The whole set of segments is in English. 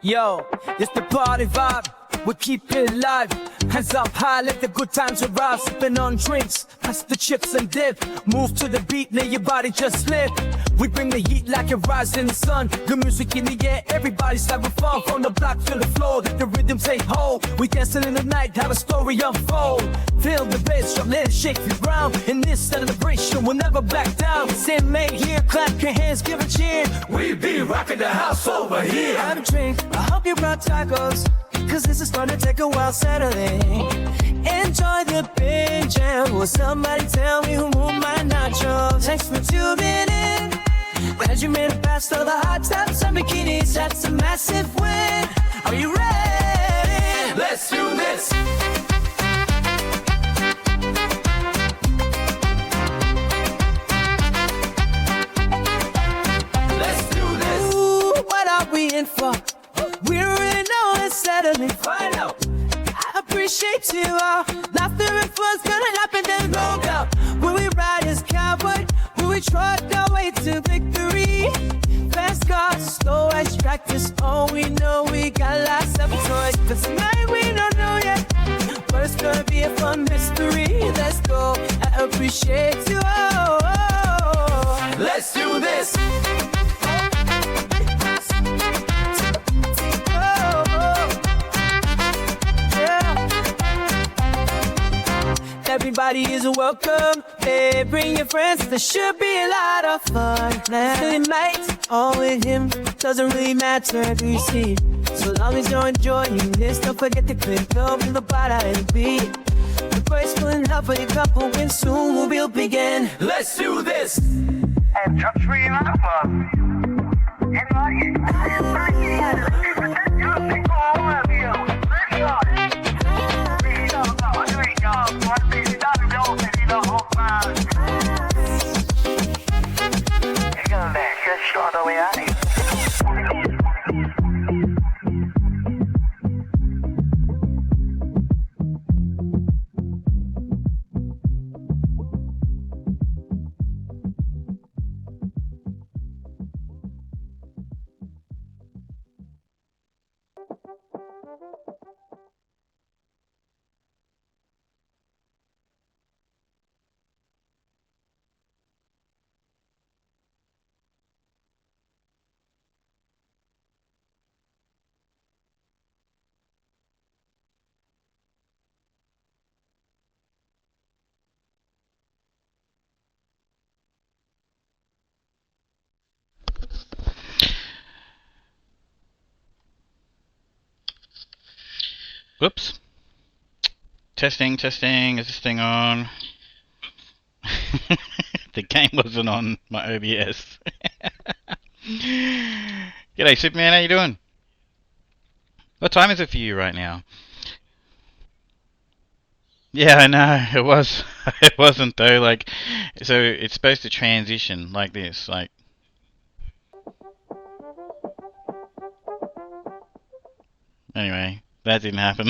Yo, it's the party vibe, we keep it alive. Hands up high, let the good times arrive. Sipping on drinks, pass the chips and dip. Move to the beat, let your body just slip. We bring the heat like a rising sun. Good music in the air, everybody's having fun. From the block to the floor, let the rhythm take hold. We dancing in the night, have a story unfold. Feel the bass drum, let it shake the ground. In this celebration, we'll never back down. Same mate here, clap your hands, give a cheer. We be rocking the house over here. Have a drink, I hope you brought tacos, cause this is gonna take a while Saturday. Enjoy the big jam. Will somebody tell me who moved my nachos? Thanks for tuning in. Glad you made it past all the hot tops and bikinis. That's a massive win. Are you ready? Let's do this. Let's do this. Ooh, what are we in for? We already know it's Saturday. Find out. I appreciate you all. Laughter and fun's gonna happen, then roll out. When we ride as cowboy, when we trot our way to victory. Fast cars, slow as practice. Oh, we know we got lots of toys. But tonight we don't know yet, but it's gonna be a fun mystery. Let's go. I appreciate you all. Let's do this. Everybody is welcome. Hey, bring your friends. There should be a lot of fun. Feeling light, all with him. Doesn't really matter who you see. So long as you're enjoying this, don't forget to click up in the bottom and beat. The first one up for your couple, and soon we'll begin. Let's do this. And touch me Whoops. Testing, testing. Is this thing on? The game wasn't on my OBS. G'day, Superman. How you doing? What time is it for you right now? Yeah, I know. It was. It wasn't though. Like, so it's supposed to transition like this. Like. Anyway. That didn't happen.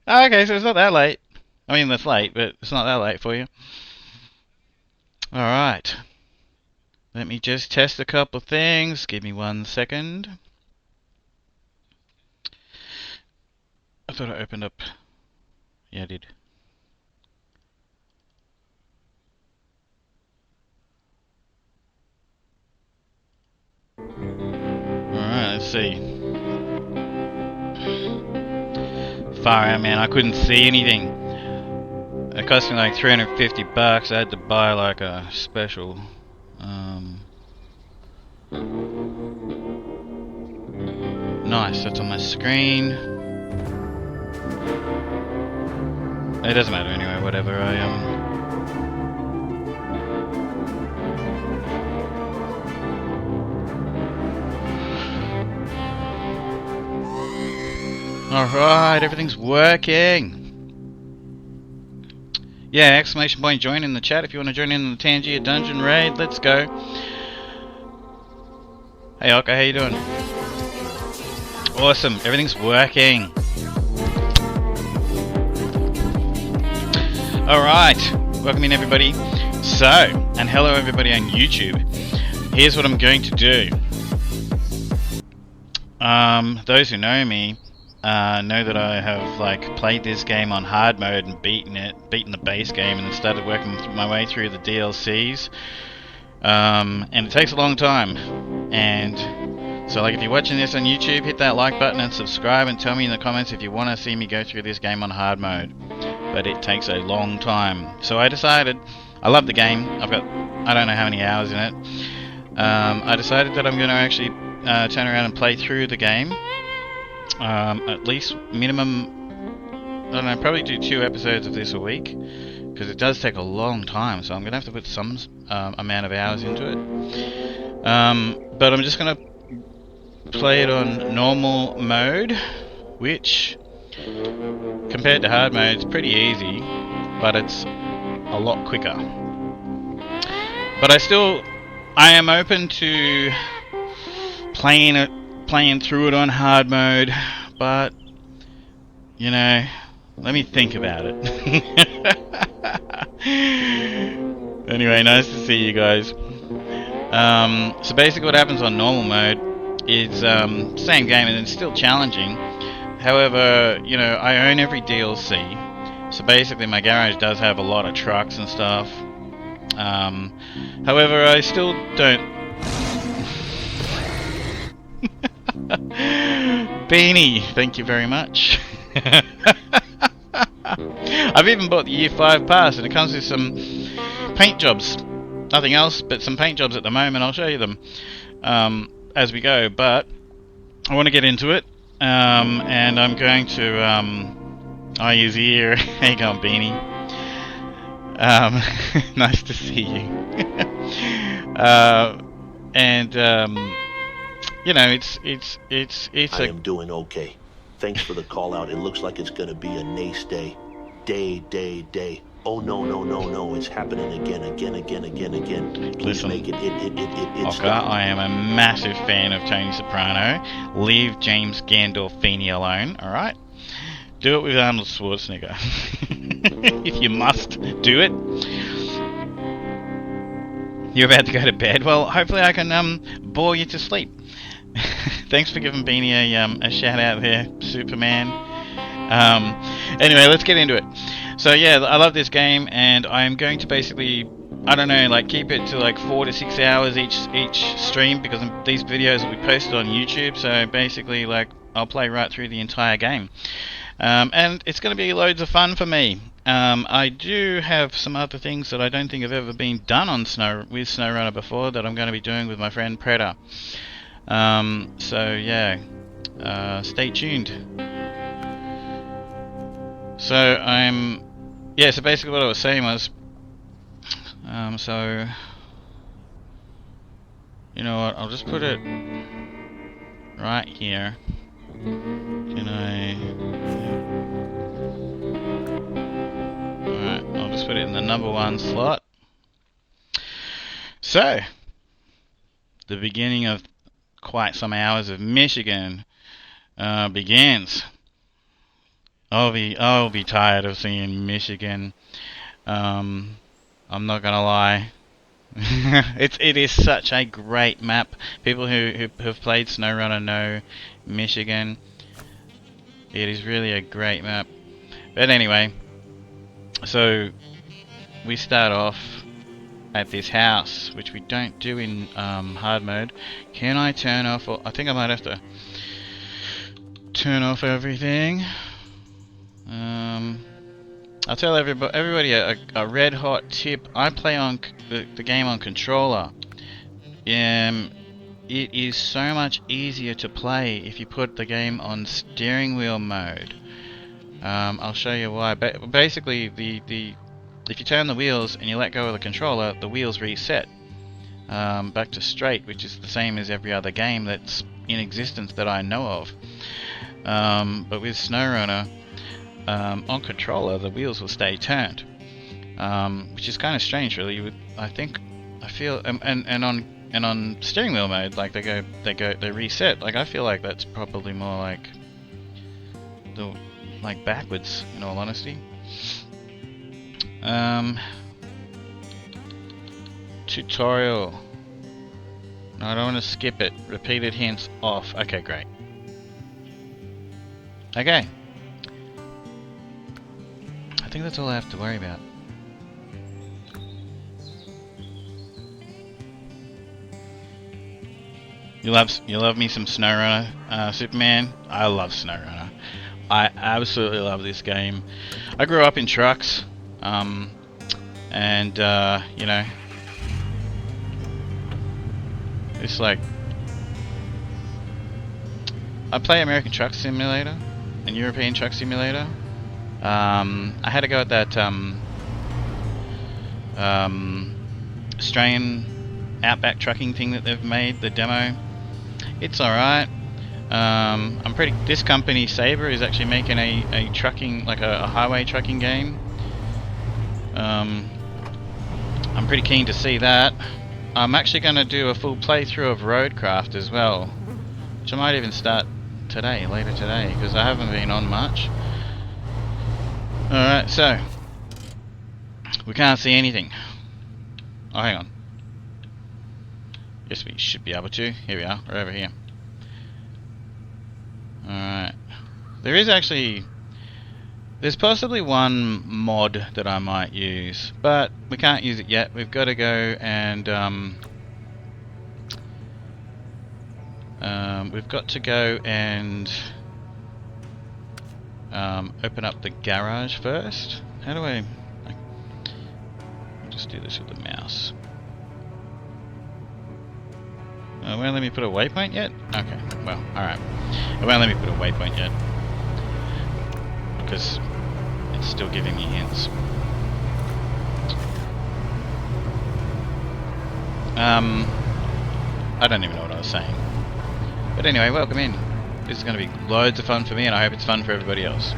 Okay, so it's not that late. I mean, that's late, but it's not that late for you. Alright. Let me just test a couple of things. Give me 1 second. I thought I opened up. Yeah, I did. Alright, let's see. Far out, man, I couldn't see anything. It cost me like 350 bucks. I had to buy like a special nice, that's on my screen. It doesn't matter anyway, whatever. Alright, everything's working. Yeah, exclamation point join in the chat if you want to join in the Tangier Dungeon raid. Let's go. Hey Oka, how you doing? Awesome, everything's working. Alright, welcome in everybody. So, and hello everybody on YouTube. Here's what I'm going to do. Those who know me know that I have like played this game on hard mode and beaten the base game, and then started working my way through the DLCs. And it takes a long time. And so like if you're watching this on YouTube, hit that like button and subscribe, and tell me in the comments if you want to see me go through this game on hard mode. But it takes a long time. So I decided, I love the game, I've got I don't know how many hours in it. I decided that I'm going to actually turn around and play through the game. At least minimum, I don't know, probably do 2 episodes of this a week, because it does take a long time, so I'm going to have to put some amount of hours into it. But I'm just going to play it on normal mode, which compared to hard mode it's pretty easy, but it's a lot quicker. But I am open to playing through it on hard mode, but you know, let me think about it. Anyway, nice to see you guys. So basically what happens on normal mode is same game, and it's still challenging. However, you know, I own every DLC, so basically my garage does have a lot of trucks and stuff. However, I still don't... Beanie, thank you very much. I've even bought the Year 5 pass, and it comes with some paint jobs. Nothing else but some paint jobs at the moment. I'll show you them as we go, but I want to get into it. And I'm going to use ear. How you going, Beanie? Nice to see you. You know, it's I am doing okay. Thanks for the call out. It looks like it's gonna be a nice day. Day. Oh no, it's happening again. Please Listen, make it Oscar, I am a massive fan of Tony Soprano. Leave James Gandolfini alone, alright? Do it with Arnold Schwarzenegger. If you must do it. You're about to go to bed? Well, hopefully I can bore you to sleep. Thanks for giving Beanie a shout out there, Superman. Anyway, let's get into it. So yeah, I love this game, and I'm going to basically, I don't know, like keep it to like 4 to 6 hours each stream, because these videos will be posted on YouTube. So basically, like I'll play right through the entire game, and it's going to be loads of fun for me. I do have some other things that I don't think have ever been done on SnowRunner before that I'm going to be doing with my friend Predator. So yeah, stay tuned. So so basically what I was saying was, so, you know what, I'll just put it right here. Alright, I'll just put it in the number 1 slot. So, the beginning of quite some hours of Michigan begins. I'll be tired of seeing Michigan. I'm not gonna lie. It is such a great map. People who have played SnowRunner know Michigan. It is really a great map. But anyway, so we start off at this house, which we don't do in hard mode. Can I turn off? I think I might have to turn off everything. I'll tell everybody a red hot tip. I play on the game on controller. It is so much easier to play if you put the game on steering wheel mode. I'll show you why. Basically, if you turn the wheels and you let go of the controller, the wheels reset back to straight, which is the same as every other game that's in existence that I know of. But with SnowRunner, on controller, the wheels will stay turned, which is kind of strange, really. I feel, and on steering wheel mode, like they reset. Like I feel like that's probably more like backwards, in all honesty. Tutorial. No, I don't want to skip it. Repeated hints off. Okay, great. Okay. I think that's all I have to worry about. You love me some SnowRunner, Superman. I love SnowRunner. I absolutely love this game. I grew up in trucks, and you know, it's like I play American Truck Simulator and European Truck Simulator. I had to go at that Australian Outback trucking thing that they've made, the demo. It's alright. This company, Sabre, is actually making a trucking, like a highway trucking game. I'm pretty keen to see that. I'm actually going to do a full playthrough of Roadcraft as well, which I might even start later today, because I haven't been on much. Alright, so we can't see anything. Oh, hang on. Yes, we should be able to. Here we are. We're over here. Alright. There's possibly one mod that I might use, but we can't use it yet. We've got to go and open up the garage first. How do I just do this with the mouse? It won't let me put a waypoint yet? Okay, well, alright. It won't let me put a waypoint yet, because it's still giving me hints. I don't even know what I was saying. But anyway, welcome in. This is going to be loads of fun for me, and I hope it's fun for everybody else.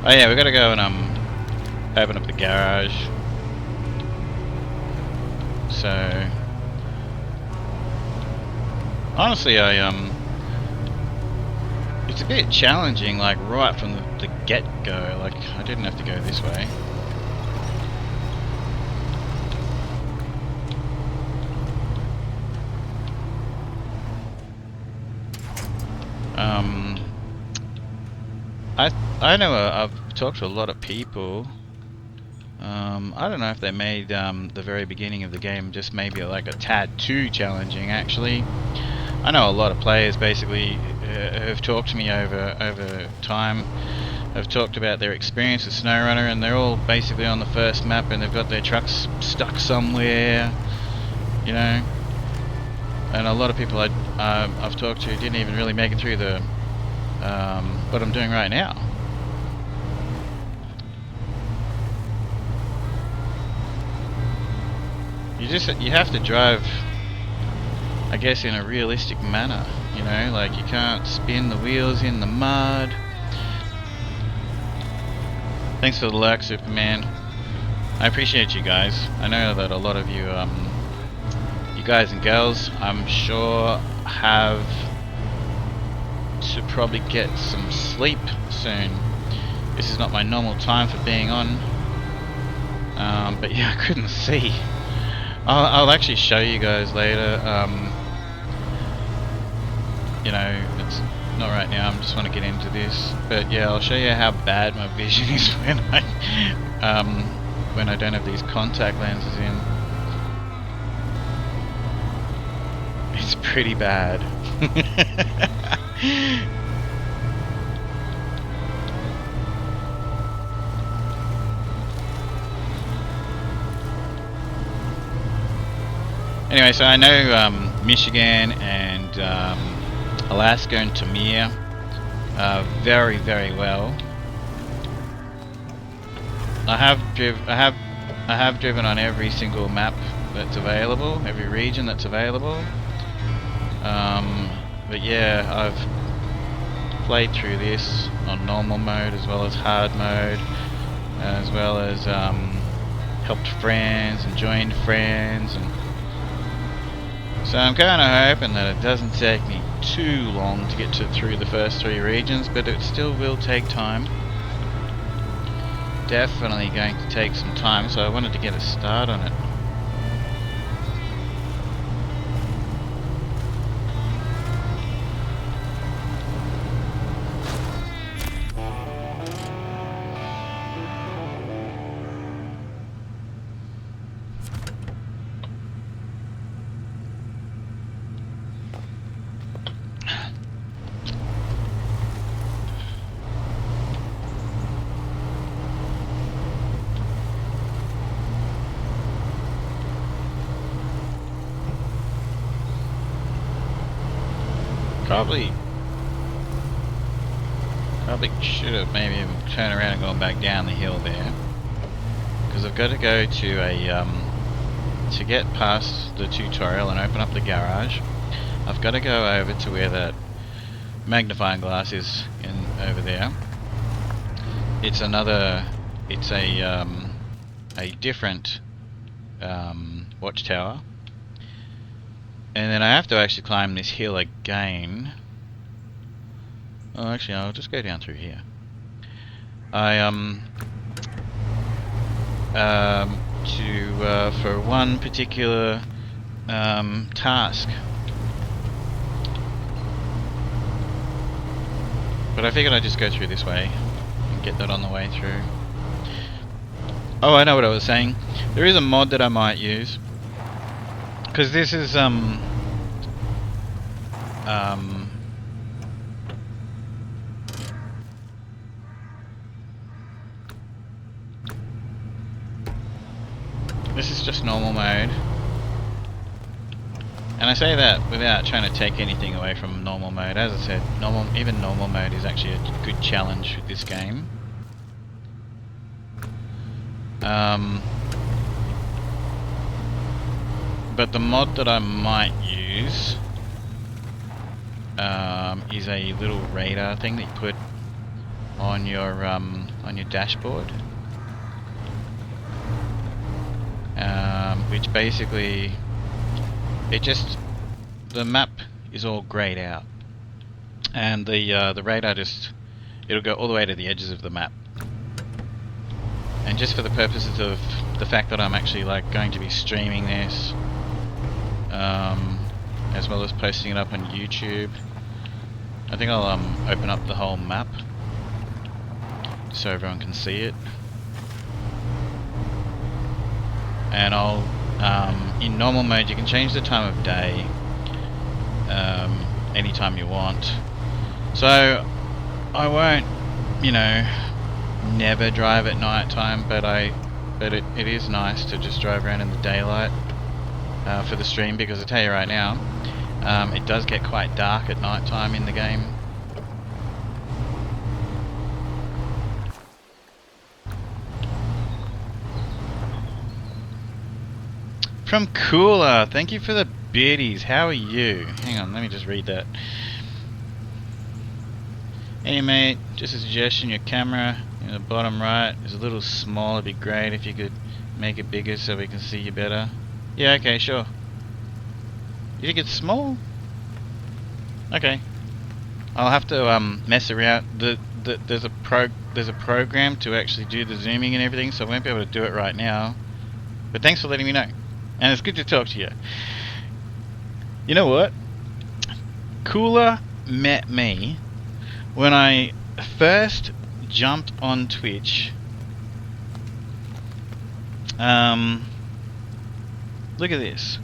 Oh yeah, we've got to go and open up the garage. So honestly, it's a bit challenging, like right from the get-go. Like I didn't have to go this way. I know I've talked to a lot of people. I don't know if they made the very beginning of the game just maybe like a tad too challenging. Actually, I know a lot of players basically have talked to me over time. Have talked about their experience with SnowRunner, and they're all basically on the first map, and they've got their trucks stuck somewhere, you know. And a lot of people I've talked to didn't even really make it through the what I'm doing right now. You have to drive, I guess, in a realistic manner, you know, like you can't spin the wheels in the mud. Thanks for the lurk, Superman. I appreciate you guys. I know that a lot of you, you guys and girls, I'm sure have to probably get some sleep soon. This is not my normal time for being on, but yeah, I couldn't see. I'll actually show you guys later. You know, it's not right now. I just want to get into this, but yeah, I'll show you how bad my vision is when I don't have these contact lenses in. It's pretty bad. Anyway, so I know Michigan and Alaska and Tamir very, very well. I have driven on every single map that's available, every region that's available. But yeah, I've played through this on normal mode as well as hard mode, as well as helped friends and joined friends, and so I'm kind of hoping that it doesn't take me too long to get through the first 3 regions, but it still will take time. definitely going to take some time, so I wanted to get a start on it. Probably should have maybe turned around and gone back down the hill there, because I've got to go to a to get past the tutorial and open up the garage. I've got to go over to where that magnifying glass is over there. It's a different watchtower. And then I have to actually climb this hill again. Oh, actually, I'll just go down through here. For one particular task. But I figured I'd just go through this way and get that on the way through. Oh, I know what I was saying. There is a mod that I might use, because this is this is just normal mode, and I say that without trying to take anything away from normal mode. As I said, even normal mode is actually a good challenge with this game. But the mod that I might use is a little radar thing that you put on your dashboard, which basically the map is all grayed out, and the radar it'll go all the way to the edges of the map. And just for the purposes of the fact that I'm actually going to be streaming this, as well as posting it up on YouTube, I think I'll open up the whole map so everyone can see it. And I'll in normal mode you can change the time of day anytime you want. So I won't, never drive at night time, but it is nice to just drive around in the daylight for the stream, because I tell you right now, it does get quite dark at night time in the game. From Cooler, thank you for the biddies. How are you? Hang on, let me just read that. Hey mate, just a suggestion, your camera in the bottom right is a little small. It'd be great if you could make it bigger so we can see you better. Yeah, okay, sure. You think it's small? Okay. I'll have to mess around. There's a program to actually do the zooming and everything, so I won't be able to do it right now. But thanks for letting me know. And it's good to talk to you. You know what? Cooler met me when I first jumped on Twitch. Look at this.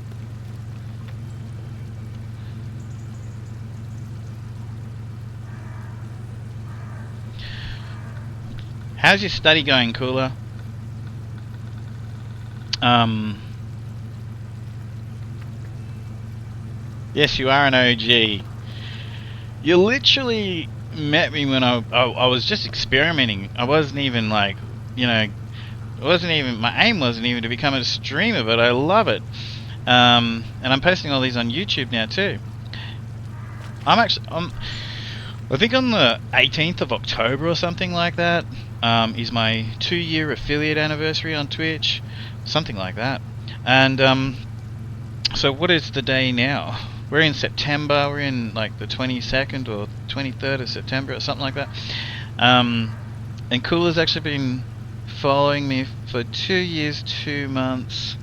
How's your study going, Cooler? Yes, you are an OG. You literally met me when I was just experimenting. I wasn't even my aim wasn't even to become a streamer, but I love it. And I'm posting all these on YouTube now too. I think on the 18th of October or something like that is my 2-year affiliate anniversary on Twitch, something like that. And so what is the day now? We're in September. We're in like the 22nd or 23rd of September or something like that. And Cooler's actually been following me for 2 years, 2 months,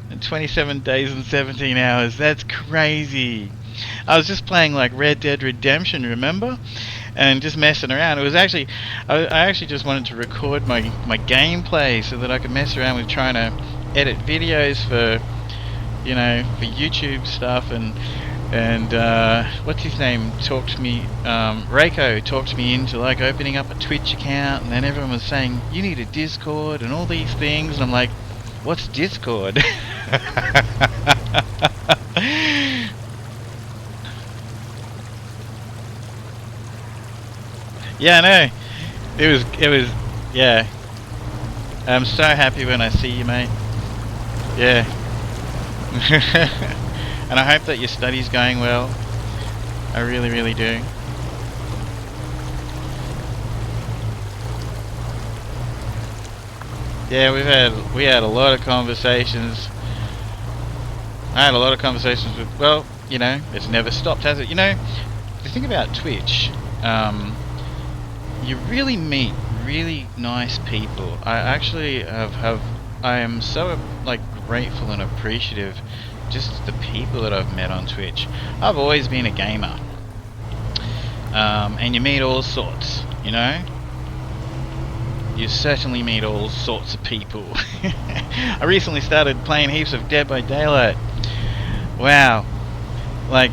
and 27 days and 17 hours. That's crazy. I was just playing like Red Dead Redemption, remember? And just messing around. It was actually, I actually just wanted to record my gameplay so that I could mess around with trying to edit videos for, you know, for YouTube stuff. And what's his name talked me, Reiko talked me into like opening up a Twitch account, and then everyone was saying you need a Discord and all these things, and I'm like, what's Discord? Yeah, I know. It was, yeah. I'm so happy when I see you, mate. Yeah. And I hope that your study's going well. I really, really do. Yeah, we had a lot of conversations. I had a lot of conversations with, well, you know, it's never stopped, has it? You know, the thing about Twitch, you really meet really nice people. I actually I am so like grateful and appreciative just the people that I've met on Twitch. I've always been a gamer, and you meet all sorts, you know. You certainly meet all sorts of people. I recently started playing heaps of Dead by Daylight. Wow, like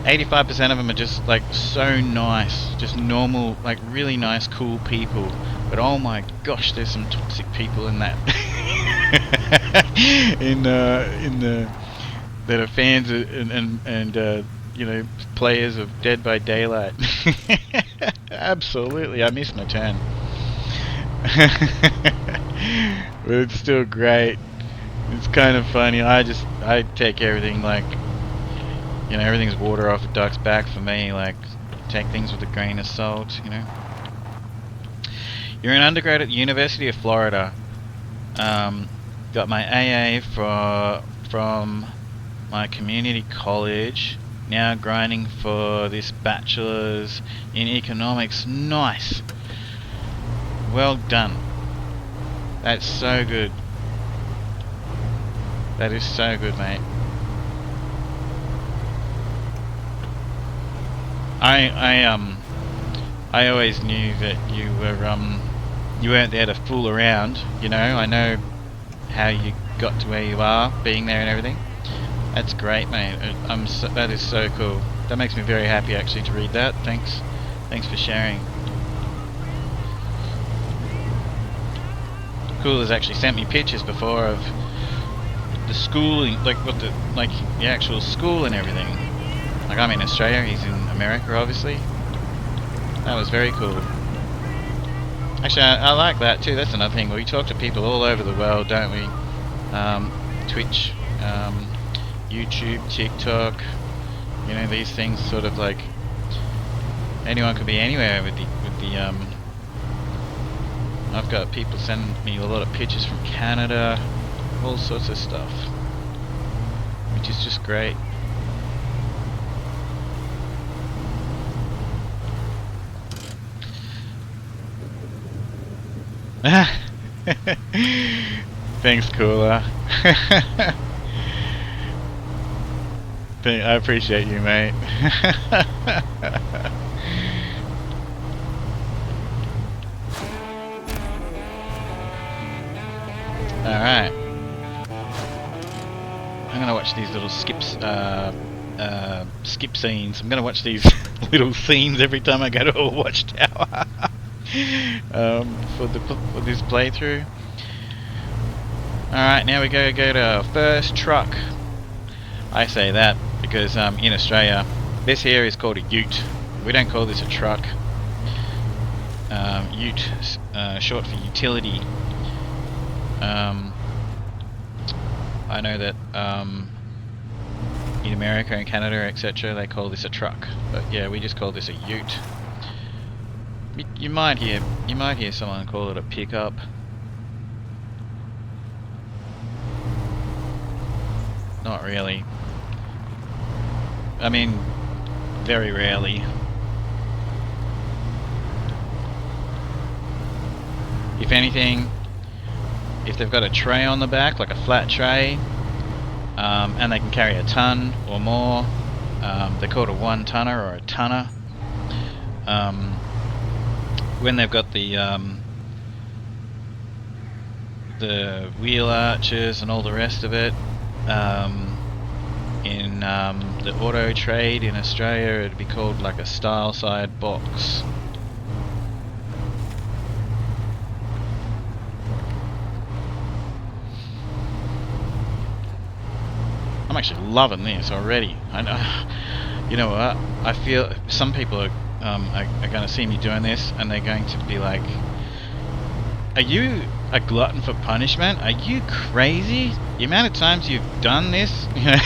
85% of them are just like so nice, just normal, like really nice, cool people. But oh my gosh, there's some toxic people in that. in the that are fans and you know, players of Dead by Daylight. Absolutely, I missed my turn. But it's still great. It's kind of funny. I take everything like, you know, everything's water off a duck's back for me. Like, take things with a grain of salt, you know. You're an undergrad at the University of Florida. Got my AA from my community college. Now grinding for this bachelor's in economics. Nice. Well done. That's so good. That is so good, mate. I always knew that you weren't there to fool around, you know. I know how you got to where you are, being there and everything. That's great, mate. That is so cool. That makes me very happy actually to read that. Thanks for sharing. Cool has actually sent me pictures before of the schooling, like the actual school and everything. Like, I'm in Australia, he's in America, obviously. That was very cool. Actually, I like that too. That's another thing. We talk to people all over the world, don't we? Twitch, YouTube, TikTok. You know, these things sort of like anyone could be anywhere with the. I've got people sending me a lot of pictures from Canada, all sorts of stuff, which is just great. Thanks, Cooler. I appreciate you, mate. Alright. I'm gonna watch these little skip scenes. I'm gonna watch these little scenes every time I go to a watchtower. For this playthrough. Alright, now we go to our first truck. I say that because in Australia, this here is called a ute. We don't call this a truck. Ute, short for utility. I know that in America and Canada, etc., they call this a truck, but yeah, we just call this a ute. You might hear someone call it a pickup. Not really. I mean, very rarely. If anything, if they've got a tray on the back, like a flat tray, and they can carry a ton or more, they're called a 1-tonner or a tonner. When they've got the wheel arches and all the rest of it, in the auto trade in Australia, it'd be called like a style side box. I'm actually loving this already. I know, you know what? I feel some people are going to see me doing this, and they're going to be like, "Are you a glutton for punishment? Are you crazy? The amount of times you've done this?" You know.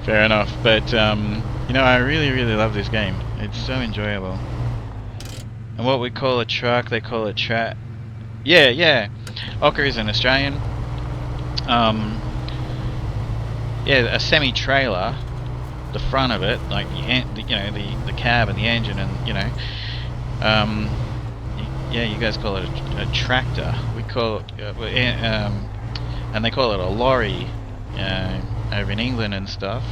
Fair enough, but you know, I really love this game. It's so enjoyable. And what we call a truck, they call it yeah. Ocker is an Australian. Yeah, a semi-trailer, the front of it, like the cab and the engine, and yeah, you guys call it a tractor. We call it, and they call it a lorry over in England and stuff.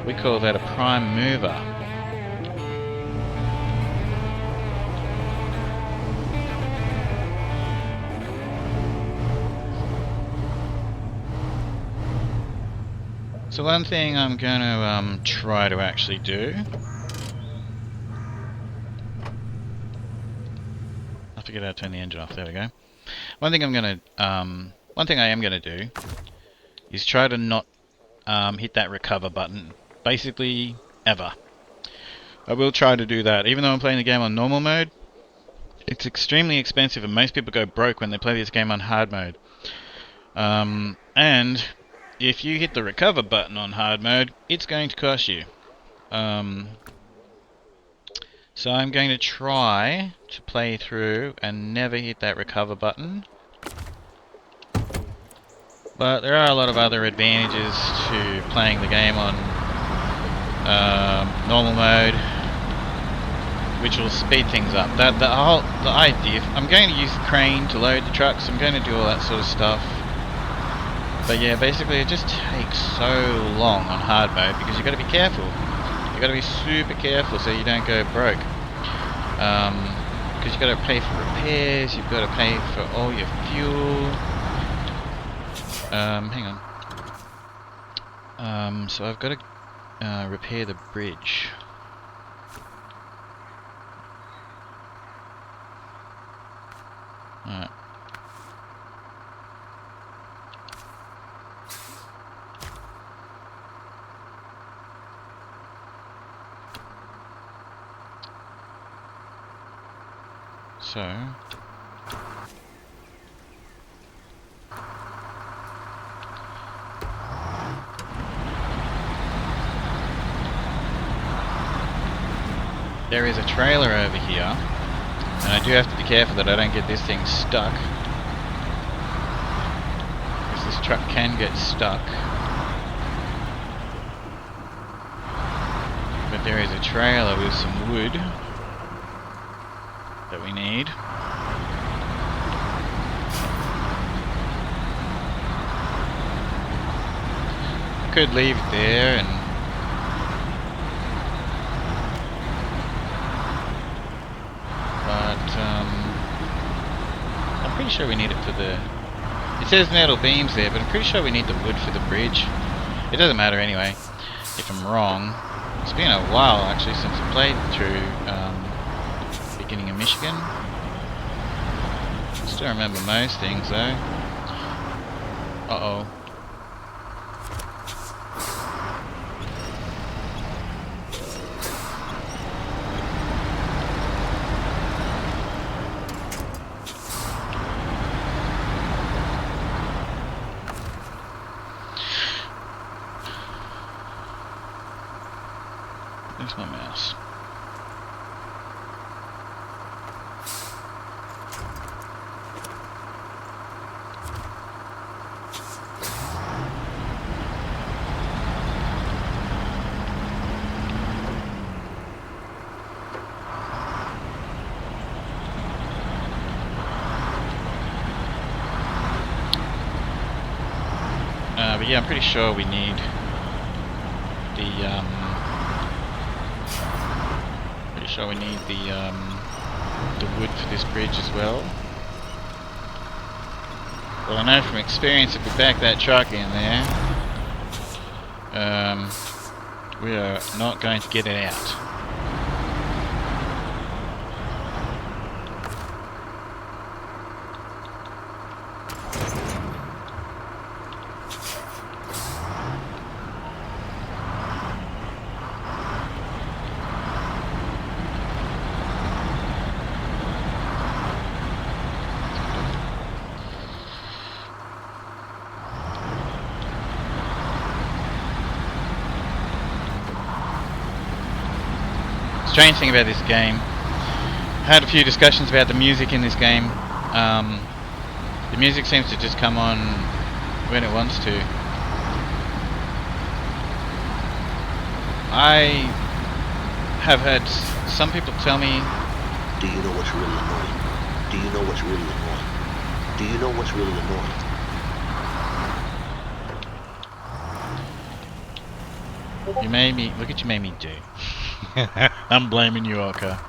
We call that a prime mover. So one thing I'm going to try to actually do, I forget how to turn the engine off. There we go. One thing I am going to do is try to not hit that recover button, basically ever. I will try to do that, even though I'm playing the game on normal mode. It's extremely expensive, and most people go broke when they play this game on hard mode. And if you hit the recover button on hard mode, it's going to cost you. So I'm going to try to play through and never hit that recover button. But there are a lot of other advantages to playing the game on normal mode, which will speed things up. The idea, I'm going to use the crane to load the trucks, I'm going to do all that sort of stuff. But yeah, basically it just takes so long on hard mode because you've got to be careful. You've got to be super careful so you don't go broke. Because you've got to pay for repairs, you've got to pay for all your fuel. Hang on. So I've got to repair the bridge. Alright. So there is a trailer over here, and I do have to be careful that I don't get this thing stuck, because this truck can get stuck. But there is a trailer with some wood that we need. I could leave it there and I'm pretty sure we need it for the, it says metal beams there, but I'm pretty sure we need the wood for the bridge. It doesn't matter anyway if I'm wrong. It's been a while actually since I played through beginning of Michigan. Still remember most things though. Uh-oh. There's my mouse. But yeah, I'm pretty sure we need the wood for this bridge as well. Well, I know from experience if we back that truck in there, we are not going to get it out. Strange thing about this game, I had a few discussions about the music in this game. The music seems to just come on when it wants to. I have had some people tell me, Do you know what's really annoying? Do you know what's really annoying? Do you know what's really annoying? you made me, look what you made me do. I'm blaming you, Oka.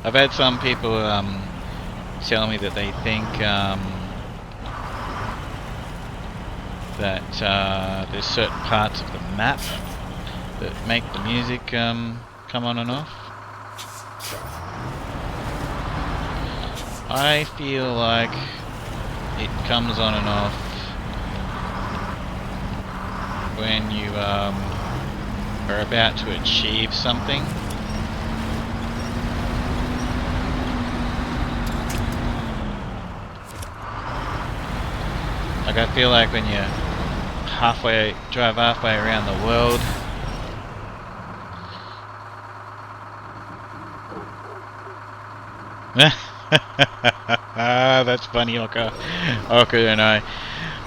I've had some people tell me that they think that there's certain parts of the map that make the music come on and off. I feel like it comes on and off when you are about to achieve something. Like I feel like when you drive halfway around the world, that's funny, Oka. Oka and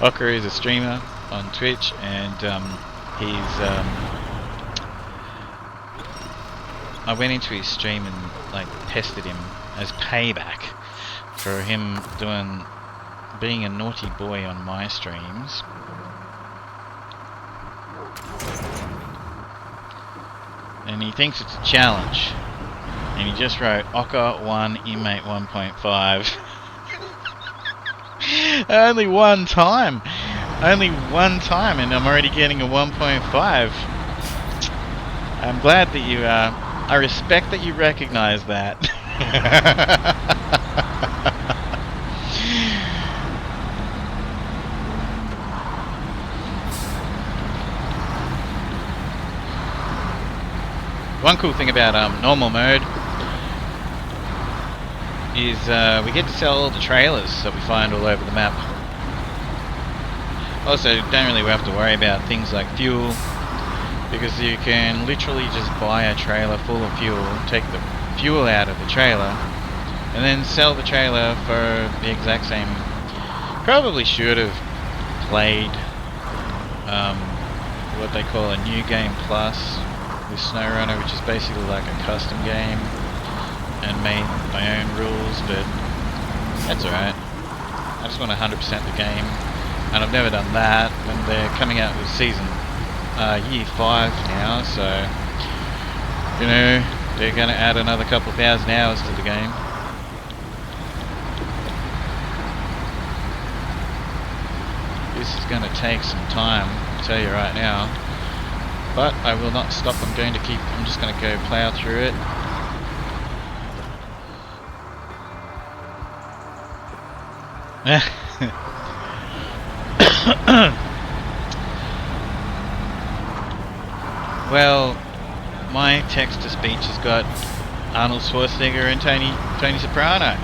Oka is a streamer on Twitch, and I went into his stream and like tested him as payback for him being a naughty boy on my streams. And he thinks it's a challenge. And he just wrote Oka 1 inmate 1.5. Only one time, and I'm already getting a 1.5. I'm glad that you I respect that you recognize that. One cool thing about normal mode is we get to sell the trailers that we find all over the map. Also, don't really have to worry about things like fuel, because you can literally just buy a trailer full of fuel, take the fuel out of the trailer, and then sell the trailer for the exact same. Probably should have played what they call a New Game Plus with SnowRunner, which is basically like a custom game, and made my own rules, but that's alright. I just want to 100% the game, and I've never done that, and they're coming out with season year 5 now, so you know, they're going to add another couple thousand hours to the game. This is going to take some time, I'll tell you right now, but I will not stop. I'm just going to go plow through it. Well, my text-to-speech has got Arnold Schwarzenegger and Tony Soprano.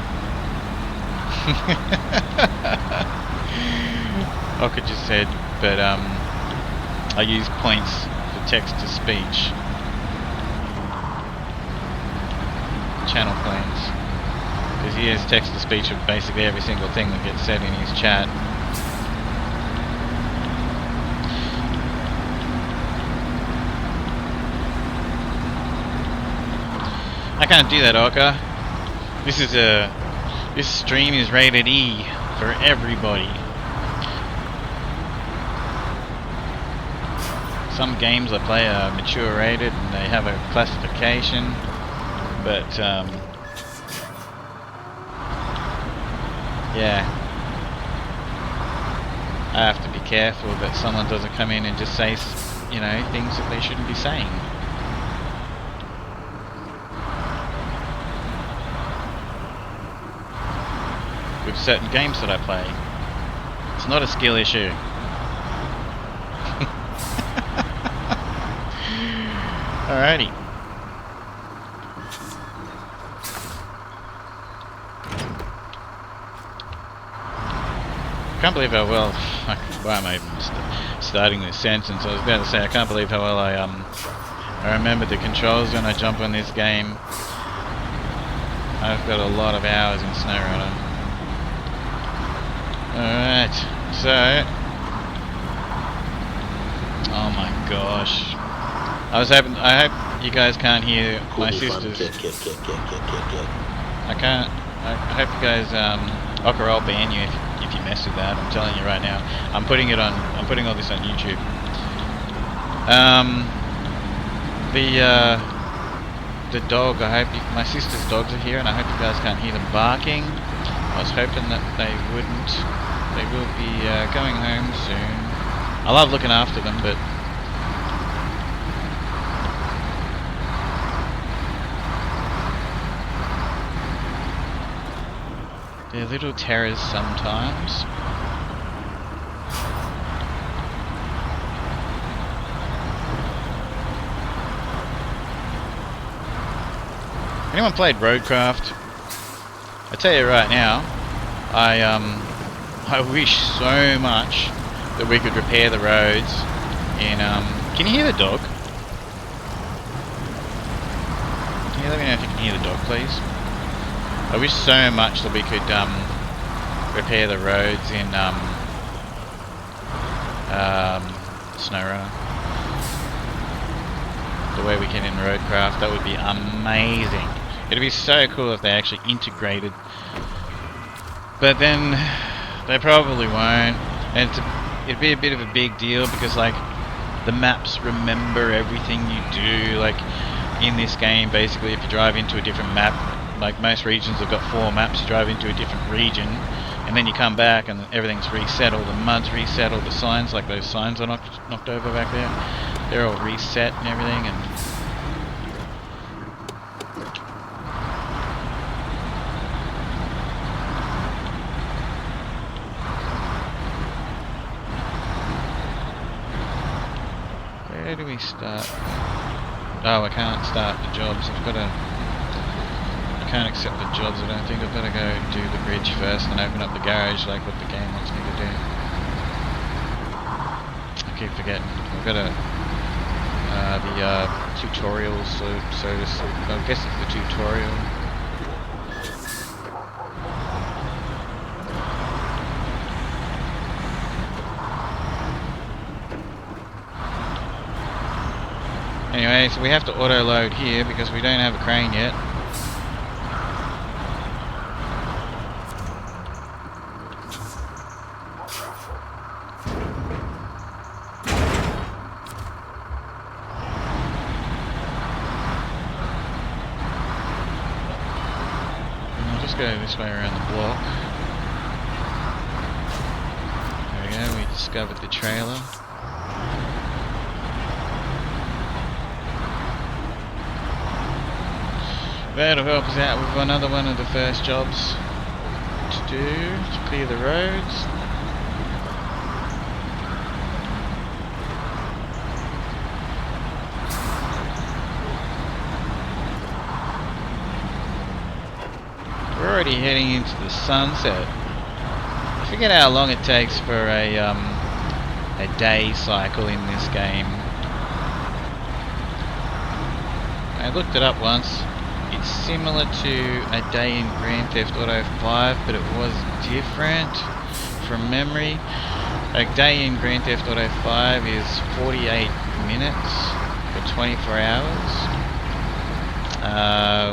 Oka just said, but I use points for text-to-speech. Channel planes. Because he has text-to-speech of basically every single thing that gets said in his chat. I can't do that, Oka. This stream is rated E. for everybody. Some games I play are mature rated and they have a classification, but yeah, I have to be careful that someone doesn't come in and just say, you know, things that they shouldn't be saying. With certain games that I play. It's not a skill issue. Alrighty. I can't believe how well. Why am I even starting this sentence? I was about to say I can't believe how well I remember the controls when I jump on this game. I've got a lot of hours in SnowRunner. Alright, so oh my gosh. I hope you guys can't hear my sisters. I hope you guys Ocker, I'll ban you if you mess with that. I'm telling you right now. I'm putting all this on YouTube. The dog, my sister's dogs are here and I hope you guys can't hear them barking. I was hoping that they wouldn't. They will be going home soon. I love looking after them, but they're little terrors sometimes. Anyone played Roadcraft? I tell you right now, I wish so much that we could repair the roads in can you hear the dog? Can you let me know if you can hear the dog, please? I wish so much that we could repair the roads in SnowRunner the way we can in Roadcraft. That would be amazing. It'd be so cool if they actually integrated, but then they probably won't, and it'd be a bit of a big deal because like the maps remember everything you do. Like in this game, basically if you drive into a different map, like most regions have got 4 maps, you drive into a different region and then you come back and everything's reset, all the mud's reset, all the signs, like those signs are knocked over back there, they're all reset and everything. And where do we start? Oh, I can't start the jobs. I can't accept the jobs. I don't think. I've got to go do the bridge first and open up the garage like what the game wants me to do. I keep forgetting. I've got the tutorial, so to speak. I guess it's the tutorial. Anyway, so we have to auto load here because we don't have a crane yet. And I'll just go this way around the block. There we go, we discovered the trailer. That'll help us out with another one of the first jobs to do, to clear the roads. We're already heading into the sunset. I forget how long it takes for a day cycle in this game. I looked it up once. It's similar to a day in Grand Theft Auto 5, but it was different from memory. A day in Grand Theft Auto 5 is 48 minutes for 24 hours,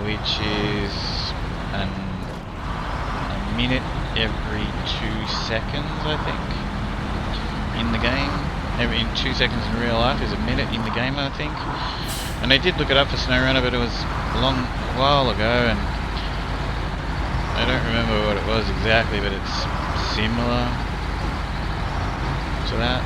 which is a minute every 2 seconds, I think, in the game. In 2 seconds in real life is a minute in the game, I think. And I did look it up for SnowRunner, but it was a while ago, and I don't remember what it was exactly, but it's similar to that.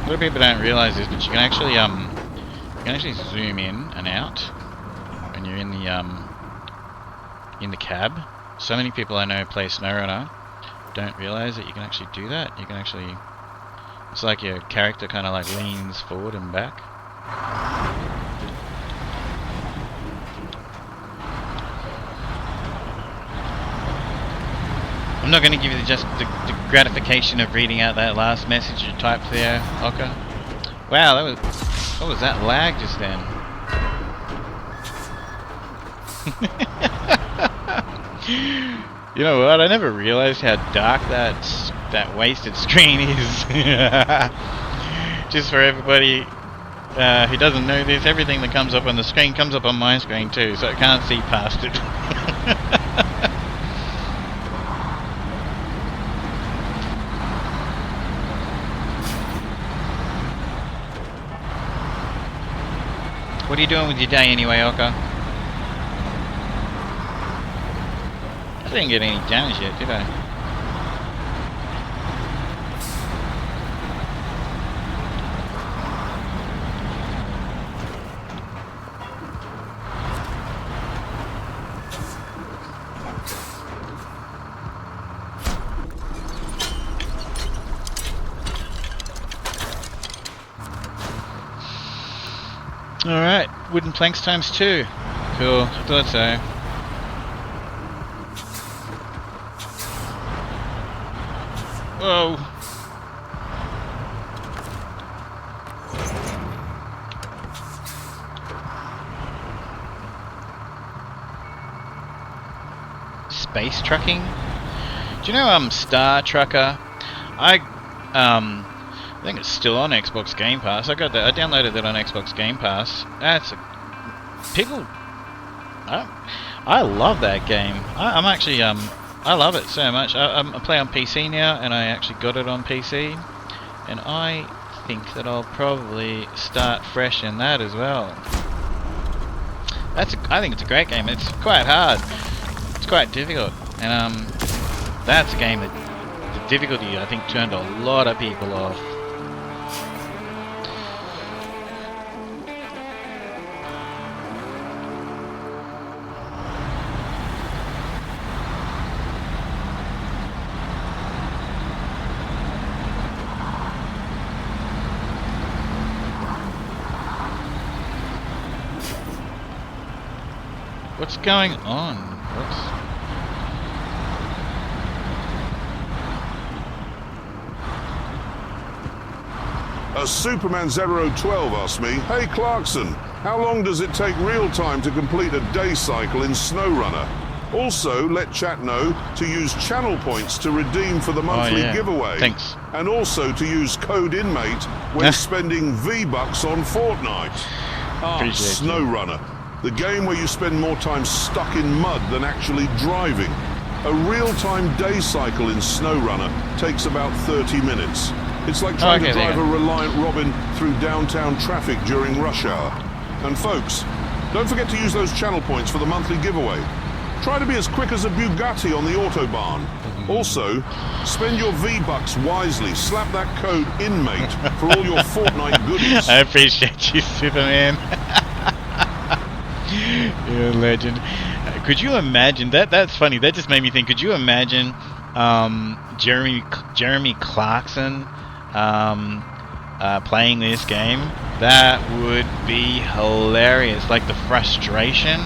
A lot of people don't realise this, but you can actually zoom in and out when you're in the cab. So many people I know play SnowRunner don't realise that you can actually do that. You can actually, it's like your character kind of like leans forward and back. I'm not going to give you just the gratification of reading out that last message you typed there, Oka. Wow, what was that lag just then? You know what? I never realized how dark that wasted screen is. Just for everybody who doesn't know this, everything that comes up on the screen comes up on my screen too, so I can't see past it. What are you doing with your day anyway, Oka? I didn't get any damage yet, did I? Alright, wooden planks times 2. Cool, I thought so. Whoa! Space trucking? Do you know Star Trucker? I think it's still on Xbox Game Pass. I downloaded it on Xbox Game Pass. I love that game. I'm actually I love it so much. I play on PC now, and I actually got it on PC, and I think that I'll probably start fresh in that as well. I think it's a great game. It's quite hard. It's quite difficult, and that's a game that the difficulty I think turned a lot of people off. What's going on? Superman 012 asked me, "Hey Clarkson, how long does it take real time to complete a day cycle in SnowRunner? Also, let chat know to use channel points to redeem for the monthly giveaway. Thanks. And also to use code inmate when spending V-Bucks on Fortnite." SnowRunner, the game where you spend more time stuck in mud than actually driving. A real-time day cycle in SnowRunner takes about 30 minutes. It's like trying to drive a Reliant Robin through downtown traffic during rush hour. And folks, don't forget to use those channel points for the monthly giveaway. Try to be as quick as a Bugatti on the Autobahn. Also, spend your V-Bucks wisely. Slap that code inmate for all your Fortnite goodies. I appreciate you, Superman. You're a legend. Could you imagine that? That's funny. That just made me think. Could you imagine Jeremy Clarkson playing this game? That would be hilarious. Like the frustration.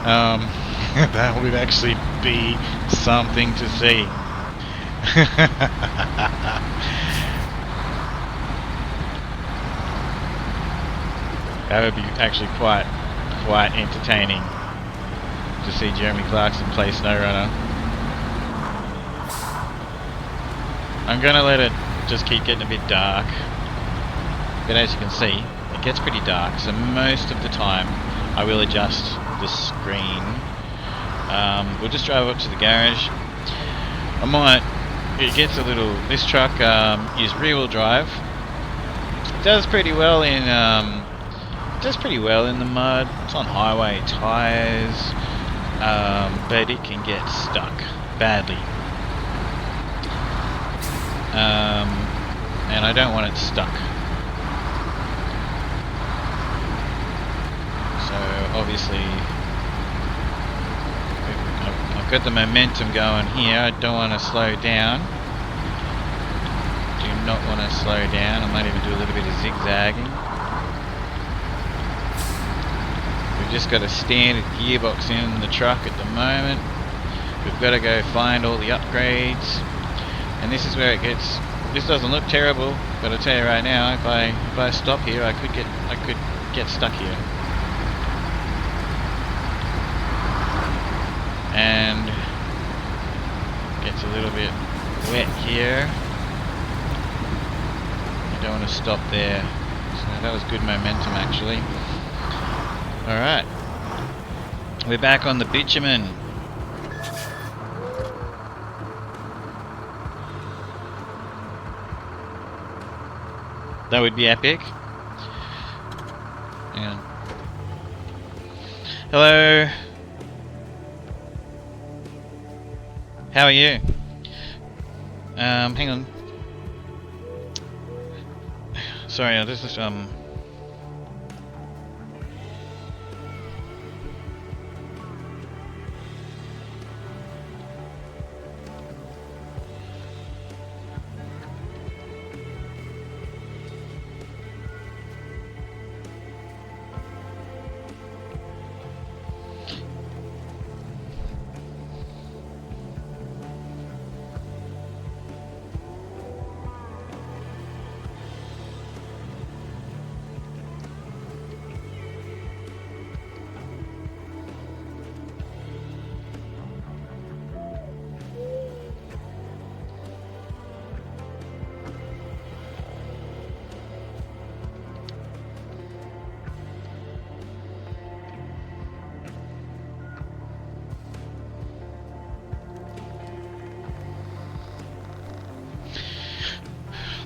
That would actually be something to see. That would be actually quite entertaining to see Jeremy Clarkson play SnowRunner. I'm gonna let it just keep getting a bit dark, but as you can see, it gets pretty dark, so most of the time I will adjust the screen. We'll just drive up to the garage. It gets a little, this truck is rear-wheel drive. It does pretty well in the mud. It's on highway tyres, but it can get stuck badly. And I don't want it stuck. So obviously I've got the momentum going here. I don't want to slow down. Do not want to slow down. I might even do a little bit of zigzagging. We've just got a standard gearbox in the truck at the moment. We've got to go find all the upgrades, and this is where it gets. This doesn't look terrible, but I tell you right now, if I stop here, I could get stuck here. And gets a little bit wet here. You don't want to stop there. So that was good momentum actually. Alright. We're back on the bitumen. That would be epic. Hang on. Hello. How are you? Hang on. Sorry, this is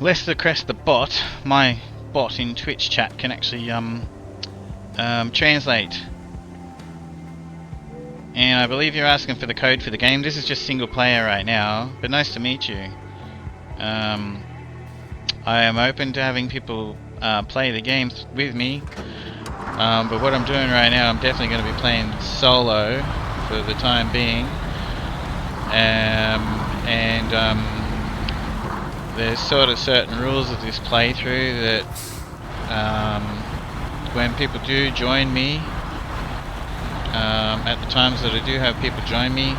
Lester Crest the bot, my bot in Twitch chat, can actually translate. And I believe you're asking for the code for the game. This is just single player right now, but nice to meet you. I am open to having people play the game with me, but what I'm doing right now, I'm definitely going to be playing solo for the time being. There's sort of certain rules of this playthrough that when people do join me, at the times that I do have people join me,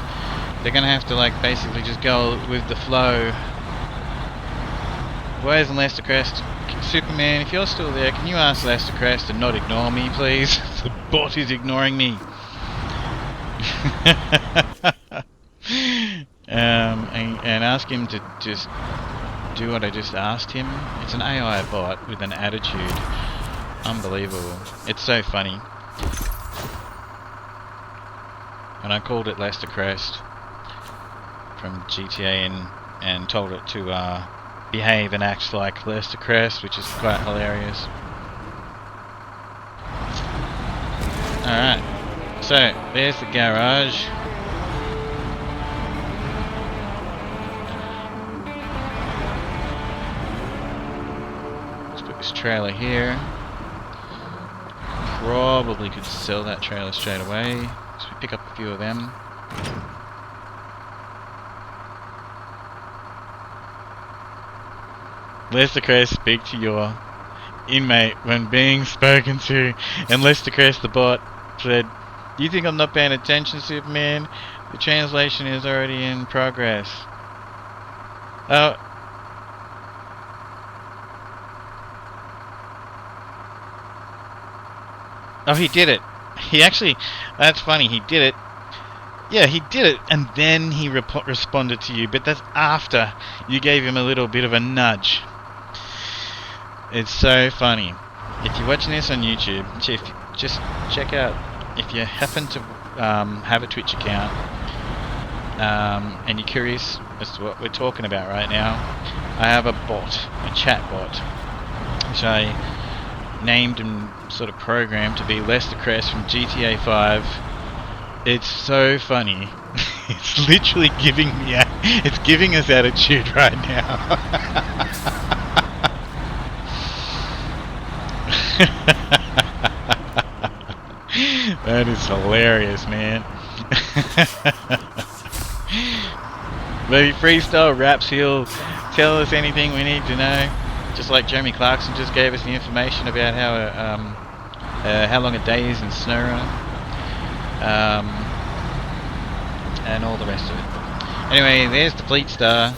they're gonna have to like basically just go with the flow. Why isn't Lester Crest? Superman, if you're still there, can you ask Lester Crest to not ignore me, please? The bot is ignoring me. And ask him to just do what I just asked him. It's an AI bot with an attitude. Unbelievable. It's so funny. And I called it Lester Crest from GTA and told it to behave and act like Lester Crest, which is quite hilarious. Alright, so there's the garage. Let's put this trailer here. Probably could sell that trailer straight away, so we pick up a few of them. Lester Crest, speak to your inmate when being spoken to. And Lester Crest the bot said, "Do you think I'm not paying attention, Superman? The translation is already in progress." Oh. Oh, he did it. He actually... That's funny, he did it. Yeah, he did it, and then he responded to you, but that's after you gave him a little bit of a nudge. It's so funny. If you're watching this on YouTube, just check out, if you happen to have a Twitch account, and you're curious as to what we're talking about right now, I have a bot, a chat bot, which I named and sort of programmed to be Lester Crest from GTA 5. It's so funny. It's literally giving me it's giving us attitude right now. That is hilarious, man. Maybe Freestyle Raps, he'll tell us anything we need to know. Just like Jeremy Clarkson just gave us the information about how long a day is in SnowRunner. And all the rest of it. Anyway, there's the Fleet Star,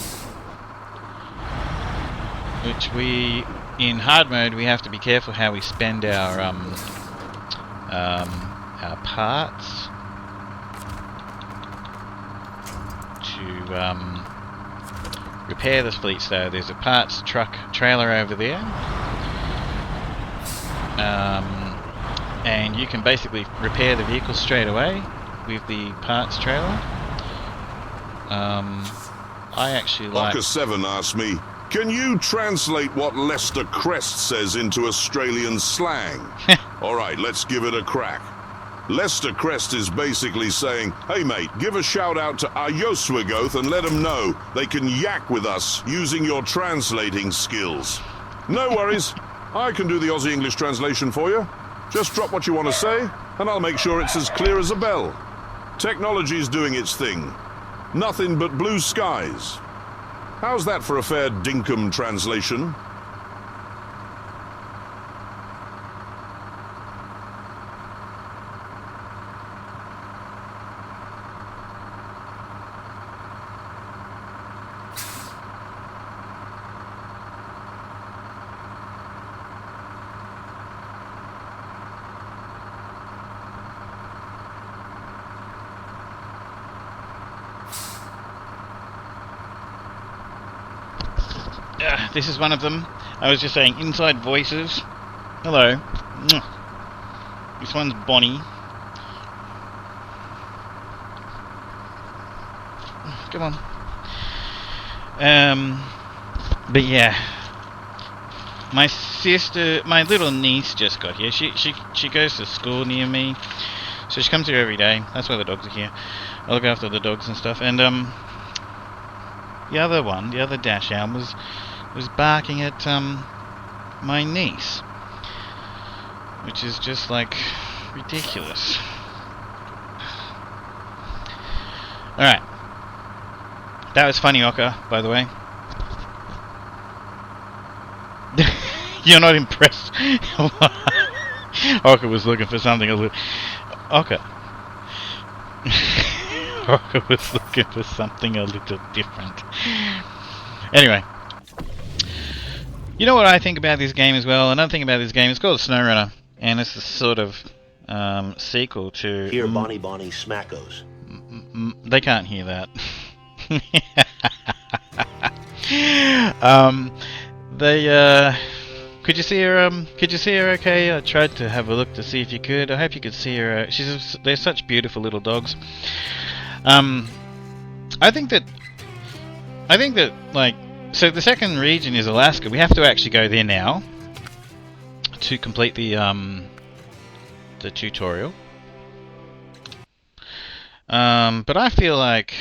which in hard mode, we have to be careful how we spend our parts to repair this Fleet Star. There's a parts truck trailer over there, and you can basically repair the vehicle straight away with the parts trailer. I actually like... Ocker7 asked me, can you translate what Lester Crest says into Australian slang? Alright, let's give it a crack. Lester Crest is basically saying, hey mate, give a shout out to Ayoswigoth and let them know they can yak with us using your translating skills. No worries, I can do the Aussie English translation for you. Just drop what you want to say, and I'll make sure it's as clear as a bell. Technology's doing its thing. Nothing but blue skies. How's that for a fair dinkum translation? This is one of them. I was just saying, inside voices. Hello. This one's Bonnie. Come on. But yeah, my little niece just got here. She goes to school near me, so she comes here every day. That's why the dogs are here. I look after the dogs and stuff. And the other dash hound was barking at my niece, which is just like ridiculous. Alright, that was funny, Ocker, by the way. You're not impressed. Ocker was looking for something a little... Ocker was looking for something a little different. Anyway, you know what I think about this game as well? Another thing about this game, it's called SnowRunner, and it's a sort of sequel to... Hear Bonnie Smackos. They can't hear that. Could you see her? Could you see her? Okay, I tried to have a look to see if you could. I hope you could see her. They're such beautiful little dogs. I think that like, so the second region is Alaska. We have to actually go there now to complete the tutorial. But I feel like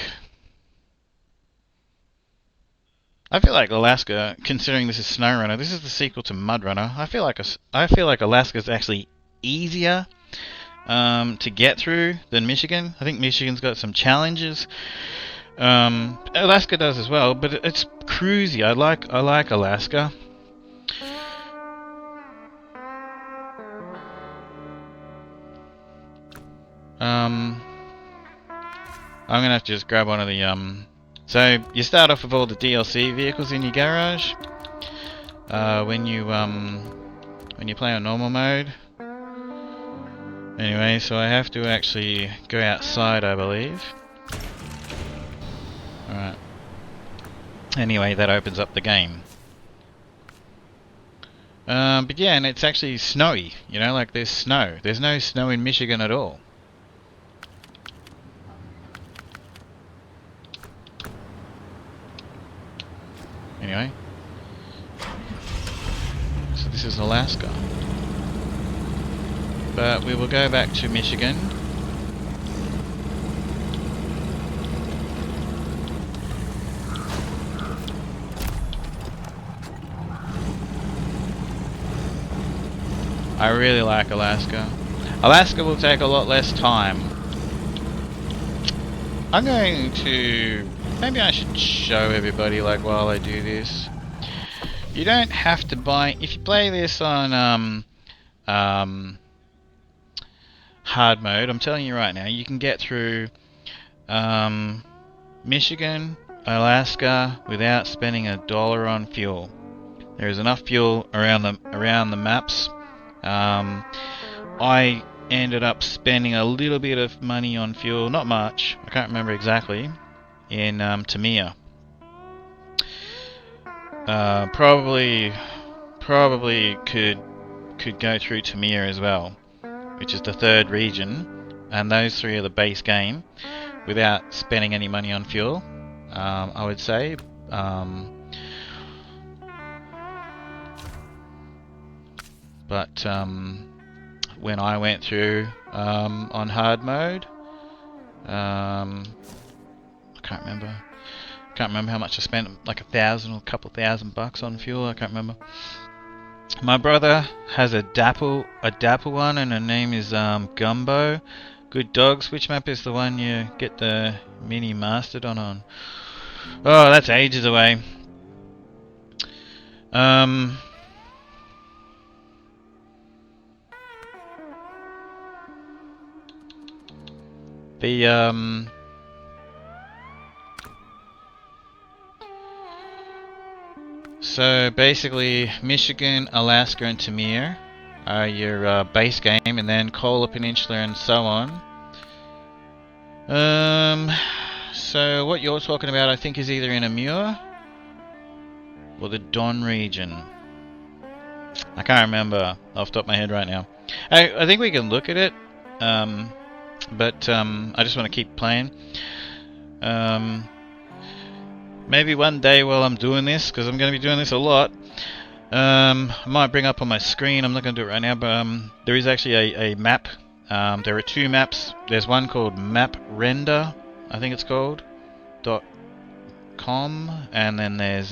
Alaska, considering this is SnowRunner, this is the sequel to MudRunner. I feel like Alaska is actually easier to get through than Michigan. I think Michigan's got some challenges. Alaska does as well, but it's cruisy. I like Alaska. I'm gonna have to just grab one of the so you start off with all the DLC vehicles in your garage. When you play on normal mode, Anyway, so I have to actually go outside, I believe. Alright. Anyway, that opens up the game. But yeah, and it's actually snowy, you know, like there's snow. There's no snow in Michigan at all. Anyway. So this is Alaska. But we will go back to Michigan. I really like Alaska. Alaska will take a lot less time. I'm going to... Maybe I should show everybody, like, while I do this. You don't have to buy... If you play this on hard mode, I'm telling you right now, you can get through Michigan, Alaska without spending $1 on fuel. There is enough fuel around the maps. I ended up spending a little bit of money on fuel, not much, I can't remember exactly, in Tamiya. Probably could go through Tamiya as well, which is the 3rd region, and those 3 are the base game without spending any money on fuel, I would say. But when I went through on hard mode, I can't remember how much I spent, like $1,000 or a couple $1,000 on fuel. I can't remember. My brother has a Dapple one, and her name is Gumbo. Good dogs. Which map is the one you get the mini Mastodon on? Oh, that's ages away. So basically, Michigan, Alaska, and Tamiya are your base game, and then Kola Peninsula and so on. So what you're talking about, I think, is either in Amur or the Don region. I can't remember off the top of my head right now. I think we can look at it. But I just want to keep playing. Maybe one day while I'm doing this, because I'm going to be doing this a lot, I might bring up on my screen. I'm not going to do it right now, but there is actually a map. There are 2 maps. There's one called Map Render, I think it's called, .com, and then there's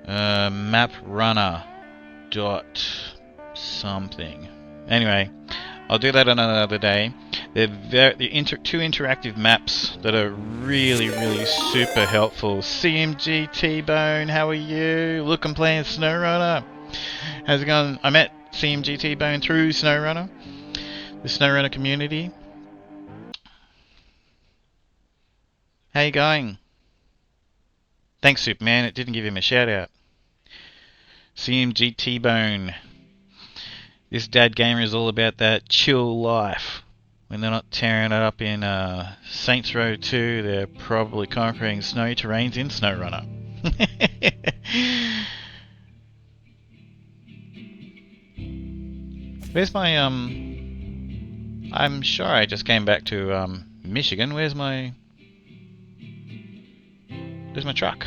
Map Runner .something. Anyway, I'll do that another day. They're 2 interactive maps that are really, really super helpful. CMG T-Bone, how are you? Look, I'm playing SnowRunner. How's it going? I met CMG T-Bone through SnowRunner, the SnowRunner community. How you going? Thanks, Superman. It didn't give him a shout out. CMG T-Bone. This dad gamer is all about that chill life. When they're not tearing it up in Saints Row 2, they're probably conquering snowy terrains in SnowRunner. Where's my I'm sure I just came back to Michigan. Where's my truck?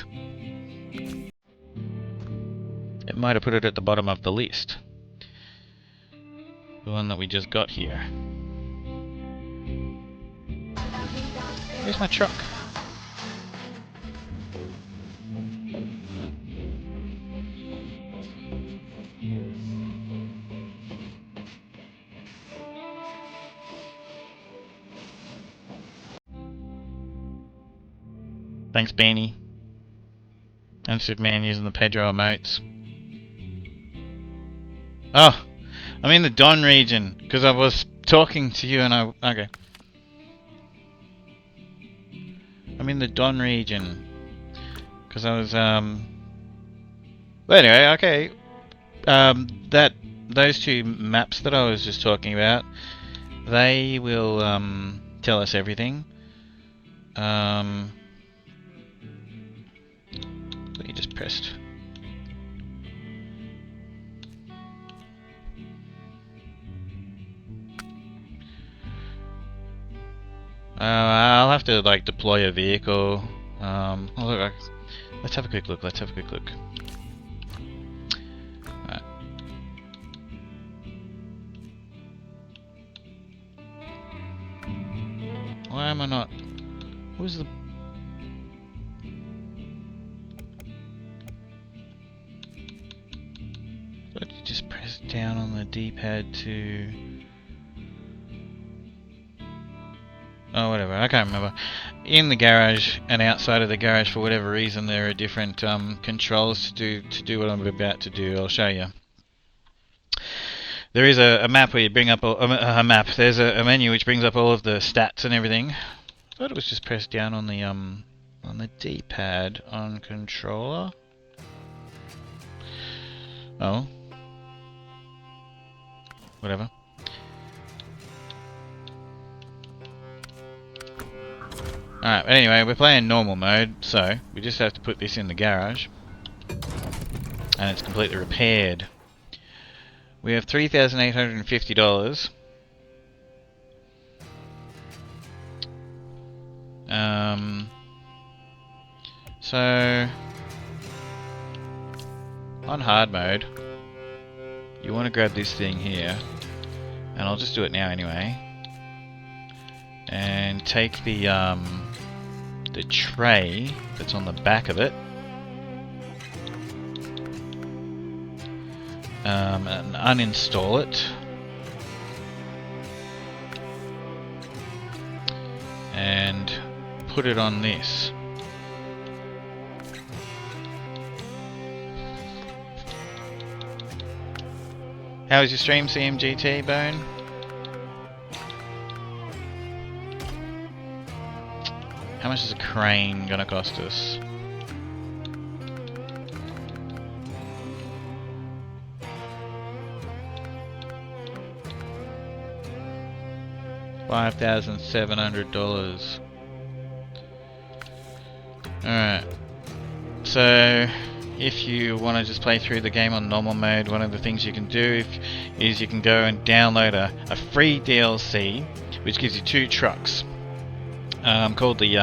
It might have put it at the bottom of the list. The one that we just got here. Where's my truck? Thanks, Beanie. And Superman using the Pedro emotes. Oh, I'm in the Don region because I was talking to you and okay. I'm in the Don region because I was well, anyway, okay. That those two maps that I was just talking about, they will tell us everything. What you just pressed. I'll have to like deploy a vehicle. Oh, look, let's have a quick look. Let's have a quick look. Right. Why am I not? Who's the? But you just press down on the D-pad to. Oh, whatever. I can't remember. In the garage and outside of the garage, for whatever reason, there are different controls to do what I'm about to do. I'll show you. There is a map where you bring up a map. There's a menu which brings up all of the stats and everything. I thought it was just pressed down on the D-pad on controller. Oh, whatever. Alright, but anyway, we're playing normal mode, so we just have to put this in the garage. And it's completely repaired. We have $3,850. So on hard mode, you want to grab this thing here, and I'll just do it now anyway. And take the tray that's on the back of it, and uninstall it, and put it on this. How is your stream, CMGT Bone? How much is a crane gonna cost us? $5,700. Alright. So if you want to just play through the game on normal mode, one of the things you can do is you can go and download a free DLC which gives you 2 trucks. Called the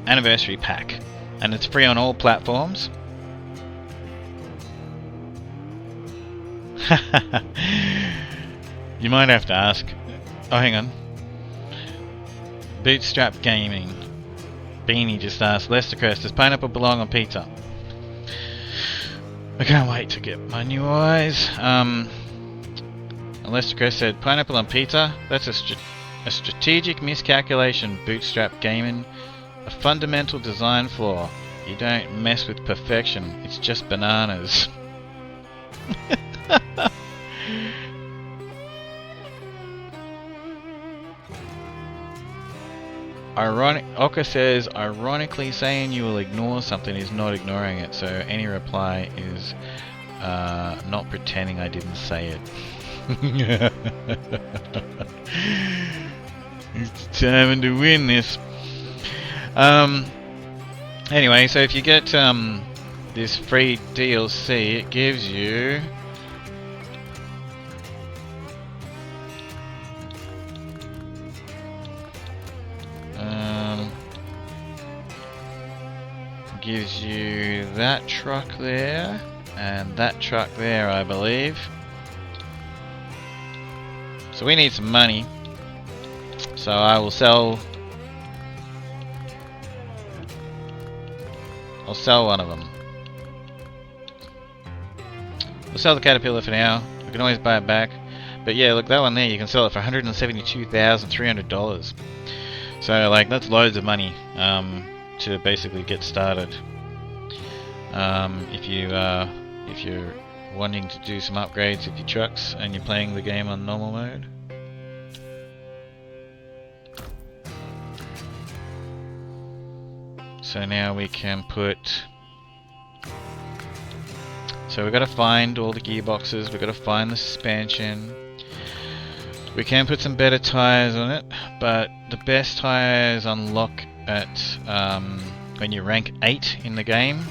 Anniversary Pack, and it's free on all platforms. You might have to ask. Oh, hang on. Bootstrap Gaming. Beanie just asked, Lester Crest, does pineapple belong on pizza? I can't wait to get my new eyes. Lester Crest said, pineapple on pizza? That's a strategic miscalculation, Bootstrap Gaming. A fundamental design flaw. You don't mess with perfection. It's just bananas. Oka says, ironically saying you will ignore something is not ignoring it, so any reply is not pretending I didn't say it. He's determined to win this. Anyway, so if you get this free DLC, it gives you that truck there and that truck there, I believe. So we need some money. So I will sell. I'll sell one of them. We'll sell the Caterpillar for now. We can always buy it back. But yeah, look, that one there, you can sell it for $172,300. So like, that's loads of money to basically get started. If you're wanting to do some upgrades with your trucks and you're playing the game on normal mode. So now we can put. So we've got to find all the gearboxes, we've got to find the suspension. We can put some better tyres on it, but the best tyres unlock at when you rank 8 in the game.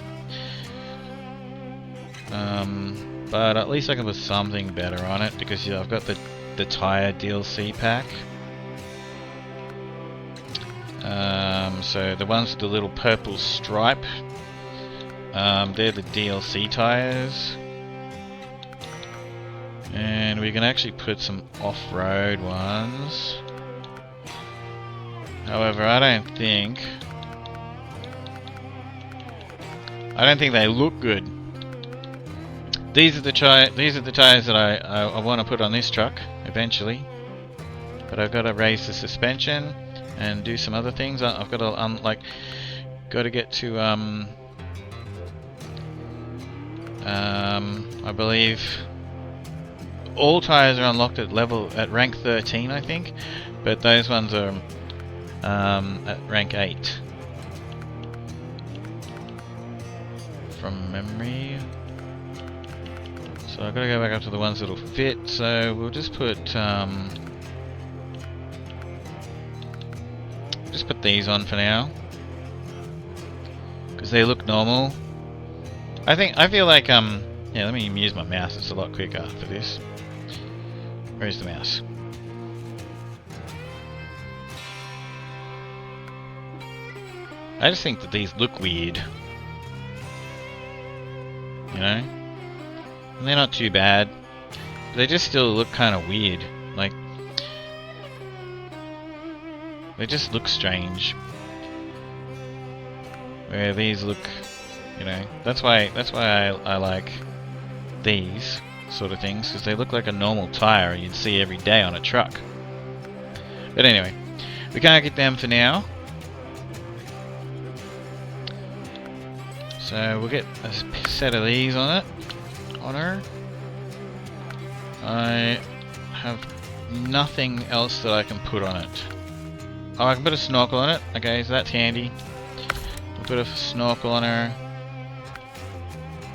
But at least I can put something better on it, because I've got the tyre DLC pack. So the ones with the little purple stripe, they're the DLC tyres. And we can actually put some off-road ones. However, I don't think they look good. These are the tyres that I want to put on this truck eventually. But I've got to raise the suspension and do some other things. I've got to got to get to I believe all tyres are unlocked at rank 13, I think, but those ones are at rank 8 from memory. So I've got to go back up to the ones that'll fit. So we'll just put these on for now, because they look normal. I feel like yeah, let me use my mouse, it's a lot quicker for this. Where's the mouse? I just think that these look weird, you know? And they're not too bad, but they just still look kind of weird. Like, they just look strange. Where these look, you know, that's why I like these sort of things, because they look like a normal tyre you'd see every day on a truck. But anyway, we can't get them for now. So we'll get a set of these on it. On her. I have nothing else that I can put on it. Oh, I can put a snorkel on it. Okay, so that's handy. We'll put a snorkel on her.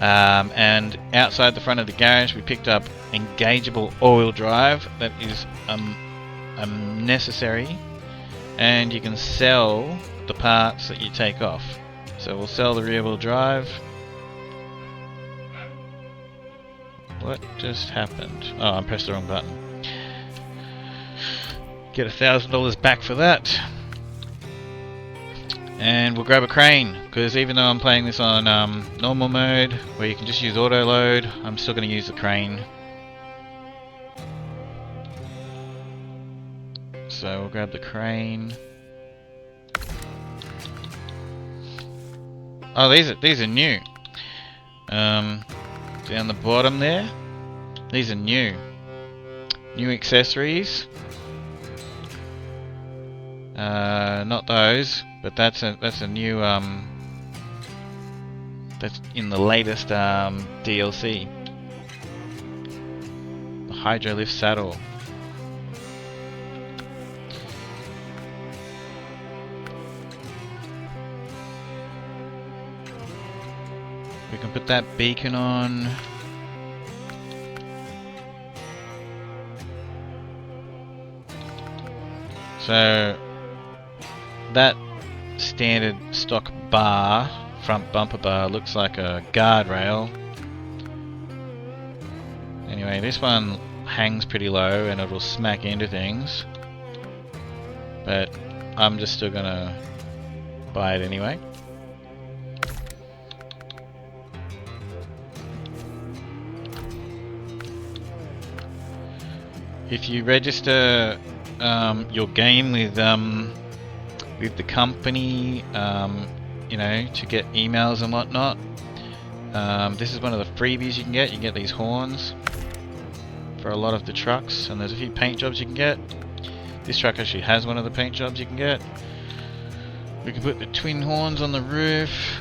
And outside the front of the garage we picked up engageable all-wheel drive. That is necessary, and you can sell the parts that you take off. So we'll sell the rear-wheel drive. What just happened? Oh, I pressed the wrong button. Get $1,000 back for that. And we'll grab a crane, because even though I'm playing this on normal mode, where you can just use auto load, I'm still going to use the crane. So we'll grab the crane. Oh, these are new. Down the bottom there, these are new accessories. Not those, but that's a new that's in the latest DLC. The Hydrolift saddle. We can put that beacon on. So that standard stock bar, front bumper bar, looks like a guardrail. Anyway, this one hangs pretty low and it'll smack into things, but I'm just still gonna buy it anyway. If you register your game with the company, you know, to get emails and whatnot, this is one of the freebies you can get. You can get these horns for a lot of the trucks, and there's a few paint jobs you can get. This truck actually has one of the paint jobs you can get. We can put the twin horns on the roof.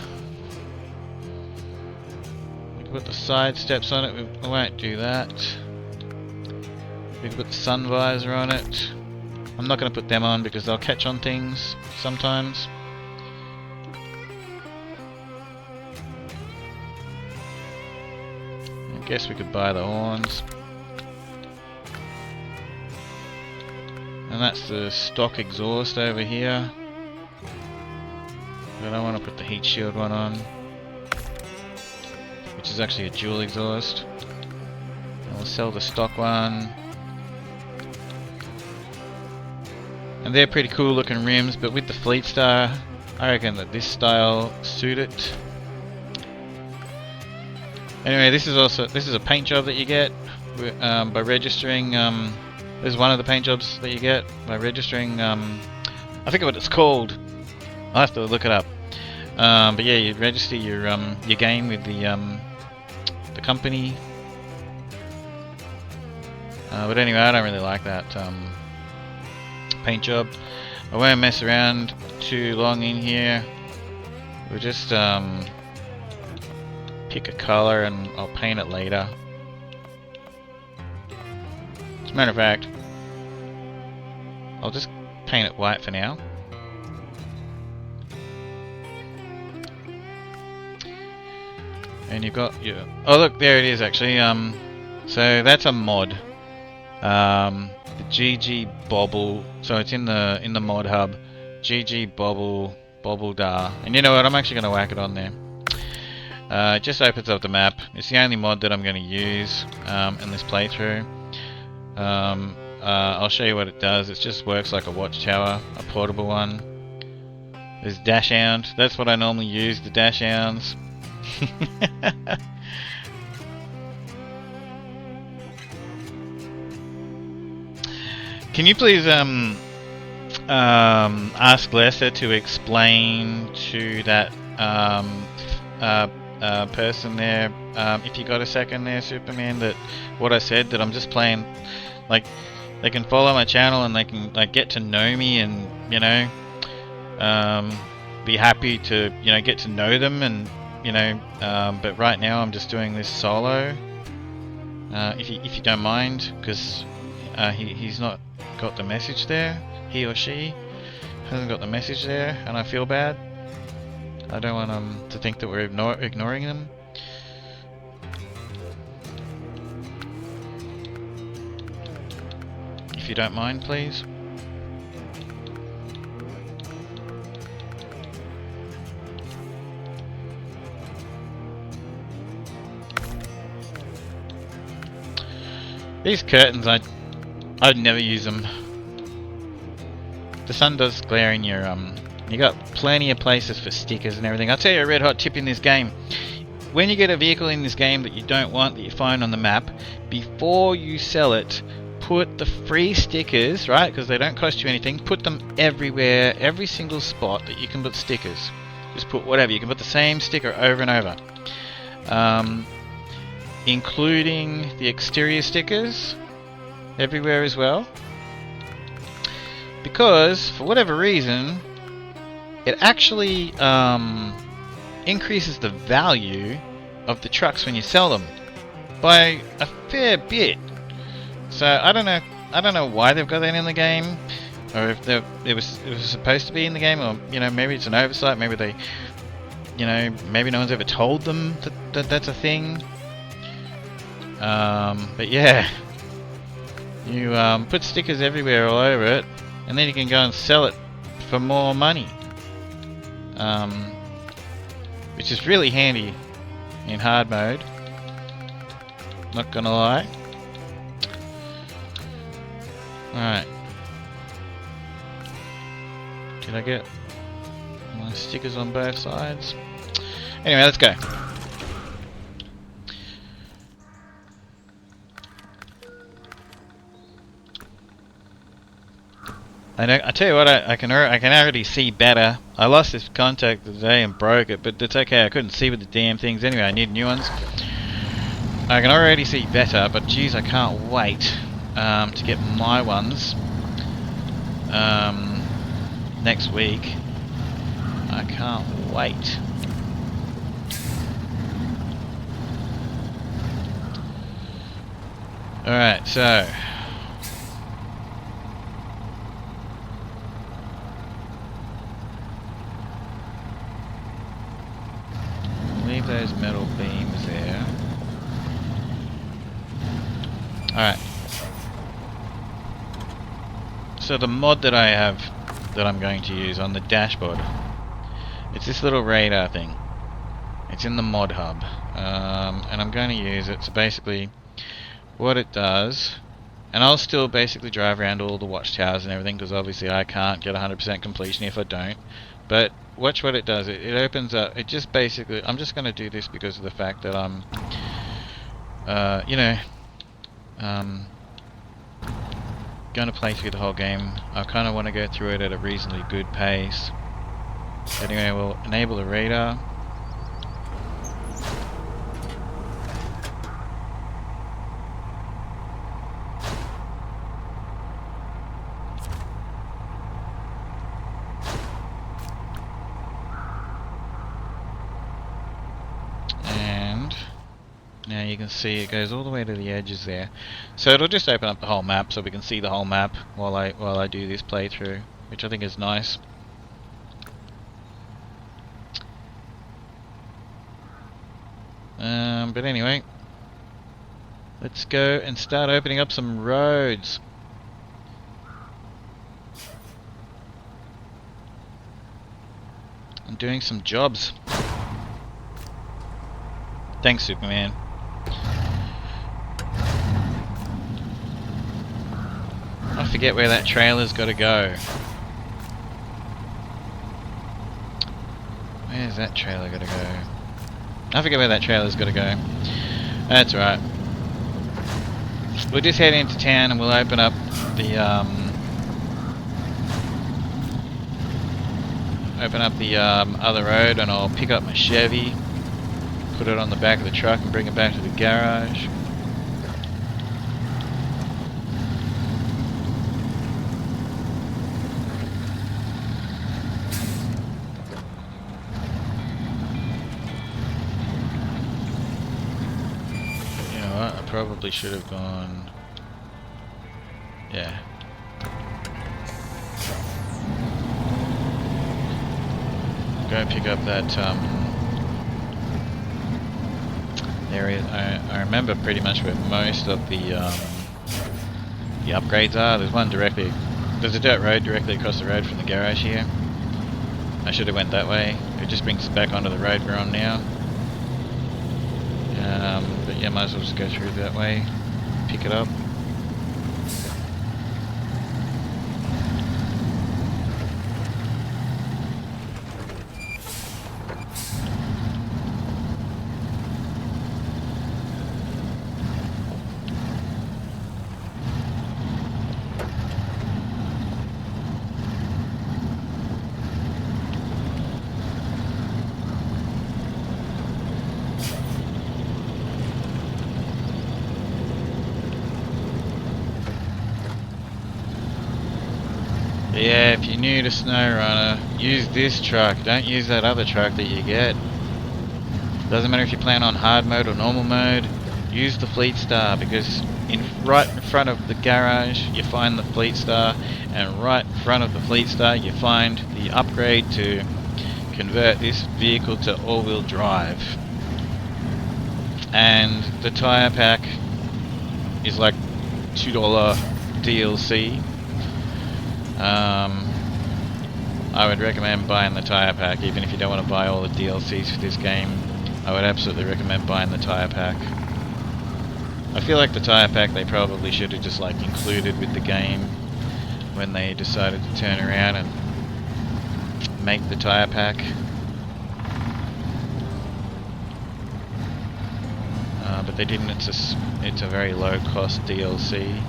We can put the side steps on it. We won't do that. We can put the sun visor on it. I'm not going to put them on because they'll catch on things sometimes. guess we could buy the horns. And that's the stock exhaust over here. But I want to put the heat shield one on, which is actually a dual exhaust. And we'll sell the stock one. And they're pretty cool looking rims, but with the Fleet Star, I reckon that this style suit it. Anyway, this is a paint job that you get by registering. This is one of the paint jobs that you get by registering. I forget what it's called. I'll have to look it up. But yeah, you register your game with the company. But anyway, I don't really like that paint job. I won't mess around too long in here. We'll just pick a color and I'll paint it later. As a matter of fact, I'll just paint it white for now. And you've got your... Oh look, there it is actually. So that's a mod. The GG Bobble. So it's in the mod hub. GG Bobble Dar. And you know what? I'm actually going to whack it on there. It just opens up the map. It's the only mod that I'm going to use in this playthrough. I'll show you what it does. It just works like a watchtower, a portable one. There's dash hound. That's what I normally use, the dash hounds. Can you please ask Lester to explain to that person there, if you got a second there, Superman, that what I said, that I'm just playing, like, they can follow my channel and they can like get to know me and, you know, be happy to, you know, get to know them, and you know, but right now I'm just doing this solo, if you don't mind, because he's not got the message there, he or she hasn't got the message there, and I feel bad. I don't want them to think that we're ignoring them. If you don't mind, please. These curtains, I'd never use them. The sun does glare in your you got plenty of places for stickers and everything. I'll tell you a red hot tip in this game. When you get a vehicle in this game that you don't want, that you find on the map, before you sell it, put the free stickers, right, because they don't cost you anything, put them everywhere, every single spot that you can put stickers. Just put whatever, you can put the same sticker over and over. Including the exterior stickers everywhere as well. Because, for whatever reason, it actually increases the value of the trucks when you sell them by a fair bit. So I don't know why they've got that in the game, or if it was supposed to be in the game, or you know, maybe it's an oversight. Maybe they, you know, maybe no one's ever told them that that's a thing. But yeah, you put stickers everywhere all over it, and then you can go and sell it for more money. Which is really handy in hard mode, not gonna lie. Alright. Did I get my stickers on both sides? Anyway, let's go. I tell you what, I can already see better. I lost this contact today and broke it, but it's okay. I couldn't see with the damn things anyway. I need new ones. I can already see better, but geez, I can't wait to get my ones next week. I can't wait. Alright, so leave those metal beams there. Alright. So the mod that I have, that I'm going to use on the dashboard, it's this little radar thing. It's in the mod hub. And I'm going to use it. So basically, what it does, and I'll still basically drive around all the watchtowers and everything, because obviously I can't get 100% completion if I don't. But watch what it does. It opens up, it just basically, I'm just going to do this because of the fact that I'm, you know, going to play through the whole game. I kind of want to go through it at a reasonably good pace. Anyway, we'll enable the radar. Now you can see it goes all the way to the edges there, so it'll just open up the whole map, so we can see the whole map while I do this playthrough, which I think is nice. But anyway, let's go and start opening up some roads. I'm doing some jobs. Thanks, Superman. I forget where that trailer's got to go. Where's that trailer got to go? I forget where that trailer's got to go. That's right. We'll just head into town and we'll open up the other road, and I'll pick up my Chevy, put it on the back of the truck and bring it back to the garage. Probably should have gone. Yeah. Go pick up that area. I remember pretty much where most of the upgrades are. There's one directly. There's a dirt road directly across the road from the garage here. I should have went that way. It just brings us back onto the road we're on now. But yeah, might as well just go through that way, pick it up. Yeah, if you're new to SnowRunner, use this truck. Don't use that other truck that you get. Doesn't matter if you're playing on hard mode or normal mode. Use the Fleet Star, because right in front of the garage you find the Fleet Star, and right in front of the Fleet Star you find the upgrade to convert this vehicle to all-wheel drive. And the tyre pack is like $2 DLC. I would recommend buying the tyre pack, even if you don't want to buy all the DLCs for this game. I would absolutely recommend buying the tyre pack. I feel like the tyre pack they probably should have just like included with the game when they decided to turn around and make the tyre pack. But they didn't. It's a very low cost DLC.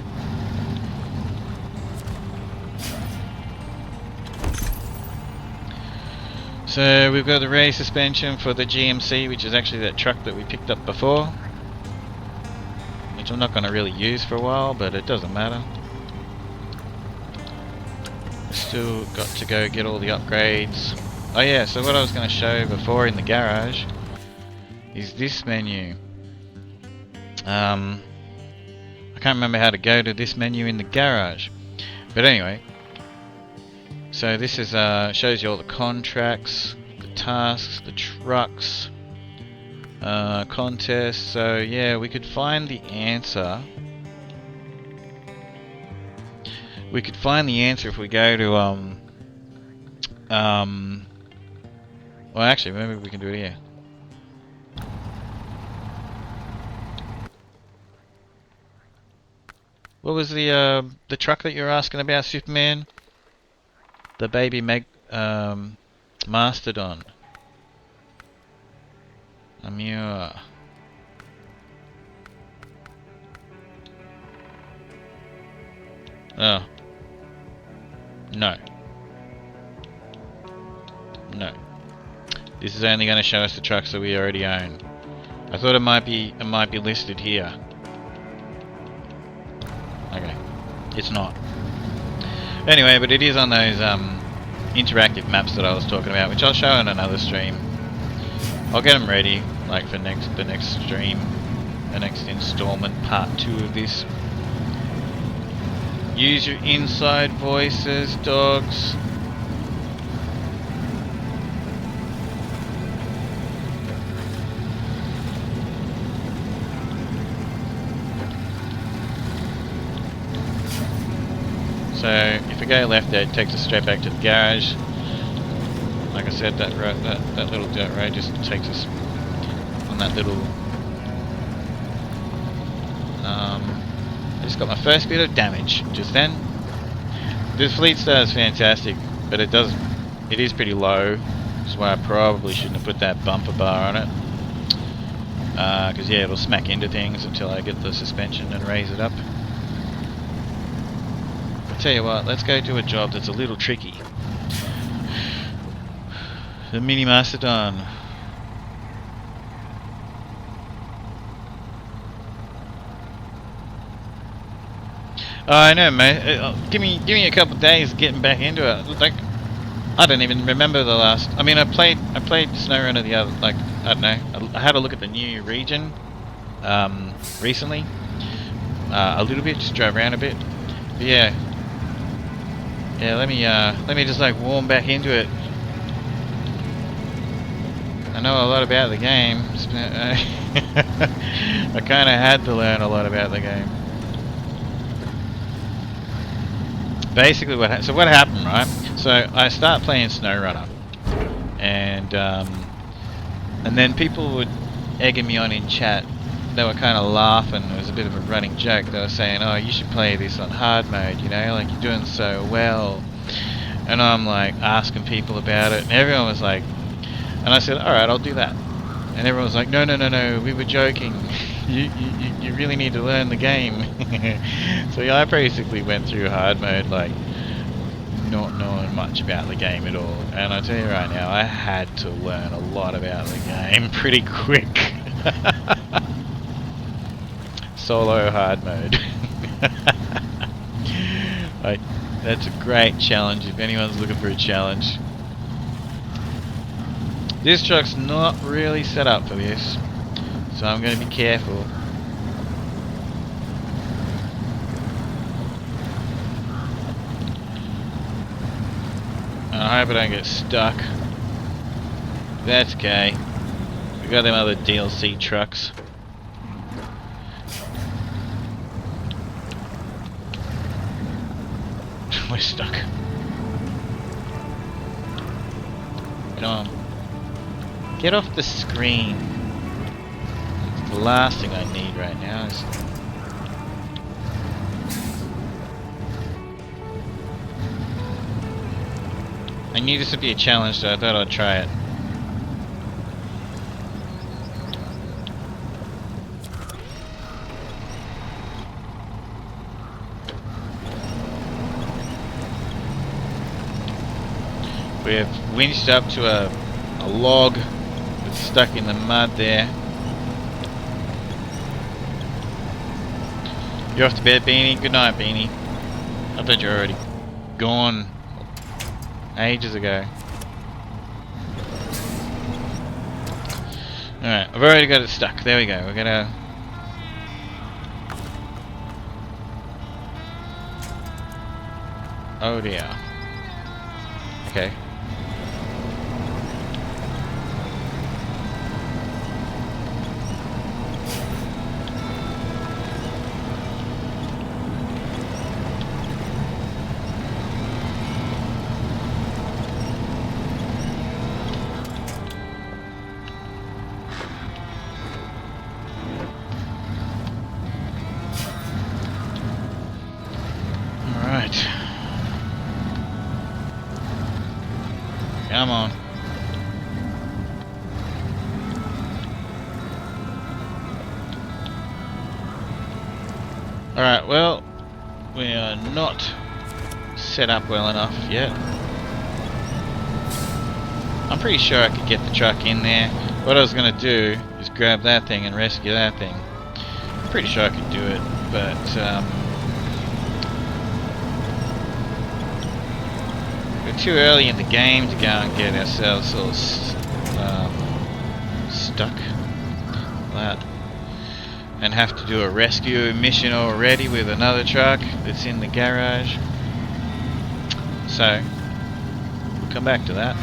So we've got the rear suspension for the GMC, which is actually that truck that we picked up before, which I'm not going to really use for a while, but it doesn't matter. We've still got to go get all the upgrades. Oh yeah, so what I was going to show before in the garage is this menu. I can't remember how to go to this menu in the garage, but anyway. So this is shows you all the contracts, the tasks, the trucks, contests. So yeah, we could find the answer We could find the answer if we go to well, actually, maybe we can do it here. What was the truck that you were asking about, Superman? The baby Mastodon. Amur. Oh. No. No. This is only going to show us the trucks that we already own. I thought it might be listed here. Okay. It's not. Anyway, but it is on those interactive maps that I was talking about, which I'll show in another stream. I'll get them ready, like for the next stream, the next installment, part 2 of this. Use your inside voices, dogs. So if we go left there, it takes us straight back to the garage. Like I said, that little dirt road just takes us on that little. I just got my first bit of damage just then. This Fleet Star is fantastic, but it is pretty low. That's why I probably shouldn't have put that bumper bar on it. Because yeah, it'll smack into things until I get the suspension and raise it up. Tell you what, let's go to a job that's a little tricky. The Mini Mastodon. Oh, I know, mate. Give me a couple of days getting back into it. Like, I don't even remember the last. I mean, I played SnowRunner the other. Like, I don't know. I had a look at the new region recently. A little bit, just drove around a bit. But yeah. Yeah, let me just like warm back into it. I know a lot about the game. I kind of had to learn a lot about the game. Basically, what happened, right? So I start playing SnowRunner, and then people would egging me on in chat. They were kind of laughing. It was a bit of a running joke. They were saying, "Oh, you should play this on hard mode. You know, like you're doing so well." And I'm like asking people about it, and everyone was like, and I said, "All right, I'll do that." And everyone was like, "No, no, no, no. We were joking. You really need to learn the game." So yeah, I basically went through hard mode, like not knowing much about the game at all. And I tell you right now, I had to learn a lot about the game pretty quick. Solo hard mode. That's a great challenge if anyone's looking for a challenge. This truck's not really set up for this, so I'm going to be careful. I hope I don't get stuck. That's okay. We got them other DLC trucks. We're stuck. Come on. Get off the screen. It's the last thing I need right now. I knew this would be a challenge, so I thought I'd try it. We've winched up to a log that's stuck in the mud there. You're off to bed, Beanie? Good night, Beanie. I thought you were already gone ages ago. Alright, I've already got it stuck. There we go. We're gonna... Oh dear. Okay. Come on. Alright, well, we are not set up well enough yet. I'm pretty sure I could get the truck in there. What I was going to do is grab that thing and rescue that thing. I'm pretty sure I could do it, but we're too early in the game to go and get ourselves all stuck like that. And have to do a rescue mission already with another truck that's in the garage. So, we'll come back to that.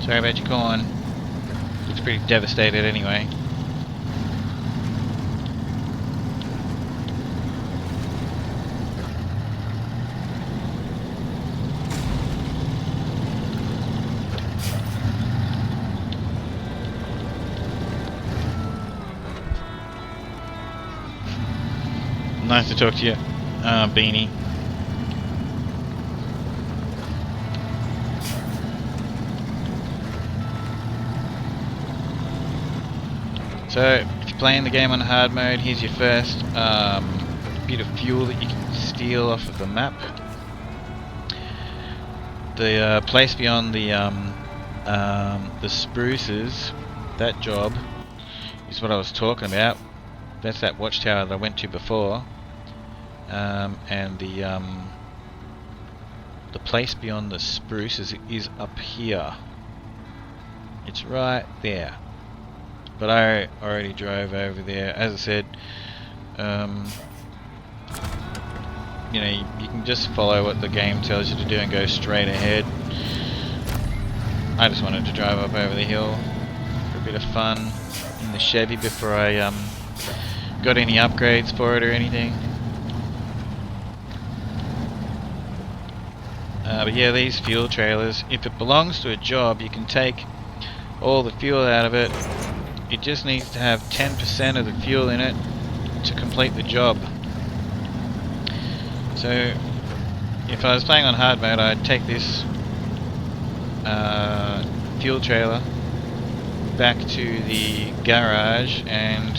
Sorry about your corn. Looks pretty devastated anyway. Nice to talk to you, Beanie. So, if you're playing the game on hard mode, here's your first bit of fuel that you can steal off of the map. The place beyond the spruces, that job, is what I was talking about. That's that watchtower that I went to before. And the place beyond the spruces is up here. It's right there. But I already drove over there. As I said, you know, you can just follow what the game tells you to do and go straight ahead. I just wanted to drive up over the hill for a bit of fun in the Chevy before I got any upgrades for it or anything. But yeah, these fuel trailers, if it belongs to a job, you can take all the fuel out of it. It just needs to have 10% of the fuel in it to complete the job. So if I was playing on hard mode, I'd take this fuel trailer back to the garage, and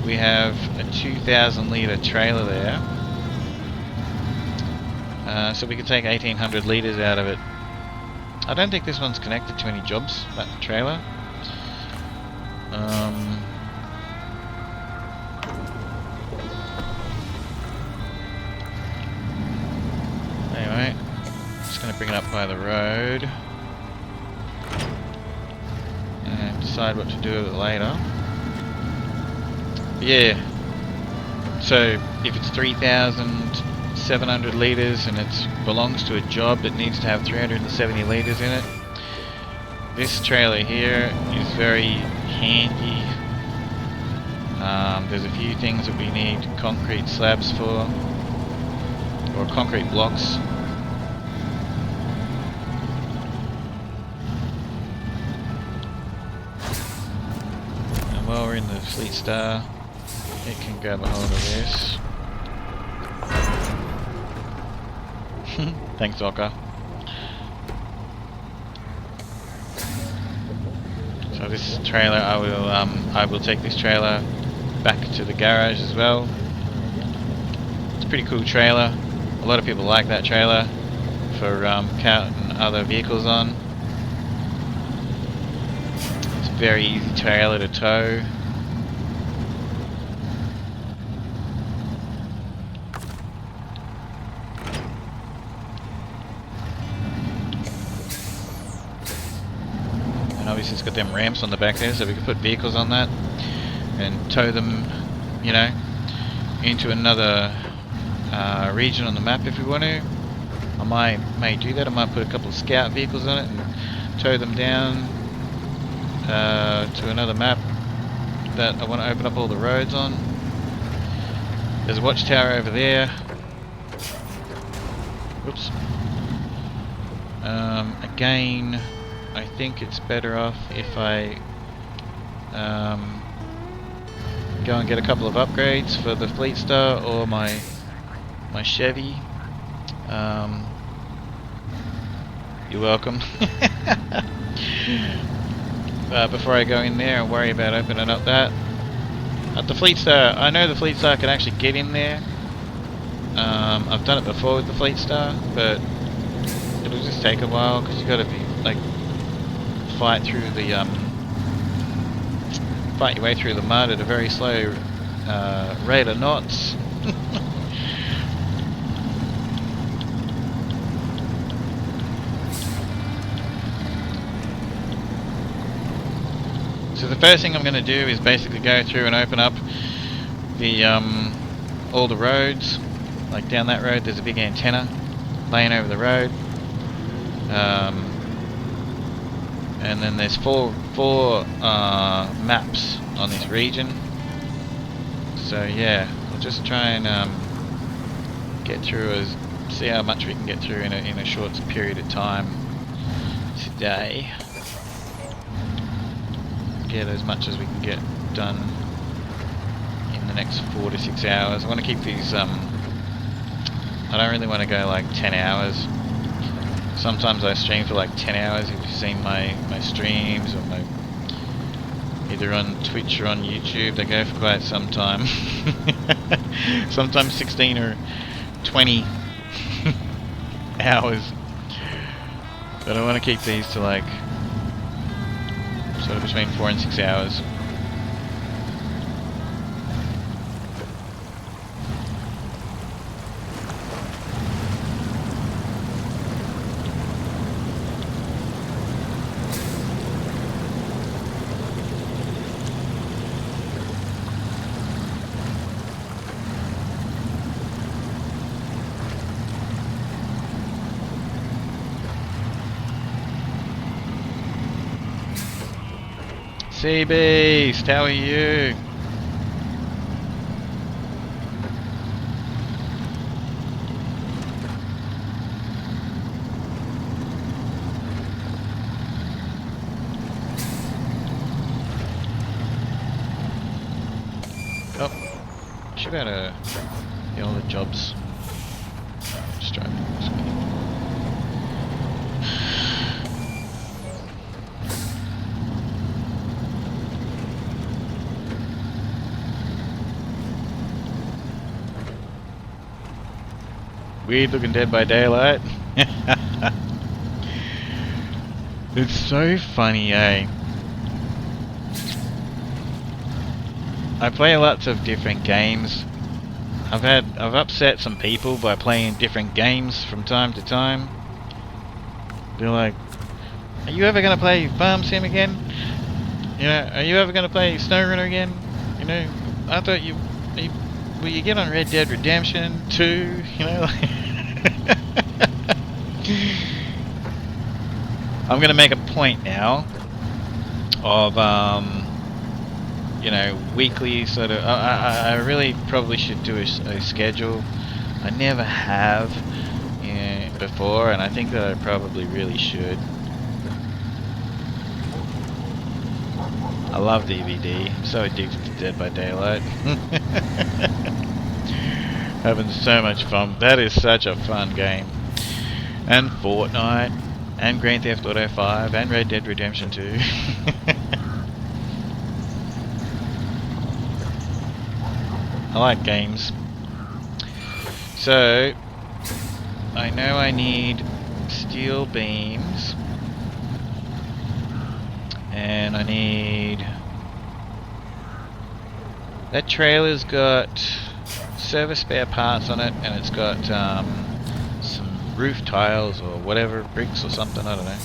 we have a 2,000 litre trailer there. So we could take 1,800 litres out of it. I don't think this one's connected to any jobs, that trailer. Anyway, just going to bring it up by the road and decide what to do with it later. Yeah, so if it's 3,700 litres and it belongs to a job that needs to have 370 litres in it, this trailer here is very handy. There's a few things that we need concrete slabs for, or concrete blocks. And while we're in the Fleet Star, it can grab a hold of this. Thanks, Oka. So this trailer, I will take this trailer back to the garage as well. It's a pretty cool trailer. A lot of people like that trailer for carting other vehicles on. It's a very easy trailer to tow. Obviously it's got them ramps on the back there, so we can put vehicles on that and tow them, you know, into another region on the map if we want to. I may do that. I might put a couple of scout vehicles on it and tow them down to another map that I want to open up all the roads on. There's a watchtower over there. Whoops. Again, I think it's better off if I go and get a couple of upgrades for the Fleet Star or my Chevy. You're welcome. Before I go in there and worry about opening up that. At the Fleet Star, I know the Fleet Star can actually get in there. I've done it before with the Fleet Star, but it'll just take a while because you got to be like fight your way through the mud at a very slow rate of knots. So the first thing I'm going to do is basically go through and open up the all the roads. Like down that road, there's a big antenna laying over the road, and then there's four maps on this region. So yeah, we'll just try and get through see how much we can get through in a short period of time today. Get as much as we can get done in the next 4 to 6 hours. I want to keep these. I don't really want to go like 10 hours. Sometimes I stream for like 10 hours. If you've seen my streams or my either on Twitch or on YouTube, they go for quite some time. Sometimes 16 or 20 hours. But I want to keep these to like sort of between 4 and 6 hours. Sea Beast, how are you? Oh, should be able to get all the jobs. Just driving this way. Weird looking Dead by Daylight. It's so funny, eh? I play lots of different games. I've upset some people by playing different games from time to time. They're like, "Are you ever gonna play Farm Sim again? You know, are you ever gonna play SnowRunner again? You know, I thought will you get on Red Dead Redemption 2? You know, like I'm gonna make a point now of you know, weekly sort of. I really probably should do a schedule. I never have before, and I think that I probably really should. I love DVD. I'm so addicted to Dead by Daylight. Having so much fun. That is such a fun game. And Fortnite, and Grand Theft Auto 5, and Red Dead Redemption 2. I like games. So, I know I need steel beams. And I need... That trailer's got service spare parts on it, and it's got some roof tiles or whatever, bricks or something, I don't know.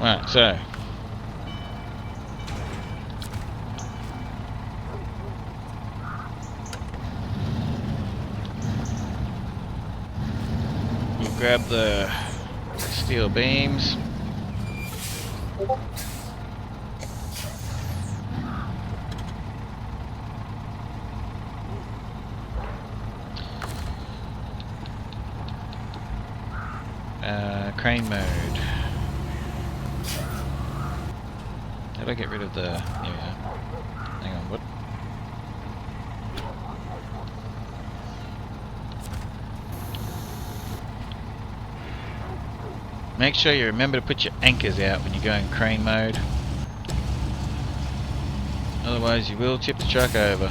Right, so we'll grab the steel beams. crane mode. How do I get rid of the... There we go. Hang on, what? Make sure you remember to put your anchors out when you go in crane mode. Otherwise you will tip the truck over.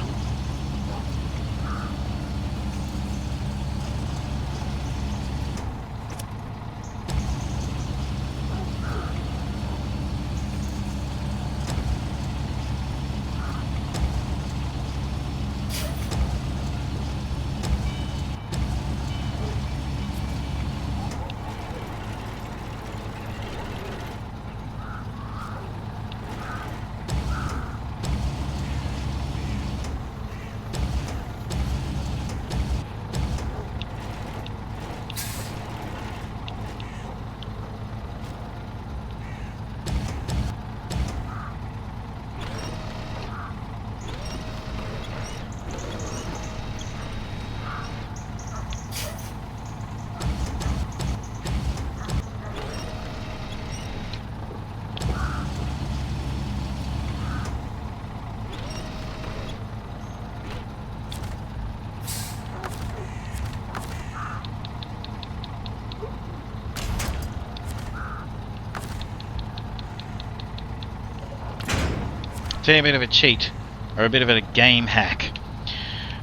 Tell you a bit of a cheat, or a bit of a game hack.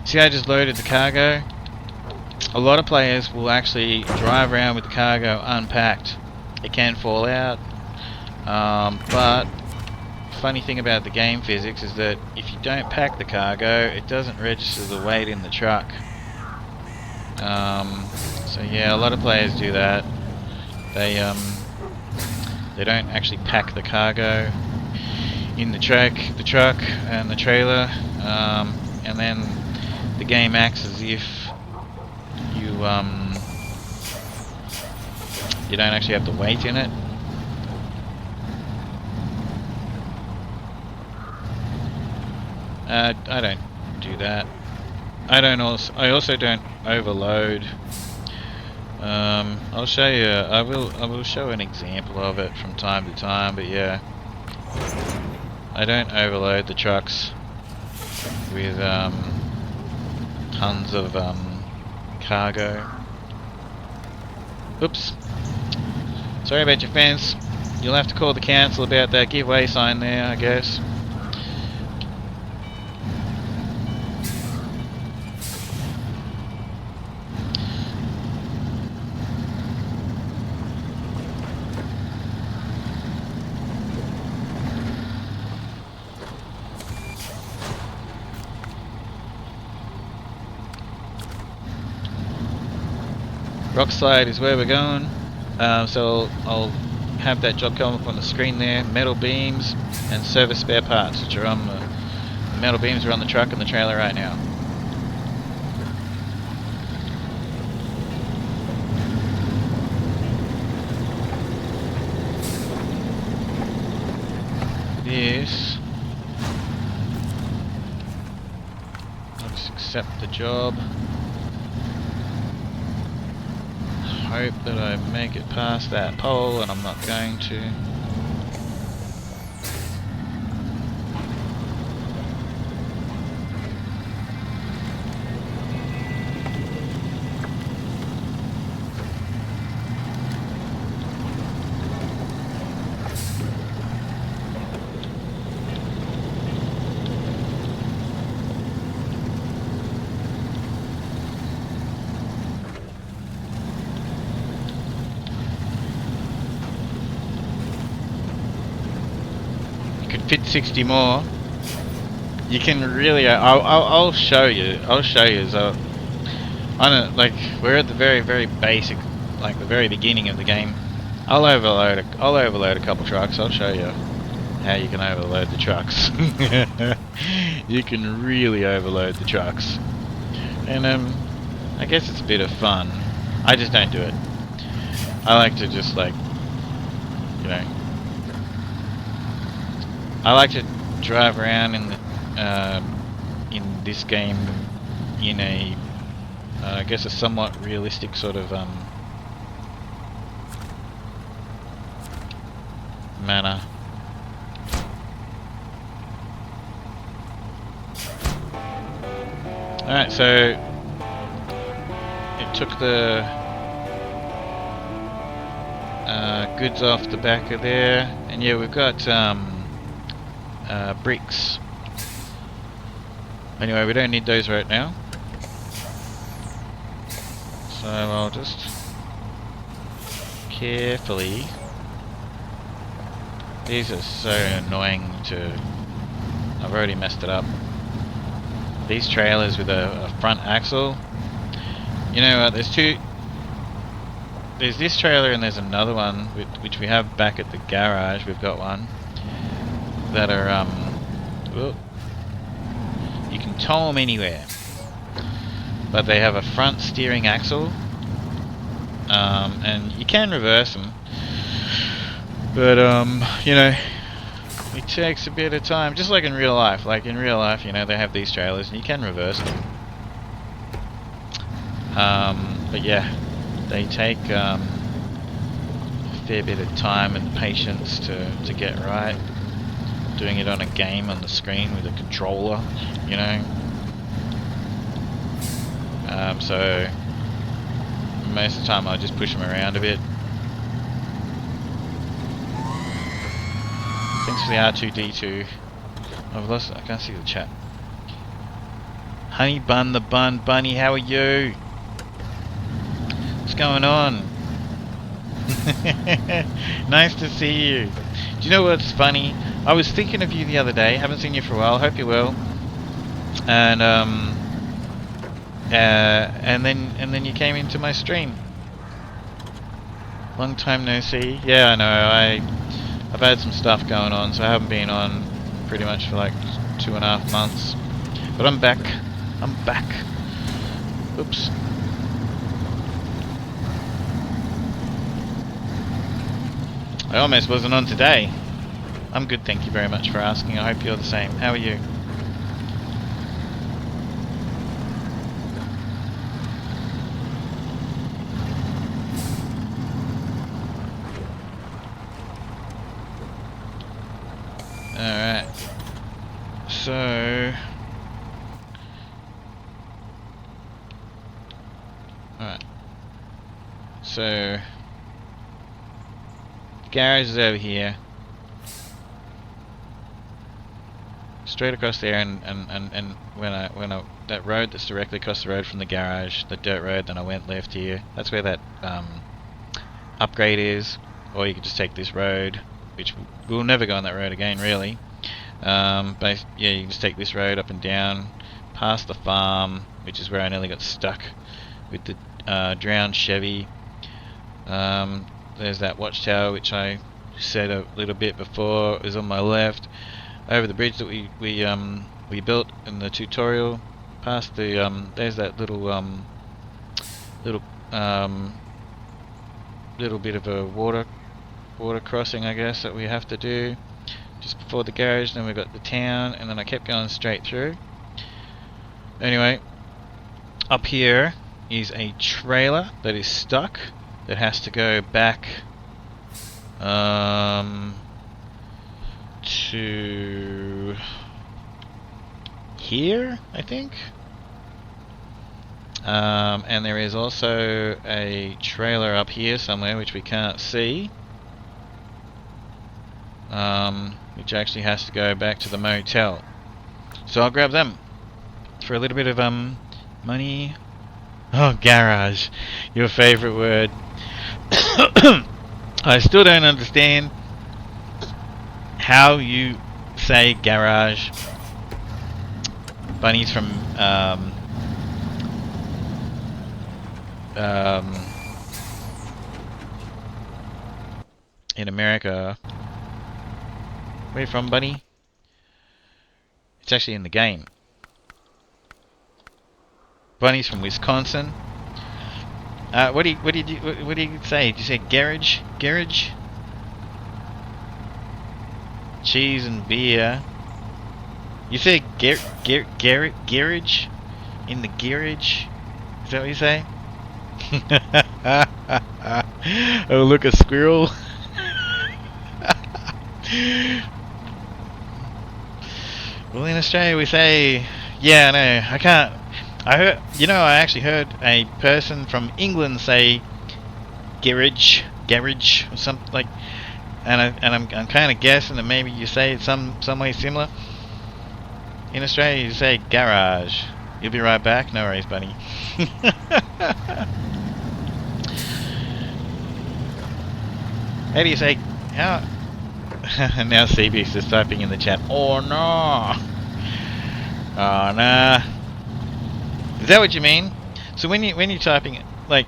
See, I just loaded the cargo. A lot of players will actually drive around with the cargo unpacked. It can fall out, but funny thing about the game physics is that if you don't pack the cargo, it doesn't register the weight in the truck. So yeah, a lot of players do that. They don't actually pack the cargo in the truck and the trailer, and then the game acts as if you you don't actually have the weight in it. I don't do that. I also don't overload. I'll show you. I will show an example of it from time to time, but yeah. I don't overload the trucks with tons of cargo. Oops. Sorry about your fence. You'll have to call the council about that giveaway sign there, I guess. Rockslide is where we're going, so I'll have that job come up on the screen there. Metal beams and service spare parts, which are on the metal beams are on the truck and the trailer right now. This, let's accept the job. Hope that I make it past that pole, and I'm not going to. Fit 60 more. You can really. I'll show you. I'll show you. So, I don't like. We're at the very basic, like the very beginning of the game. I'll overload a couple trucks. I'll show you how you can overload the trucks. You can really overload the trucks, and I guess it's a bit of fun. I just don't do it. I like to just like, you know. I like to drive around in this game in a, I guess a somewhat realistic sort of manner. Alright, so it took the goods off the back of there, and yeah, we've got bricks. Anyway, we don't need those right now, so I'll just carefully. These are so annoying to. I've already messed it up. These trailers with a front axle. You know what? There's two. There's this trailer and there's another one which we have back at the garage. We've got one that are whoop, you can tow them anywhere, but they have a front steering axle, and you can reverse them, but you know, it takes a bit of time, just like in real life. Like in real life, you know, they have these trailers and you can reverse them, but yeah, they take a fair bit of time and patience to get right. Doing it on a game on the screen with a controller, you know. So most of the time I'll just push them around a bit. Thanks for the R2D2. I've lost. I can't see the chat. Honey Bun the Bun Bunny, how are you? What's going on? Nice to see you. Do you know what's funny? I was thinking of you the other day. Haven't seen you for a while. Hope you're well. And then you came into my stream. Long time no see. Yeah, I know. I've had some stuff going on, so I haven't been on pretty much for like 2.5 months. But I'm back. I'm back. Oops. I almost wasn't on today. I'm good, thank you very much for asking. I hope you're the same. How are you? Alright. So... Alright. So... Garage is over here. Straight across there, and when I that road that's directly across the road from the garage, the dirt road, then I went left here. That's where that upgrade is. Or you could just take this road, which we'll never go on that road again, really. But yeah, you can just take this road up and down, past the farm, which is where I nearly got stuck with the drowned Chevy. There's that watchtower, which I said a little bit before, is on my left. Over the bridge that we built in the tutorial, past the there's that little bit of a water crossing, I guess, that we have to do just before the garage. Then we got the town, and then I kept going straight through. Anyway, up here is a trailer that is stuck that has to go back to here, I think. And there is also a trailer up here somewhere which we can't see, which actually has to go back to the motel. So I'll grab them for a little bit of money. Oh, garage, your favorite word. I still don't understand how you say garage. Bunny's from in America. Where you from, Bunny? It's actually in the game. Bunny's from Wisconsin. What do you say? Did you say garage? Garage? Cheese and beer. You say garage? In the garage? Is that what you say? Oh, look, a squirrel. Well, in Australia we say, yeah, no, I can't. I heard, you know, I actually heard a person from England say garage or something like, and I'm kind of guessing that maybe you say it some way similar. In Australia you say garage. You'll be right back. No worries, buddy. How do you say how? Now CB's just typing in the chat. Oh no! Oh nah. Is that what you mean? So when you're typing it, like,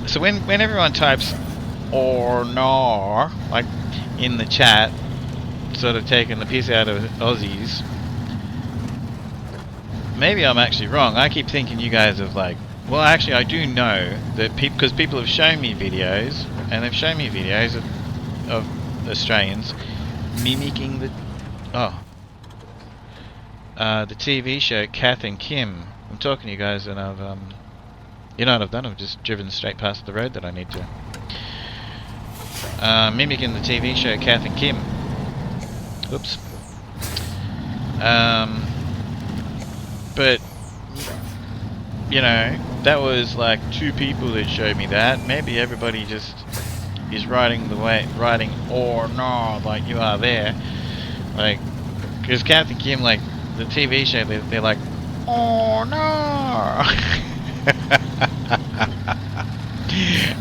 so when everyone types or no, like in the chat, sort of taking the piss out of Aussies. Maybe I'm actually wrong. I keep thinking you guys have like. Well, actually, I do know that because people have shown me videos, and they've shown me videos of Australians mimicking the the TV show Kath and Kim. I'm talking to you guys, and I've you know what I've done? I've just driven straight past the road that I need to. Mimicking the TV show Kath and Kim. Oops. But you know, that was like 2 people that showed me that. Maybe everybody just is writing or no like you are there, like, because Kath and Kim, like the TV show, they're like oh no.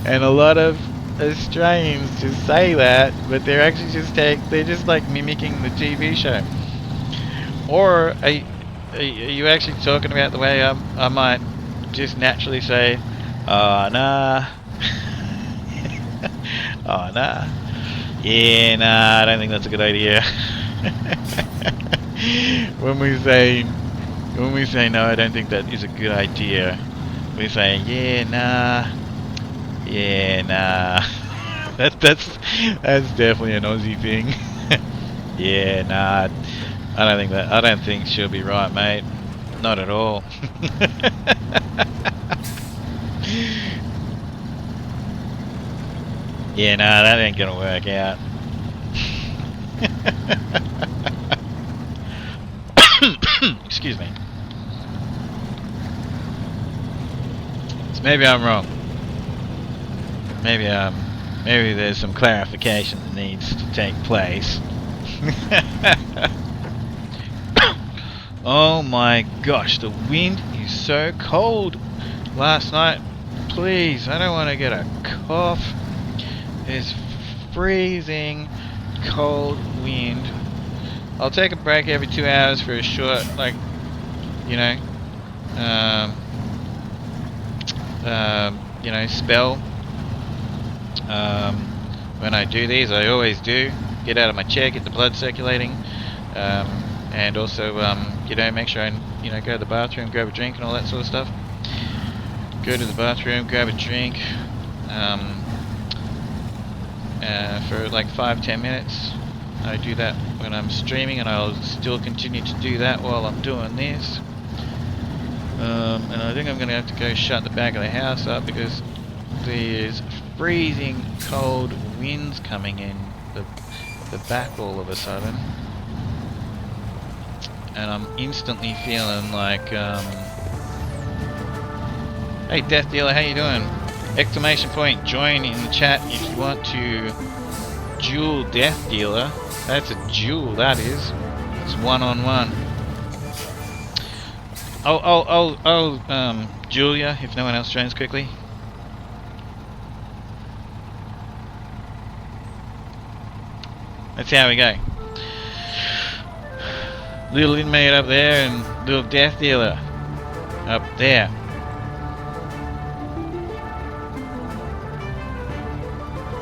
And a lot of Australians just say that, but they're actually they're just like mimicking the TV show. Or are you actually talking about the way I might just naturally say, oh nah, oh nah, yeah nah, I don't think that's a good idea. when we say no, I don't think that is a good idea, we say yeah nah. That's definitely an Aussie thing. Yeah nah, I don't think she'll be right, mate. Not at all. Yeah, nah, that ain't gonna work out. Excuse me. So maybe I'm wrong. Maybe there's some clarification that needs to take place. Oh my gosh, the wind is so cold last night. Please, I don't want to get a cough. It's freezing cold wind. I'll take a break every 2 hours for a short, like, you know, spell. When I do these, I always do get out of my chair, get the blood circulating, and also, make sure I, go to the bathroom, grab a drink and all that sort of stuff. Go to the bathroom, grab a drink, for like 5-10 minutes. I do that when I'm streaming, and I'll still continue to do that while I'm doing this. And I think I'm going to have to go shut the back of the house up because there's freezing cold winds coming in the back all of a sudden. And I'm instantly feeling like, hey Death Dealer, how you doing? Exclamation point, join in the chat if you want to duel Death Dealer. That's a duel, that is. It's one-on-one. Julia, if no one else joins quickly. That's how we go. Little inmate up there and little Death Dealer up there.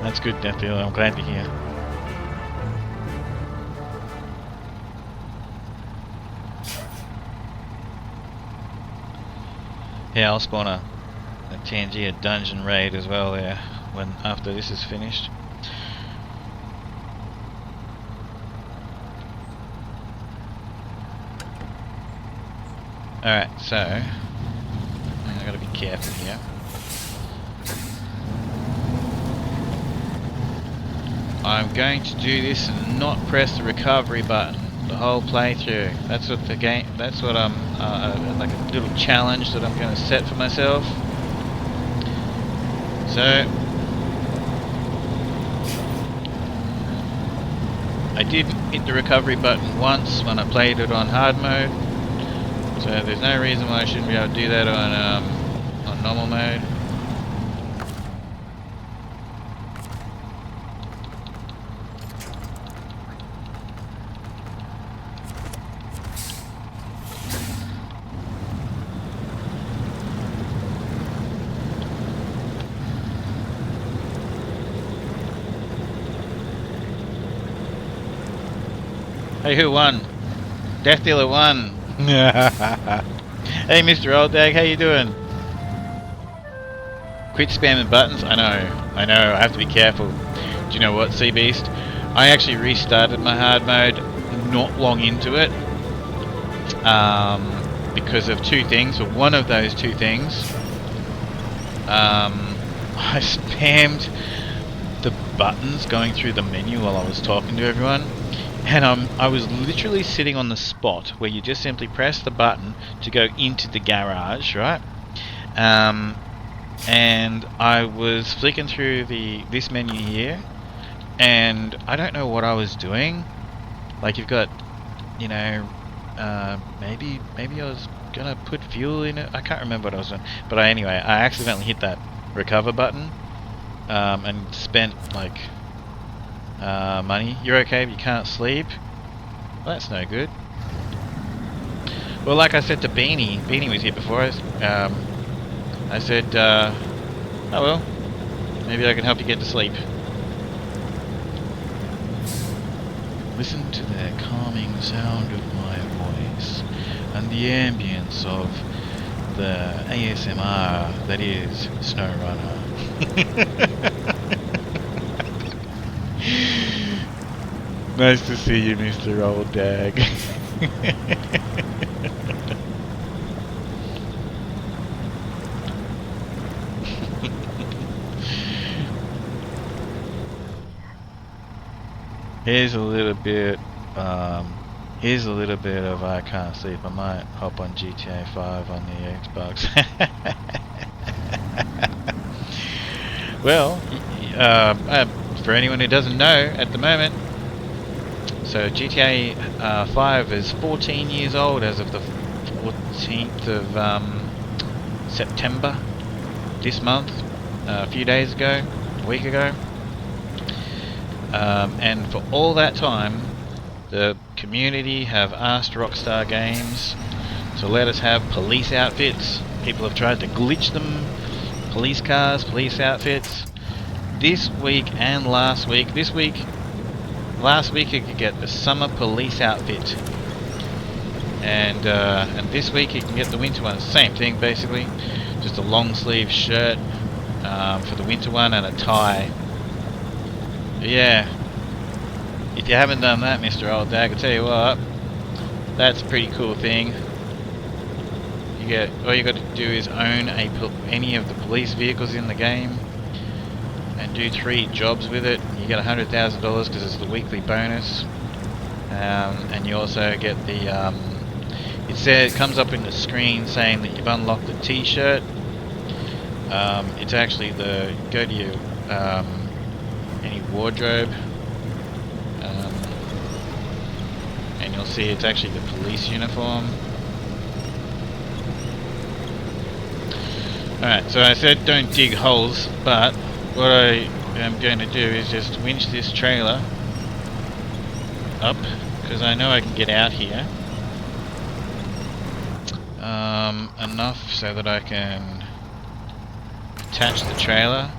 That's good, Death Dealer. I'm glad to hear. Yeah, I'll spawn a Tangier dungeon raid as well there after this is finished. Alright, so I gotta be careful here. I'm going to do this and not press the recovery button the whole playthrough. That's what the game. That's what I'm like a little challenge that I'm going to set for myself. So I did hit the recovery button once when I played it on hard mode. So there's no reason why I shouldn't be able to do that on normal mode. Hey, who won? Death Dealer won. Hey, Mr. Old Dag, how you doing? Quit spamming buttons? I know, I have to be careful. Do you know what, Sea Beast? I actually restarted my hard mode not long into it. Because of two things. So one of those two things, I spammed the buttons going through the menu while I was talking to everyone. And I was literally sitting on the spot where you just simply press the button to go into the garage, right? And I was flicking through this menu here, and I don't know what I was doing. Like, you've got, you know, maybe I was gonna put fuel in it. I can't remember what I was doing. But anyway, I accidentally hit that recover button, and spent like money. You're okay, but you can't sleep. Well, that's no good. Well, like I said to Beanie was here before us. I said, oh well, maybe I can help you get to sleep. Listen to the calming sound of my voice and the ambience of the ASMR that is SnowRunner. Nice to see you, Mr. Old Dag. Here's a little bit of I can't sleep. I might hop on GTA 5 on the Xbox. Well, for anyone who doesn't know, at the moment, so GTA 5 is 14 years old as of the 14th of September this month, a few days ago, a week ago. And for all that time, the community have asked Rockstar Games to let us have police outfits. People have tried to glitch them, police cars, police outfits. This week and last week, last week you could get the summer police outfit, and this week you can get the winter one. It's the same thing basically, just a long sleeve shirt for the winter one and a tie. But yeah, if you haven't done that, Mr. Old Dag, I'll tell you what, that's a pretty cool thing. All you got to do is own any of the police vehicles in the game, and do 3 jobs with it. You get $100,000 because it's the weekly bonus, and you also get the it comes up in the screen saying that you've unlocked the T-shirt. It's actually go to your any wardrobe, and you'll see it's actually the police uniform. Alright, so I said don't dig holes, but what I am going to do is just winch this trailer up, because I know I can get out here enough so that I can attach the trailer,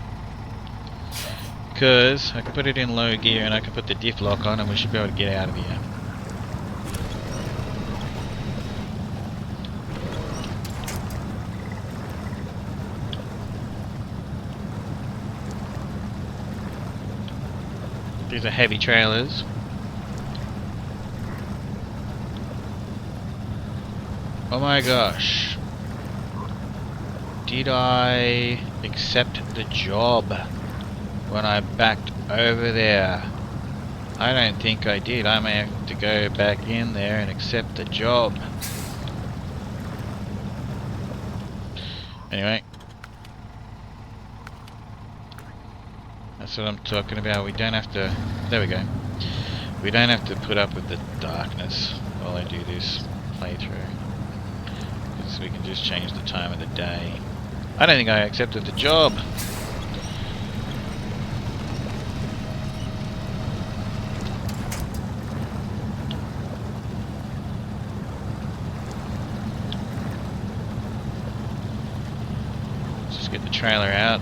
because I can put it in low gear and I can put the diff lock on and we should be able to get out of here. These are heavy trailers. Oh my gosh. Did I accept the job when I backed over there? I don't think I did. I may have to go back in there and accept the job. Anyway. That's what I'm talking about. We don't have to... There we go. We don't have to put up with the darkness while I do this playthrough. Because we can just change the time of the day. I don't think I accepted the job. Let's just get the trailer out.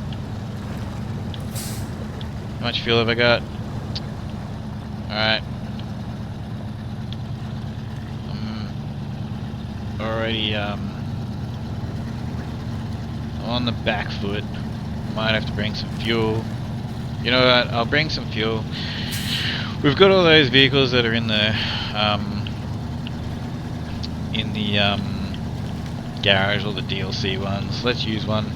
How much fuel have I got? Alright. Already on the back foot. Might have to bring some fuel. You know what? I'll bring some fuel. We've got all those vehicles that are in the garage, all the DLC ones. Let's use one.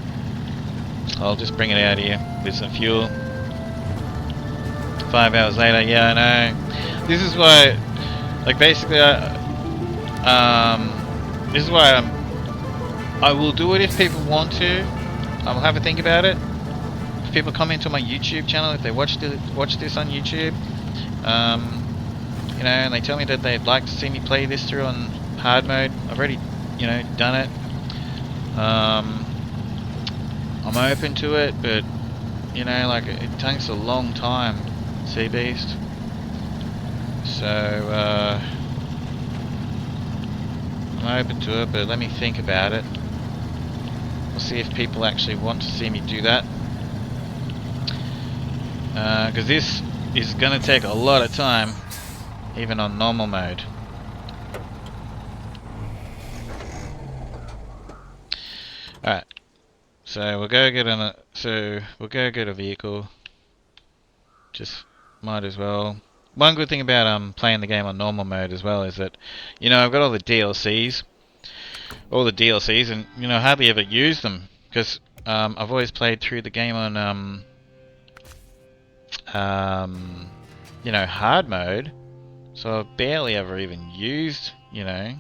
I'll just bring it out here with some fuel. 5 hours later, yeah, I know. This is why, like, basically, this is why I will do it if people want to. I'll have a think about it. If people comment on my YouTube channel, if they watch this on YouTube, you know, and they tell me that they'd like to see me play this through on hard mode, I've already, you know, done it. I'm open to it, but you know, like, it takes a long time. Sea Beast. So I'm open to it, but let me think about it. We'll see if people actually want to see me do that. Because this is going to take a lot of time, even on normal mode. Alright. So we'll go get a vehicle. Just might as well. One good thing about playing the game on normal mode as well is that, you know, I've got all the DLCs, and you know, hardly ever use them because I've always played through the game on you know, hard mode, so I've barely ever even used, you know,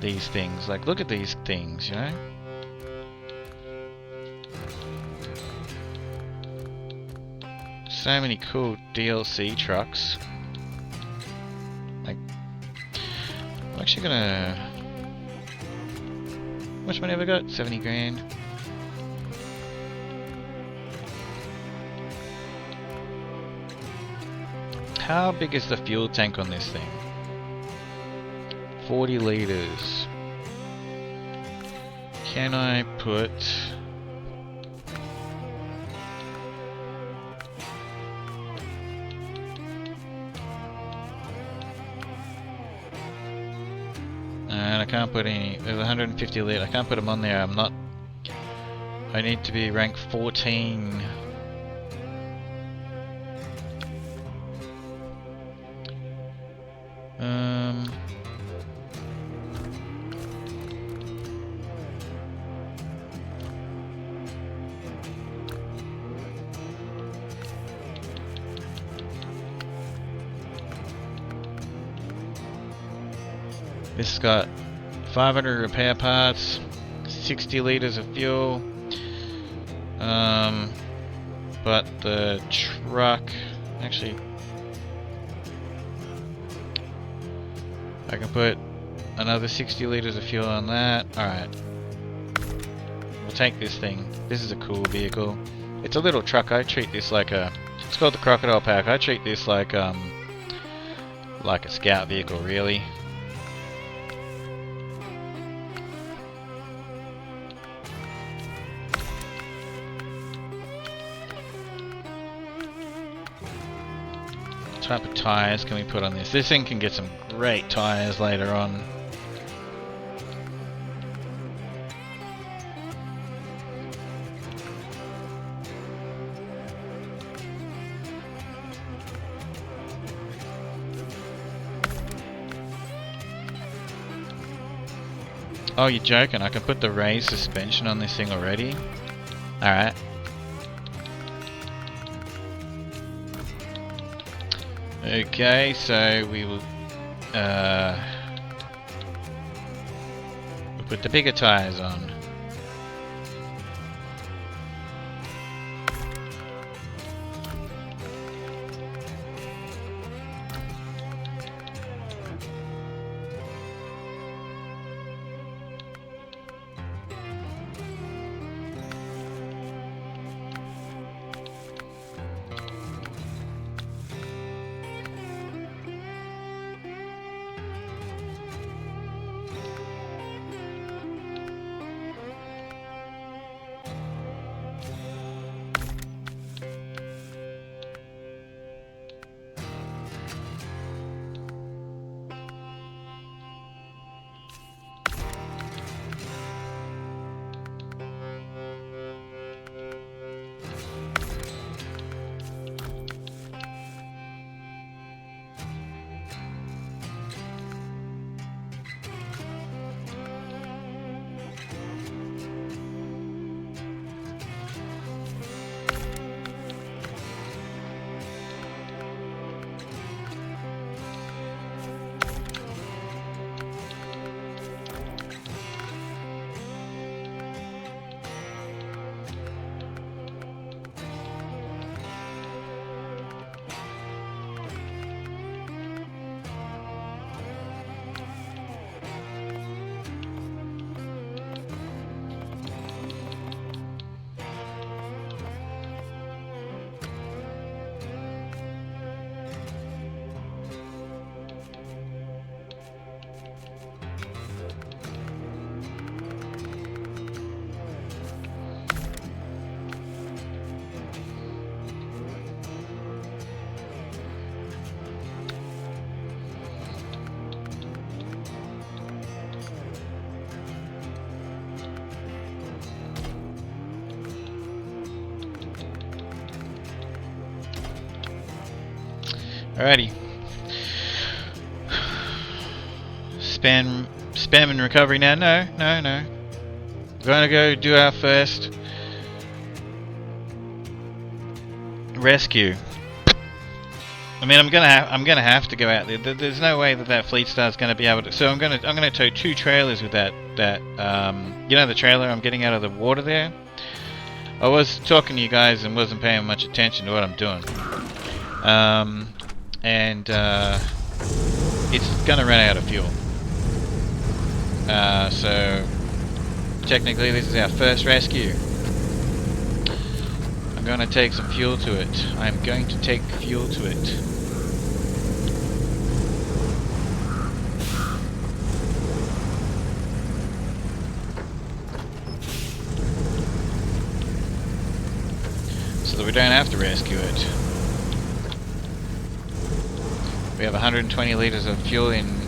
these things. Like, look at these things, you know. So many cool DLC trucks. Like, I'm actually gonna... How much money have I got? 70 grand. How big is the fuel tank on this thing? 40 liters. Can I put... And I can't put any... There's 150 litre. I can't put them on there. I'm not... I need to be rank 14. This has got 500 repair parts, 60 litres of fuel, but the truck, actually, I can put another 60 litres of fuel on that. Alright, we'll take this thing. This is a cool vehicle. It's a little truck. I treat this like a, it's called the Crocodile Pack. I treat this like a scout vehicle, really. Type of tires can we put on this? This thing can get some great tires later on. Oh, you're joking? I can put the raised suspension on this thing already? Alright. Okay, so we will we'll put the bigger tires on. Alrighty. Spam and recovery now. No. We're gonna go do our first rescue. I mean, I'm gonna have to go out there. There's no way that Fleet Star's gonna be able to. So I'm gonna tow 2 trailers with that you know, the trailer I'm getting out of the water there. I was talking to you guys and wasn't paying much attention to what I'm doing. It's gonna run out of fuel. So technically this is our first rescue. I'm gonna take some fuel to it. I'm going to take fuel to it. So that we don't have to rescue it. We have 120 liters of fuel in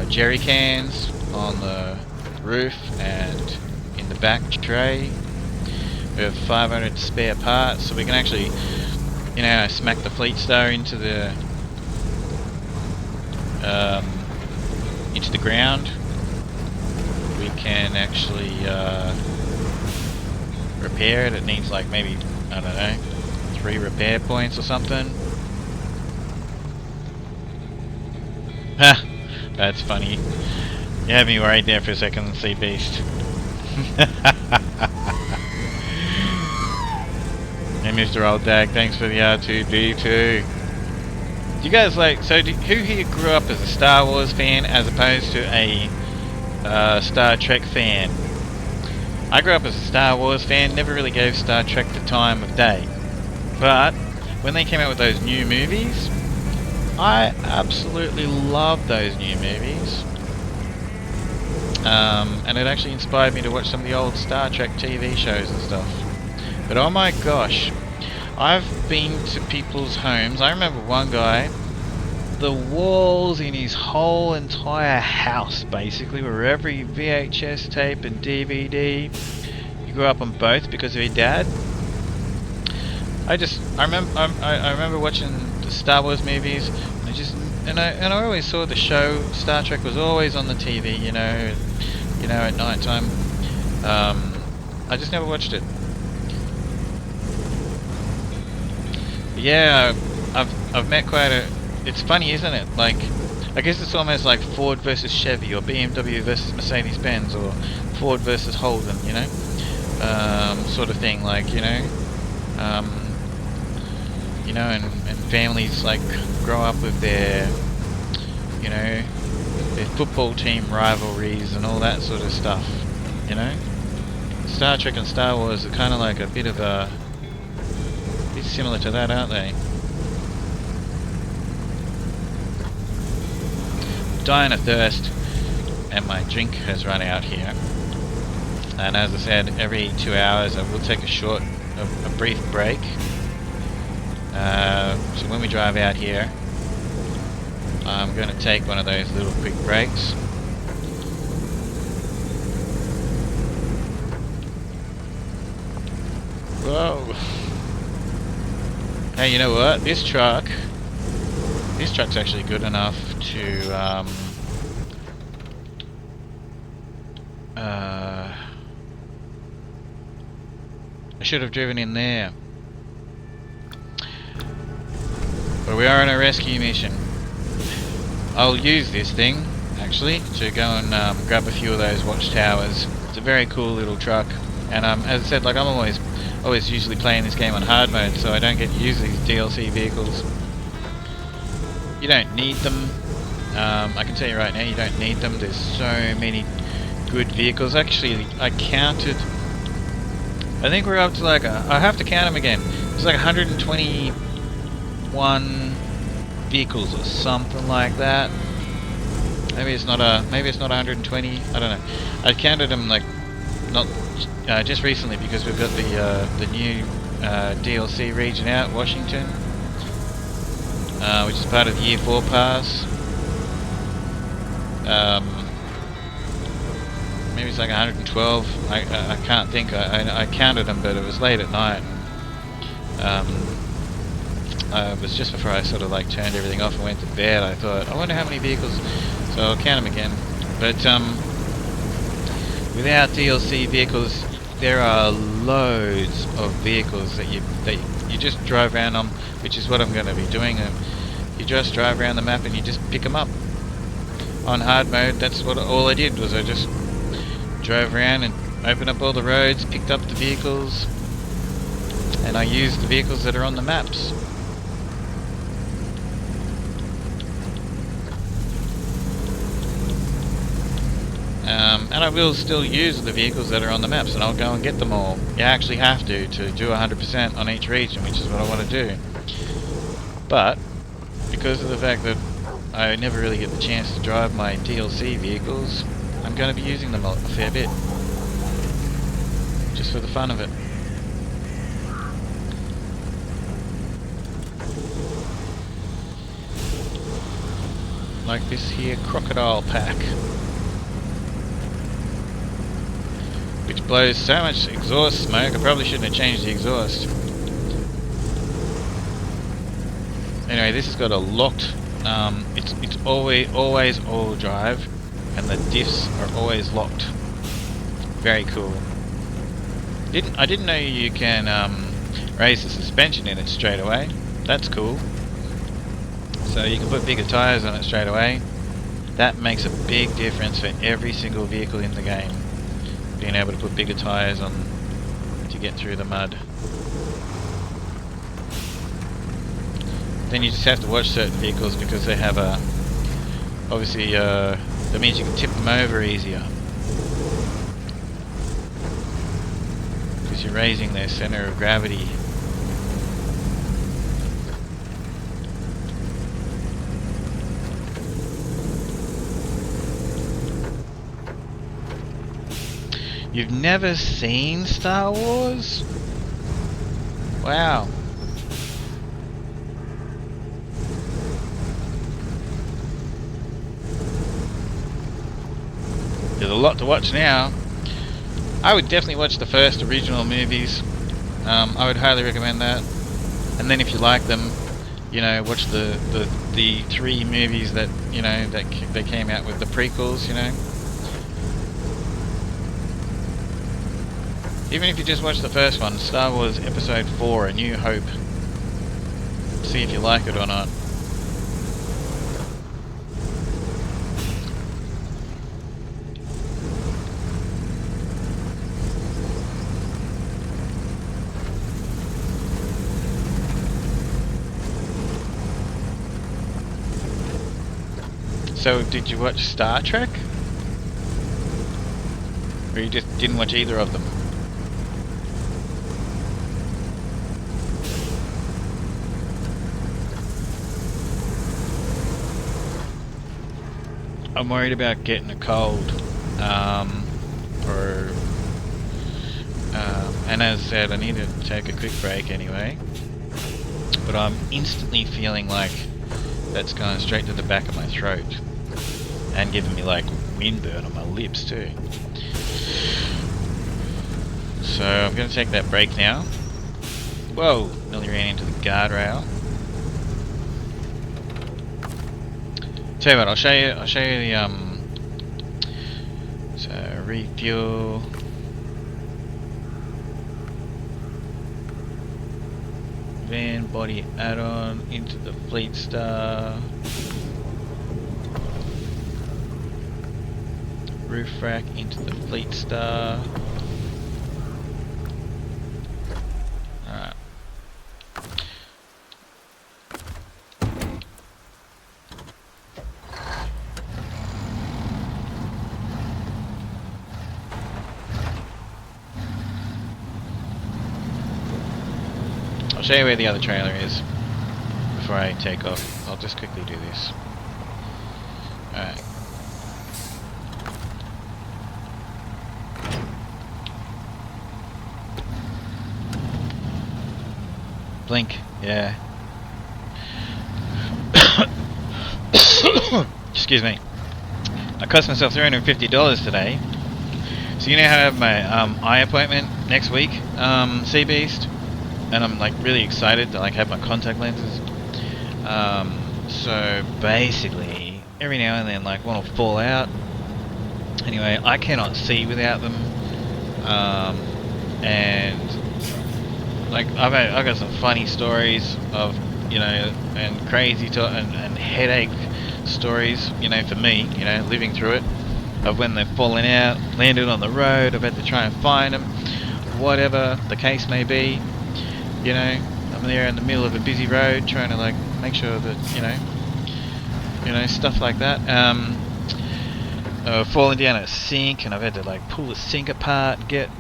jerry cans on the roof and in the back tray. We have 500 spare parts, so we can actually, you know, smack the Fleet Star into the ground. We can actually repair it. It needs like maybe, I don't know, 3 repair points or something. Ha! That's funny. You had me worried there for a second, Sea Beast. Hey Mr. Old Dag, thanks for the R2D2. You guys like, so who here grew up as a Star Wars fan as opposed to a Star Trek fan? I grew up as a Star Wars fan, never really gave Star Trek the time of day. But when they came out with those new movies, I absolutely loved those new movies. And it actually inspired me to watch some of the old Star Trek TV shows and stuff. But oh my gosh, I've been to people's homes. I remember one guy, the walls in his whole entire house basically were every VHS tape and DVD. He grew up on both because of his dad. I remember watching the Star Wars movies, and I always saw the show Star Trek was always on the TV, you know, at night time. I just never watched it. Yeah, I've met quite a. It's funny, isn't it? Like, I guess it's almost like Ford versus Chevy, or BMW versus Mercedes-Benz, or Ford versus Holden. You know, sort of thing. Like, you know, and families like grow up with their, you know, their football team rivalries and all that sort of stuff. You know, Star Trek and Star Wars are kind of like a bit of a. Similar to that, aren't they? Dying of thirst, and my drink has run out here. And as I said, every 2 hours I will take a brief break. So when we drive out here, I'm going to take one of those little quick breaks. Whoa! Hey, you know what? This truck's actually good enough to I should have driven in there. But we are on a rescue mission. I'll use this thing actually to go and grab a few of those watchtowers. It's a very cool little truck, and as I said, like, I'm always usually playing this game on hard mode, so I don't get to use these DLC vehicles. You don't need them. I can tell you right now, you don't need them. There's so many good vehicles. Actually, I counted. I think we're up to like I have to count them again. It's like 121 vehicles or something like that. Maybe it's not 120. I don't know. I counted them like not. Just recently, because we've got the new DLC region out, Washington, which is part of the Year 4 pass. Maybe it's like 112. I can't think. I counted them, but it was late at night. It was just before I sort of like turned everything off and went to bed. I thought, I wonder how many vehicles. So I'll count them again. But without DLC vehicles, there are loads of vehicles that you just drive around on, which is what I'm going to be doing. You just drive around the map and you just pick them up. On hard mode, that's what all I did, was I just drove around and opened up all the roads, picked up the vehicles, and I used the vehicles that are on the maps. And I will still use the vehicles that are on the maps, and I'll go and get them all. You actually have to do 100% on each region, which is what I want to do. But because of the fact that I never really get the chance to drive my DLC vehicles, I'm going to be using them a fair bit, just for the fun of it. Like this here crocodile pack, which blows so much exhaust smoke. I probably shouldn't have changed the exhaust. Anyway, this has got a locked. It's always all drive, and the diffs are always locked. Very cool. I didn't know you can raise the suspension in it straight away. That's cool. So you can put bigger tires on it straight away. That makes a big difference for every single vehicle in the game. Being able to put bigger tires on to get through the mud. Then you just have to watch certain vehicles because they have a, obviously that means you can tip them over easier because you're raising their center of gravity. You've never seen Star Wars? Wow. There's a lot to watch now. I would definitely watch the first original movies. I would highly recommend that. And then if you like them, you know, watch the 3 movies that, you know, that they came out with, the prequels, you know. Even if you just watch the first one, Star Wars Episode 4, A New Hope. see if you like it or not. So, did you watch Star Trek? Or you just didn't watch either of them? I'm worried about getting a cold. And as I said, I need to take a quick break anyway. But I'm instantly feeling like that's going straight to the back of my throat. And giving me like windburn on my lips too. So I'm going to take that break now. Whoa! Nearly ran into the guardrail. Tell you what, I'll show you the so refuel. Van body add-on into the Fleet Star. Roof rack into the Fleet Star. Alright. I'll show you where the other trailer is before I take off. I'll just quickly do this. Alright. Blink, yeah. Excuse me. I cost myself $350 today. So you know how I have my eye appointment next week, Sea Beast, and I'm like really excited to like have my contact lenses. So basically, every now and then like one will fall out. Anyway, I cannot see without them, and like I've got some funny stories of, you know, and crazy and headache stories, you know, for me, you know, living through it, of when they've fallen out, landed on the road. I've had to try and find them, whatever the case may be. You know, I'm there in the middle of a busy road trying to like make sure that you know stuff like that. Falling down a sink, and I've had to like pull the sink apart and get.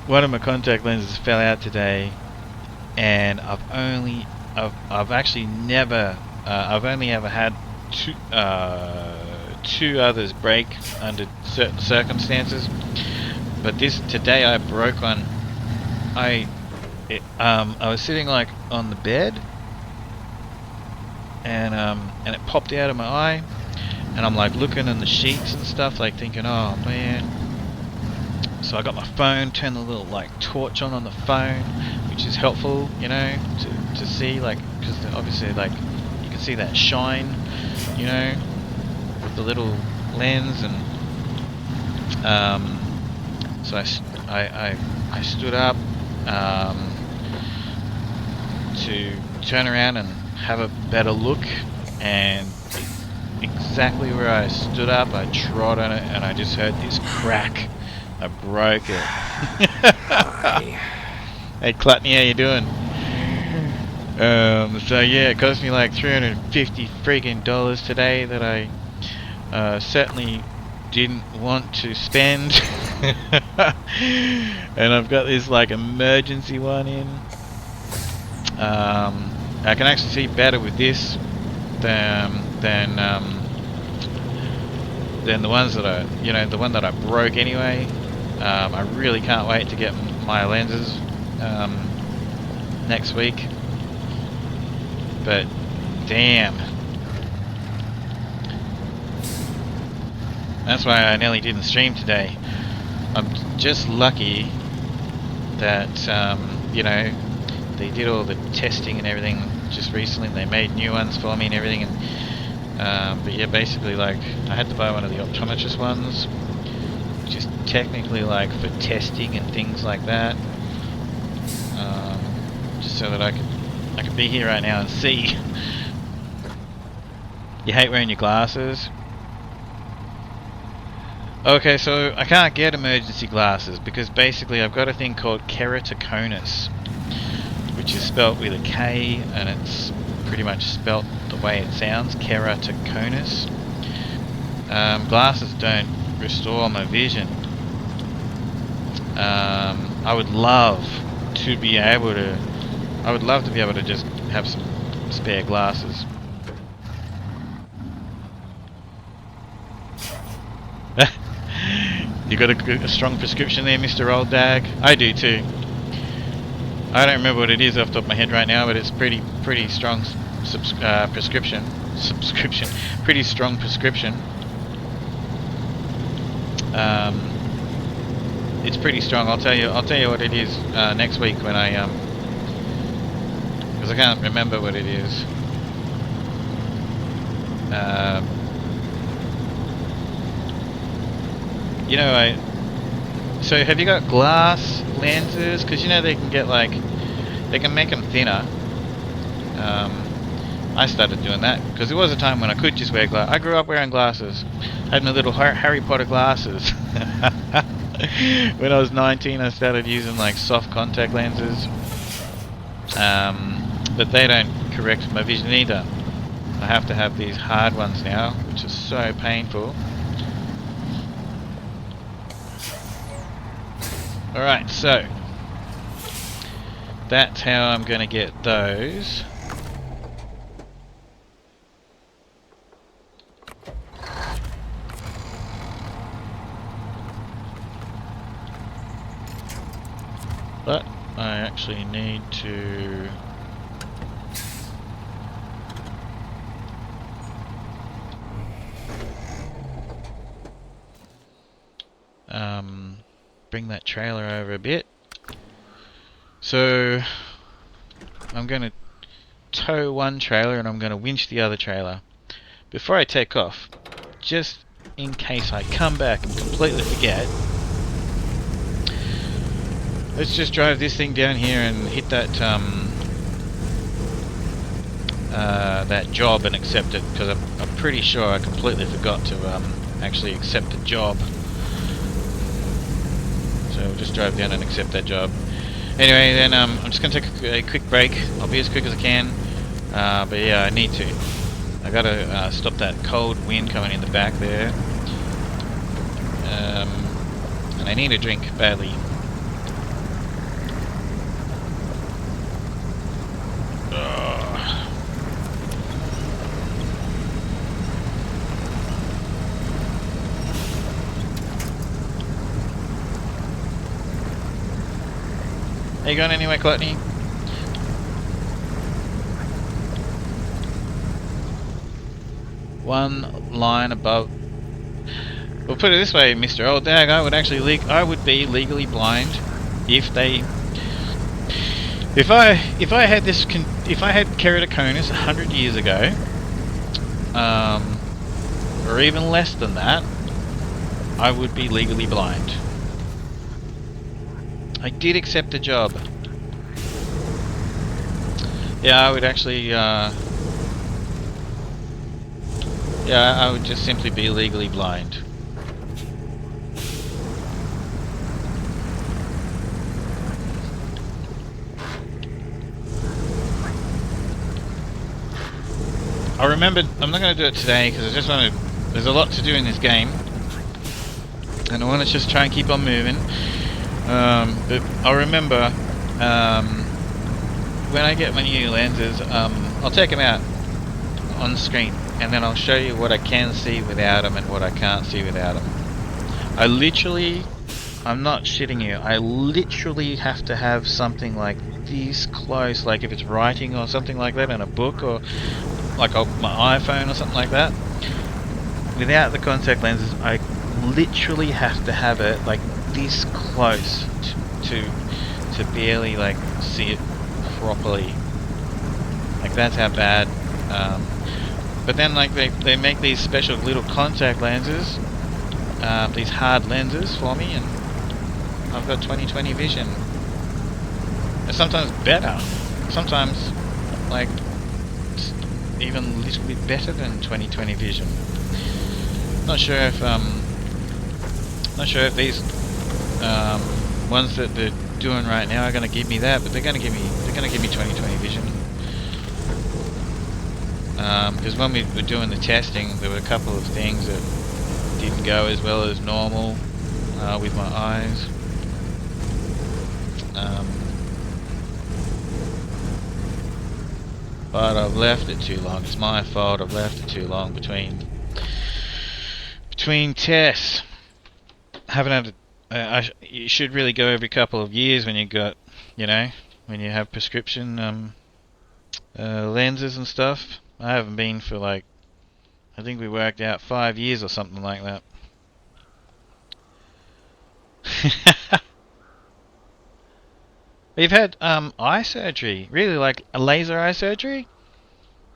One of my contact lenses fell out today, and I've only ever had two others break under certain circumstances, but today I broke one. I was sitting like on the bed, and it popped out of my eye, and I'm like looking in the sheets and stuff, like thinking, oh man. So I got my phone, turned the little like torch on the phone, which is helpful, you know, to see, like, because obviously like you can see that shine, you know, with the little lens, and so I stood up to turn around and have a better look, and exactly where I stood up, I trod on it, and I just heard this crack. I broke it. Hey Clutney, how you doing? So yeah, it cost me like $350 freaking dollars today that I certainly didn't want to spend. And I've got this like emergency one in. I can actually see better with this than the ones that the one that I broke anyway. I really can't wait to get my lenses next week. But damn, that's why I nearly didn't stream today. I'm just lucky that you know, they did all the testing and everything just recently. They made new ones for me and everything, and but yeah, basically like I had to buy one of the optometrist ones, just technically like for testing and things like that. Just so that I could be here right now and see. You hate wearing your glasses? Okay, so I can't get emergency glasses because basically I've got a thing called keratoconus, which is spelt with a K, and it's pretty much spelt the way it sounds, keratoconus. Glasses don't restore my vision. I would love to be able to just have some spare glasses. You got a strong prescription there, Mr. Old Dag? I do too. I don't remember what it is off the top of my head right now, but it's pretty strong prescription. Pretty strong prescription. It's pretty strong. I'll tell you what it is next week when I because I can't remember what it is. You know, so have you got glass lenses? Because you know they can get like, they can make them thinner. I started doing that because there was a time when I could just wear glasses. I grew up wearing glasses. I had my little Harry Potter glasses. When I was 19, I started using like soft contact lenses. But they don't correct my vision either. I have to have these hard ones now, which is so painful. Alright, so that's how I'm going to get those. But I actually need to bring that trailer over a bit. So I'm going to tow one trailer and I'm going to winch the other trailer. Before I take off, just in case I come back and completely forget, let's just drive this thing down here and hit that that job and accept it, because I'm pretty sure I completely forgot to actually accept the job. So we'll just drive down and accept that job. Anyway, then I'm just going to take a quick break. I'll be as quick as I can. But yeah, I need to. I gotta stop that cold wind coming in the back there. And I need a drink badly. Are you going anywhere, Gluttony? One line above. We'll put it this way, Mr. Old Dag. I would actually I would be legally blind if I had keratoconus 100 years ago, or even less than that. I would be legally blind. I did accept the job. Yeah, I would actually, yeah, I would just simply be legally blind. I remembered, I'm not going to do it today because I just want to, there's a lot to do in this game. And I want to just try and keep on moving. But I remember when I get my new lenses, I'll take them out on screen and then I'll show you what I can see without them and what I can't see without them. I literally, I'm not shitting you, I literally have to have something like this close, like if it's writing or something like that in a book or like my iPhone or something like that. Without the contact lenses, I literally have to have it like this close to barely like see it properly. Like that's how bad. But then like they make these special little contact lenses these hard lenses for me, and I've got 20/20 vision. And sometimes better. Sometimes, like, even a little bit better than 20/20 vision. Not sure if these ones that they're doing right now are going to give me that, but they're going to give me 20/20 vision. Because when we were doing the testing, there were a couple of things that didn't go as well as normal with my eyes. But I've left it too long. It's my fault. I've left it too long between tests. Haven't had. You should really go every couple of years when you got, when you have prescription lenses and stuff. I haven't been for I think we worked out 5 years or something like that. You've had eye surgery, really, like a laser eye surgery?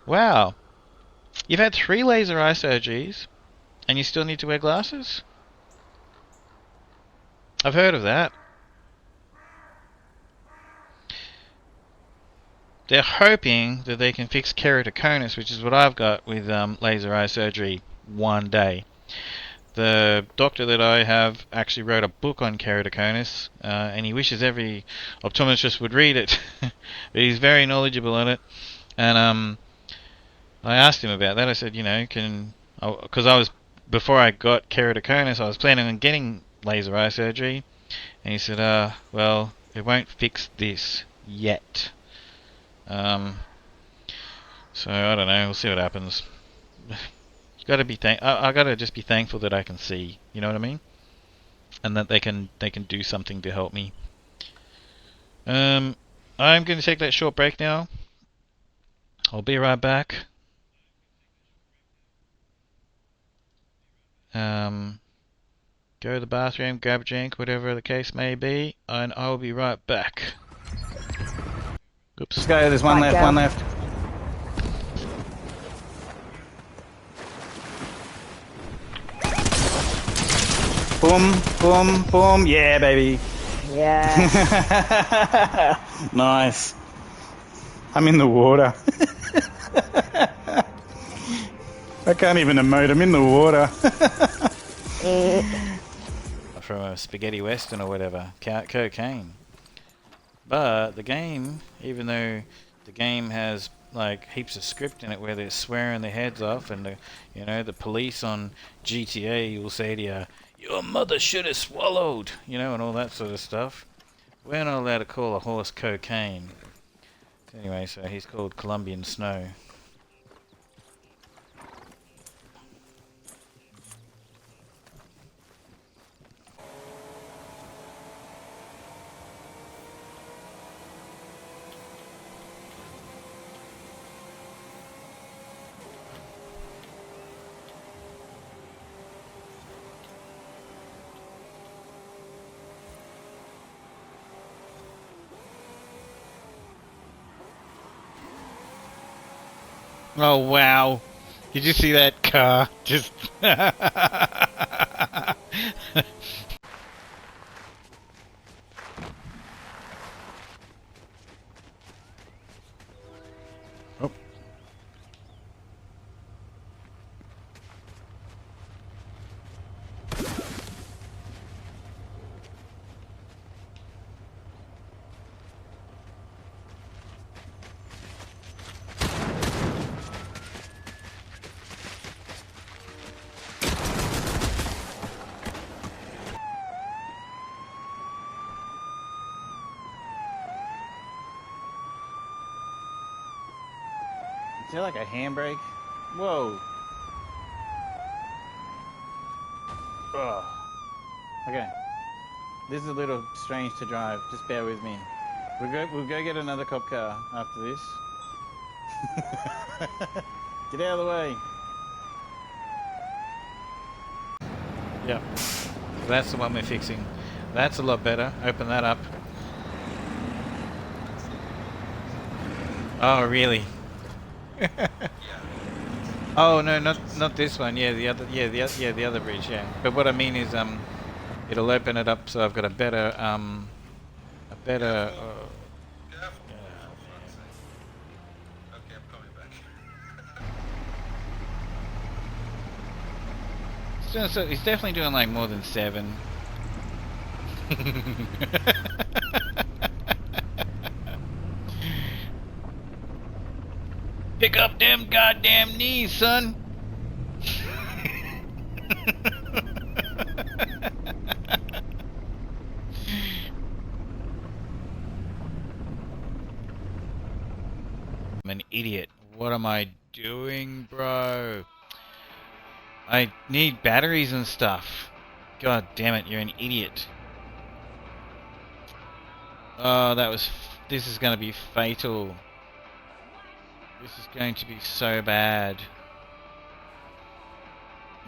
Wow. You've had 3 laser eye surgeries and you still need to wear glasses? I've heard of that. They're hoping that they can fix keratoconus, which is what I've got with laser eye surgery one day. The doctor that I have actually wrote a book on keratoconus, and he wishes every optometrist would read it. But he's very knowledgeable on it. And I asked him about that. I said, because before I got keratoconus, I was planning on getting laser eye surgery. And he said, well, it won't fix this yet. So I don't know. We'll see what happens. I gotta just be thankful that I can see. You know what I mean? And that they can do something to help me. I'm going to take that short break now. I'll be right back. Go to the bathroom, grab a drink, whatever the case may be, and I'll be right back. Oops. Let's go, there's one left. Boom, boom, boom, yeah, baby. Yeah. Nice. I'm in the water. I can't even emote, I'm in the water. From a spaghetti western or whatever, cocaine. But the game, even though the game has like heaps of script in it where they're swearing their heads off, and the police on GTA will say to you, "Your mother should have swallowed," and all that sort of stuff. We're not allowed to call a horse cocaine. Anyway, so he's called Colombian Snow. Oh wow! Did you see that car? Just oh. Is there like a handbrake? Whoa. Oh. Okay. This is a little strange to drive. Just bear with me. We'll go get another cop car after this. Get out of the way. Yep. That's the one we're fixing. That's a lot better. Open that up. Oh, really? Oh no, not this one. Yeah, the other. Yeah, the other bridge. Yeah. But what I mean is, it'll open it up so I've got a better. So he's definitely doing like more than 7. Pick up them goddamn knees, son. I'm an idiot. What am I doing, bro? I need batteries and stuff. God damn it, you're an idiot. Oh, this is going to be fatal. This is going to be so bad.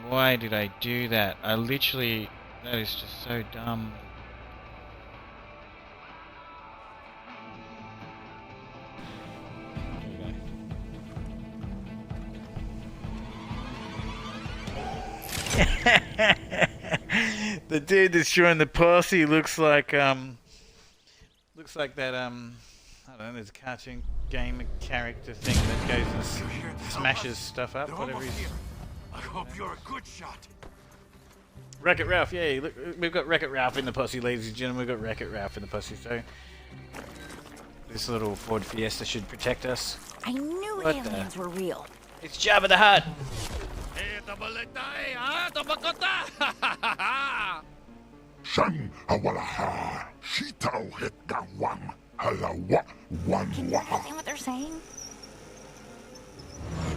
Why did I do that? That is just so dumb. The dude that's showing the posse looks like that I don't know, there's a cartoon game character thing that goes and smashes stuff up, whatever he's... I hope you're a good shot. Wreck-It Ralph, yeah, look, we've got Wreck-It Ralph in the posse, ladies and gentlemen, we've got Wreck-It Ralph in the posse, so this little Ford Fiesta should protect us. I knew What aliens were real. It's Jabba the Hutt! Shan awalaha, shitao heta wam, halawa, wan Can you understand what they're saying?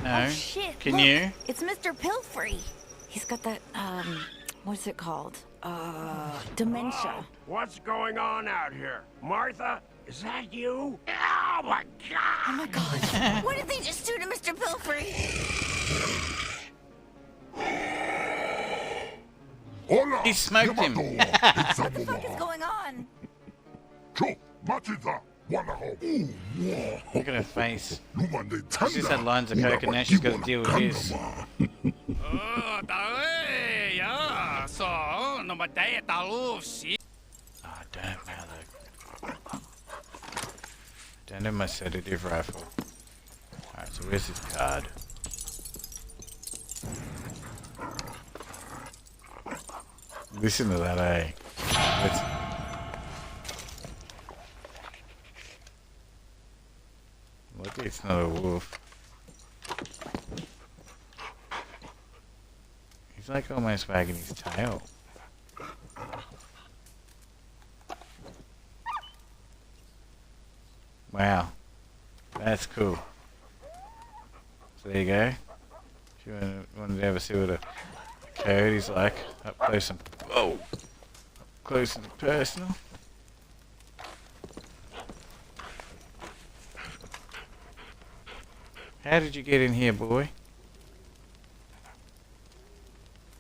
No. Oh shit! Can look, you? It's Mr. Pilfrey. He's got that what's it called? Dementia. What's going on out here? Martha, is that you? Oh my god! Oh my god! What did they just do to Mr. Pilfrey? Hola, He smoked him. What the fuck is going on? Cho, matida, walaho, Look at her face. lumande She's just had lines of coke and now she's got to deal with this. Oh, don't have my sedative rifle. Alright, so where's his card? Listen to that, eh? Look, it's not a wolf. He's like almost wagging his tail. Wow. That's cool. So there you go. If you wanted to ever see what a coyote's like, up close and... Whoa! Up close and personal. How did you get in here, boy?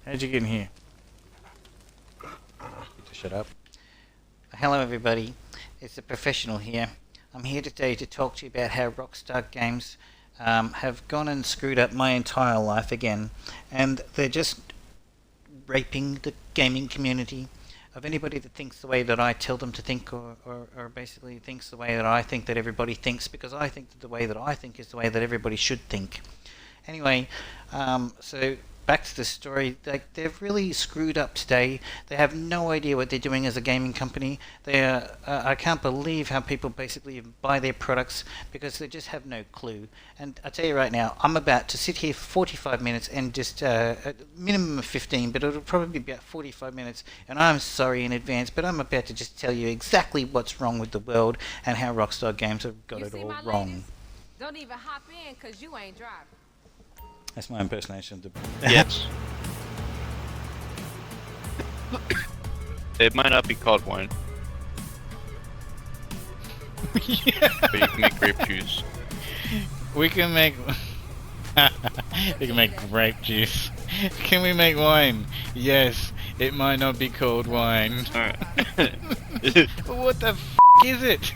How'd you get in here? Shut up. Hello everybody, it's a professional here. I'm here today to talk to you about how Rockstar Games have gone and screwed up my entire life again, and they're just raping the gaming community of anybody that thinks the way that I tell them to think, or basically thinks the way that I think that everybody thinks, because I think that the way that I think is the way that everybody should think. Anyway, so back to the story. They've really screwed up today. They have no idea what they're doing as a gaming company. I can't believe how people basically buy their products because they just have no clue. And I tell you right now, I'm about to sit here for 45 minutes and just a minimum of 15, but it'll probably be about 45 minutes. And I'm sorry in advance, but I'm about to just tell you exactly what's wrong with the world and how Rockstar Games have got it all wrong. Ladies? Don't even hop in because you ain't driving. That's my impersonation of the... Yes. It might not be called wine. But you can make grape juice. We can make... we can make grape juice. Can we make wine? Yes. It might not be called wine. Alright. What the f*** is it?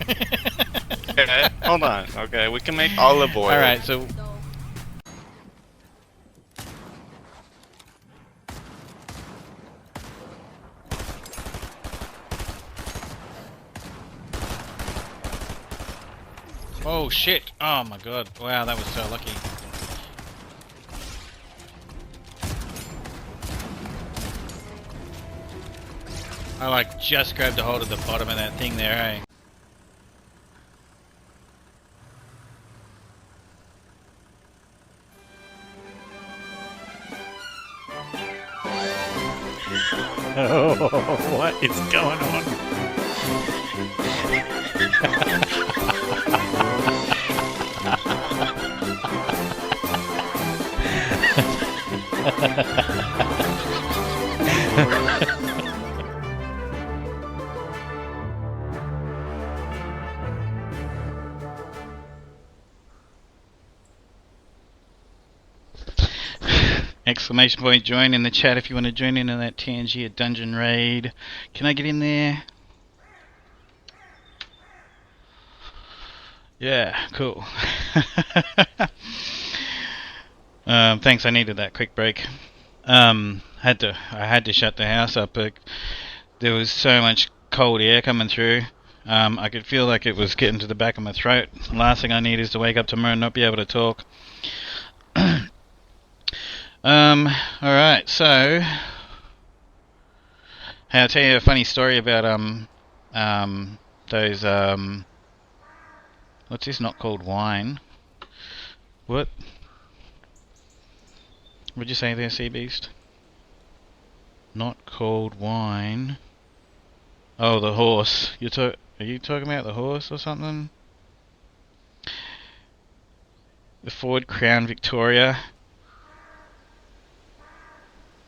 Okay, hold on. Okay, we can make olive oil. Alright, so... Oh shit! Oh my god! Wow, that was so lucky. I like just grabbed a hold of the bottom of that thing there, eh? Oh, what is going on? Exclamation point join in the chat if you want to join in on that TNG, a dungeon raid. Can I get in there? Yeah, cool. Thanks, I needed that quick break. I had to shut the house up, but there was so much cold air coming through. I could feel like it was getting to the back of my throat. Last thing I need is to wake up tomorrow and not be able to talk. Alright, so I'll tell you a funny story about those what's this, not called wine? What? What'd you say there, Sea Beast? Not called wine. Oh, the horse. Are you talking about the horse or something? The Ford Crown Victoria.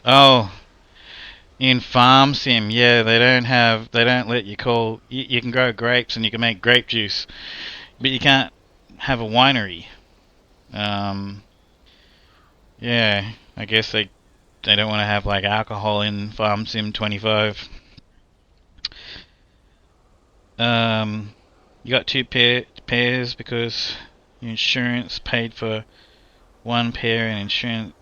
Oh, in Farm Sim, yeah, they don't let you call. You can grow grapes and you can make grape juice, but you can't have a winery. Yeah, I guess they don't want to have like alcohol in Farm Sim 25. You got two pairs because your insurance paid for one pair and insurance.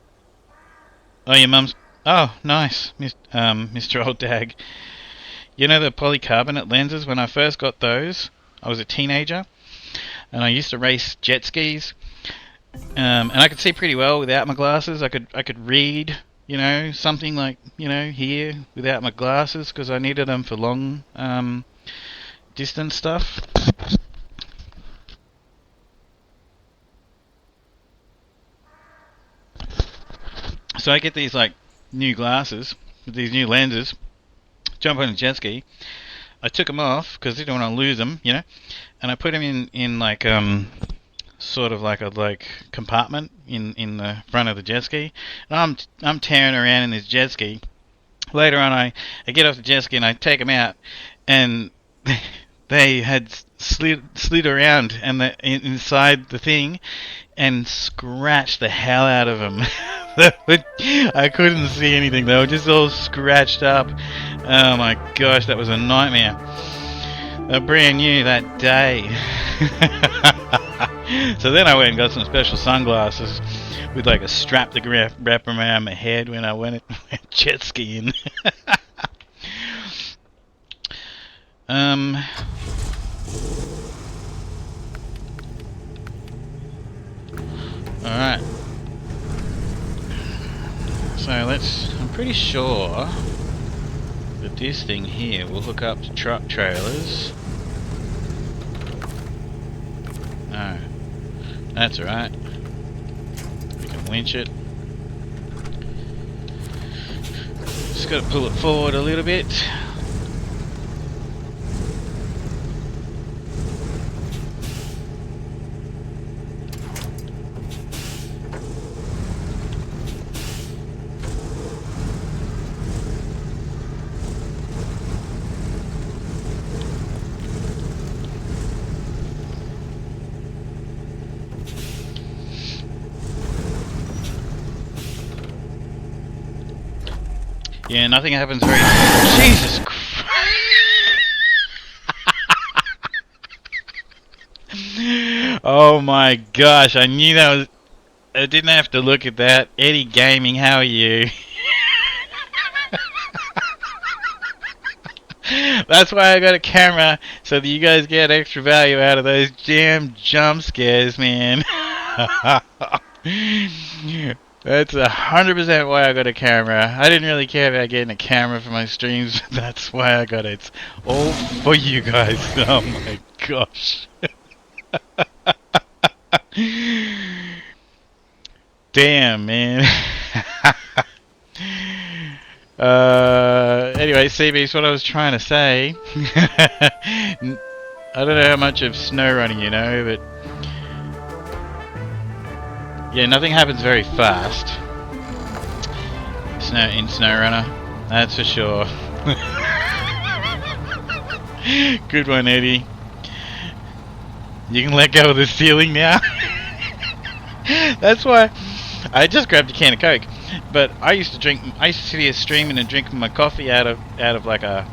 Oh, your mum's. Oh, nice, Mr. Old Dag. You know the polycarbonate lenses? When I first got those, I was a teenager, and I used to race jet skis. And I could see pretty well without my glasses. I could read, you know, something like, you know, here without my glasses because I needed them for long distance stuff. So I get these like new glasses with these new lenses, jump on a jet ski. I took them off because I didn't want to lose them, you know, and I put them in like sort of like a compartment in the front of the jet ski. And I'm tearing around in this jet ski. Later on, I get off the jet ski and I take them out, and they had slid around and inside the thing and scratched the hell out of them. I couldn't see anything. They were just all scratched up. Oh my gosh, that was a nightmare. They were brand new that day. So then I went and got some special sunglasses with like a strap to wrap around my head when I went jet skiing. Alright. So I'm pretty sure that this thing here will hook up to truck trailers. No. That's alright. We can winch it. Just gotta pull it forward a little bit. Yeah, nothing happens very... Jesus Christ! Oh my gosh, I knew that was... I didn't have to look at that. Eddie Gaming, how are you? That's why I got a camera, so that you guys get extra value out of those damn jump scares, man. That's 100% why I got a camera. I didn't really care about getting a camera for my streams. That's why I got it. It's all for you guys. Oh my gosh. Damn, man. Anyway, CB's what I was trying to say. I don't know how much of snow running you know, but yeah, nothing happens very fast. In SnowRunner, that's for sure. Good one, Eddie. You can let go of the ceiling now. That's why I just grabbed a can of Coke. But I used to sit here streaming and drinking my coffee out of like a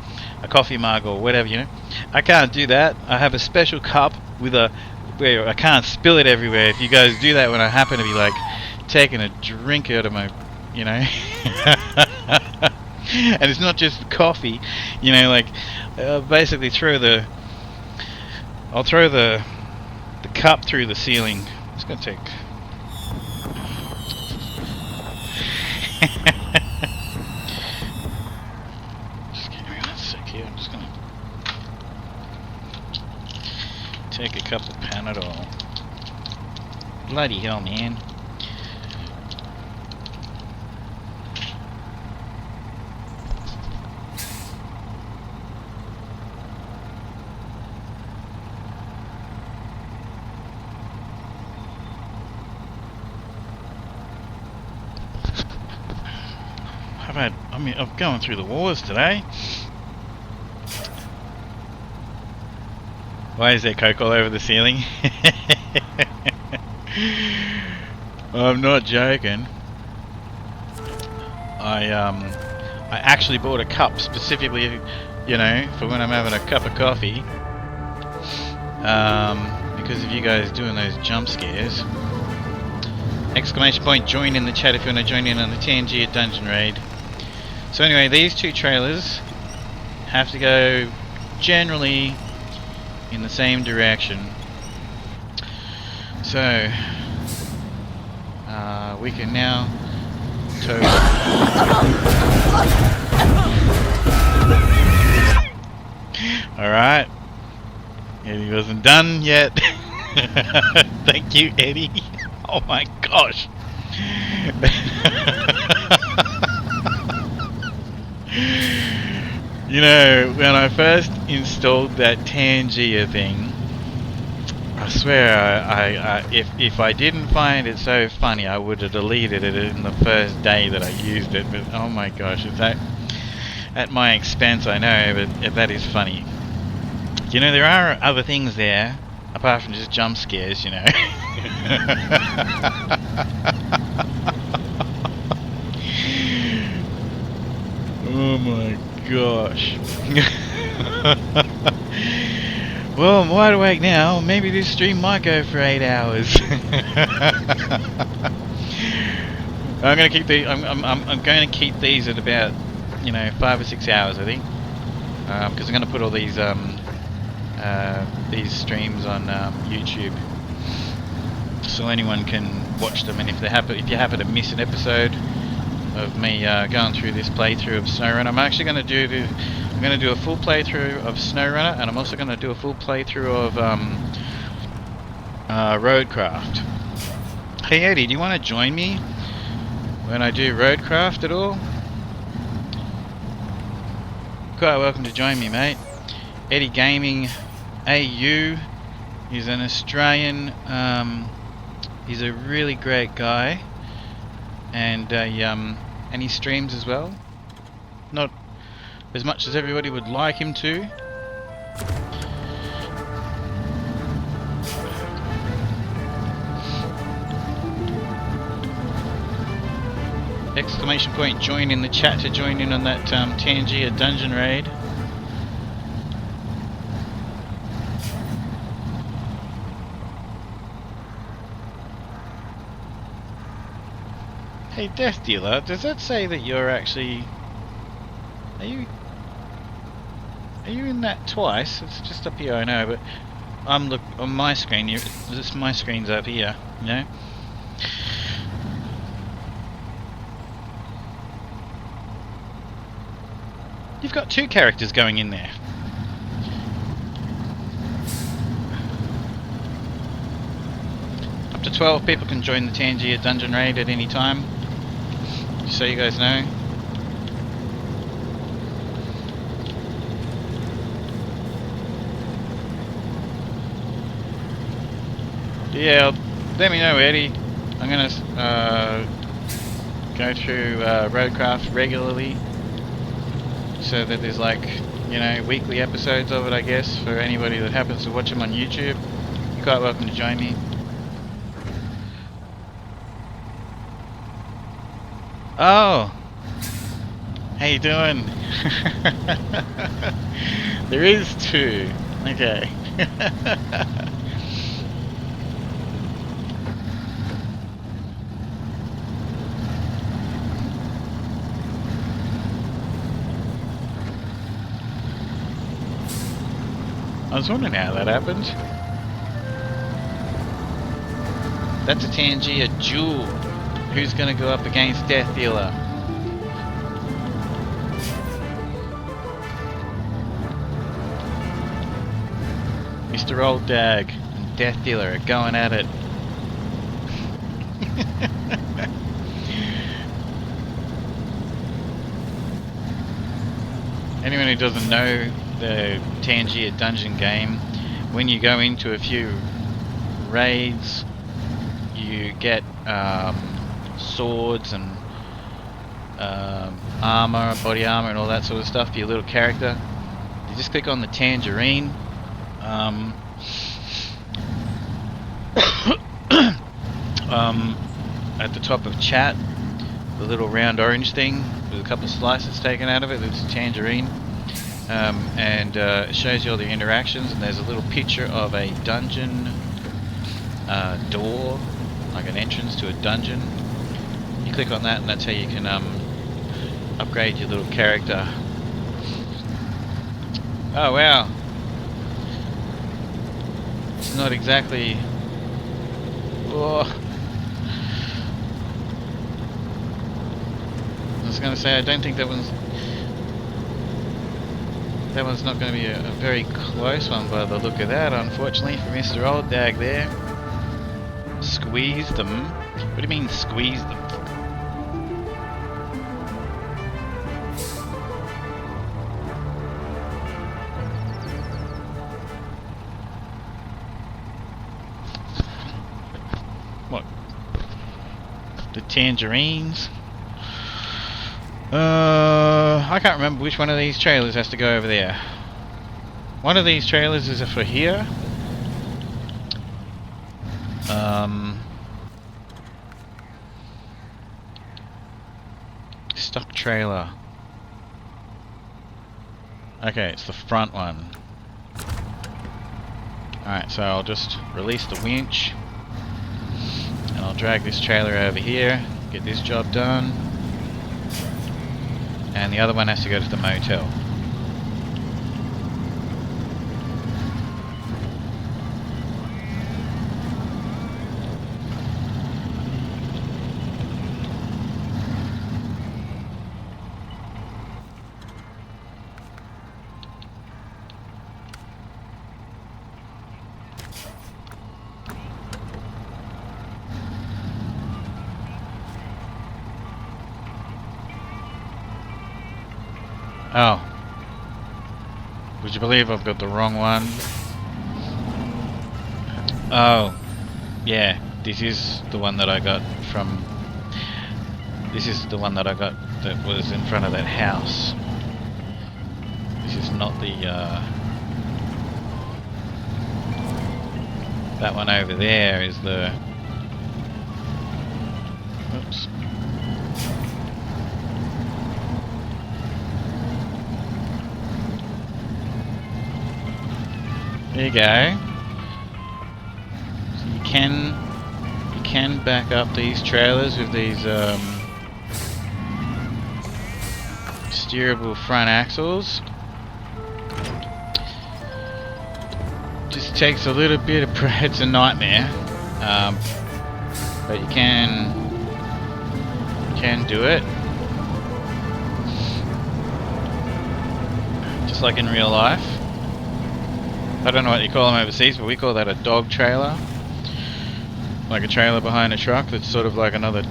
coffee mug or whatever, you know. I can't do that. I have a special cup with where I can't spill it everywhere. If you guys do that when I happen to be like taking a drink out of my, you know. And it's not just coffee, you know, like basically I'll throw the cup through the ceiling. It's gonna take just give me 1 sec here. I'm just gonna take a couple of Panadol. Bloody hell, man. I'm going through the wars today. Why is there Coke all over the ceiling? I'm not joking. I actually bought a cup specifically, you know, for when I'm having a cup of coffee. Because of you guys doing those jump scares. Exclamation point, join in the chat if you want to join in on the TNG at Dungeon Raid. So anyway, these two trailers have to go generally in the same direction. So we can now tow. Alright. Eddie wasn't done yet. Thank you, Eddie. Oh my gosh. You know, when I first installed that Tangier thing, I swear if I didn't find it so funny, I would have deleted it in the first day that I used it. But oh my gosh, it's at my expense, I know, but that is funny. You know, there are other things there apart from just jump scares, you know. Oh my gosh. Well, I'm wide awake now. Maybe this stream might go for 8 hours. I'm going to keep I'm going to keep these at about, you know, 5 or 6 hours, I think, because I'm going to put all these streams on YouTube, so anyone can watch them. And if you happen to miss an episode of me going through this playthrough of SnowRunner, I'm actually going to do a full playthrough of SnowRunner, and I'm also going to do a full playthrough of Roadcraft. Hey Eddie, do you want to join me when I do Roadcraft at all? Quite welcome to join me, mate. Eddie Gaming AU. He's an Australian. He's a really great guy, and he streams as well. Not as much as everybody would like him to. Exclamation point, join in the chat to join in on that Tangier Dungeon Raid. Hey Death Dealer, does that say that you're actually... Are Are you in that twice? It's just up here, I know, but I'm look on my screen. My screen's up here, you know. You've got 2 characters going in there. Up to 12 people can join the Tangier Dungeon Raid at any time. Just so you guys know. Yeah, let me know, Eddie. I'm gonna go through Roadcraft regularly, so that there's like, you know, weekly episodes of it, I guess, for anybody that happens to watch them on YouTube. You're quite welcome to join me. Oh, how you doing? There is 2. Okay. I was wondering how that happened. That's a Tangier Jewel. Who's gonna go up against Death Dealer? Mr. Old Dag and Death Dealer are going at it. Anyone who doesn't know the Tangier Dungeon game, when you go into a few raids, you get swords and armor, body armor and all that sort of stuff for your little character. You just click on the tangerine at the top of chat, the little round orange thing with a couple of slices taken out of it, it's a tangerine. And it shows you all the interactions, and there's a little picture of a dungeon door, like an entrance to a dungeon. You click on that and that's how you can upgrade your little character. Oh wow, it's not exactly... Oh. I was going to say, I don't think that one's not going to be a very close one by the look of that, unfortunately, for Mr. Old Dag there. Squeeze them? What do you mean squeeze them? What? The tangerines? I can't remember which one of these trailers has to go over there. One of these trailers is for here. Stock trailer. Okay, it's the front one. Alright, so I'll just release the winch and I'll drag this trailer over here, get this job done. And the other one has to go to the motel. Oh. Would you believe I've got the wrong one? Oh. Yeah, this is the one that I got from... This is the one that I got that was in front of that house. This is not the... That one over there is the... Oops. There you go. So you can back up these trailers with these steerable front axles. just takes a little bit of it's a nightmare, but you can do it, just like in real life. I don't know what you call them overseas, but we call that a dog trailer, like a trailer behind a truck that's sort of like another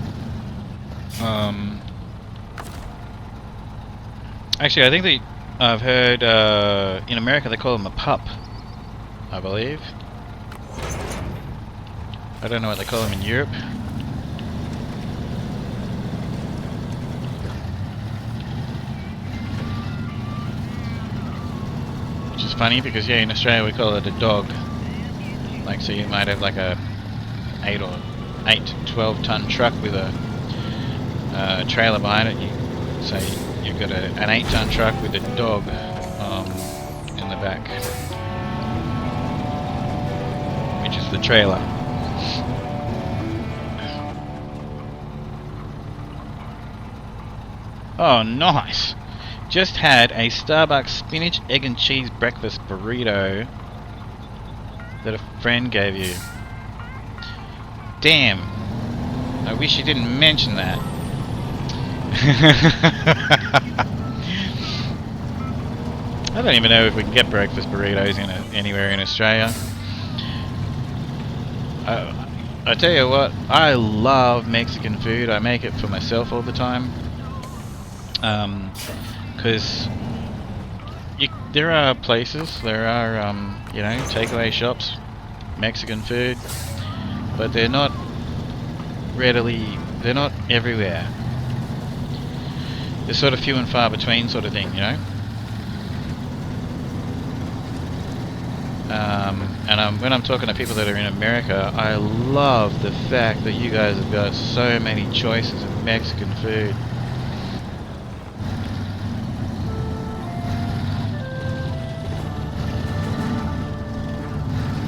actually I think I've heard in America they call them a pup, I believe. I don't know what they call them in Europe. Which is funny because yeah, in Australia we call it a dog. Like, so you might have like a 8 to 12 ton truck with a trailer behind it. So you've got an 8 ton truck with a dog in the back, which is the trailer. Oh, nice! Just had a Starbucks spinach, egg and cheese breakfast burrito that a friend gave you. Damn! I wish you didn't mention that. I don't even know if we can get breakfast burritos anywhere in Australia. I tell you what, I love Mexican food. I make it for myself all the time. Because there are places, there are you know, takeaway shops, Mexican food, but they're not everywhere. They're sort of few and far between, sort of thing, you know. And when I'm talking to people that are in America, I love the fact that you guys have got so many choices of Mexican food.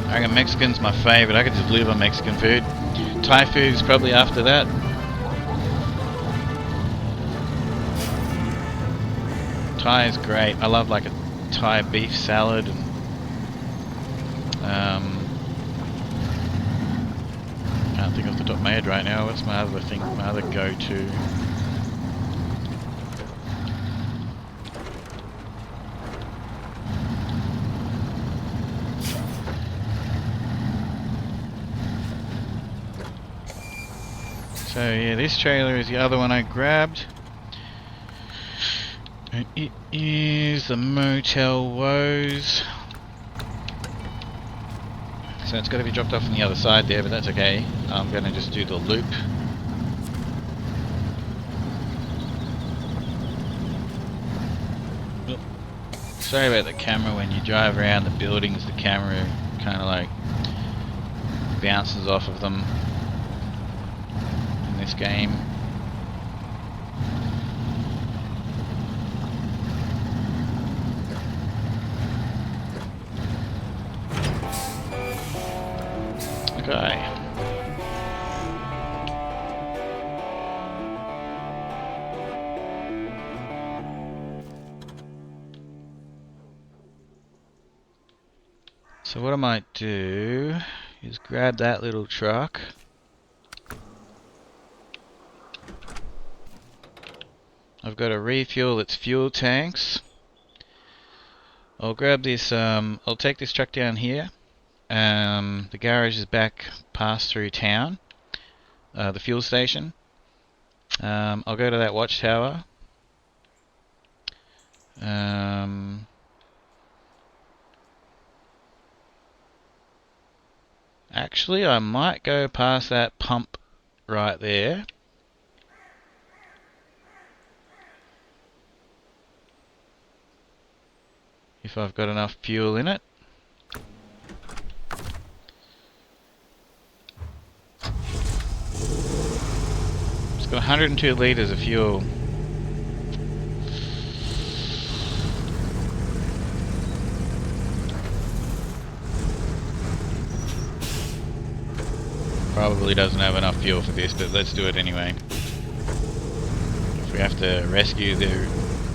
I reckon Mexican's my favourite. I could just live on Mexican food. Thai food is probably after that. Thai is great. I love like a Thai beef salad and can't think off the top of my head right now. What's my other thing? My other go-to? So yeah, this trailer is the other one I grabbed. And it is the Motel Woes. So it's got to be dropped off on the other side there, but that's okay. I'm going to just do the loop. Sorry about the camera. When you drive around the buildings, the camera kind of like bounces off of them in this game. Okay. So what I might do is grab that little truck. I've got a refuel its fuel tanks. I'll grab this, I'll take this truck down here. The garage is back past through town, the fuel station. I'll go to that watchtower. Actually, I might go past that pump right there. If I've got enough fuel in it. It's got 102 litres of fuel. Probably doesn't have enough fuel for this, but let's do it anyway. If we have to rescue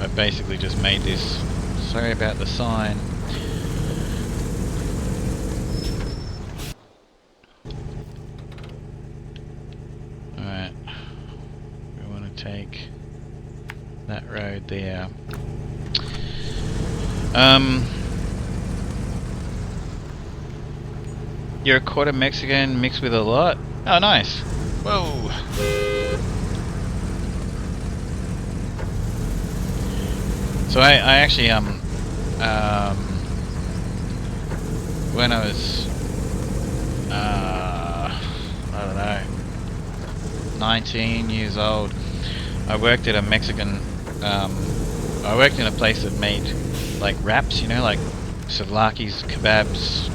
I basically just made this. Sorry about the sign. it there. You're a quarter Mexican mixed with a lot? Oh, nice. Whoa. So I actually when I was I don't know, 19 years old, I worked at a Mexican I worked in a place that made like wraps, you know, like souvlaki's, kebabs,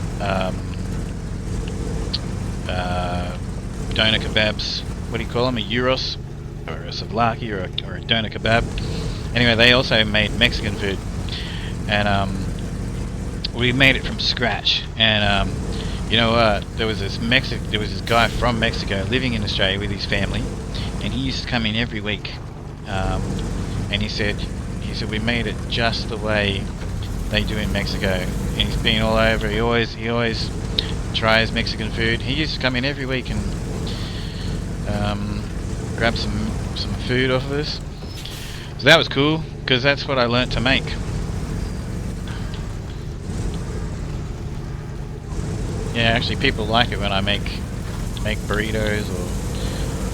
doner kebabs. What do you call them? A gyros, or a souvlaki, or a doner kebab. Anyway, they also made Mexican food, and we made it from scratch. And you know what? There was this guy from Mexico living in Australia with his family, and he used to come in every week. And he said we made it just the way they do in Mexico. And he's been all over. He always tries Mexican food. He used to come in every week and grab some food off of us. So that was cool, because that's what I learnt to make. Yeah, actually people like it when I make burritos or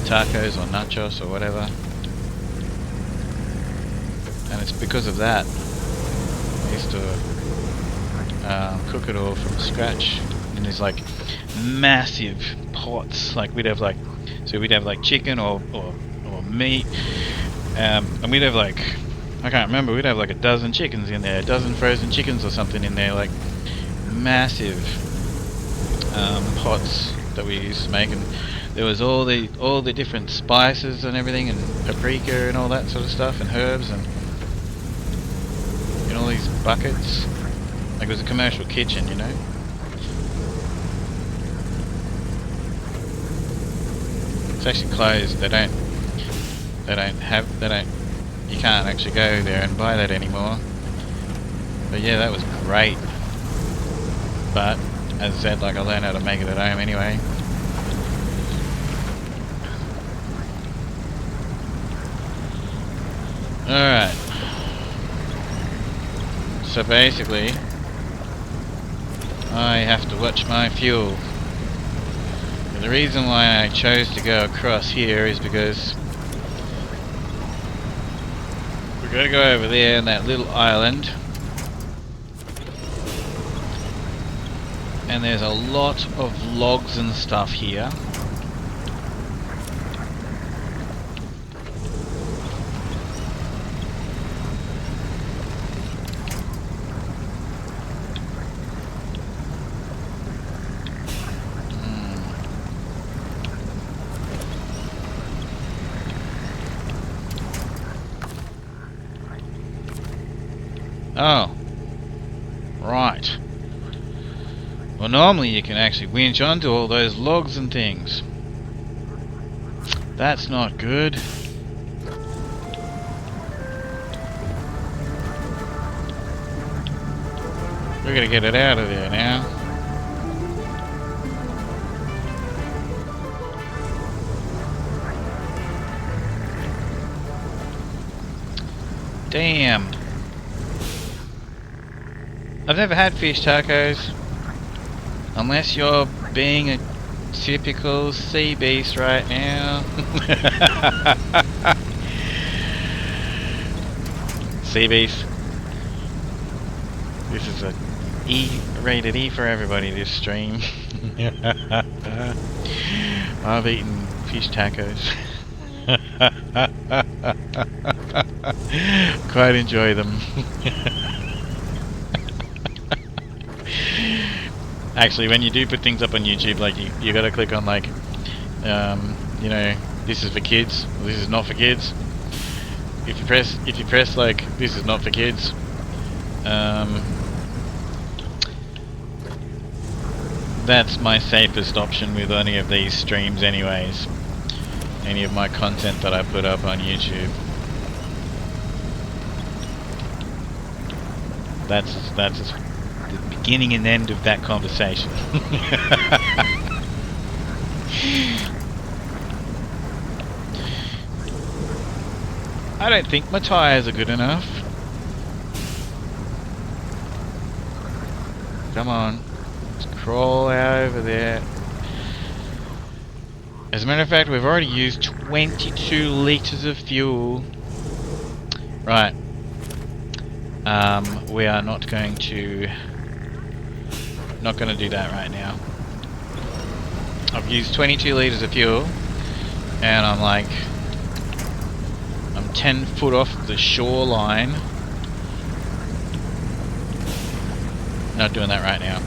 tacos or nachos or whatever. And it's because of that. I used to cook it all from scratch in these like massive pots. Like we'd have like chicken or meat, and we'd have like, I can't remember, we'd have like a dozen chickens in there, a dozen frozen chickens or something in there, like massive pots that we used to make. And there was all the different spices and everything, and paprika and all that sort of stuff, and herbs, and in all these buckets. Like it was a commercial kitchen, you know. It's actually closed. You can't actually go there and buy that anymore. But yeah, that was great. But as I said, like I learned how to make it at home anyway. Alright. So basically, I have to watch my fuel. And the reason why I chose to go across here is because we're going to go over there in that little island, and there's a lot of logs and stuff here. Oh, right. Well, normally you can actually winch onto all those logs and things. That's not good. We're gonna get it out of there now. Damn. I've never had fish tacos, unless you're being a typical sea beast right now. Sea beast. This is a rated E for everybody, this stream. I've eaten fish tacos. Quite enjoy them. Actually, when you do put things up on YouTube, like you gotta click on like, you know, this is for kids, this is not for kids. If you press like this is not for kids, that's my safest option with any of these streams, anyways. Any of my content that I put up on YouTube. That's the beginning and end of that conversation. I don't think my tyres are good enough. Come on. Let's crawl out over there. As a matter of fact, we've already used 22 litres of fuel. Right. We are not going to do that right now. I've used 22 litres of fuel, and I'm like, I'm 10 foot off the shoreline. Not doing that right now.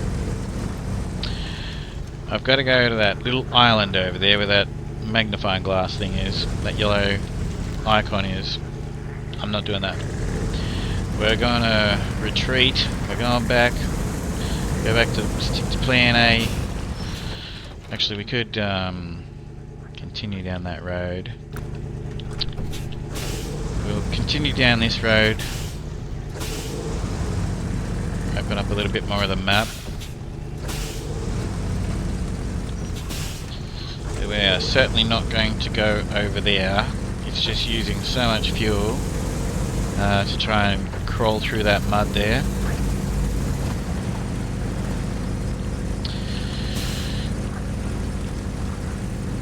I've got to go to that little island over there where that magnifying glass thing is, that yellow icon is. I'm not doing that. We're going to retreat. We're going back. Go back to stick to plan A. Actually, we could continue down that road. We'll continue down this road. Open up a little bit more of the map. We are certainly not going to go over there. It's just using so much fuel to try and crawl through that mud there.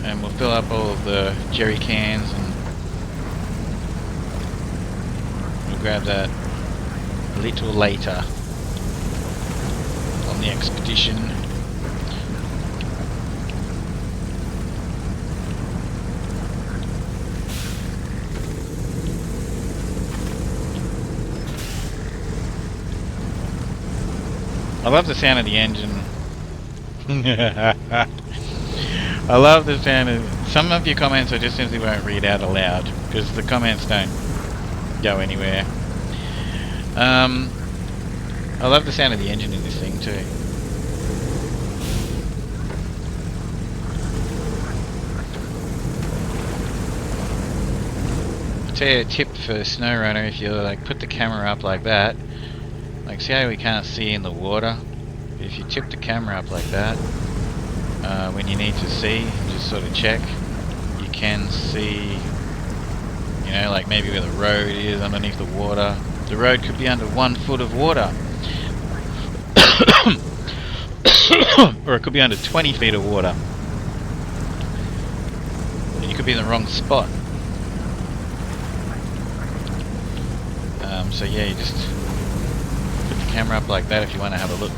And we'll fill up all of the jerry cans and we'll grab that a little later on the expedition. I love the sound of the engine. I love the sound of... Some of your comments I just simply won't read out aloud because the comments don't go anywhere. I love the sound of the engine in this thing too. I'll tell you a tip for SnowRunner: if you like put the camera up like that, like see how we can't see in the water? If you tip the camera up like that, when you need to see, just sort of check, you can see, you know, like maybe where the road is underneath the water. The road could be under 1 foot of water. Or it could be under 20 feet of water. And you could be in the wrong spot. So yeah, you just put the camera up like that if you want to have a look.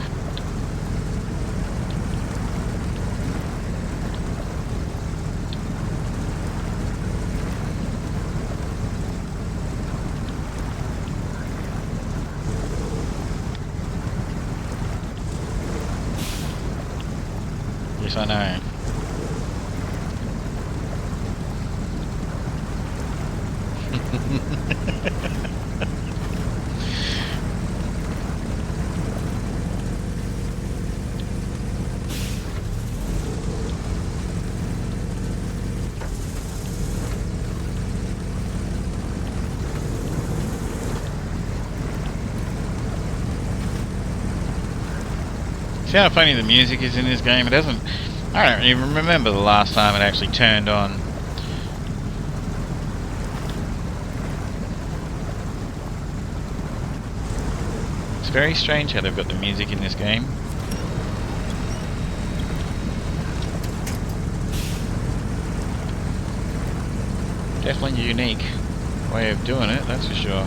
Yes, I know. See how funny the music is in this game? It doesn't... I don't even remember the last time it actually turned on. It's very strange how they've got the music in this game. Definitely a unique way of doing it, that's for sure.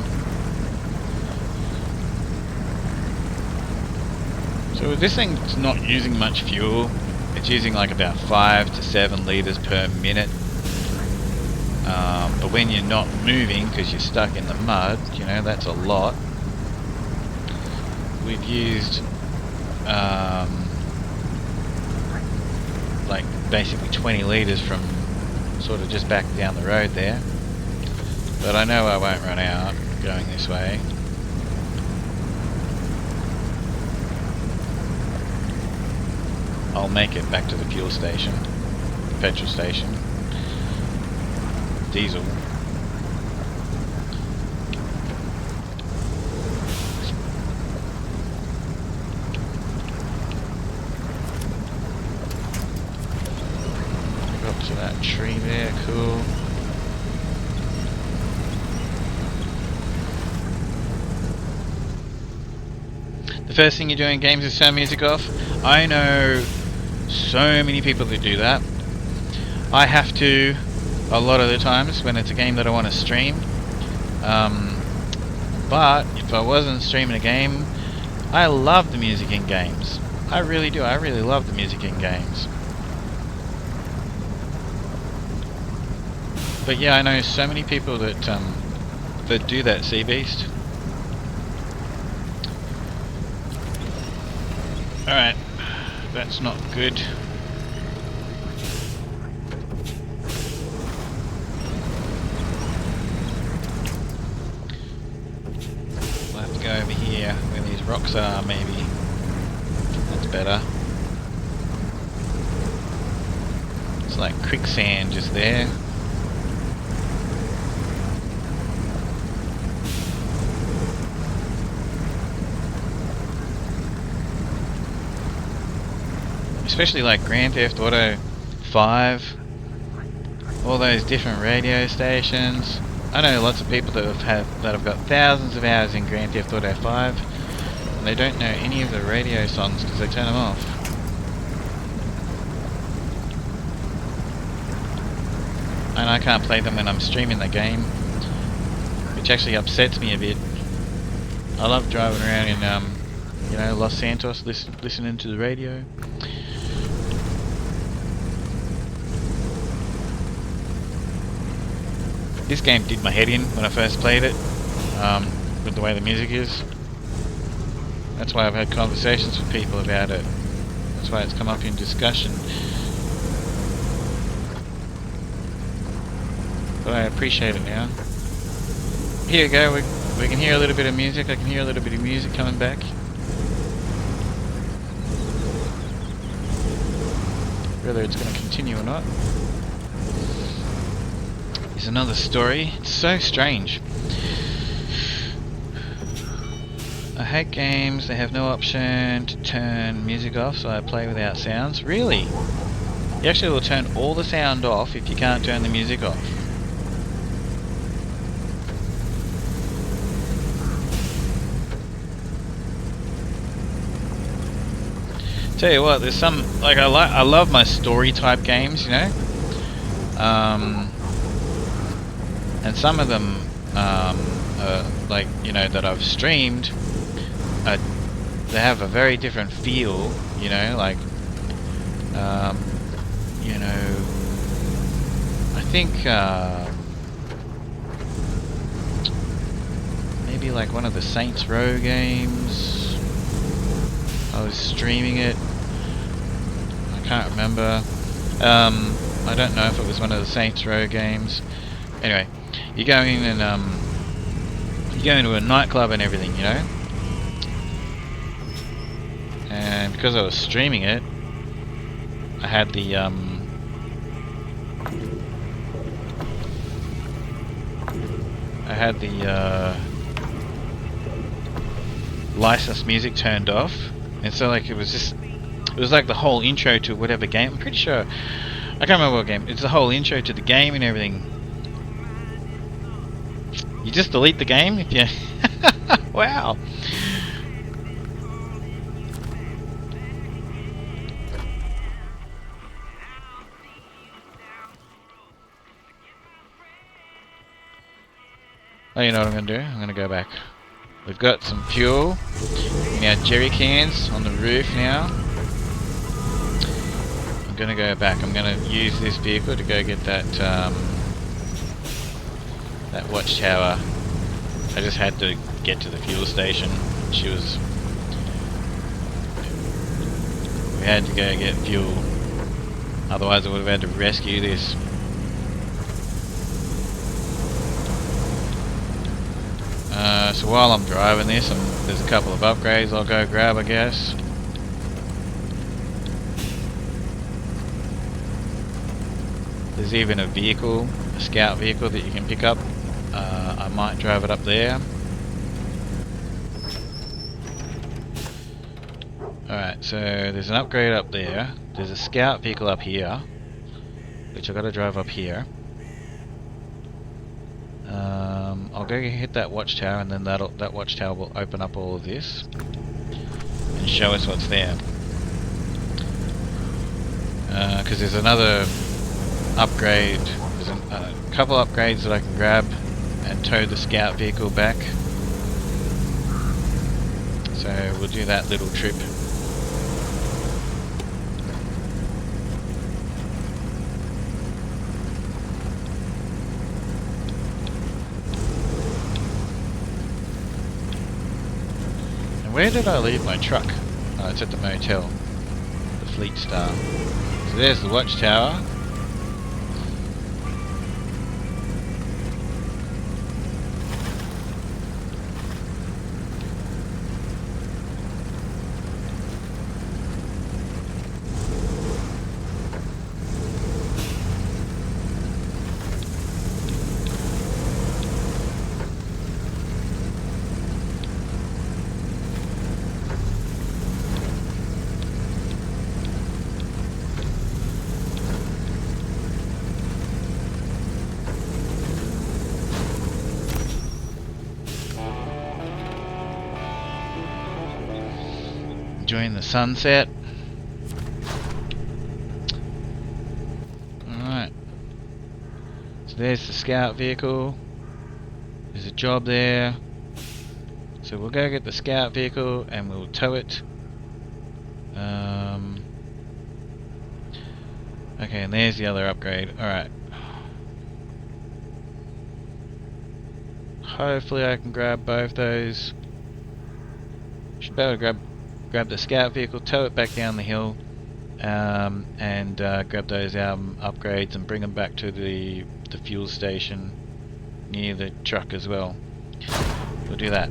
So this thing's not using much fuel. It's using like about 5 to 7 litres per minute. But when you're not moving because you're stuck in the mud, you know, that's a lot. We've used like basically 20 litres from sort of just back down the road there. But I know I won't run out going this way. I'll make it back to the fuel station, petrol station, diesel. Go up to that tree there, cool. The first thing you do in games is turn music off. I know so many people that do that. I have to a lot of the times when it's a game that I want to stream. But if I wasn't streaming a game, I love the music in games. I really do. I really love the music in games. But yeah, I know so many people that that do that, Sea Beast. Alright, that's not good. We'll have to go over here where these rocks are, maybe. That's better. It's like quicksand just there. Especially like Grand Theft Auto 5, all those different radio stations. I know lots of people that have got thousands of hours in Grand Theft Auto 5, and they don't know any of the radio songs because they turn them off. And I can't play them when I'm streaming the game, which actually upsets me a bit. I love driving around in you know, Los Santos, listening to the radio. This game did my head in when I first played it, with the way the music is. That's why I've had conversations with people about it. That's why it's come up in discussion. But I appreciate it now. Here we go, we can hear a little bit of music. I can hear a little bit of music coming back. Whether it's going to continue or not is another story. It's so strange. I hate games, they have no option to turn music off, so I play without sounds. Really? You actually will turn all the sound off if you can't turn the music off. Tell you what, there's some, like, I love my story type games, you know? And some of them, like, you know, that I've streamed, they have a very different feel, you know, like, you know, I think, maybe like one of the Saints Row games, I was streaming it, I can't remember, I don't know if it was one of the Saints Row games. Anyway, you go in and you go into a nightclub and everything, you know. And because I was streaming it, I had the licensed music turned off, and so like it was like the whole intro to whatever game. I'm pretty sure, I can't remember what game. It's the whole intro to the game and everything. You just delete the game if you... Wow. Oh, you know what I'm going to do? I'm going to go back. We've got some fuel in our jerry cans on the roof now. I'm going to go back. I'm going to use this vehicle to go get that that watchtower. I just had to get to the fuel station. We had to go get fuel. Otherwise I would have had to rescue this. So while I'm driving this, there's a couple of upgrades I'll go grab, I guess. There's even a vehicle, a scout vehicle that you can pick up. I might drive it up there. Alright, so there's an upgrade up there. There's a scout vehicle up here, which I've got to drive up here. I'll go hit that watchtower, and then that watchtower will open up all of this. and show us what's there. Because there's another upgrade, there's a couple upgrades that I can grab and tow the scout vehicle back. So we'll do that little trip. And where did I leave my truck? Oh, it's at the motel, the Fleet Star. So there's the watchtower. Enjoying the sunset. Alright. So there's the scout vehicle. There's a job there. So we'll go get the scout vehicle and we'll tow it. Okay, and there's the other upgrade. Alright. Hopefully I can grab both those. Should be able to grab the scout vehicle, tow it back down the hill, and grab those upgrades and bring them back to the fuel station near the truck as well. We'll do that.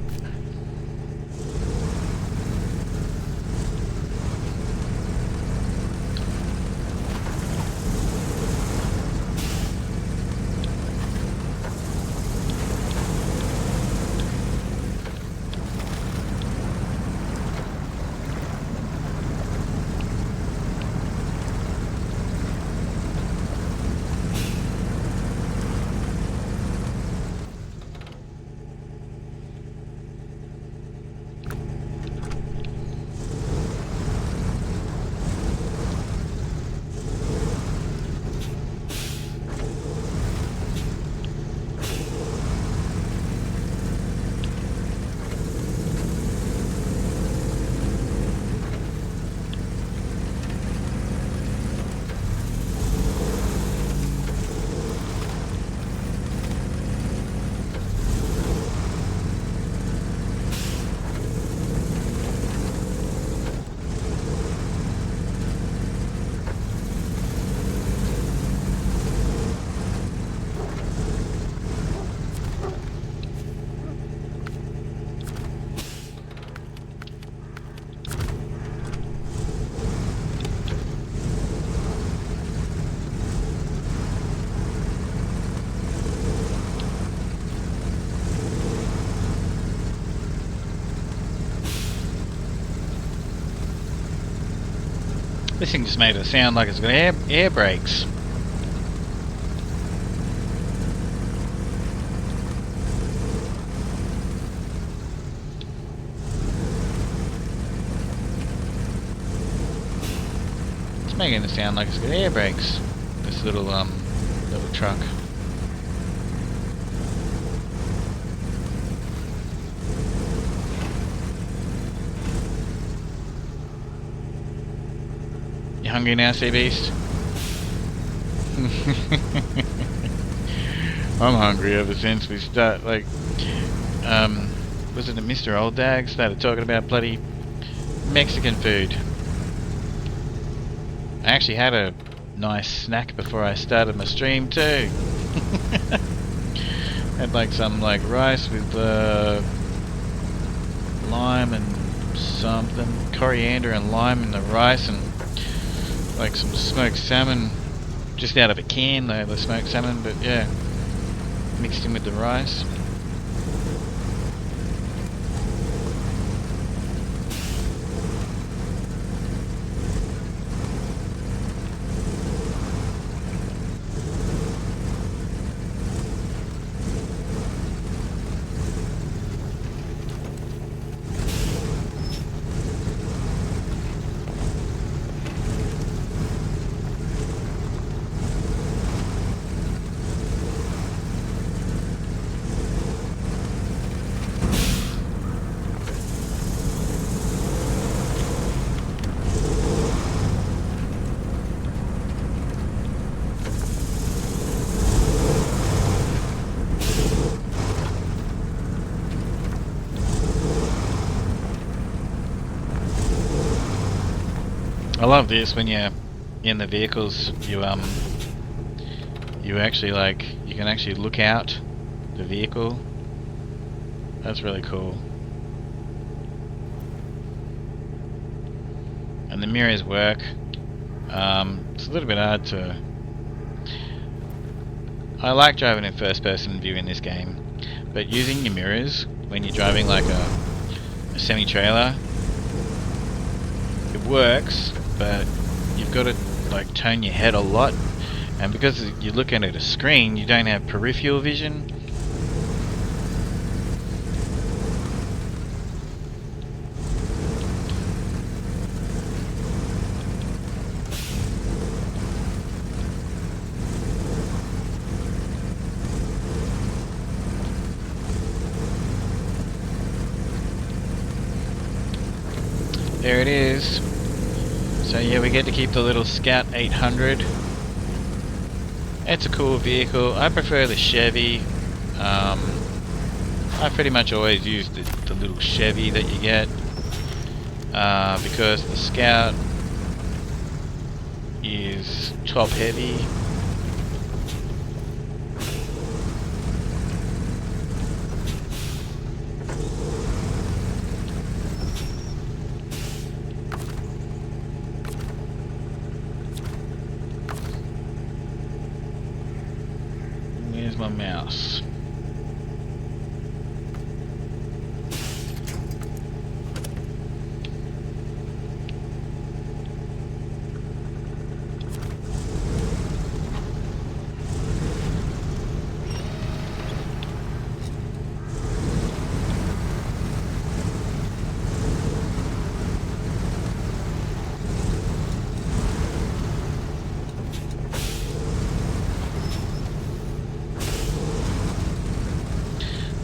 This thing just made it sound like it's got air brakes. It's making it sound like it's got air brakes. This little truck. You hungry now, Sea Beast? I'm hungry ever since we start, like, was it Mr. Old Dag started talking about bloody Mexican food. I actually had a nice snack before I started my stream too. Had like some like rice with lime and something, coriander and lime in the rice, and like some smoked salmon, just out of a can though, the smoked salmon, but yeah, mixed in with the rice. I love this when you're in the vehicles. You actually you can actually look out the vehicle. That's really cool. And the mirrors work. It's a little bit hard to. I like driving in first person view in this game, but using your mirrors when you're driving like a semi-trailer, it works, but you've got to like turn your head a lot, and because you're looking at a screen, you don't have peripheral vision. There it is. So yeah, we get to keep the little Scout 800. It's a cool vehicle. I prefer the Chevy. I pretty much always use the little Chevy that you get because the Scout is top heavy. Where's my mouse?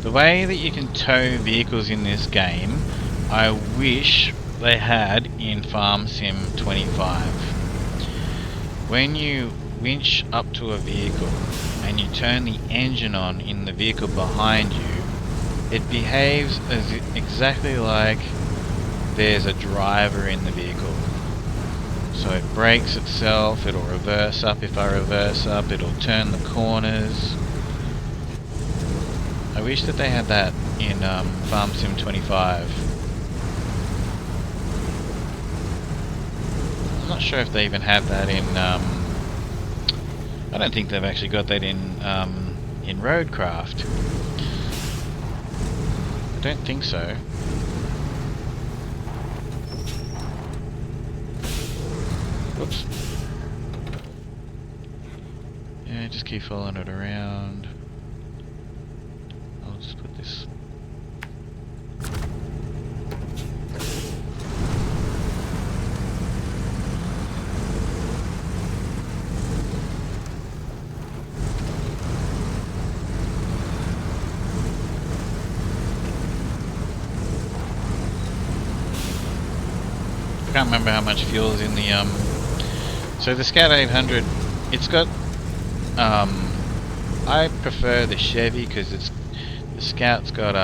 The way that you can tow vehicles in this game, I wish they had in Farm Sim 25. When you winch up to a vehicle and you turn the engine on in the vehicle behind you, it behaves as exactly like there's a driver in the vehicle. So it brakes itself, it'll reverse up if I reverse up, it'll turn the corners. I wish that they had that in Farm Sim 25. I'm not sure if they even have that in. I don't think they've actually got that in Roadcraft. I don't think so. Whoops. Yeah, just keep following it around. I'll just put this. I can't remember how much fuel is in the so the Scout 800, it's got I prefer the Chevy because the Scout's got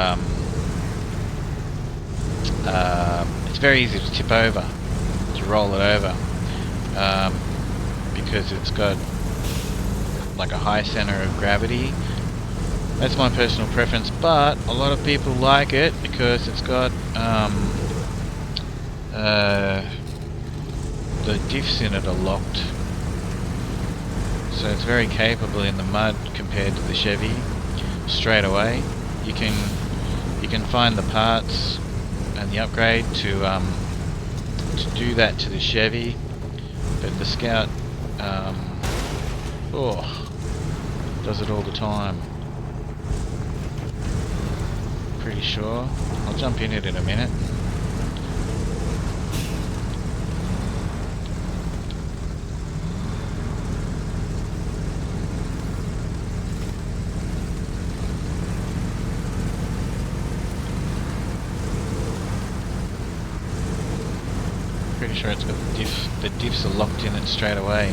it's very easy to tip over, to roll it over, because it's got like a high center of gravity. That's my personal preference, but a lot of people like it because it's got the diffs in it are locked, so it's very capable in the mud compared to the Chevy. Straight away, you can find the parts and the upgrade to do that to the Chevy, but the Scout does it all the time. Pretty sure. I'll jump in it in a minute. Pretty sure it's got the diffs are locked in it straight away.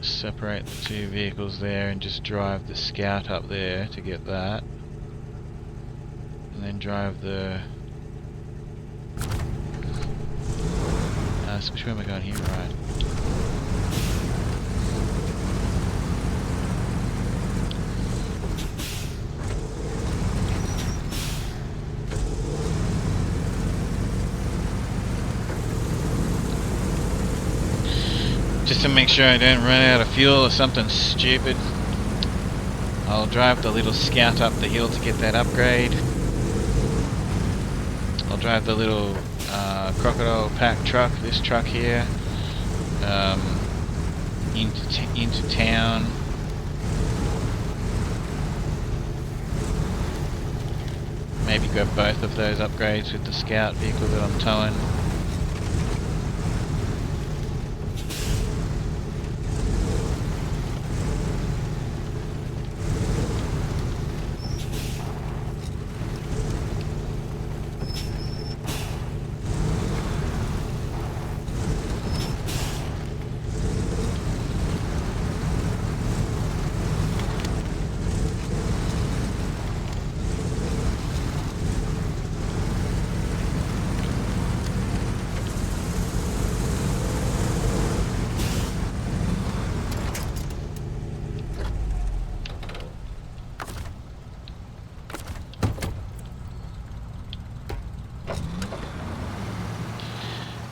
separate the two vehicles there and just drive the Scout up there to get that. And then drive the... which way am I going here? Right. Just to make sure I don't run out of fuel or something stupid, I'll drive the little Scout up the hill to get that upgrade. I'll drive the little Crocodile Pack truck, this truck here, into town. Maybe grab both of those upgrades with the Scout vehicle that I'm towing.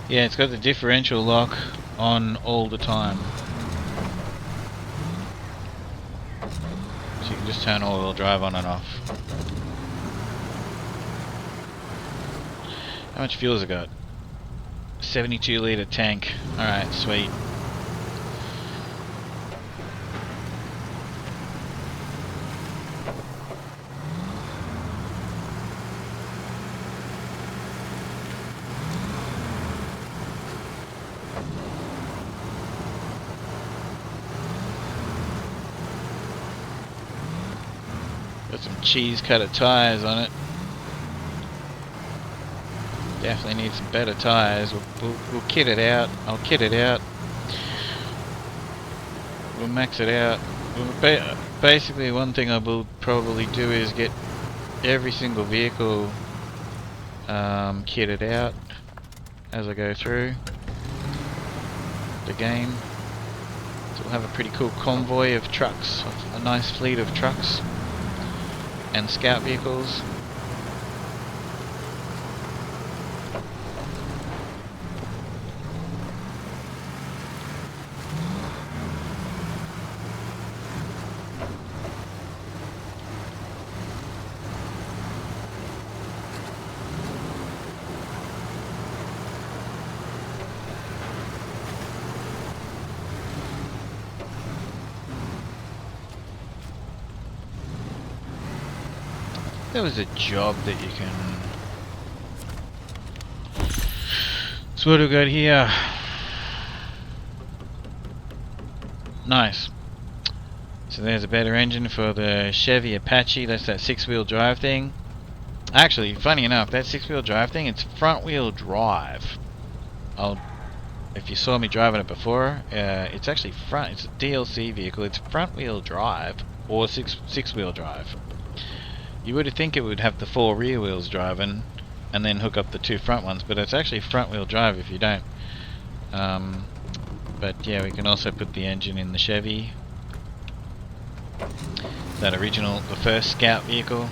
Yeah, it's got the differential lock on all the time. So you can just turn all-wheel drive on and off. How much fuel has it got? 72 litre tank. Alright, sweet. Got some cheese cutter tyres on it. Definitely need some better tyres. We'll kit it out. I'll kit it out. We'll max it out. Basically, one thing I will probably do is get every single vehicle kitted out as I go through the game. So we'll have a pretty cool convoy of trucks, a nice fleet of trucks and Scout vehicles. There was a job that you can... So what do we got here? Nice. So there's a better engine for the Chevy Apache. That's that 6-wheel drive thing. Actually, funny enough, that 6-wheel drive thing, it's front-wheel drive. If you saw me driving it before, it's actually front. It's a DLC vehicle. It's front-wheel drive or six-wheel drive. You would think it would have the 4 rear wheels driving and then hook up the 2 front ones, but it's actually front wheel drive if you don't. But yeah, we can also put the engine in the Chevy. That original, the first Scout vehicle.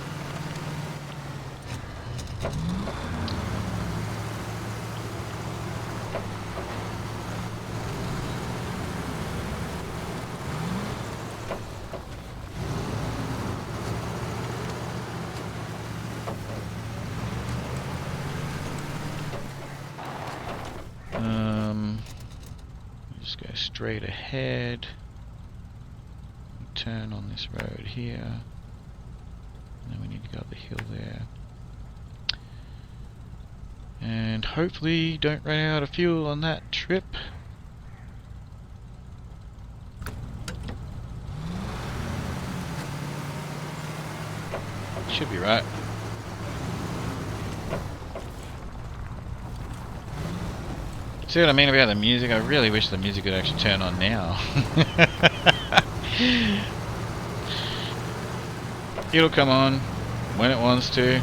Just go straight ahead, turn on this road here, and then we need to go up the hill there, and hopefully don't run out of fuel on that trip. Should be right. See what I mean about the music? I really wish the music could actually turn on now. It'll come on when it wants to.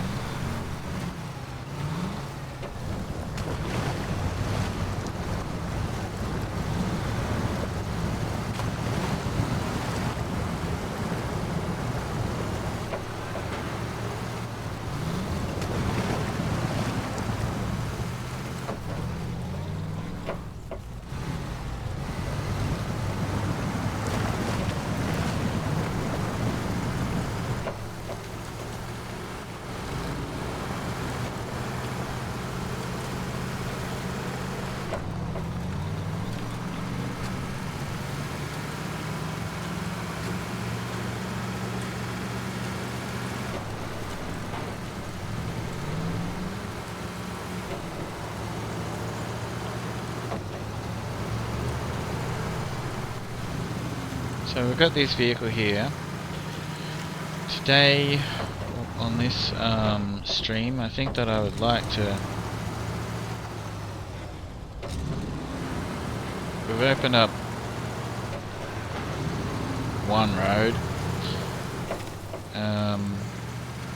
So we've got this vehicle here. Today on this stream, I think that I would like to... We've opened up one road.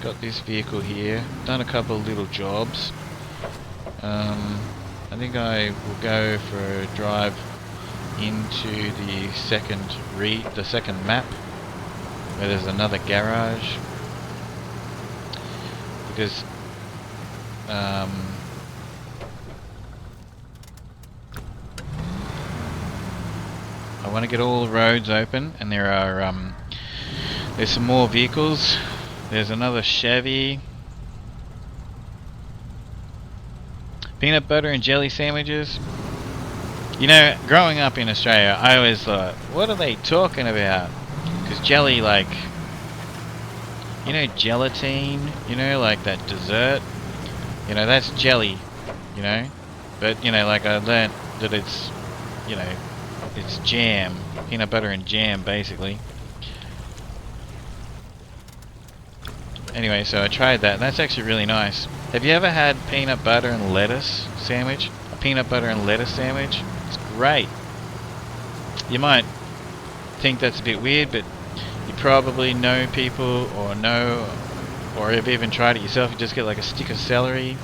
Got this vehicle here. Done a couple of little jobs. I think I will go for a drive into the second map where there's another garage, because I want to get all the roads open, and there are there's some more vehicles. There's another Chevy. Peanut butter and jelly sandwiches. You know, growing up in Australia, I always thought, what are they talking about? Because jelly, like, you know, gelatine, you know, like that dessert, you know, that's jelly, you know, but, you know, like I learnt that it's, you know, it's jam, peanut butter and jam, basically. Anyway, so I tried that, and that's actually really nice. Have you ever had peanut butter and lettuce sandwich? A peanut butter and lettuce sandwich? It's great. You might think that's a bit weird, but you probably know people or have even tried it yourself. You just get like a stick of celery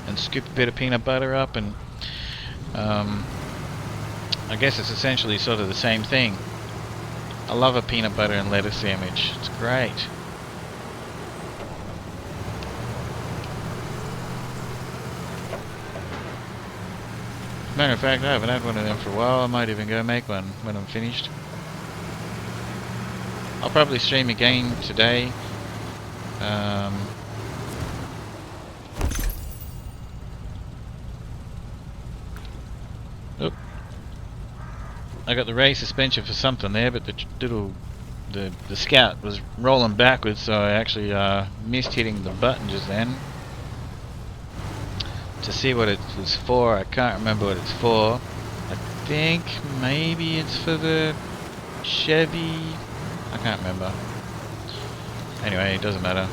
and scoop a bit of peanut butter up, and I guess it's essentially sort of the same thing. I love a peanut butter and lettuce sandwich. It's great. Matter of fact, I haven't had one of them for a while. I might even go make one when I'm finished. I'll probably stream again today. Oop. I got the race suspension for something there, but the Scout was rolling backwards, so I actually missed hitting the button just then to see what it was for. I can't remember what it's for. I think maybe it's for the Chevy. I can't remember. Anyway, it doesn't matter.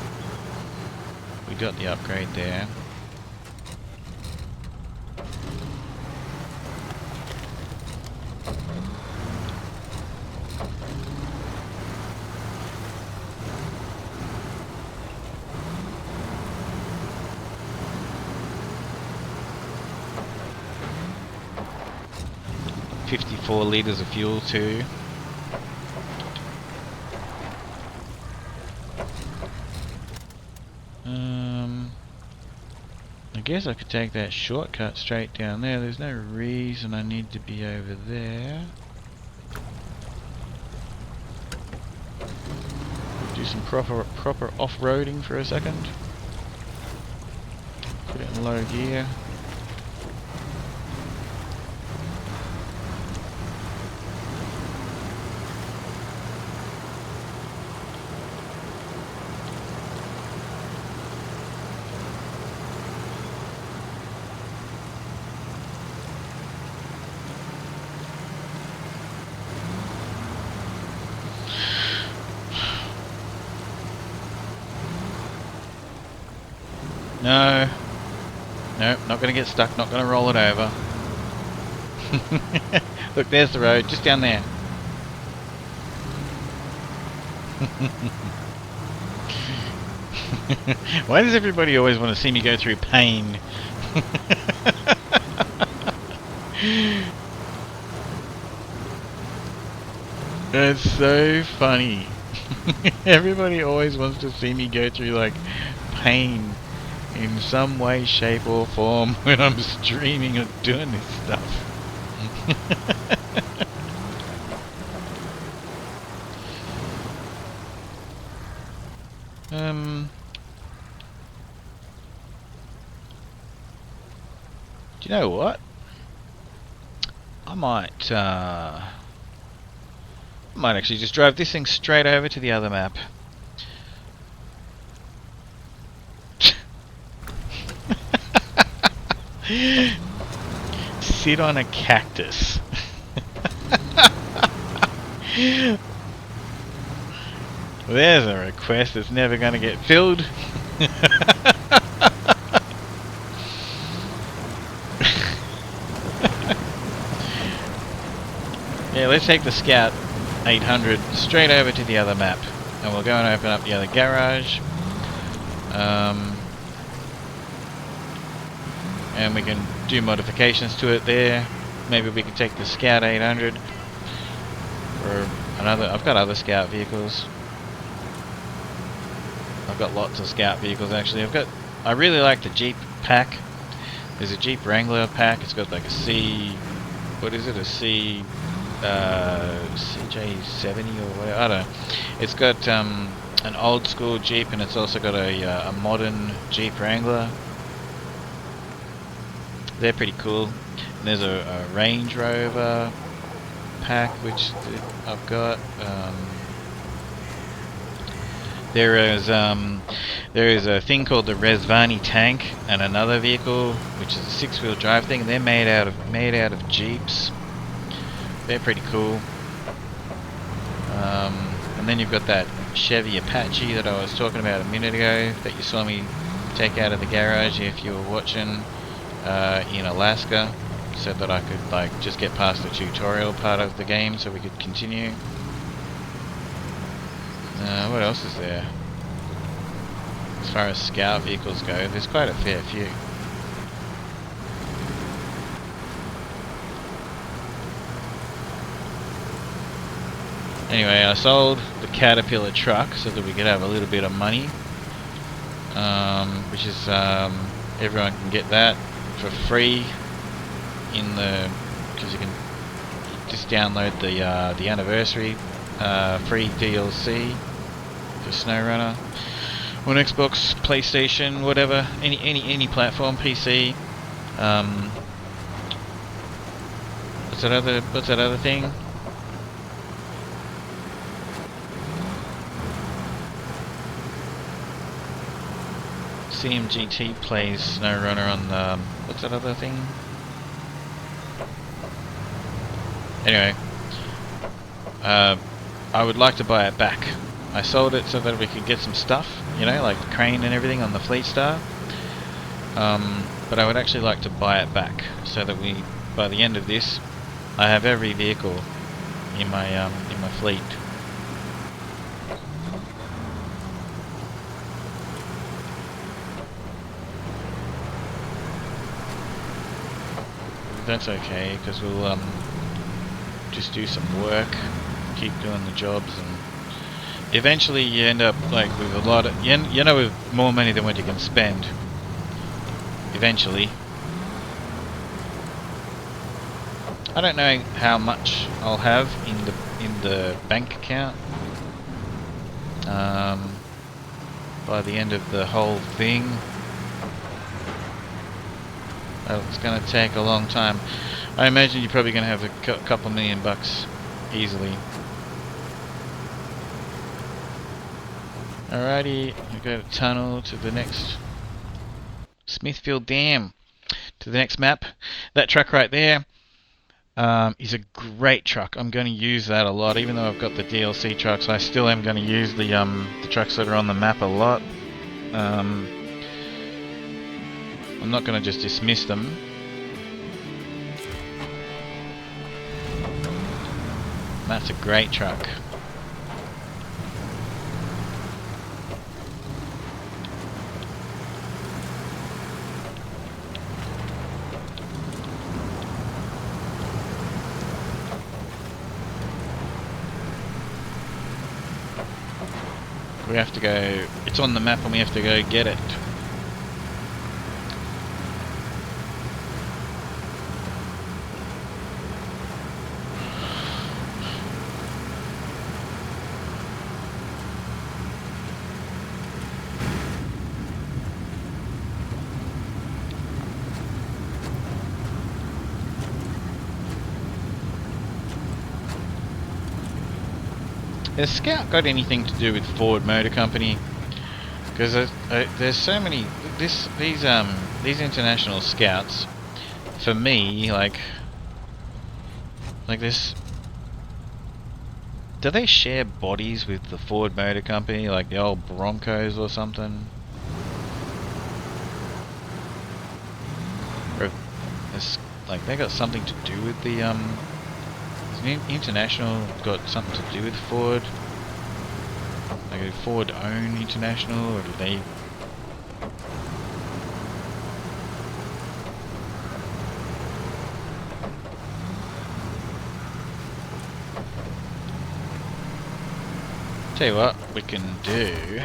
We got the upgrade there. .54 litres of fuel too. I guess I could take that shortcut straight down there. There's no reason I need to be over there. Do some proper off-roading for a second. Put it in low gear. No. Nope, not going to get stuck, not going to roll it over. Look, there's the road, just down there. Why does everybody always want to see me go through pain? That's so funny. Everybody always wants to see me go through like pain in some way, shape or form when I'm streaming or doing this stuff. Do you know what? I might actually just drive this thing straight over to the other map. Sit on a cactus. There's a request that's never going to get filled. Yeah, let's take the Scout 800 straight over to the other map, and we'll go and open up the other garage. And we can do modifications to it there. Maybe we can take the Scout 800 or another. I've got other Scout vehicles. I've got lots of Scout vehicles actually. I really like the Jeep pack. There's a Jeep Wrangler pack. It's got like a CJ70 or whatever. I don't know. It's got an old school Jeep, and it's also got a modern Jeep Wrangler. They're pretty cool. And there's a Range Rover pack which I've got. There is a thing called the Rezvani tank, and another vehicle which is a 6-wheel drive thing. They're made out of Jeeps. They're pretty cool. And then you've got that Chevy Apache that I was talking about a minute ago that you saw me take out of the garage if you were watching in Alaska, so that I could like just get past the tutorial part of the game so we could continue. What else is there? As far as Scout vehicles go, there's quite a fair few. Anyway, I sold the Caterpillar truck so that we could have a little bit of money, which is everyone can get that for free because you can just download the anniversary free DLC for SnowRunner on Xbox, PlayStation, whatever, any platform, PC. What's that other thing? CMGT plays SnowRunner on what's that other thing? Anyway, I would like to buy it back. I sold it so that we could get some stuff, you know, like the crane and everything on the Fleet Star. But I would actually like to buy it back so that by the end of this, I have every vehicle in my fleet. That's okay, because we'll just do some work, keep doing the jobs, and eventually you end up like with a lot of with more money than what you can spend. Eventually, I don't know how much I'll have in the bank account by the end of the whole thing. It's going to take a long time. I imagine you're probably going to have a couple $1,000,000 easily. Alrighty, we go to tunnel to the next Smithfield Dam, to the next map. That truck right there is a great truck. I'm going to use that a lot, even though I've got the DLC trucks. I still am going to use the trucks that are on the map a lot. I'm not going to just dismiss them. That's a great truck. We have to go, it's on the map and we have to go get it. Has Scout got anything to do with Ford Motor Company? Because there's so many these international scouts. For me, like this. Do they share bodies with the Ford Motor Company, like the old Broncos or something? Or like they got something to do with the International got something to do with Ford? Like, do Ford own International, or do they? Tell you what we can do.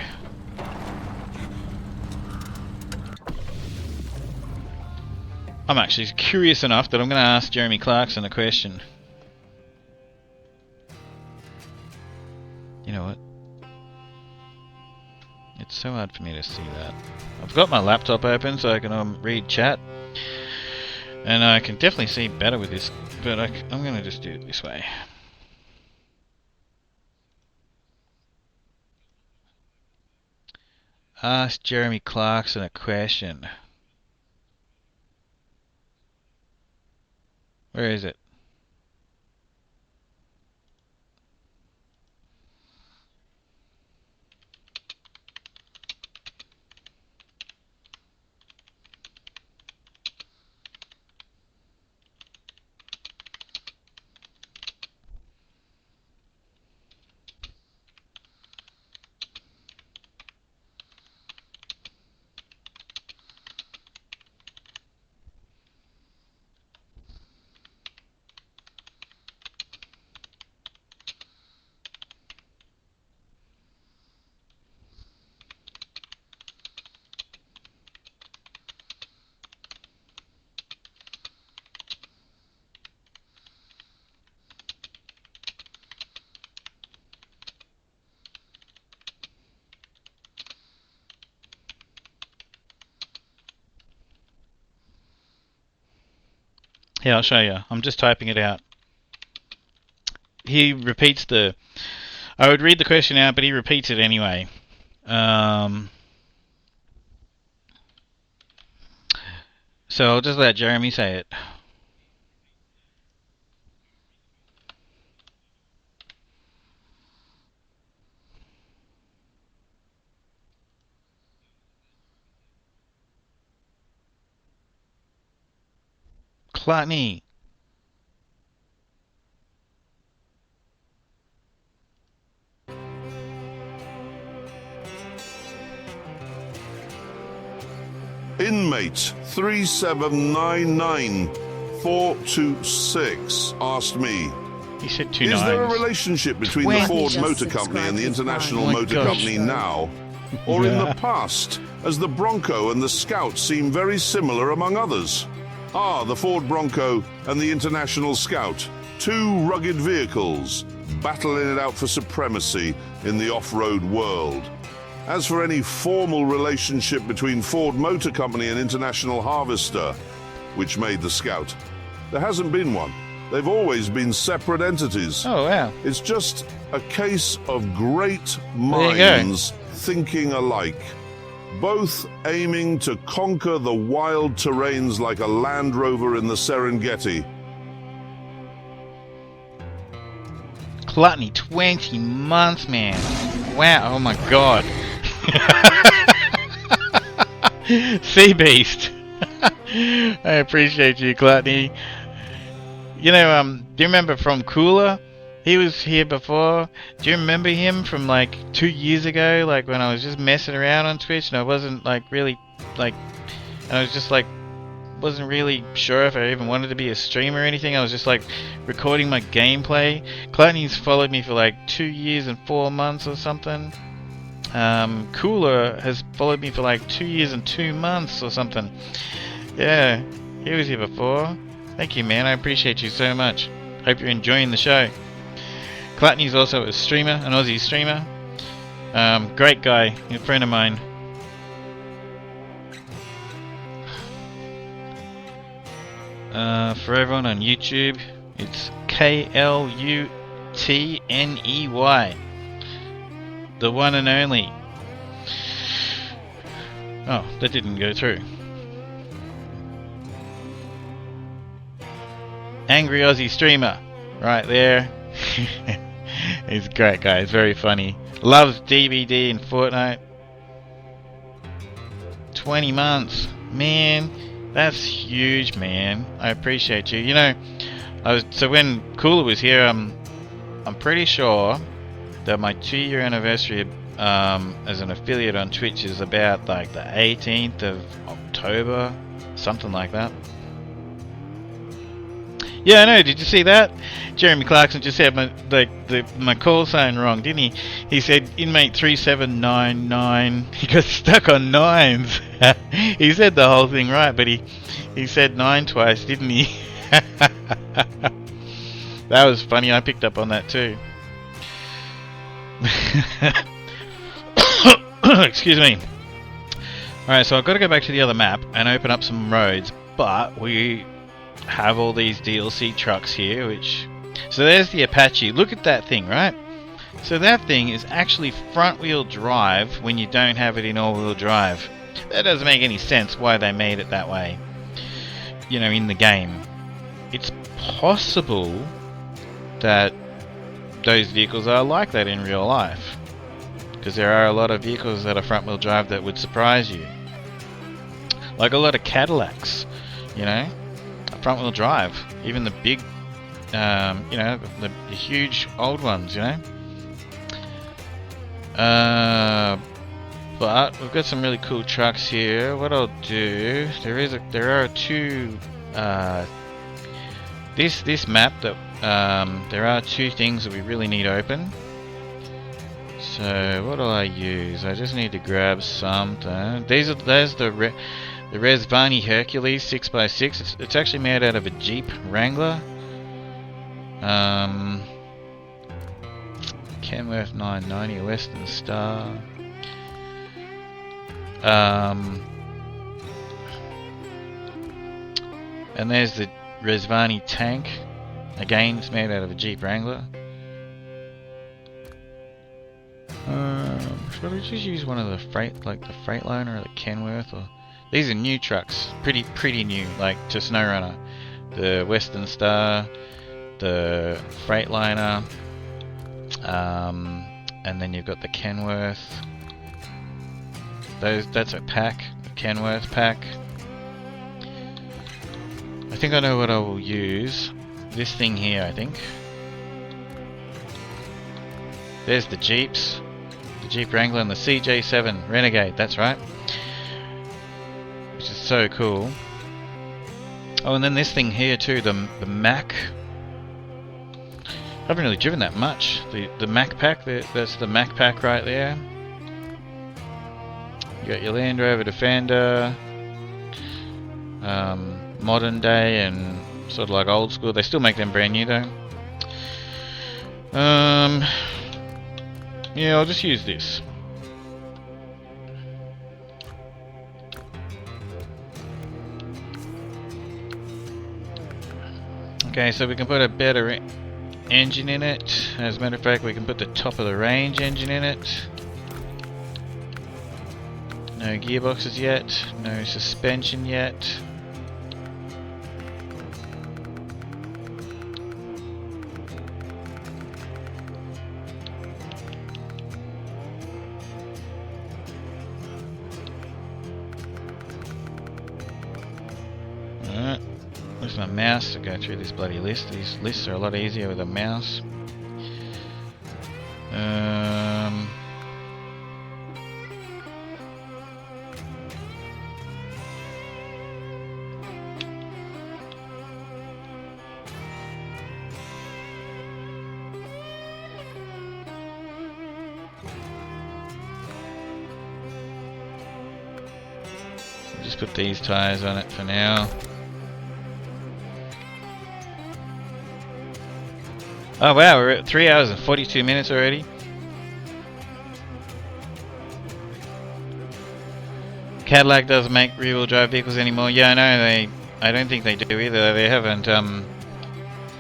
I'm actually curious enough that I'm going to ask Jeremy Clarkson a question. You know what? It's so hard for me to see that. I've got my laptop open so I can read chat. And I can definitely see better with this, but I'm going to just do it this way. Ask Jeremy Clarkson a question. Where is it? Yeah, I'll show you. I'm just typing it out. He repeats the... I would read the question out, but he repeats it anyway. So I'll just let Jeremy say it. Gluttony. Inmate 3799426 asked me, he said 2 is there a nines. relationship between the Ford Motor Company and the International Motor Company now, or in the past, as the Bronco and the Scout seem very similar among others? Are the Ford Bronco and the International Scout two rugged vehicles battling it out for supremacy in the off-road world? As for any formal relationship between Ford Motor Company and International Harvester, which made the Scout, there hasn't been one. They've always been separate entities. Oh, wow. It's just a case of great minds thinking alike, both aiming to conquer the wild terrains like a Land Rover in the Serengeti. Gluttony, 20 months, man. Wow, oh my god. Sea Beast. I appreciate you, Gluttony. You know, do you remember from Cooler? He was here before. Do you remember him from like 2 years ago? Like when I was just messing around on Twitch and I wasn't like really like, and I was just like, wasn't really sure if I even wanted to be a streamer or anything. I was just like recording my gameplay. Gluttony's followed me for like 2 years and 4 months or something. Cooler has followed me for like 2 years and 2 months or something. Yeah, he was here before. Thank you, man. I appreciate you so much. Hope you're enjoying the show. Gluttony's also a streamer, an Aussie streamer. Great guy, a friend of mine. For everyone on YouTube, it's KLUTNEY. The one and only. Oh, that didn't go through. Angry Aussie streamer. Right there. He's a great guy. He's very funny. Loves DBD and Fortnite. 20 months. Man, that's huge, man. I appreciate you. You know, so when Cooler was here, I'm pretty sure that my 2-year anniversary as an affiliate on Twitch is about like the 18th of October, something like that. Yeah, I know. Did you see that? Jeremy Clarkson just said my call sign wrong, didn't he? He said inmate 3799. He got stuck on 9s. He said the whole thing right, but he said 9 twice, didn't he? That was funny. I picked up on that too. Excuse me. Alright, so I've got to go back to the other map and open up some roads, but we have all these DLC trucks here, so there's the Apache. Look at that thing, right? So that thing is actually front wheel drive when you don't have it in all wheel drive. That doesn't make any sense why they made it that way, you know, in the game. It's possible that those vehicles are like that in real life, because there are a lot of vehicles that are front wheel drive that would surprise you, like a lot of Cadillacs, you know, front wheel drive, even the big you know, the huge old ones, you know. But we've got some really cool trucks here. What I'll do, there are two this map that there are two things that we really need open. So what do I use? I just need to grab something. There's the Rezvani Hercules 6x6. It's actually made out of a Jeep Wrangler. Kenworth 990 Western Star. And there's the Rezvani tank. Again, it's made out of a Jeep Wrangler. Should I just use one of the like the Freightliner or the Kenworth? Or these are new trucks, pretty new, like to SnowRunner. The Western Star, the Freightliner, and then you've got the Kenworth. That's a pack, a Kenworth pack. I think I know what I will use. This thing here, I think. There's the Jeeps. The Jeep Wrangler and the CJ7 Renegade, that's right. Which is so cool. Oh, and then this thing here too, the Mack. I haven't really driven that much. The Mack pack, that's the Mack pack right there. You got your Land Rover Defender, modern day and sort of like old school. They still make them brand new though. Yeah, I'll just use this. Okay, so we can put a better engine in it. As a matter of fact, we can put the top of the range engine in it. No gearboxes yet, no suspension yet. Alright, where's my mouse to go through this bloody list? These lists are a lot easier with a mouse. Just put these tyres on it for now. Oh wow, we're at 3 hours and 42 minutes already. Cadillac doesn't make rear-wheel drive vehicles anymore. Yeah, I know I don't think they do either. They haven't.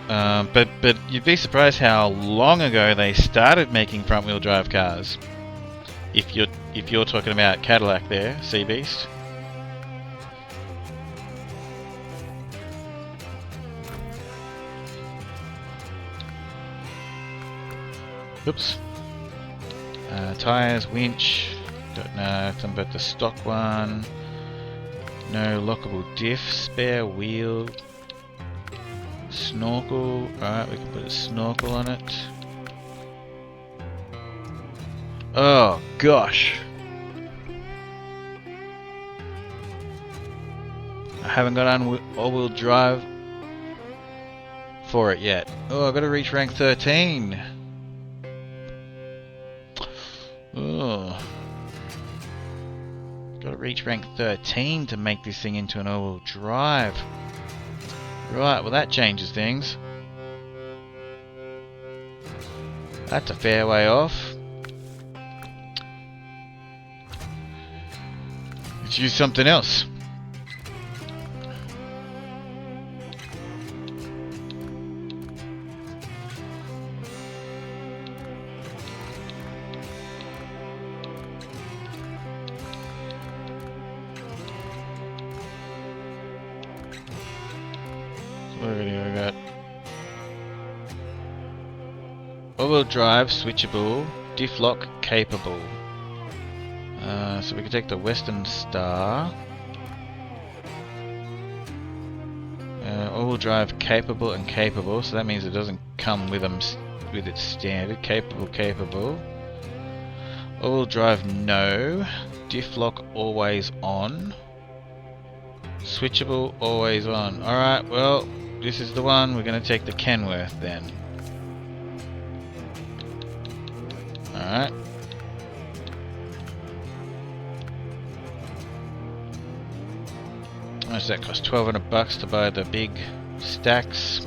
But you'd be surprised how long ago they started making front-wheel drive cars. If you're talking about Cadillac there, Sea Beast. Oops. Tires, winch. Don't know something about the stock one. No lockable diff, spare wheel. Snorkel. Alright, we can put a snorkel on it. Oh gosh. I haven't got all-wheel drive for it yet. Oh, I've got to reach rank 13. Oh. Gotta reach rank 13 to make this thing into an all-wheel drive. Right, well that changes things. That's a fair way off. Let's use something else. We got all-wheel drive, switchable, diff lock capable. So we can take the Western Star. All-wheel drive capable and capable, so that means it doesn't come with them with its standard. Capable. All-wheel drive no. Diff lock always on. Switchable always on. Alright, well, this is the one. We're going to take the Kenworth then. Alright. How much does that cost? $1,200 to buy the big stacks.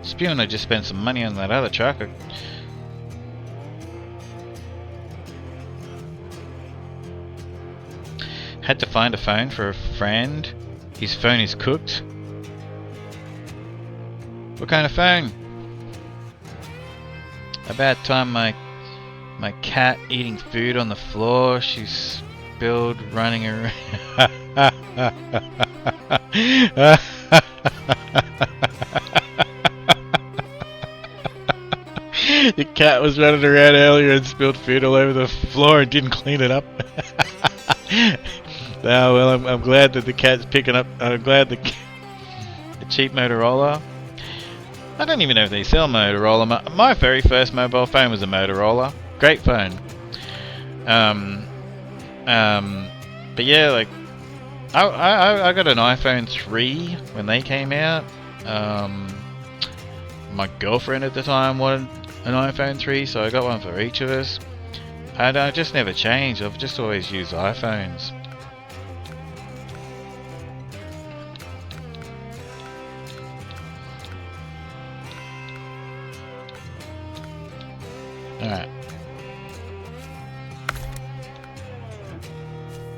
Spewing, I just spent some money on that other truck. Had to find a phone for a friend. His phone is cooked. What kind of phone? About time my cat eating food on the floor. She's spilled running around. Your cat was running around earlier and spilled food all over the floor and didn't clean it up. Oh, well, I'm glad that the cat's picking up. I'm glad the cheap Motorola. I don't even know if they sell Motorola. My very first mobile phone was a Motorola. Great phone. But yeah, like I got an iPhone 3 when they came out. My girlfriend at the time wanted an iPhone 3, so I got one for each of us. And I just never changed. I've just always used iPhones. Alright.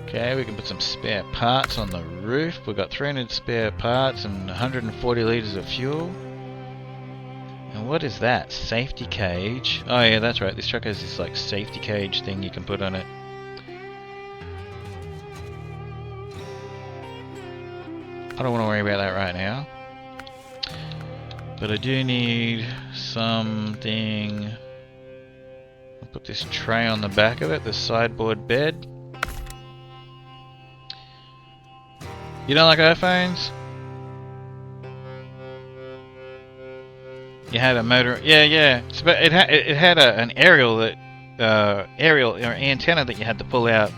Okay, we can put some spare parts on the roof. We've got 300 spare parts and 140 litres of fuel. And what is that? Safety cage. Oh yeah, that's right. This truck has this like safety cage thing you can put on it. I don't want to worry about that right now. But I do need something. I'll put this tray on the back of it, the sideboard bed. You don't like iPhones? You had a motor. Yeah. So, but it had an aerial aerial or antenna that you had to pull out.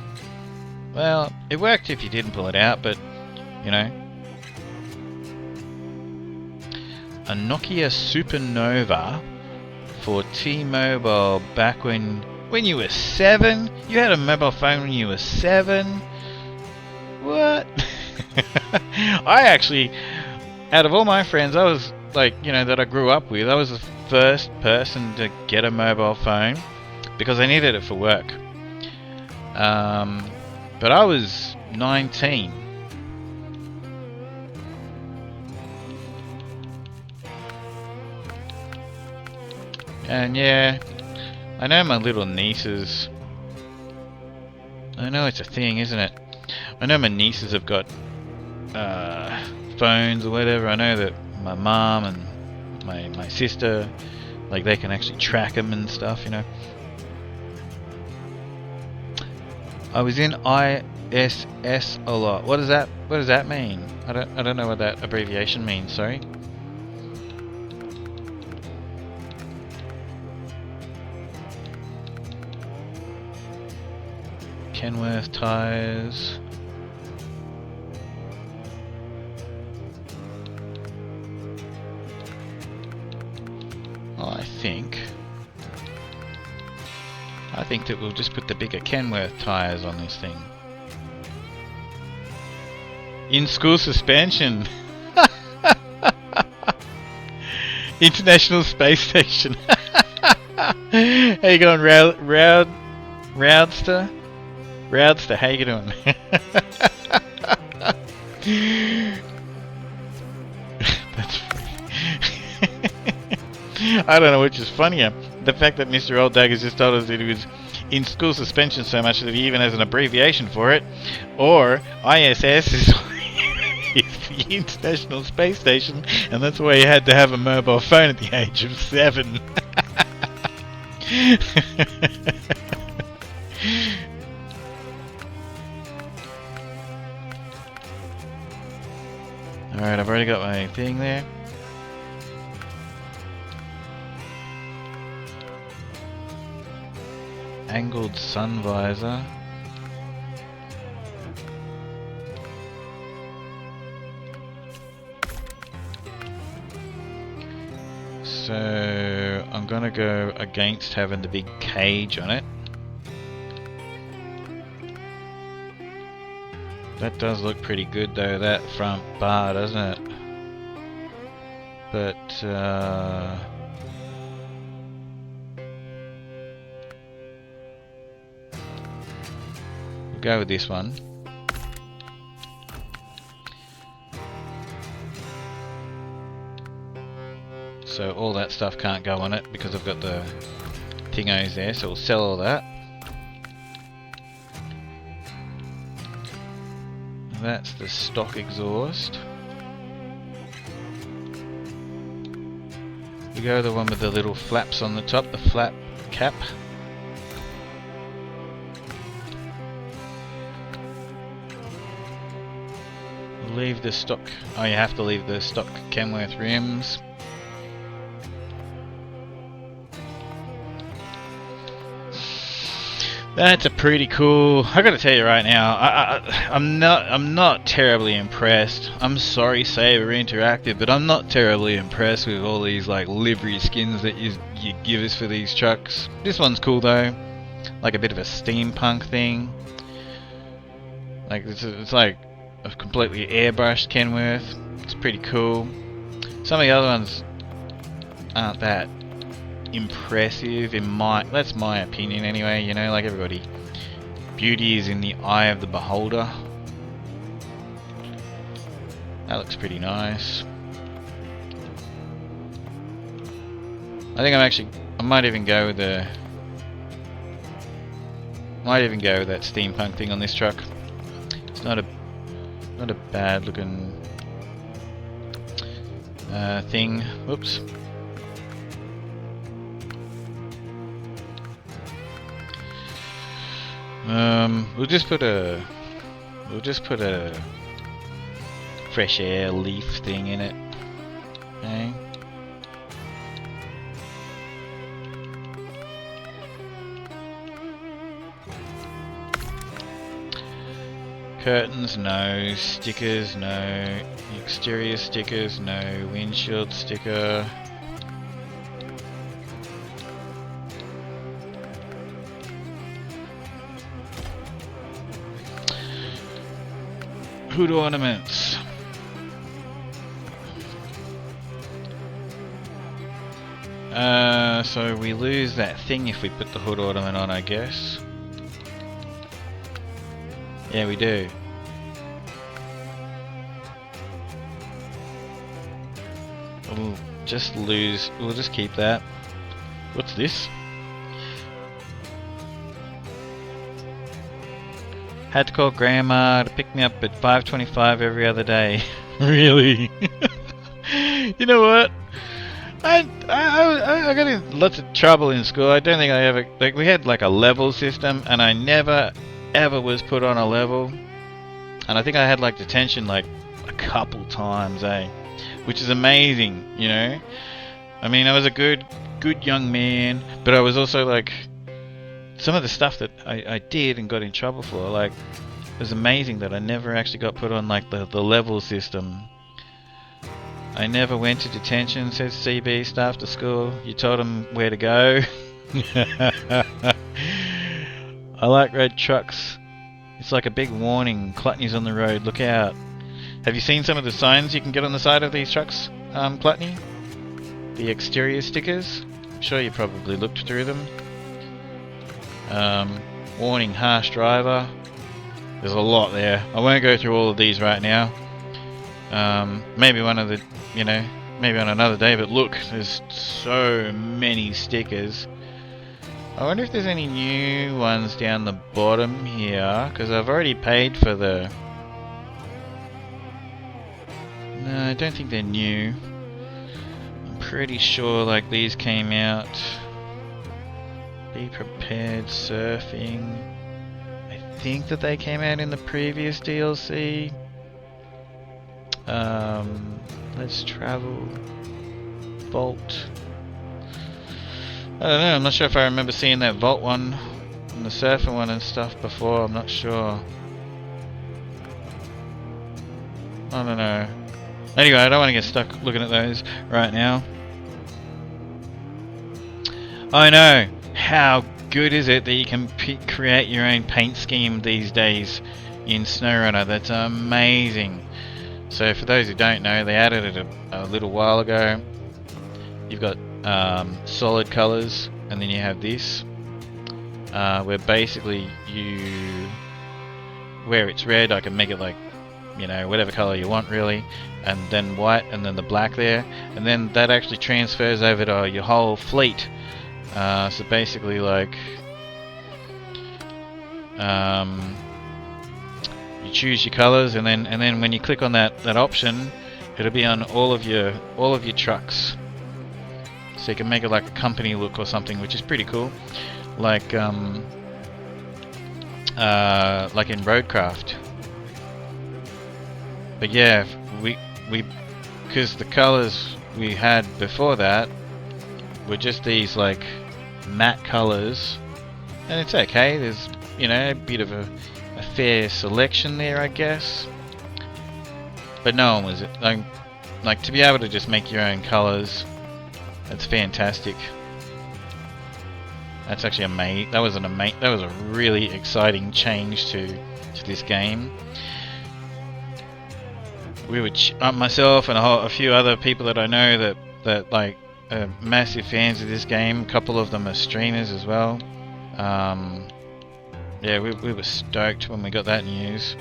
Well, it worked if you didn't pull it out, but you know. A Nokia Supernova for T-Mobile back when you were 7. You had a mobile phone when you were 7. What? I actually, out of all my friends, I was like, you know, that I grew up with, I was the first person to get a mobile phone because I needed it for work. But I was 19. And yeah, I know my little nieces. I know it's a thing, isn't it? I know my nieces have got phones or whatever. I know that my mom and my sister, like, they can actually track them and stuff, you know. I was in ISS a lot. What does that mean? I don't know what that abbreviation means, sorry. Kenworth tires. I think that we'll just put the bigger Kenworth tires on this thing. In school suspension. International Space Station. How you going, Roudster? Roudster, how you doing? That's funny. I don't know which is funnier. The fact that Mr. Old Dag has just told us that he was in school suspension so much that he even has an abbreviation for it, or ISS is the International Space Station, and that's why he had to have a mobile phone at the age of 7. Alright, I've already got my thing there. Angled sun visor. So I'm gonna go against having the big cage on it. That does look pretty good though, that front bar, doesn't it? But we'll go with this one. So all that stuff can't go on it because I've got the thingos there, so we'll sell all that. That's the stock exhaust. We go the one with the little flaps on the top, the flap cap. Leave the stock, oh, you have to leave the stock Kenworth rims. That's a pretty cool. I gotta tell you right now, I'm not terribly impressed. I'm sorry, Saber Interactive, but I'm not terribly impressed with all these like livery skins that you give us for these trucks. This one's cool though, like a bit of a steampunk thing. Like it's like a completely airbrushed Kenworth. It's pretty cool. Some of the other ones aren't that impressive that's my opinion anyway, you know, like everybody, beauty is in the eye of the beholder. That looks pretty nice. I think I might even go with that steampunk thing on this truck. It's not a bad looking thing. Whoops. We'll just put a fresh air leaf thing in it. Okay. Curtains, no. Stickers, no. Exterior stickers, no. Windshield sticker. Hood ornaments. So we lose that thing if we put the hood ornament on, I guess. Yeah, we do. We'll just lose. We'll just keep that. What's this? Had to call Grandma to pick me up at 5:25 every other day. Really? You know what? I got in lots of trouble in school. I don't think I ever, like, we had like a level system, and I never ever was put on a level. And I think I had like detention like a couple times, which is amazing, you know. I mean, I was a good young man, but I was also like, some of the stuff that I did and got in trouble for, like, it was amazing that I never actually got put on like the level system. I never went to detention, says CB staff to school. You told them where to go. I like red trucks. It's like a big warning. Clutney's on the road, look out. Have you seen some of the signs you can get on the side of these trucks, Clutney? The exterior stickers? I'm sure you probably looked through them. Warning, harsh driver. There's a lot there. I won't go through all of these right now. Maybe one of the, you know, maybe on another day, but look, there's so many stickers. I wonder if there's any new ones down the bottom here, because I've already paid for the... No, I don't think they're new. I'm pretty sure like these came out. Be prepared, surfing. I think that they came out in the previous DLC. Let's travel. Vault. I don't know, I'm not sure if I remember seeing that vault one and the surfer one and stuff before, I'm not sure. I don't know. Anyway, I don't want to get stuck looking at those right now. I know! How good is it that you can create your own paint scheme these days in SnowRunner? That's amazing. So for those who don't know, they added it a little while ago. You've got solid colors, and then you have this, where basically where it's red, I can make it like, you know, whatever color you want really, and then white, and then the black there, and then that actually transfers over to your whole fleet. So basically, like, you choose your colors, and then when you click on that option, it'll be on all of your trucks. So you can make it like a company look or something, which is pretty cool. Like in Roadcraft. But yeah, we because the colors we had before that were just these like matte colors, and it's okay. There's, you know, a bit of a fair selection there, I guess. But no one was like to be able to just make your own colors. That's fantastic. That's actually amazing. That was a really exciting change to this game. We were myself and a few other people that I know that like are massive fans of this game. A couple of them are streamers as well. Yeah, we were stoked when we got that news.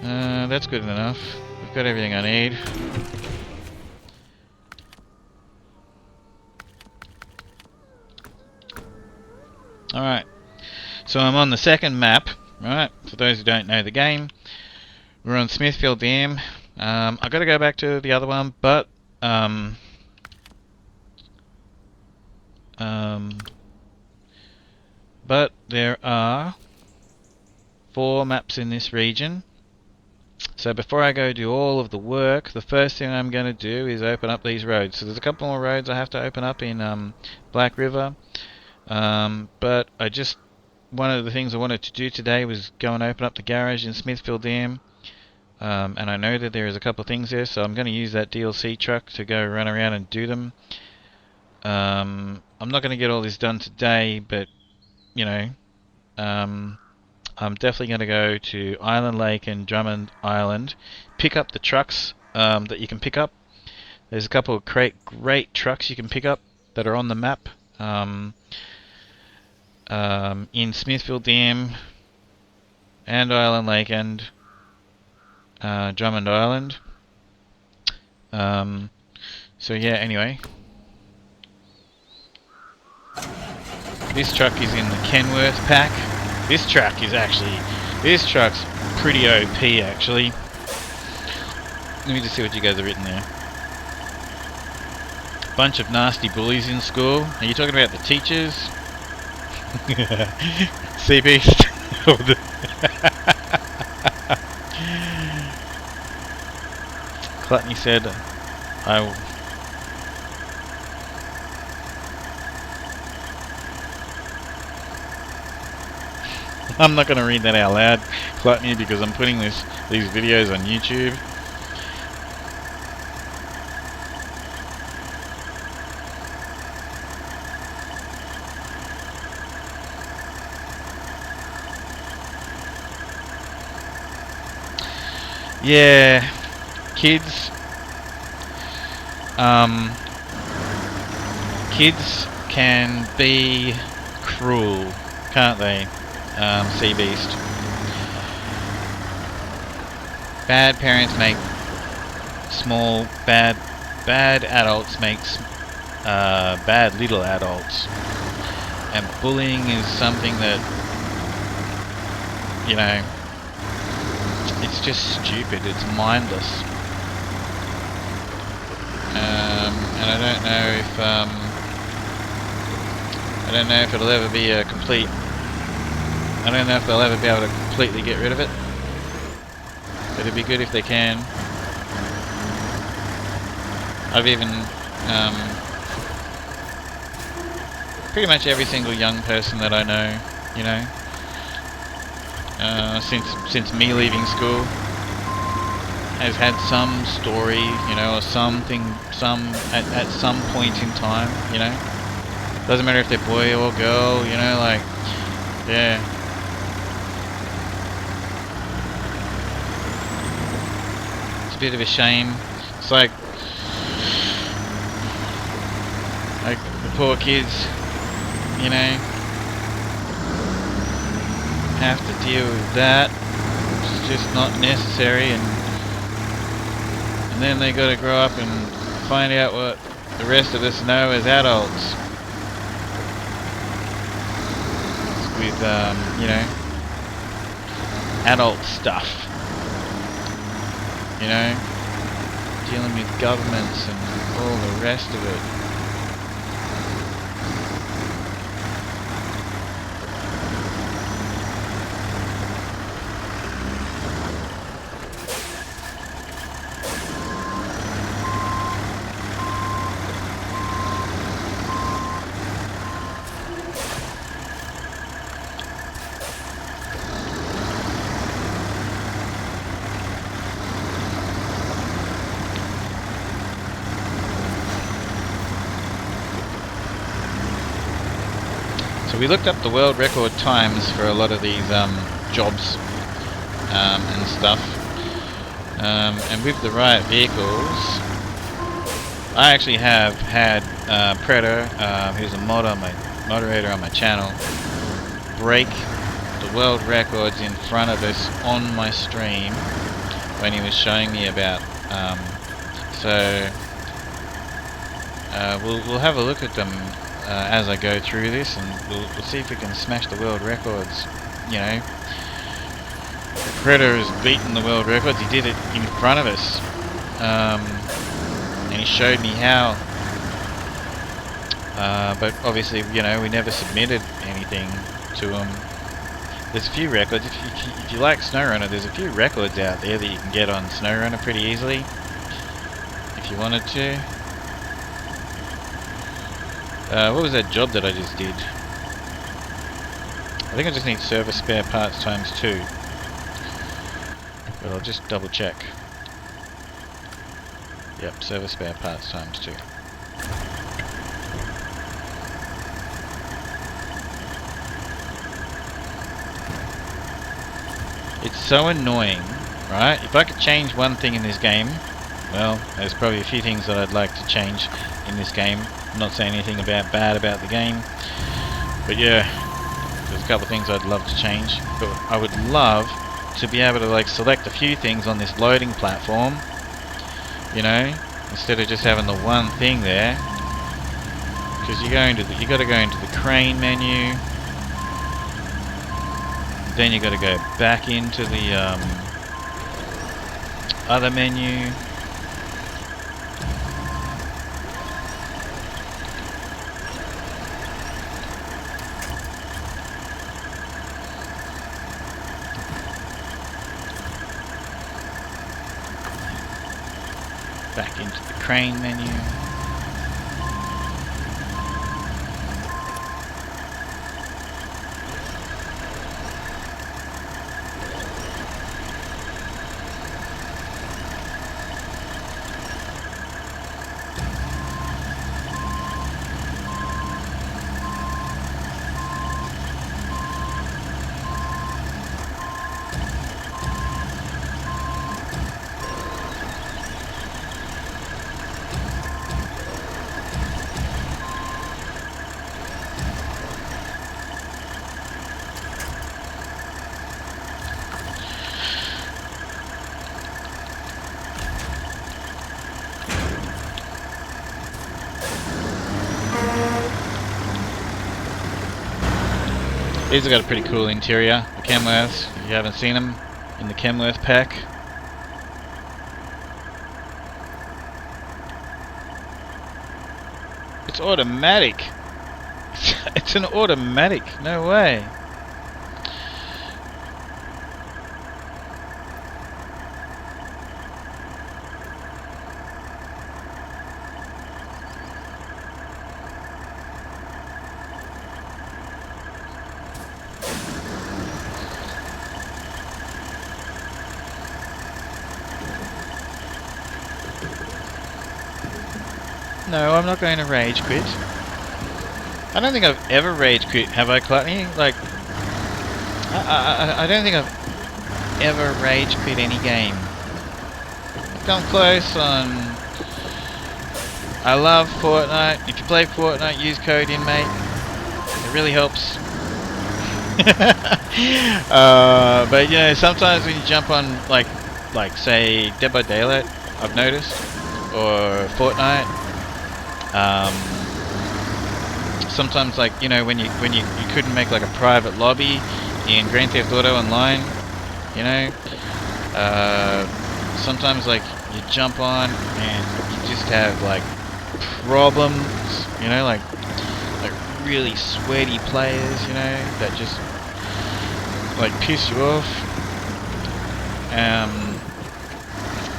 That's good enough. We've got everything I need. Alright, so I'm on the second map, right? For those who don't know the game, we're on Smithfield Dam. I've got to go back to the other one, but there are 4 maps in this region. So before I go do all of the work, the first thing I'm going to do is open up these roads. So there's a couple more roads I have to open up in Black River. But I just one of the things I wanted to do today was go and open up the garage in Smithfield Dam. And I know that there is a couple of things there, so I'm going to use that DLC truck to go run around and do them. I'm not going to get all this done today, but, you know, I'm definitely going to go to Island Lake and Drummond Island, pick up the trucks that you can pick up. There's a couple of great trucks you can pick up that are on the map in Smithfield Dam and Island Lake and Drummond Island. So yeah, anyway. This truck is in the Kenworth pack. This truck's pretty OP actually. Let me just see what you guys have written there. Bunch of nasty bullies in school. Are you talking about the teachers? Sea Beast. Clutney said, I'm not going to read that out loud, Clutney, because I'm putting these videos on YouTube. Yeah, kids can be cruel, can't they? Sea Beast. Bad parents make small, bad adults make bad little adults. And bullying is something that, you know, it's just stupid, it's mindless. And I don't know if it'll ever be a complete, I don't know if they'll ever be able to completely get rid of it. But it'd be good if they can. I've even, pretty much every single young person that I know, you know, since me leaving school, has had some story, you know, or something, at some point in time, you know. Doesn't matter if they're boy or girl, you know, like, yeah. It's a bit of a shame. It's like the poor kids, you know, have to deal with that, which is just not necessary, and then they got to grow up and find out what the rest of us know as adults. With, you know, adult stuff. You know, dealing with governments and all the rest of it. So we looked up the world record times for a lot of these jobs and stuff, and with the right vehicles, I actually have had Predator, who's a moderator on my channel, break the world records in front of us on my stream when he was showing me about. So we'll have a look at them as I go through this, and we'll see if we can smash the world records. You know, Predator has beaten the world records. He did it in front of us, and he showed me how. But obviously, you know, we never submitted anything to him. There's a few records. If you like SnowRunner, there's a few records out there that you can get on SnowRunner pretty easily, if you wanted to. What was that job that I just did? I think I just need service spare parts times 2. But I'll just double check. Yep, service spare parts times 2. It's so annoying, right? If I could change one thing in this game, well, there's probably a few things that I'd like to change in this game. I'm not saying anything bad about the game, but yeah, there's a couple of things I'd love to change. But I would love to be able to like select a few things on this loading platform, you know, instead of just having the one thing there. Because you got to go into the crane menu. Then you got to go back into the other menu. Back into the crane menu. These have got a pretty cool interior, the Kenworths, if you haven't seen them in the Kenworth pack. It's automatic! It's an automatic, no way! No, I'm not going to rage quit. I don't think I've ever rage quit, have I, Clutney? Like, I don't think I've ever rage quit any game. I've come close on... I love Fortnite. If you play Fortnite, use code INMATE. It really helps. But you know, sometimes when you jump on, like say Dead by Daylight, I've noticed, or Fortnite. Sometimes, like, you know, when you couldn't make like a private lobby in Grand Theft Auto Online, you know, sometimes like you jump on and you just have like problems, you know, like really sweaty players, you know, that just like piss you off. And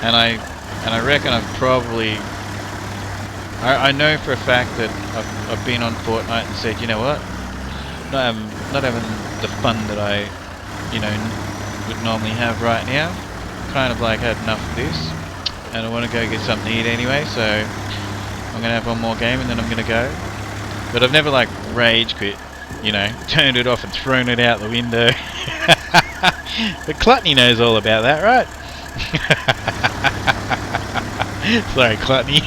I reckon I've probably, I know for a fact that I've been on Fortnite and said, you know what, not having the fun that I, you know, would normally have right now. Kind of like had enough of this, and I want to go get something to eat anyway. So I'm gonna have one more game and then I'm gonna go. But I've never like rage quit, you know, turned it off and thrown it out the window. But Clutney knows all about that, right? Sorry, Clutney.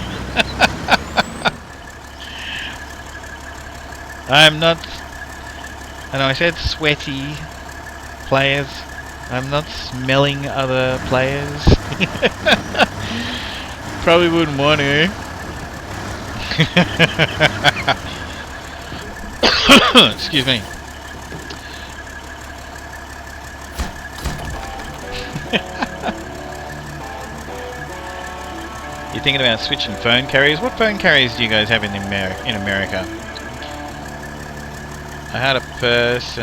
I'm not, and I said sweaty players, I'm not smelling other players. Probably wouldn't want to. Excuse me. You're thinking about switching phone carriers? What phone carriers do you guys have in America? I had a person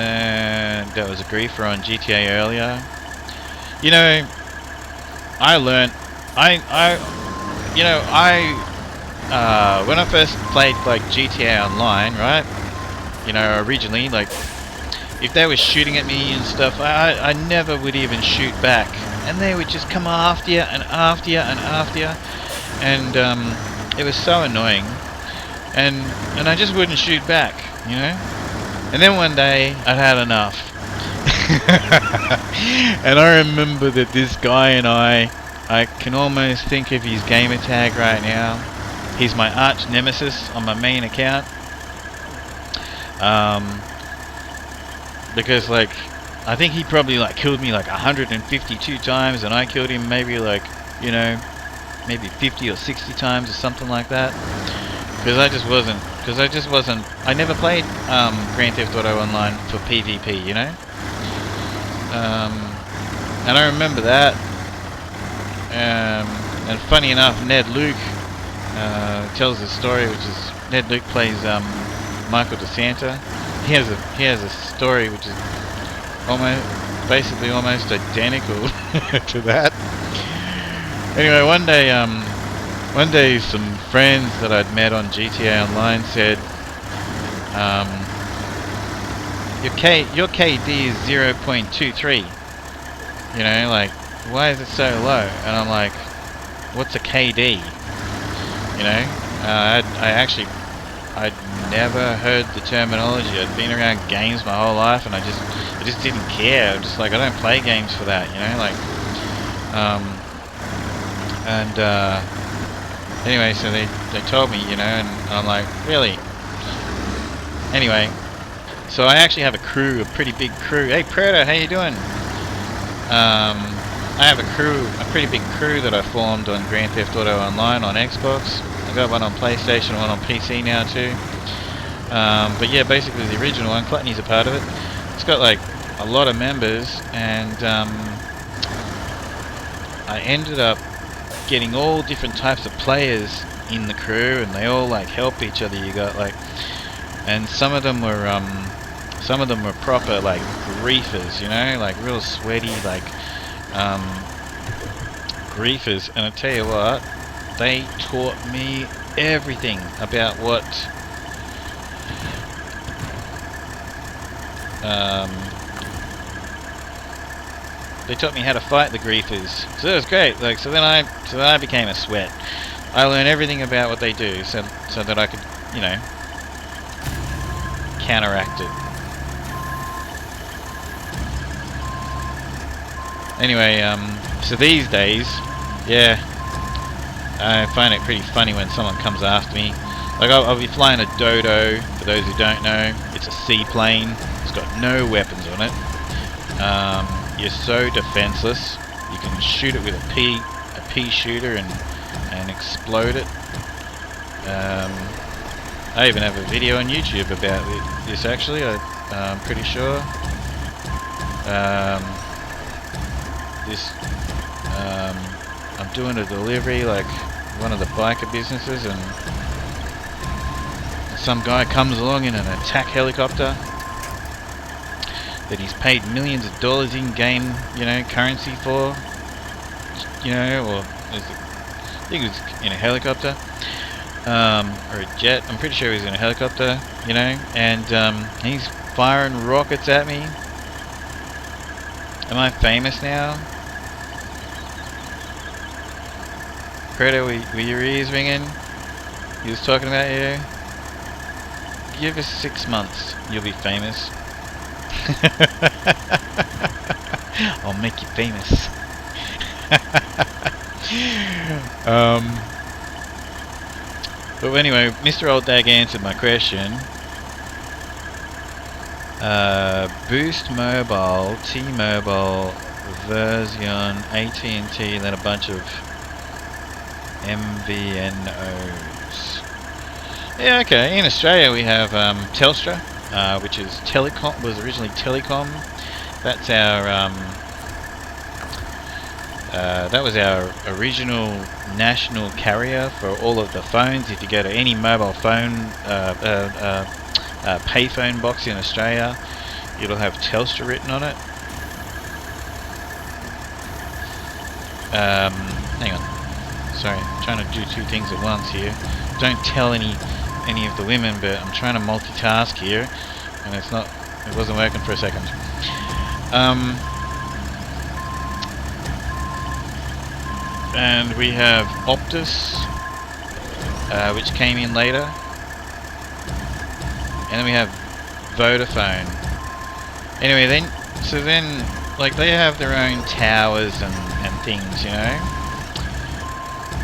that was a griefer on GTA earlier. You know, I learned, when I first played like GTA Online, right? You know, originally, like if they were shooting at me and stuff, I never would even shoot back, and they would just come after you and after you and after you, and it was so annoying, and I just wouldn't shoot back, you know. And then one day I'd had enough, and I remember that this guy and I can almost think of his gamer tag right now. He's my arch nemesis on my main account. Because like, I think he probably like killed me like 152 times, and I killed him maybe like, you know, maybe 50 or 60 times or something like that. Because I just wasn't, I never played Grand Theft Auto Online for PvP, you know. And I remember that. And funny enough, Ned Luke tells the story, which is Ned Luke plays Michael DeSanta. He has a story which is basically almost identical to that. Anyway, one day some friends that I'd met on GTA Online said, your KD is 0.23. You know, like, why is it so low? And I'm like, what's a KD? You know, I'd never heard the terminology. I'd been around games my whole life, and I just didn't care. I'm just like, I don't play games for that, you know, like, anyway, so they told me, you know, and I'm like, really? Anyway, so I actually have a crew, a pretty big crew. Hey Predator, how you doing? I have a pretty big crew that I formed on Grand Theft Auto Online on Xbox. I've got one on PlayStation, one on PC now too. But yeah, basically the original one, Clutney's a part of it. It's got like a lot of members, and I ended up getting all different types of players in the crew, and they all like help each other. You got like, and some of them were proper like griefers, you know, like real sweaty, like griefers. And I tell you what, they taught me everything about what they taught me how to fight the griefers. So it was great. Like, so then I became a sweat. I learned everything about what they do, so that I could, you know, counteract it. Anyway, so these days, yeah, I find it pretty funny when someone comes after me. Like, I'll be flying a Dodo. For those who don't know, it's a seaplane. It's got no weapons on it. You're so defenseless. You can shoot it with a pea shooter and explode it. I even have a video on YouTube about this actually. I'm pretty sure. I'm doing a delivery, like one of the biker businesses, and some guy comes along in an attack helicopter that he's paid millions of dollars in game, you know, currency for, you know, or I think it was in a helicopter, or a jet. I'm pretty sure he was in a helicopter, you know, and he's firing rockets at me. Am I famous now? Predator, were your ears ringing? He was talking about you? Give us 6 months, you'll be famous. I'll make you famous. But anyway, Mr. Old Dag answered my question. Boost Mobile, T-Mobile, Version, AT&T, then a bunch of MVNOs. Yeah, okay. In Australia we have Telstra, which is Telecom. Was originally Telecom. That's our that was our original national carrier for all of the phones. If you go to any mobile phone payphone box in Australia, it'll have Telstra written on it. Hang on. Sorry, I'm trying to do 2 things at once here. Don't tell any of the women, but I'm trying to multitask here, and it's not It wasn't working for a second. And we have Optus, which came in later. And then we have Vodafone. Anyway, then like they have their own towers and things, you know,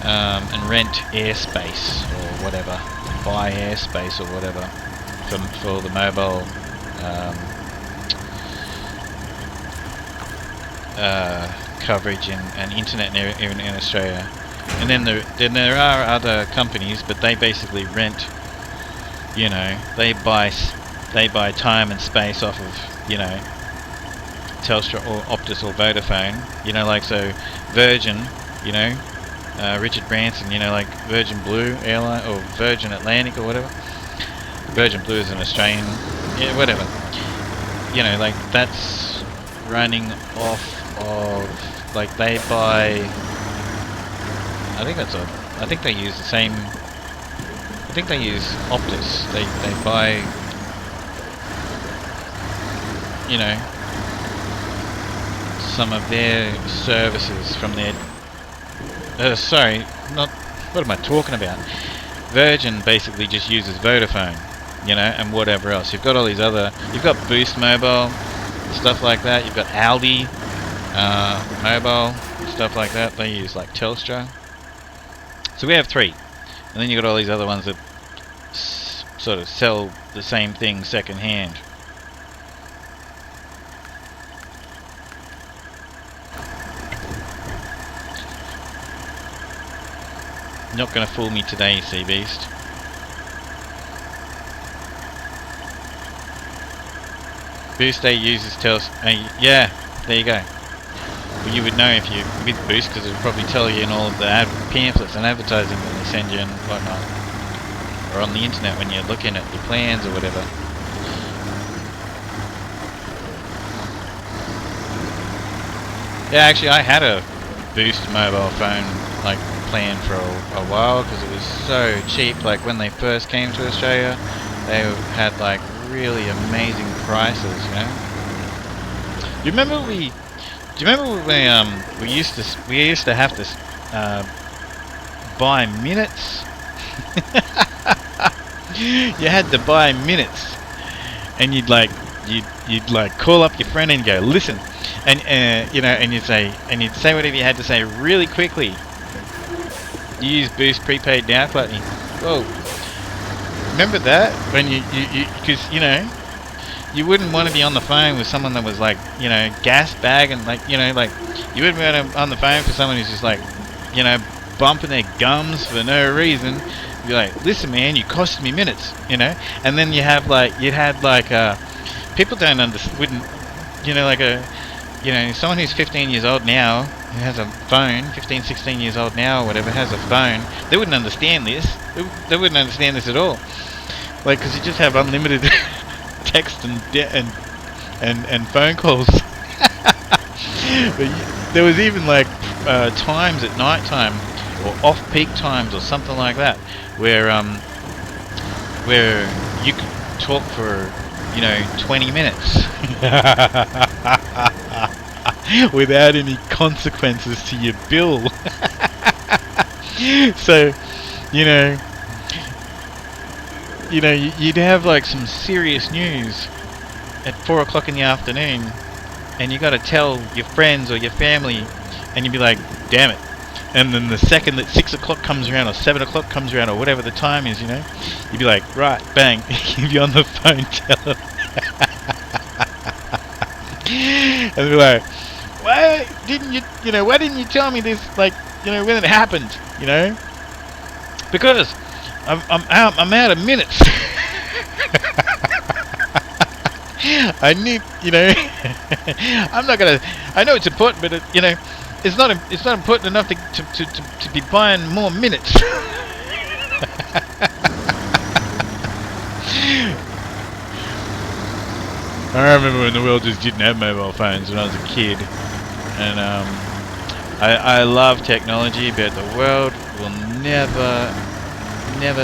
and rent airspace or whatever, buy airspace or whatever for the mobile coverage and internet in Australia. And then there are other companies, but they basically rent. You know, they buy time and space off of, you know, Telstra or Optus or Vodafone. You know, like so Virgin, you know, Richard Branson, you know, like Virgin Blue airline or Virgin Atlantic or whatever. Virgin Blue is an Australian, yeah, whatever. You know, like that's running off of, like they buy. I think they use the same. I think they use Optus. They buy, you know, some of their services from their. Sorry, not. What am I talking about? Virgin basically just uses Vodafone, you know, and whatever else. You've got all these other. You've got Boost Mobile, stuff like that. You've got Aldi Mobile, stuff like that. They use like Telstra. So we have 3. And then you got all these other ones that sort of sell the same thing second hand. Not gonna fool me today, Sea Beast. Boost A uses Telstra. Yeah, there you go. Well, you would know if you with Boost because it would probably tell you in all of the pamphlets and advertising that they send you and whatnot, or on the internet when you're looking at your plans or whatever. Yeah, actually, I had a Boost mobile phone like plan for a while because it was so cheap. Like when they first came to Australia, they had like really amazing prices, you know. Do you remember when we used to have to buy minutes? You had to buy minutes, and you'd call up your friend and go, listen, and you know, and you'd say whatever you had to say really quickly. You use Boost prepaid now, Clutney. Whoa. Remember that? When because you know, you wouldn't want to be on the phone with someone that was like, you know, gas bag and like, you know, like you wouldn't be on the phone for someone who's just like, you know, bumping their gums for no reason. You'd be like, listen, man, you cost me minutes, you know. And then you had like people wouldn't, you know, like someone who's 15 years old now who has a phone, 15, 16 years old now or whatever, has a phone. They wouldn't understand this. They wouldn't understand this at all. Like, because you just have unlimited text and phone calls. But there was even like times at night time or off-peak times or something like that where you could talk for, you know, 20 minutes without any consequences to your bill. So, you know, you'd have like some serious news at 4 o'clock in the afternoon, and you got to tell your friends or your family, and you'd be like, damn it. And then the second that 6 o'clock comes around or 7 o'clock comes around or whatever the time is, you know, you'd be like, right, bang, you'd be on the phone, tell them. And they'd be like, why didn't you tell me this, like, you know, when it happened, you know? Because I'm out of minutes. I need, you know, I'm not gonna. I know it's important, but it, you know, it's not important enough to be buying more minutes. I remember when the world just didn't have mobile phones when I was a kid, and I love technology, but the world will never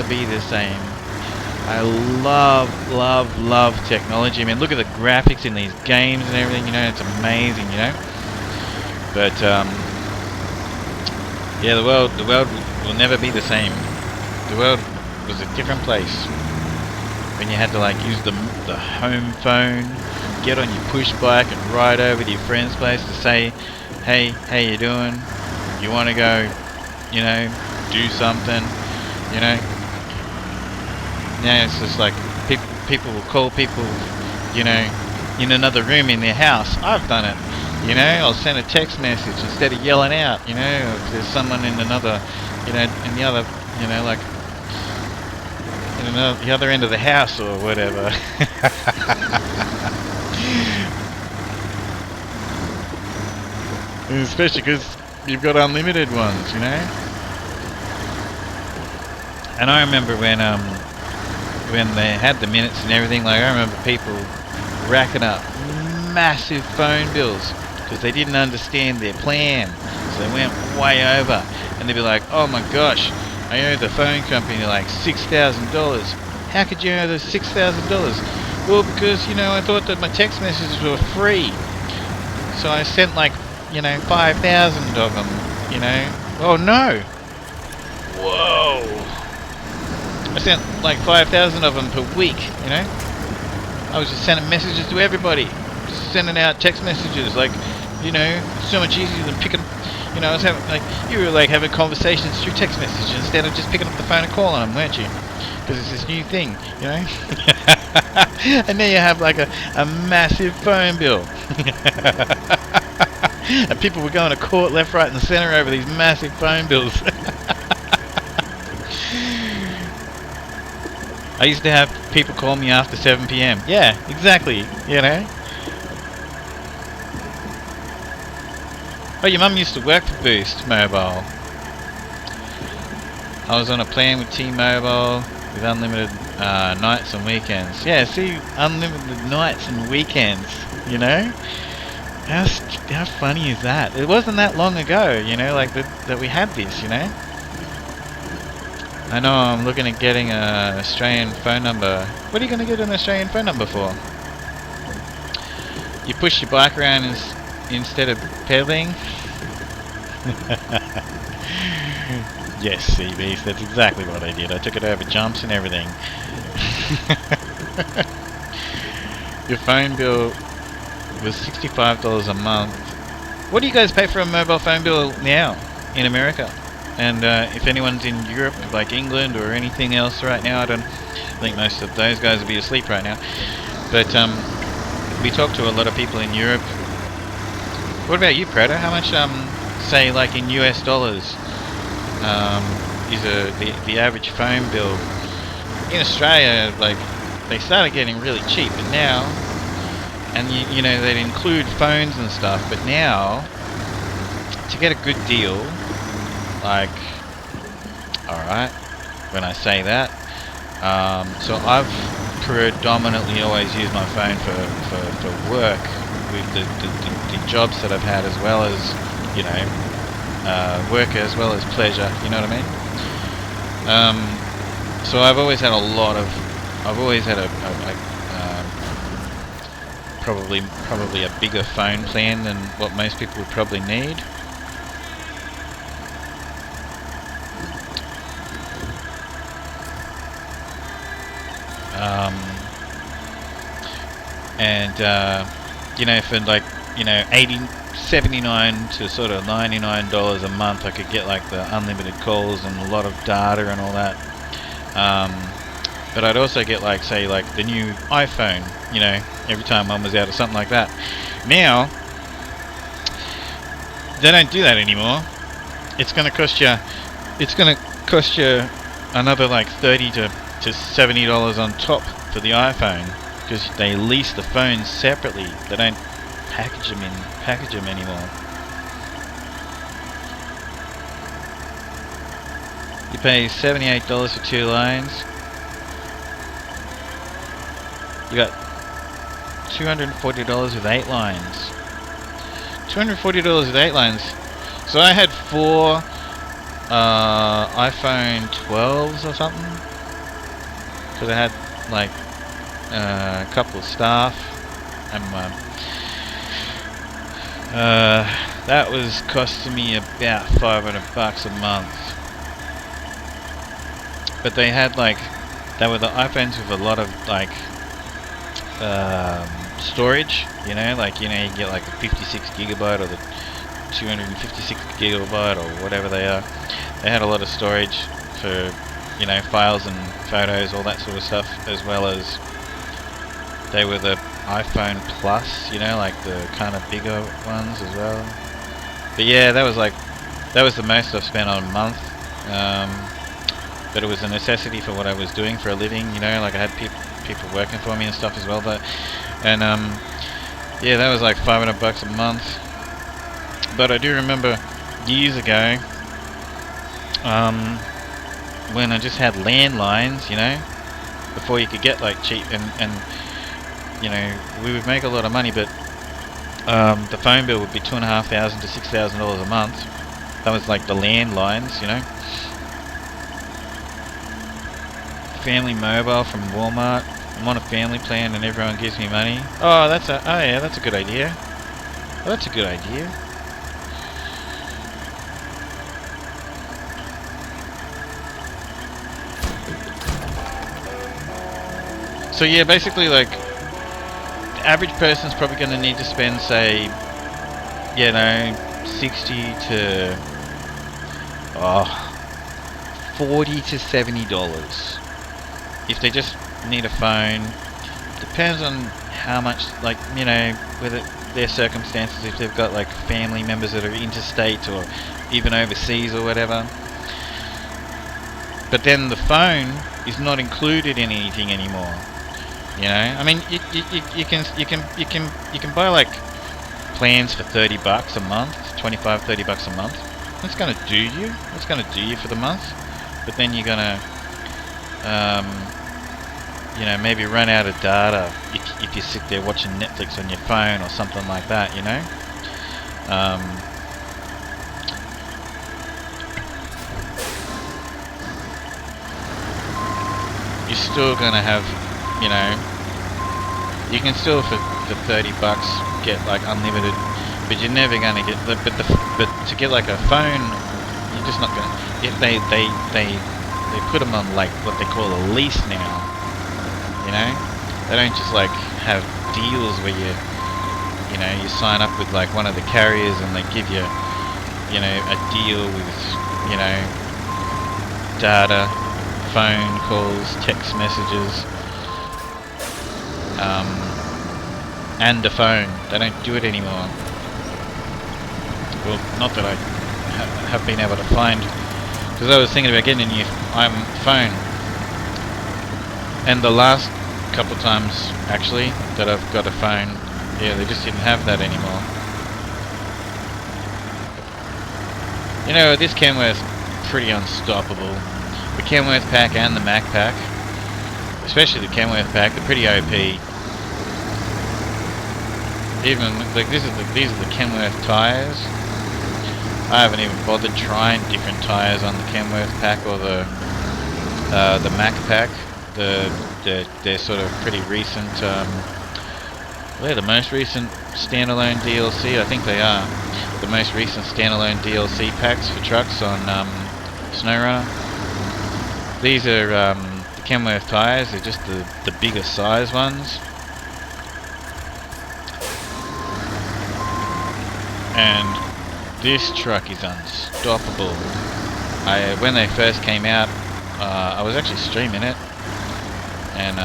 be the same I love technology. I mean, look at the graphics in these games and everything, you know, it's amazing, you know. But yeah, the world will never be the same. The world was a different place when you had to like use the home phone, get on your push bike and ride over to your friend's place to say, hey, how you doing? You want to go, you know, do something, you know? Now it's just like people will call people, you know, in another room in their house. I've done it, you know. I'll send a text message instead of yelling out, you know. If there's someone in another, you know, in the other, you know, like in the other end of the house or whatever. Especially because you've got unlimited ones, you know. And I remember when they had the minutes and everything, like I remember people racking up massive phone bills because they didn't understand their plan, so they went way over, and they'd be like, oh my gosh, I owe the phone company like $6,000. How could you owe the $6,000? Well, because, you know, I thought that my text messages were free, so I sent like, you know, 5,000 of them, you know. Oh no! Whoa! I sent like 5,000 of them per week, you know. I was just sending messages to everybody, just sending out text messages, like, you know, so much easier than picking, you know, I was having, like, you were like having conversations through text messages instead of just picking up the phone and calling them, weren't you? Because it's this new thing, you know. And then you have like a massive phone bill. And people were going to court left, right and centre over these massive phone bills. I used to have people call me after 7 PM. Yeah, exactly, you know. Oh, your mum used to work for Boost Mobile. I was on a plan with T-Mobile with unlimited nights and weekends. Yeah, see, unlimited nights and weekends, you know. How funny is that? It wasn't that long ago, you know, like that we had this, you know. I know I'm looking at getting an Australian phone number. What are you going to get an Australian phone number for? You push your bike around instead of pedaling? Yes, CBs, that's exactly what I did. I took it over jumps and everything. Your phone bill was $65 a month. What do you guys pay for a mobile phone bill now in America? And if anyone's in Europe, like England or anything else right now, I think most of those guys will be asleep right now. But we talk to a lot of people in Europe. What about you, Predator? How much, say, like in US dollars, is the average phone bill? In Australia, like, they started getting really cheap, but now, and you know, they'd include phones and stuff, but now, to get a good deal, like, alright, when I say that, so I've predominantly always used my phone for work with the jobs that I've had, as well as, you know, work as well as pleasure, you know what I mean? So I've always had probably a bigger phone plan than what most people would probably need. You know, for like, you know, $79 to sort of $99 a month, I could get like the unlimited calls and a lot of data and all that. But I'd also get like, say, like the new iPhone, you know, every time one was out or something like that. Now, they don't do that anymore. It's going to cost you another like $30 to $70 on top for the iPhone, because they lease the phones separately. They don't package them anymore. You pay $78 for 2 lines. You got $240 with 8 lines. $240 with 8 lines. So I had 4 iPhone 12s or something. because I had like a couple of staff, and that was costing me about $500 a month. But they had like, they were the iPhones with a lot of like storage, you know, like, you know, you get like a 56 gigabyte or the 256 gigabyte or whatever they are. They had a lot of storage for, you know, files and photos, all that sort of stuff, as well as they were the iPhone Plus, you know, like the kind of bigger ones as well. But yeah, that was the most I've spent on a month. But it was a necessity for what I was doing for a living, you know, like I had people working for me and stuff as well. And yeah, that was like $500 a month. But I do remember years ago, when I just had landlines, you know, before you could get like cheap, and you know, we would make a lot of money, but the phone bill would be $2,500 to $6,000 a month. That was like the landlines, you know. Family mobile from Walmart. I'm on a family plan and everyone gives me money. Oh, yeah, that's a good idea. Oh, that's a good idea. So yeah, basically, like, the average person's probably going to need to spend, say, you know, $60 to $40 to $70 if they just need a phone. Depends on how much, like, you know, whether their circumstances, if they've got like family members that are interstate or even overseas or whatever. But then the phone is not included in anything anymore. You know, I mean, you can buy like plans for $30 a month, $25-30 a month. That's gonna do you. That's gonna do you for the month. But then you're gonna, you know, maybe run out of data if you sit there watching Netflix on your phone or something like that. You know. You're still gonna have, you know, you can still for $30 get like unlimited, but you're never gonna get but to get like a phone, you're just not gonna. If they put them on like what they call a lease now, you know, they don't just like have deals where you know, you sign up with like one of the carriers and they give you, you know, a deal with, you know, data, phone calls, text messages, and a phone. They don't do it anymore. Well, not that I have been able to find, because I was thinking about getting a new phone, and the last couple of times actually that I've got a phone, yeah, they just didn't have that anymore. You know, this Kenworth's pretty unstoppable. The Kenworth pack and the Mac pack, especially the Kenworth pack, they're pretty OP. Even like these are the Kenworth tires. I haven't even bothered trying different tires on the Kenworth pack or the Mac pack. They're sort of pretty recent. They're the most recent standalone DLC. I think they are the most recent standalone DLC packs for trucks on SnowRunner. These are the Kenworth tires. They're just the bigger size ones. And this truck is unstoppable. When they first came out, I was actually streaming it, and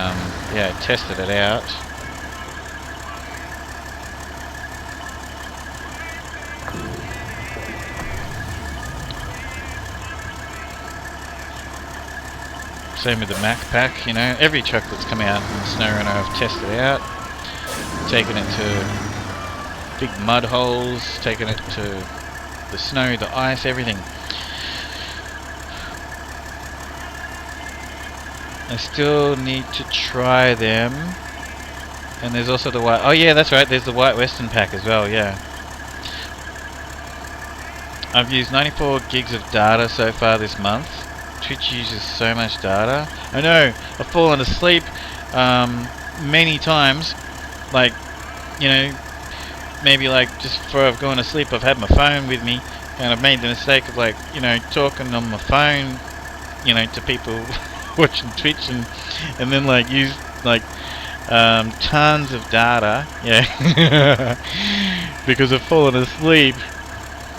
yeah, I tested it out. Same with the Mac pack, you know. Every truck that's come out in SnowRunner I've tested out, taken it to big mud holes, taking it to the snow, the ice, everything. I still need to try them. And there's also the white, oh yeah, that's right, there's the White Western pack as well, yeah. I've used 94 gigs of data so far this month, Twitch uses so much data. I know, I've fallen asleep many times, like, you know, maybe like just before I've gone to sleep I've had my phone with me and I've made the mistake of, like, you know, talking on my phone, you know, to people watching Twitch, and then like use like tons of data, yeah, because I've fallen asleep.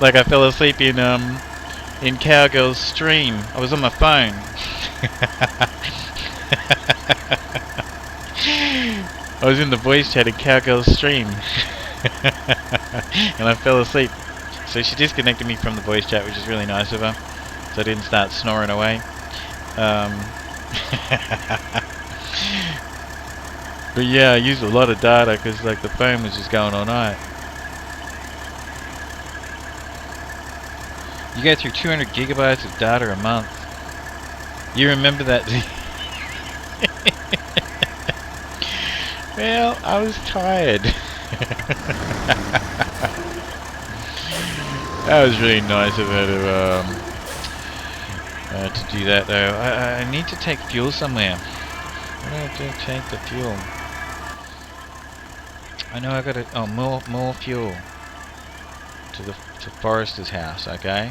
Like I fell asleep in Cowgirl's stream. I was on my phone. I was in the voice chat in Cowgirl's stream. And I fell asleep. So she disconnected me from the voice chat, which is really nice of her. So I didn't start snoring away. But yeah, I used a lot of data because like the phone was just going all night. You go through 200 gigabytes of data a month. You remember that? Well, I was tired. That was really nice of her to do that, though. I need to take fuel somewhere. Where do I have to take the fuel? I know I got to. Oh, more fuel to Forrester's house. Okay.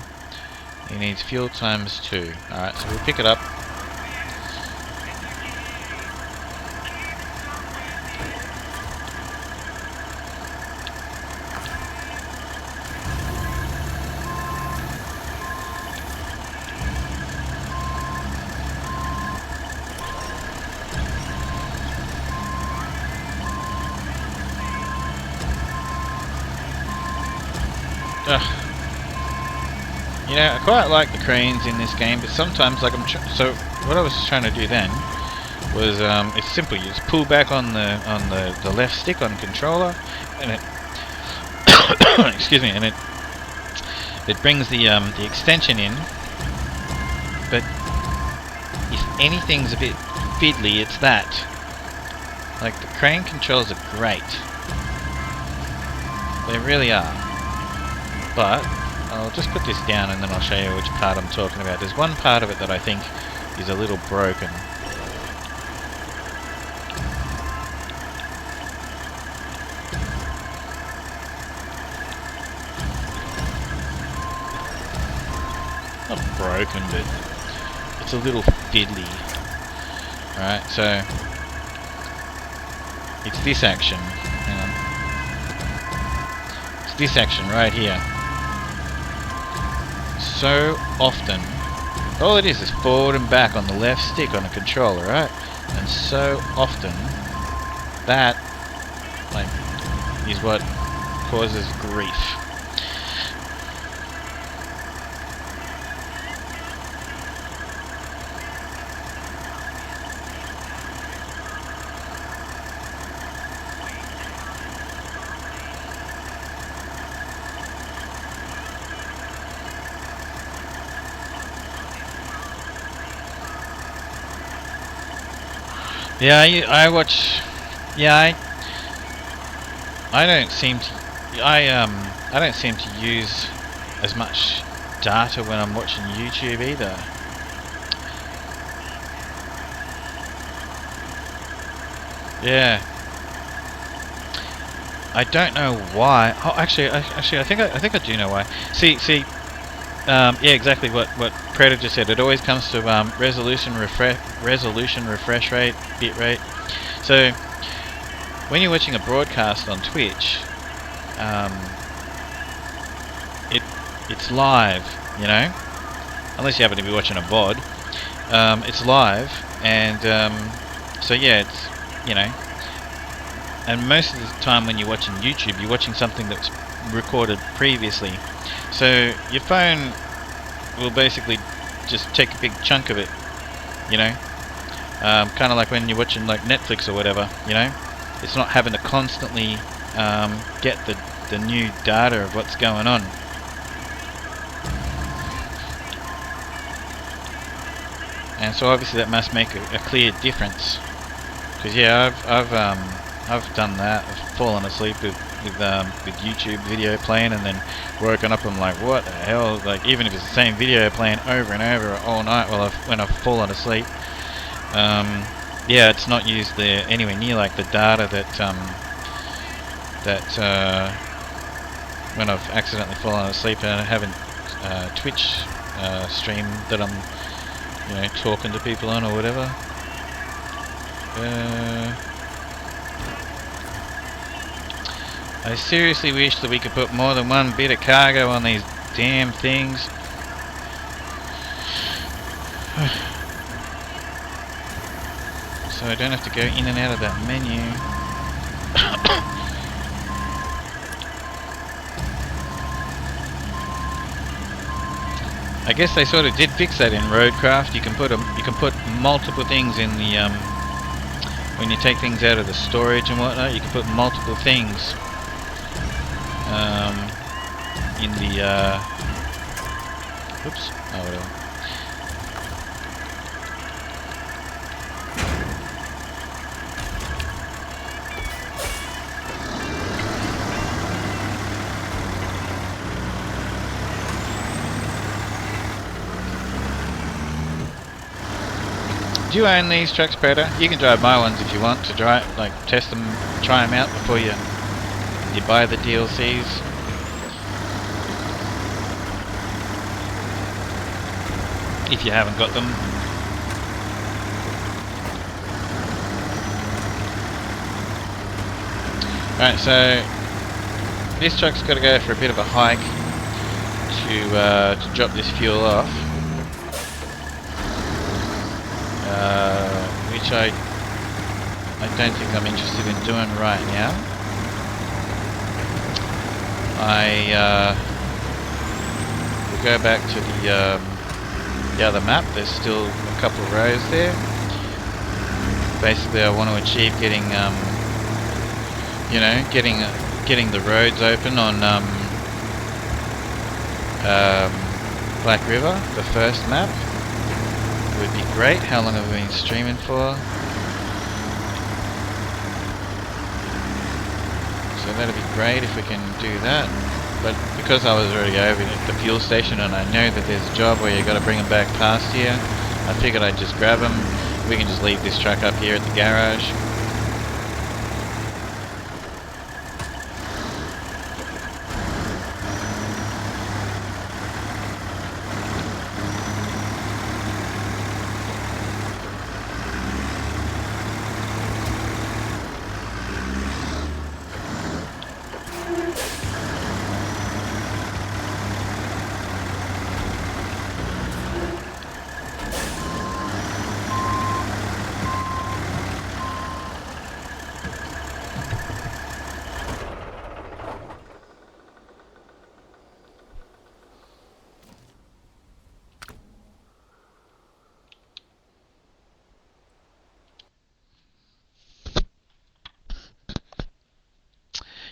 He needs fuel times 2. All right, so we'll pick it up. You know, I quite like the cranes in this game, but sometimes, like, so what I was trying to do then was, it's simple. You just pull back on the left stick on the controller, and it, excuse me, and it brings the extension in. But if anything's a bit fiddly, it's that. Like, the crane controls are great. They really are. But I'll just put this down and then I'll show you which part I'm talking about. There's one part of it that I think is a little broken. Not broken, but it's a little fiddly. Alright, so it's this action. Hang on. It's this action right here. So often, all it is forward and back on the left stick on a controller, right? And so often, that, like, is what causes grief. Yeah, I watch. Yeah, I don't seem to. I don't seem to use as much data when I'm watching YouTube either. Yeah. I don't know why. Oh, actually, I think I do know why. See. Yeah, exactly what Predator just said. It always comes to resolution refresh rate, bit rate. So when you're watching a broadcast on Twitch, it's live, you know, unless you happen to be watching a VOD. It's live, and so yeah, it's, you know, and most of the time when you're watching YouTube, you're watching something that's recorded previously. So your phone will basically just take a big chunk of it, you know, kind of like when you're watching like Netflix or whatever, you know, it's not having to constantly get the new data of what's going on. And so obviously that must make a clear difference, because yeah, I've done that. I've fallen asleep with YouTube video playing and then woken up, I'm like, what the hell? Like, even if it's the same video playing over and over all night when I've fallen asleep. Yeah, it's not used there anywhere near like the data that when I've accidentally fallen asleep and I haven't Twitch stream that I'm, you know, talking to people on or whatever. I seriously wish that we could put more than one bit of cargo on these damn things. So I don't have to go in and out of that menu. I guess they sort of did fix that in Roadcraft. You can put multiple things in the when you take things out of the storage and whatnot. You can put multiple things in the oops, oh whatever. Do you own these trucks, Predator? You can drive my ones if you want to drive, like test them, try them out before you buy the DLCs. If you haven't got them. Alright, so this truck's got to go for a bit of a hike to drop this fuel off. Which I don't think I'm interested in doing right now. I will go back to the other map. There's still a couple of rows there. Basically, I want to achieve getting you know, getting the roads open on Black River, the first map. Would be great. How long have we been streaming for? So that'd be great if we can do that. But because I was already over at the fuel station and I know that there's a job where you got to bring them back past here, I figured I'd just grab them. We can just leave this truck up here at the garage.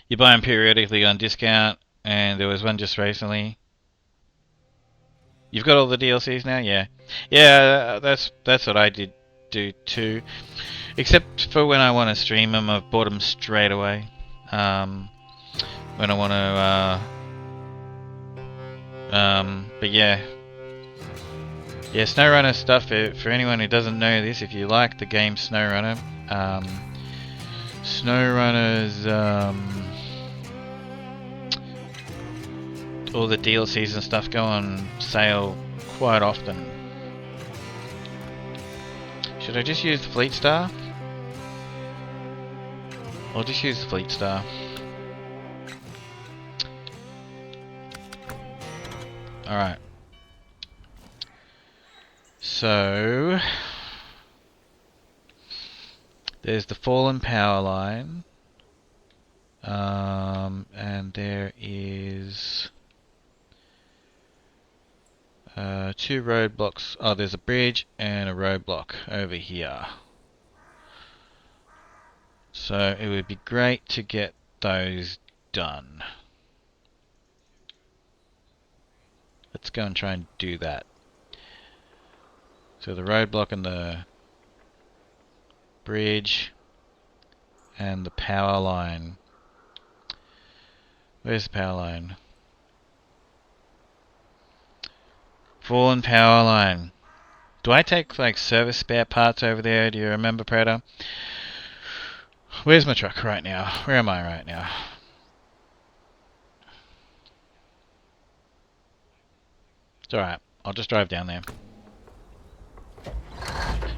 You buy them periodically on discount, and there was one just recently. You've got all the DLCs now? Yeah. Yeah, that's what I did do too. Except for when I want to stream them, I've bought them straight away. When I want to... but yeah. Yeah, SnowRunner stuff, for anyone who doesn't know this, if you like the game SnowRunner, SnowRunner's... all the DLCs and stuff go on sale quite often. Should I just use the Fleet Star? I'll just use the Fleet Star. Alright. So... there's the fallen power line. And there is... two roadblocks. Oh, there's a bridge and a roadblock over here. So it would be great to get those done. Let's go and try and do that. So the roadblock and the bridge and the power line. Where's the power line? Fallen power line. Do I take like service spare parts over there? Do you remember, Predator? Where's my truck right now? Where am I right now? It's alright. I'll just drive down there.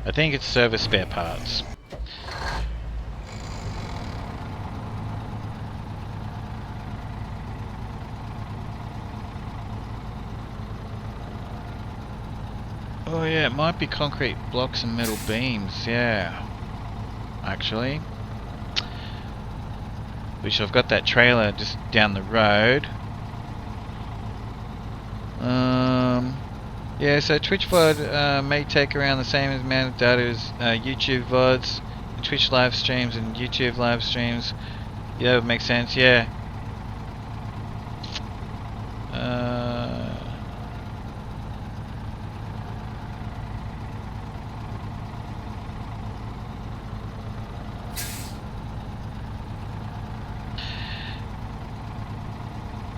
I think it's service spare parts. Oh yeah, it might be concrete blocks and metal beams, yeah. Actually. Which I've got that trailer just down the road. Yeah, so Twitch VOD may take around the same amount of data as YouTube VODs, Twitch live streams and YouTube live streams. Yeah, that would make sense, yeah.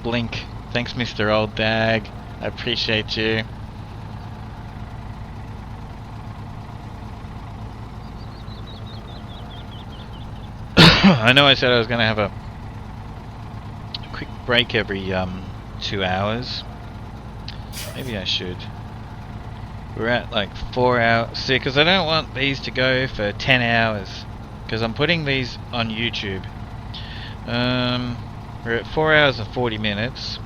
Blink. Thanks, Mr. Old Dag. I appreciate you. I know I said I was going to have a quick break every 2 hours. Maybe I should. We're at like 4 hours. See, because I don't want these to go for 10 hours. Because I'm putting these on YouTube. We're at 4 hours and 40 minutes.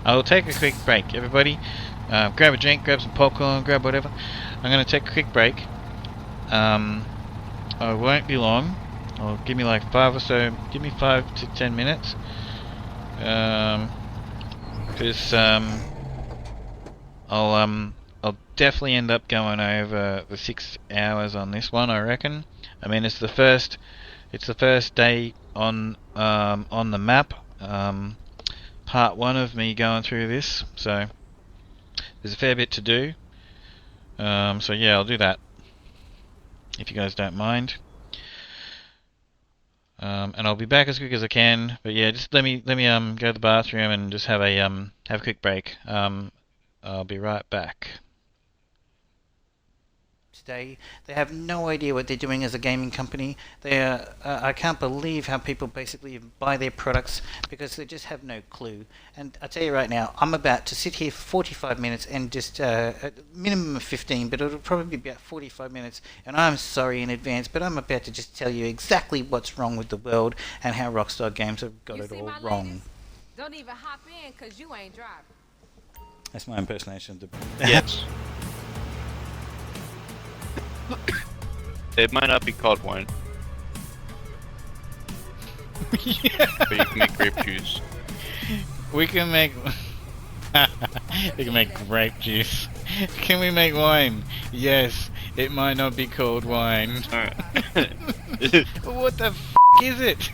I'll take a quick break. Everybody, grab a drink, grab some popcorn, grab whatever. I'm going to take a quick break. I won't be long. I'll give me like 5 or so. Give me 5 to 10 minutes. Because I'll definitely end up going over the 6 hours on this one, I reckon. I mean, it's the first day on the map. Part 1 of me going through this, so there's a fair bit to do. So yeah, I'll do that if you guys don't mind. And I'll be back as quick as I can. But yeah, just let me go to the bathroom and just have a quick break. I'll be right back. Today, they have no idea what they're doing as a gaming company. They are, I can't believe how people basically buy their products because they just have no clue. And I tell you right now, I'm about to sit here for 45 minutes and just a minimum of 15, but it'll probably be about 45 minutes. And I'm sorry in advance, but I'm about to just tell you exactly what's wrong with the world and how Rockstar Games have got it all wrong. Ladies? Don't even hop in because you ain't driving. That's my impersonation of the... Yes. It might not be called wine. Yeah. But you can make grape juice. We can make grape juice. Can we make wine? Yes. It might not be called wine. What the f*** is it?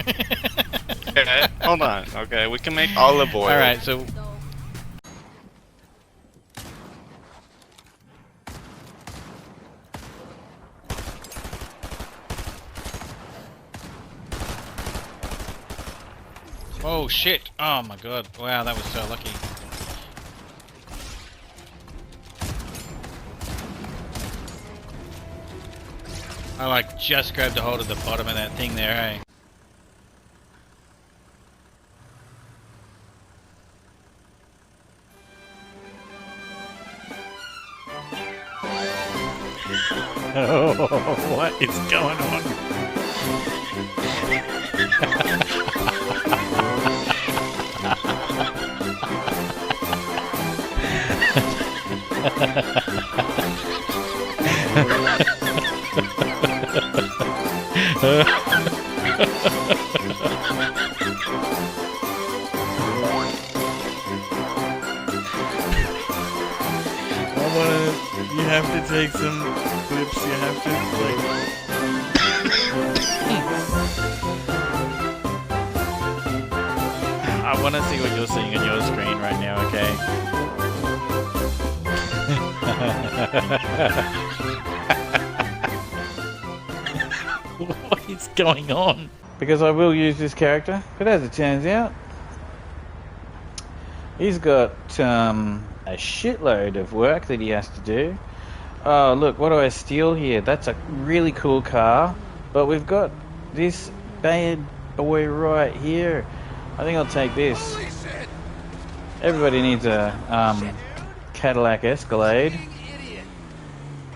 Okay, hold on. Okay, we can make olive oil. Alright, so... Oh shit! Oh my god! Wow, that was so lucky. I like just grabbed a hold of the bottom of that thing there, hey? Oh, what is going on? You have to take some clips, you have to like... I want to see what you're seeing on your screen right now, okay? What is going on? Because I will use this character, but as it turns out, He's got a shitload of work that he has to do. Oh, look, what do I steal here? That's a really cool car. But we've got this bad boy right here. I think I'll take this. Everybody needs a Cadillac Escalade.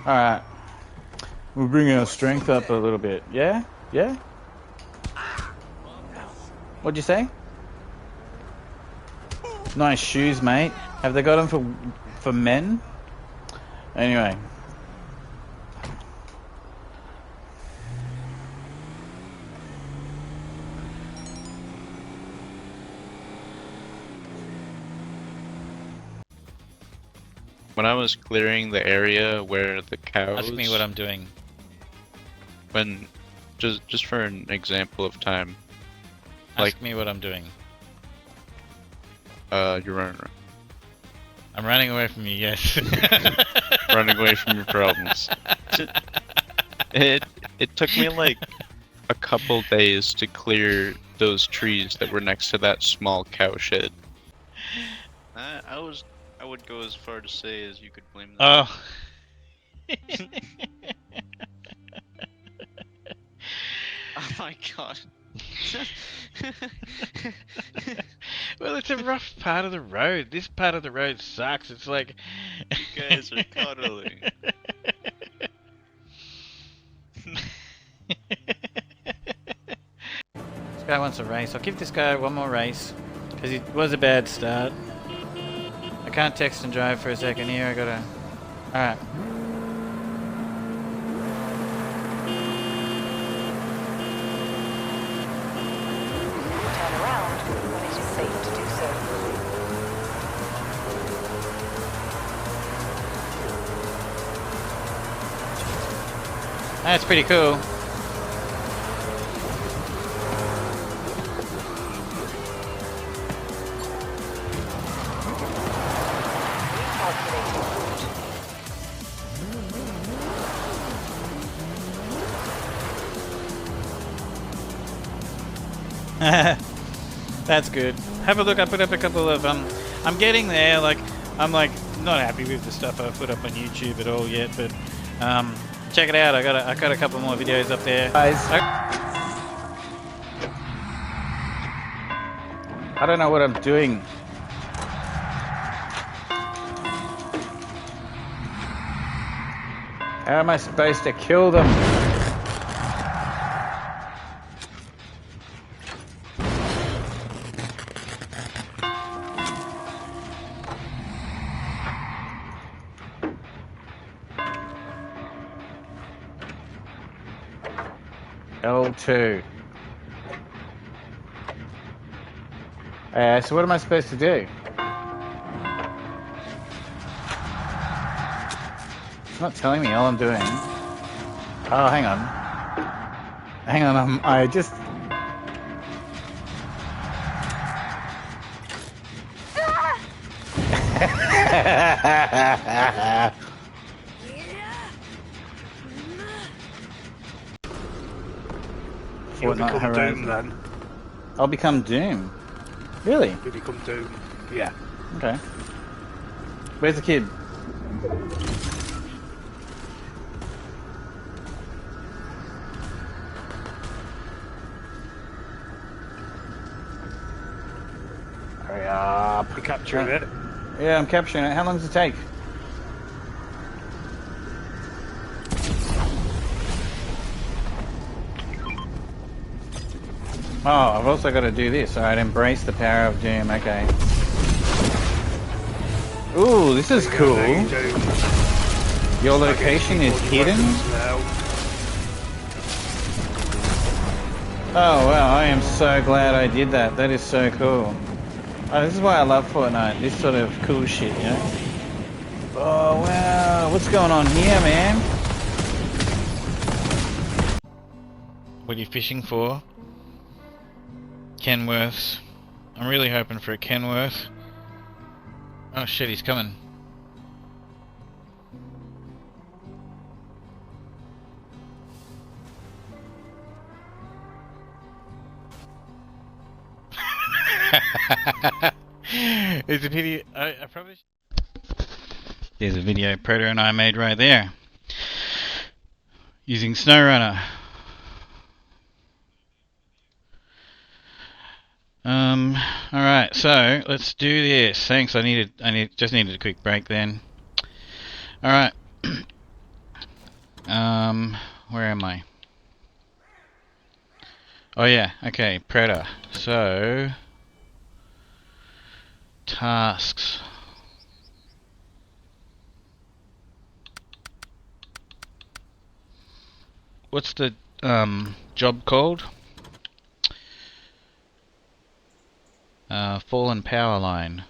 Alright. We'll bring our strength up a little bit. Yeah? Yeah? What'd you say? Nice shoes, mate. Have they got them for men? Anyway. When I was clearing the area where the cows... Ask me what I'm doing. When... Just for an example of time. Ask me what I'm doing. You're running. I'm running away from you, yes. Running away from your problems. It took me like a couple days to clear those trees that were next to that small cow shed. I would go as far to say as you could blame them. Oh. Oh my god. Well, it's a rough part of the road. This part of the road sucks. It's like... You guys are cuddling. This guy wants a race. I'll give this guy one more race. Because it was a bad start. I can't text and drive for a second here. I gotta... Alright. Turn around when it is safe to do so. That's pretty cool. That's good. Have a look. I put up a couple of I'm getting there. Like I'm like not happy with the stuff I put up on YouTube at all yet, but check it out. I got a couple more videos up there. Guys, I don't know what I'm doing. How am I supposed to kill them? L2. So what am I supposed to do? It's not telling me all I'm doing. Oh, hang on. Hang on, I just... You'll Fortnite become Horizon. Doom then. I'll become Doom. Really? You become Doom. Yeah. Okay. Where's the kid? Hurry up. You capturing it? Yeah, I'm capturing it. How long does it take? Oh, I've also got to do this. Alright, embrace the power of Doom. Okay. Ooh, this is cool. Your location is hidden? Oh wow, I am so glad I did that. That is so cool. Oh, this is why I love Fortnite. This sort of cool shit, you know? Oh wow, what's going on here, man? What are you fishing for? Kenworths. I'm really hoping for a Kenworth. Oh shit, he's coming. there's a video. I probably. There's a video Predator and I made right there, using SnowRunner. Alright, so let's do this. Thanks, I just needed a quick break then. Alright. Where am I? Oh yeah, okay, Predator. So tasks. What's the job called? Fallen power line.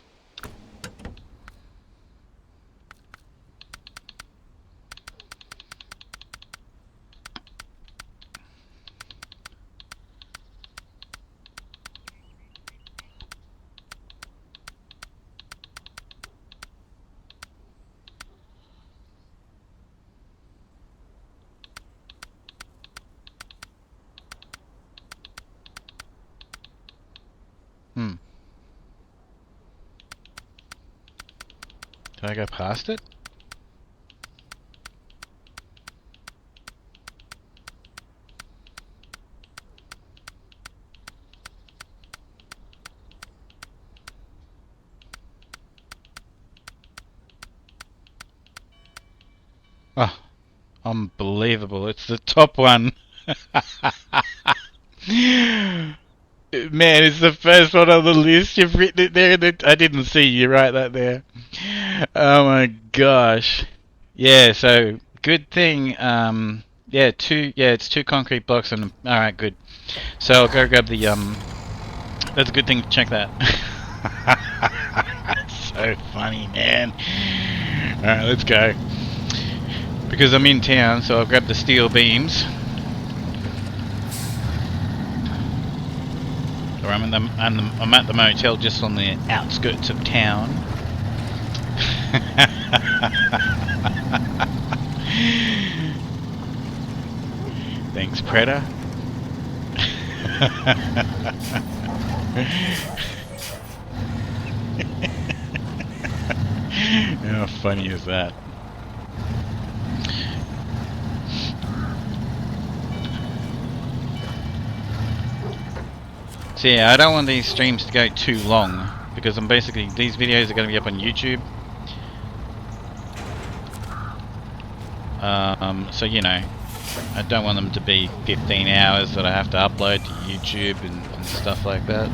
Did I go past it? Oh, unbelievable. It's the top one. Man, it's the first one on the list. You've written it there. I didn't see you write that there. Oh my gosh. Yeah, so good thing. Yeah, it's 2 concrete blocks and all right, good. So I'll go grab the That's a good thing to check that. So funny, man. All right, let's go. Because I'm in town, so I'll grab the steel beams. Or I'm at the motel just on the outskirts of town. Thanks, Predator. How funny is that? So yeah, I don't want these streams to go too long because I'm basically, these videos are going to be up on YouTube. So you know, I don't want them to be 15 hours that I have to upload to YouTube and stuff like that.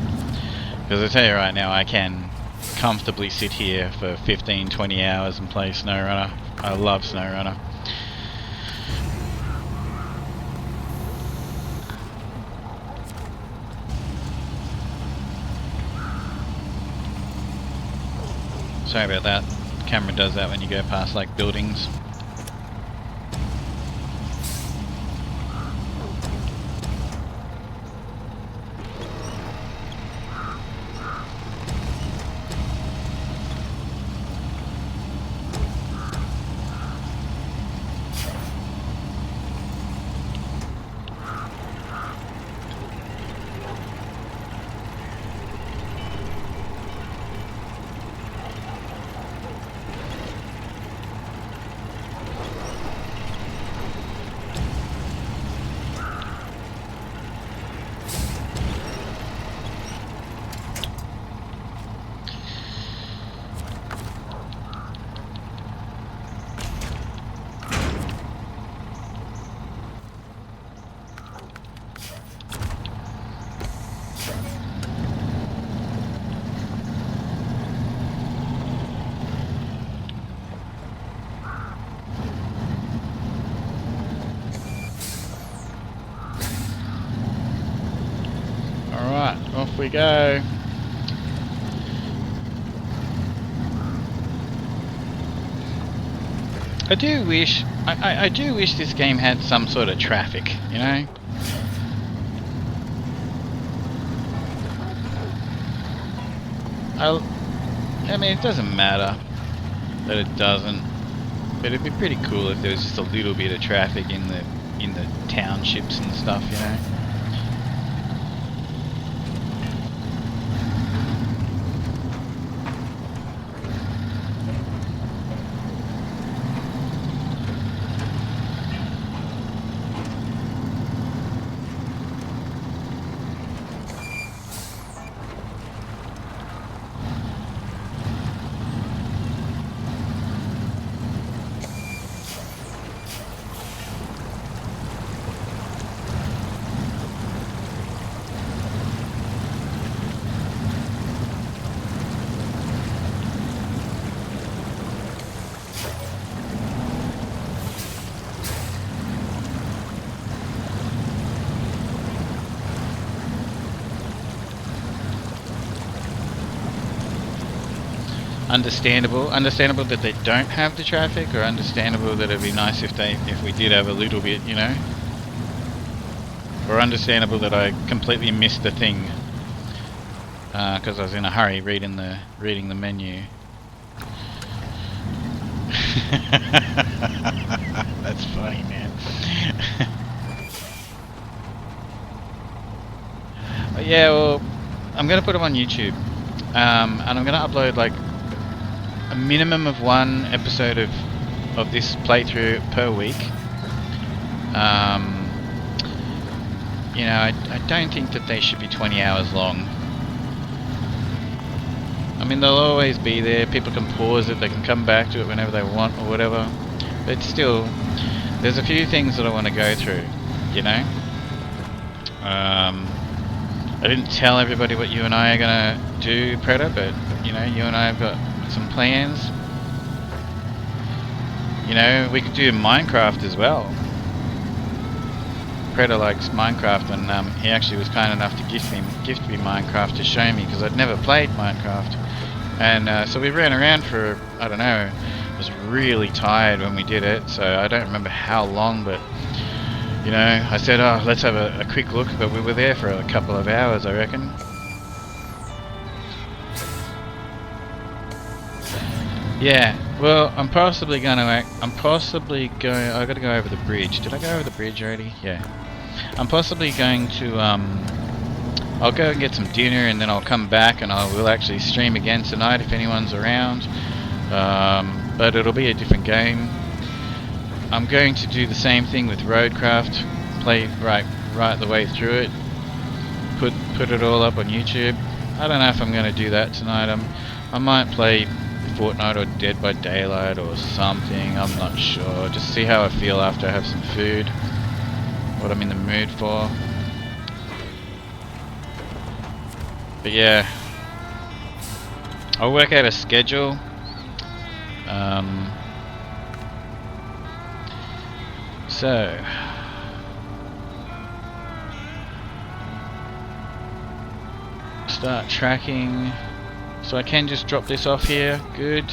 Because I tell you right now, I can comfortably sit here for 15-20 hours and play SnowRunner. I love SnowRunner. Sorry about that. The camera does that when you go past like buildings. Off we go. I do wish this game had some sort of traffic, you know? I mean, it doesn't matter that it doesn't, but it'd be pretty cool if there was just a little bit of traffic in the townships and stuff, you know? understandable that they don't have the traffic, or understandable that it'd be nice if we did have a little bit, you know, or understandable that I completely missed the thing because I was in a hurry reading the menu. That's funny, man. Yeah, well, I'm gonna put them on YouTube, and I'm gonna upload like a minimum of 1 episode of this playthrough per week. You know, I don't think that they should be 20 hours long. I mean, they'll always be there. People can pause it, they can come back to it whenever they want or whatever. But still, there's a few things that I want to go through, you know? I didn't tell everybody what you and I are gonna do, Predator, but you know, you and I have got some plans. You know, we could do Minecraft as well. Predator likes Minecraft, and he actually was kind enough to gift me Minecraft to show me, because I'd never played Minecraft. And so we ran around for, I don't know, I was really tired when we did it, so I don't remember how long, but you know, I said, oh, let's have a quick look, but we were there for a couple of hours, I reckon. Yeah, well, I gotta go over the bridge. Did I go over the bridge already? Yeah. I'm possibly going to, I'll go and get some dinner, and then I'll come back and we'll actually stream again tonight if anyone's around. But it'll be a different game. I'm going to do the same thing with Roadcraft, play right the way through it, put it all up on YouTube. I don't know if I'm going to do that tonight. I might play Fortnite or Dead by Daylight or something, I'm not sure. Just see how I feel after I have some food, what I'm in the mood for. But yeah, I'll work out a schedule. So start tracking. So I can just drop this off here. Good.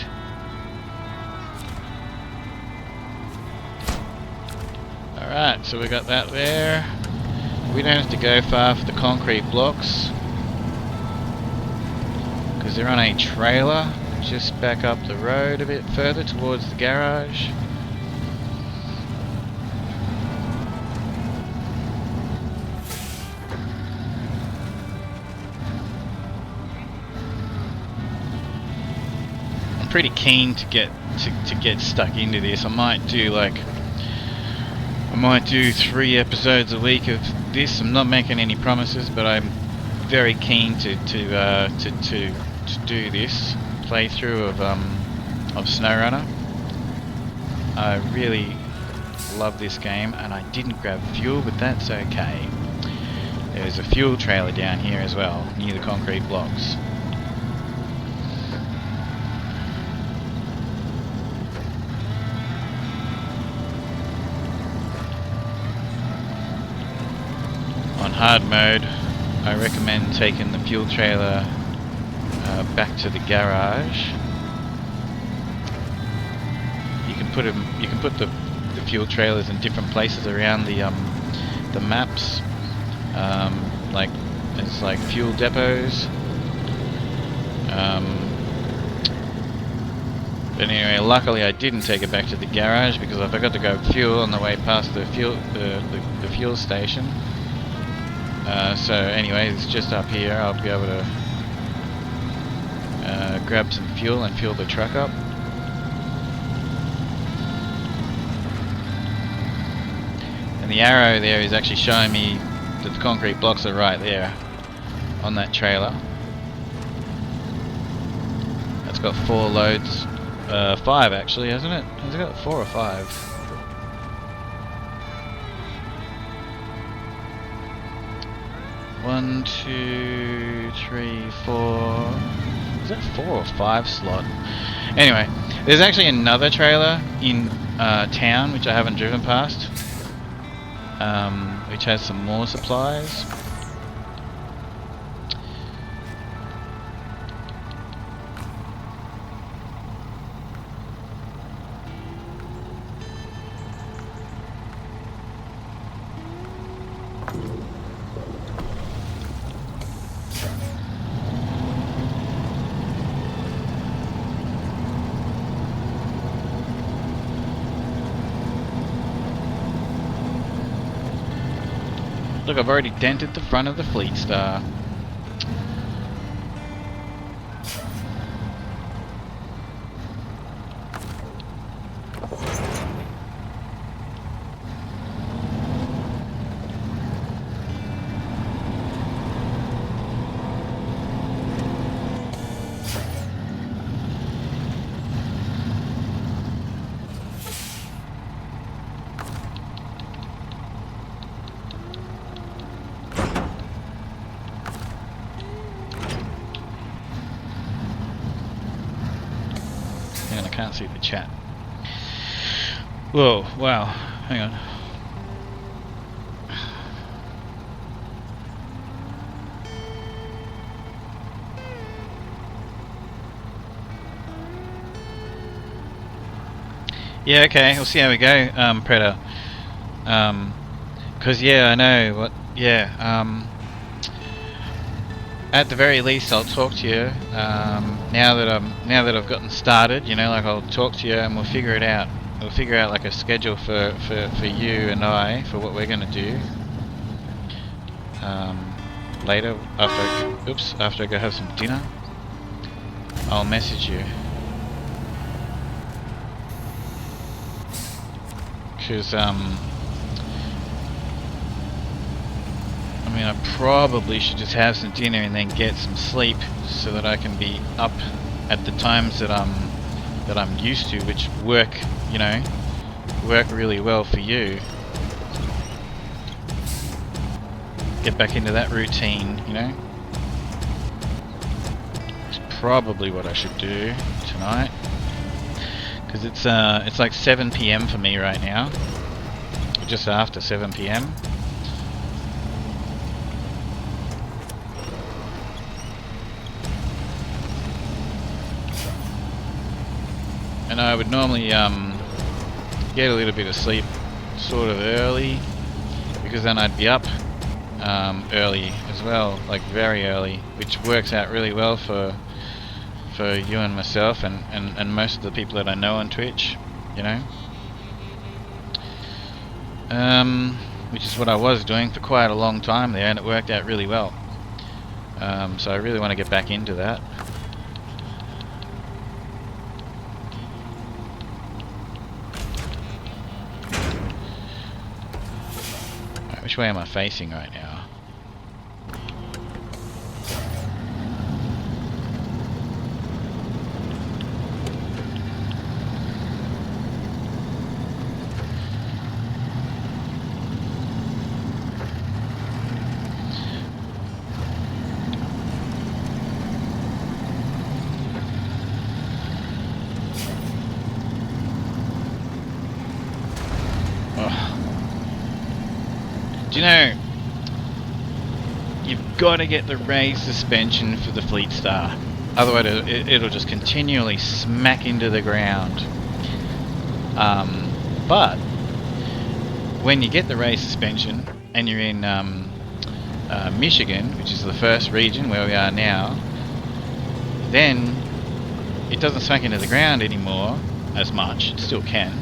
Alright, so we got that there. We don't have to go far for the concrete blocks, because they're on a trailer. Just back up the road a bit further towards the garage. I'm pretty keen to get stuck into this. I might do 3 episodes a week of this. I'm not making any promises, but I'm very keen to do this playthrough of SnowRunner. I really love this game, and I didn't grab fuel, but that's okay. There's a fuel trailer down here as well, near the concrete blocks. On hard mode, I recommend taking the fuel trailer back to the garage. You can put the fuel trailers in different places around the maps, like it's like fuel depots. But anyway, luckily I didn't take it back to the garage, because I forgot to grab fuel on the way past the fuel station. So anyway, it's just up here. I'll be able to grab some fuel and fuel the truck up. And the arrow there is actually showing me that the concrete blocks are right there on that trailer. That's got 4 loads, 5 actually, hasn't it? Has it got 4 or 5? One, 2, 3, 4. Is that 4 or 5 slot? Anyway, there's actually another trailer in town which I haven't driven past, which has some more supplies. Look, I've already dented the front of the Fleet Star. And I can't see the chat. Whoa, wow, hang on. Yeah, okay, we'll see how we go, Predator. Cause yeah, I know what. Yeah, at the very least, I'll talk to you. Now that I've gotten started, you know, like I'll talk to you and we'll figure it out. We'll figure out like a schedule for you and I for what we're gonna do. Later, after I go have some dinner, I'll message you. Cause I mean, I probably should just have some dinner and then get some sleep so that I can be up at the times that I'm used to, which work, you know, work really well for you. Get back into that routine, you know. It's probably what I should do tonight, because it's like 7 PM for me right now, just after 7 PM. And I would normally get a little bit of sleep sort of early, because then I'd be up early as well, like very early, which works out really well for you and myself and most of the people that I know on Twitch, you know. Which is what I was doing for quite a long time there, and it worked out really well. So I really want to get back into that. Which way am I facing right now? Do you know, you've got to get the raised suspension for the Fleet Star, otherwise it'll just continually smack into the ground. But when you get the raised suspension and you're in Michigan, which is the first region where we are now, then it doesn't smack into the ground anymore as much. It still can,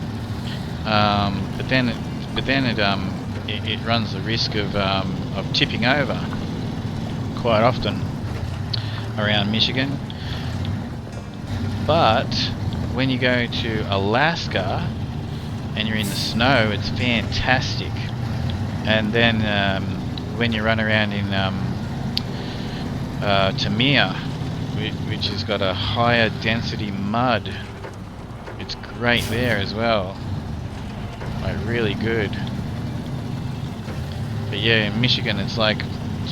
but then it runs the risk of tipping over quite often around Michigan. But when you go to Alaska and you're in the snow, it's fantastic. And then when you run around in Tamir, which has got a higher density mud, it's great there as well, like really good. But yeah, in Michigan it's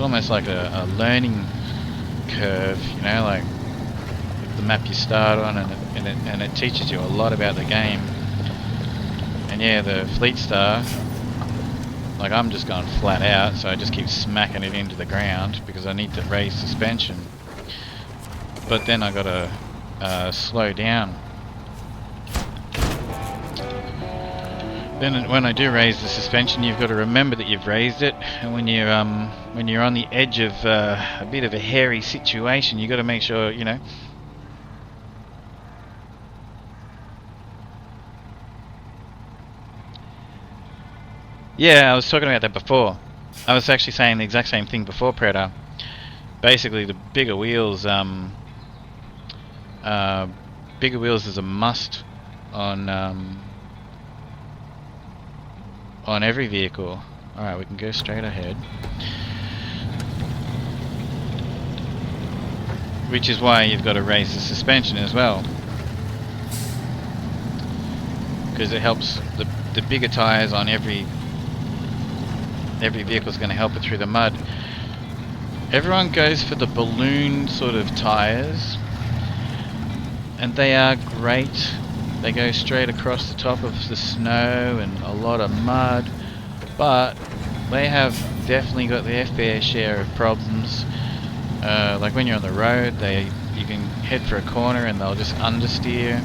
almost like a learning curve, you know, like the map you start on, and it teaches you a lot about the game. And yeah, the Fleet Star, like I'm just going flat out, so I just keep smacking it into the ground because I need to raise suspension. But then I gotta slow down. Then when I do raise the suspension, you've got to remember that you've raised it, and when you're on the edge of a bit of a hairy situation, you've got to make sure, you know. Yeah, I was talking about that before. I was actually saying the exact same thing before, Predator. Basically, the bigger wheels, bigger wheels is a must on every vehicle. All right, we can go straight ahead. Which is why you've got to raise the suspension as well, because it helps the bigger tires on every vehicle is going to help it through the mud. Everyone goes for the balloon sort of tires, and they are great. They go straight across the top of the snow and a lot of mud, but they have definitely got their fair share of problems. Like when you're on the road, you can head for a corner and they'll just understeer,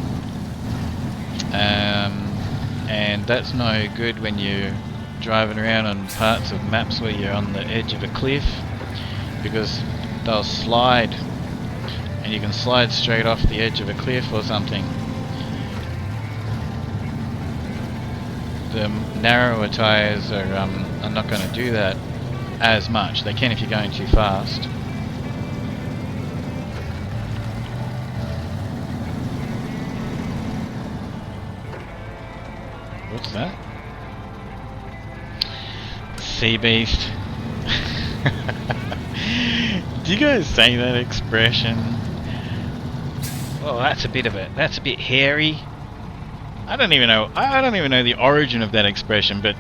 and that's no good when you're driving around on parts of maps where you're on the edge of a cliff, because they'll slide and you can slide straight off the edge of a cliff or something. The narrower tyres are not going to do that as much. They can if you're going too fast. What's that? Sea beast. Do you guys say that expression? Well, that's a bit hairy. I don't even know the origin of that expression, but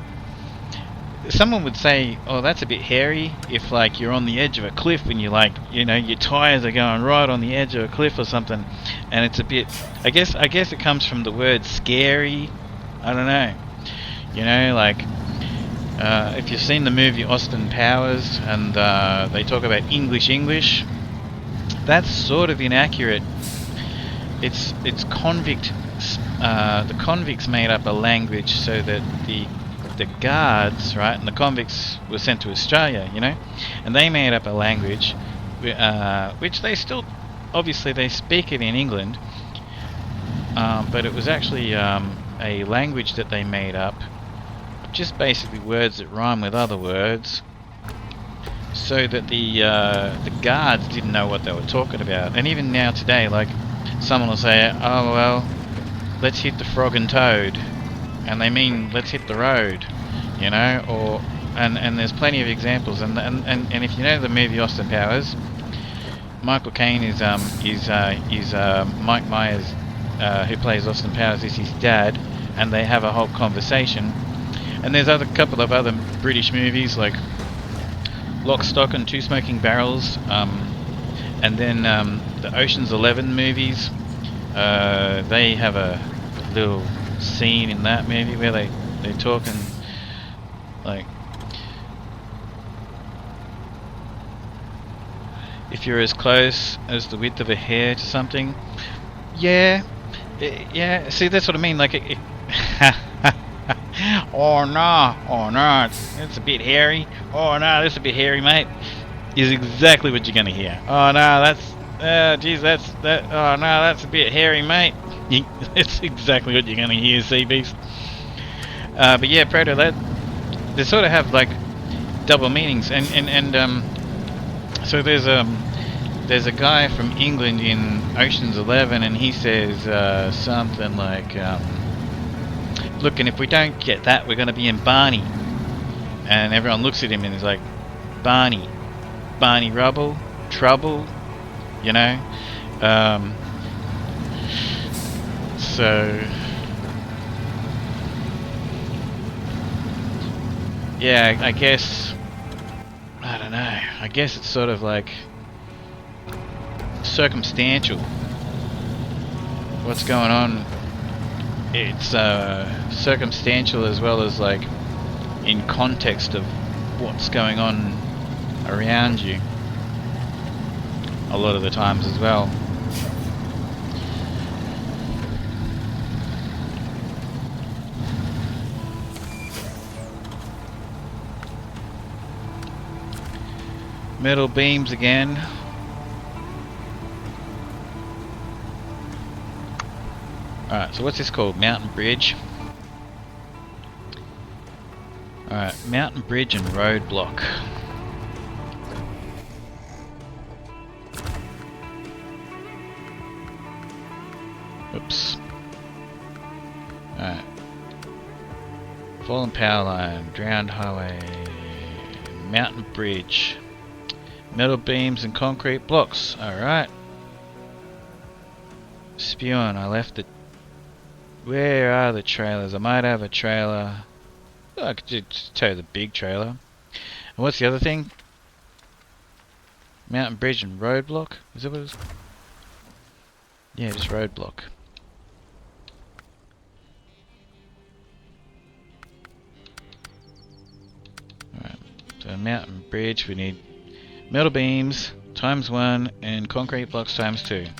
someone would say, "Oh, that's a bit hairy," if like you're on the edge of a cliff and you like, you know, your tires are going right on the edge of a cliff or something, and it's a bit. I guess it comes from the word scary. I don't know. You know, like if you've seen the movie Austin Powers and they talk about English, that's sort of inaccurate. It's convict. The convicts made up a language so that the guards, right, and the convicts were sent to Australia, you know, and they made up a language which they still, obviously they speak it in England, but it was actually a language that they made up, just basically words that rhyme with other words, so that the guards didn't know what they were talking about. And even now today, like, someone will say, "Oh well, let's hit the frog and toad," and they mean let's hit the road, you know. Or and there's plenty of examples. And if you know the movie Austin Powers, Michael Caine is Mike Myers, who plays Austin Powers, is his dad, and they have a whole conversation. And there's a couple of other British movies like Lock, Stock and Two Smoking Barrels, and then the Ocean's 11 movies. They have a little scene in that movie where they're talking like, if you're as close as the width of a hair to something, yeah. See, that's what I mean. Like, oh no, it's a bit hairy. Oh no, that's a bit hairy, mate. Is exactly what you're gonna hear. Oh no, that's a bit hairy, mate. That's exactly what you're gonna hear, Sea Beast. But yeah, Predator, they sort of have like double meanings, and so there's a guy from England in Ocean's 11, and he says something like, "Look, and if we don't get that, we're gonna be in Barney." And everyone looks at him and is like, "Barney Rubble, trouble," you know. So yeah, I guess, I don't know, I guess it's sort of like circumstantial what's going on. It's circumstantial as well as like in context of what's going on around you a lot of the times as well. Metal beams again. Alright, so what's this called? Mountain Bridge. Alright, mountain bridge and roadblock. Oops. Alright. Fallen power line, drowned highway, mountain bridge, metal beams and concrete blocks. Alright. Spewing, I left it. Where are the trailers? I might have a trailer. Oh, I could just tow the big trailer. And what's the other thing? Mountain bridge and roadblock? Is that what it is? Yeah, just roadblock. Alright, so mountain bridge, we need metal beams ×1 and concrete blocks ×2.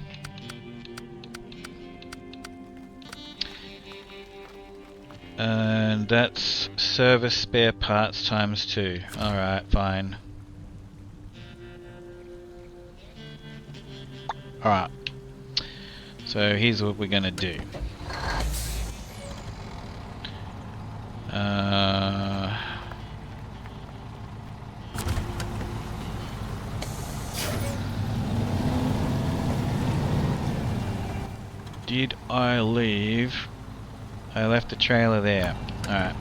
And that's service spare parts ×2. Alright, fine. Alright. So here's what we're gonna do. Did I leave? I left the trailer there. Alright.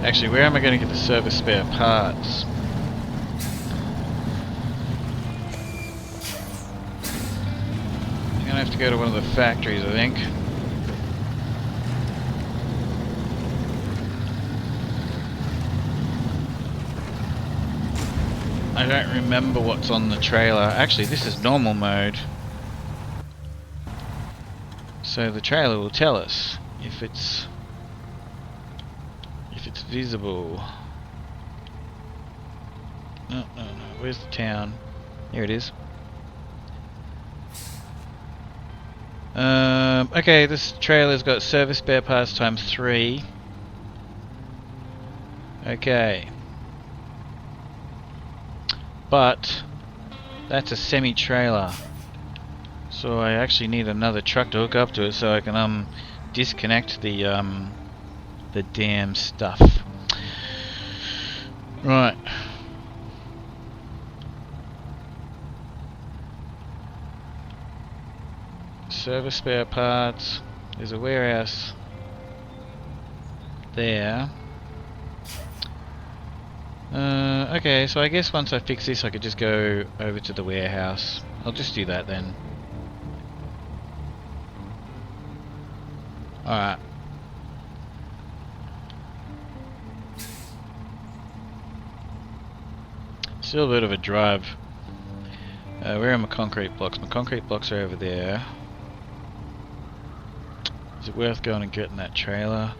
Actually, where am I going to get the service spare parts? I'm going to have to go to one of the factories, I think. I don't remember what's on the trailer. Actually, this is normal mode. So the trailer will tell us if it's visible. No. Where's the town? Here it is. Okay, this trailer's got service spare parts ×3. Okay. But that's a semi-trailer, so I actually need another truck to hook up to it so I can disconnect the damn stuff. Right. Service spare parts. There's a warehouse there. Okay, so I guess once I fix this I could just go over to the warehouse. I'll just do that then. Alright. Still a bit of a drive. Where are my concrete blocks? My concrete blocks are over there. Is it worth going and getting that trailer?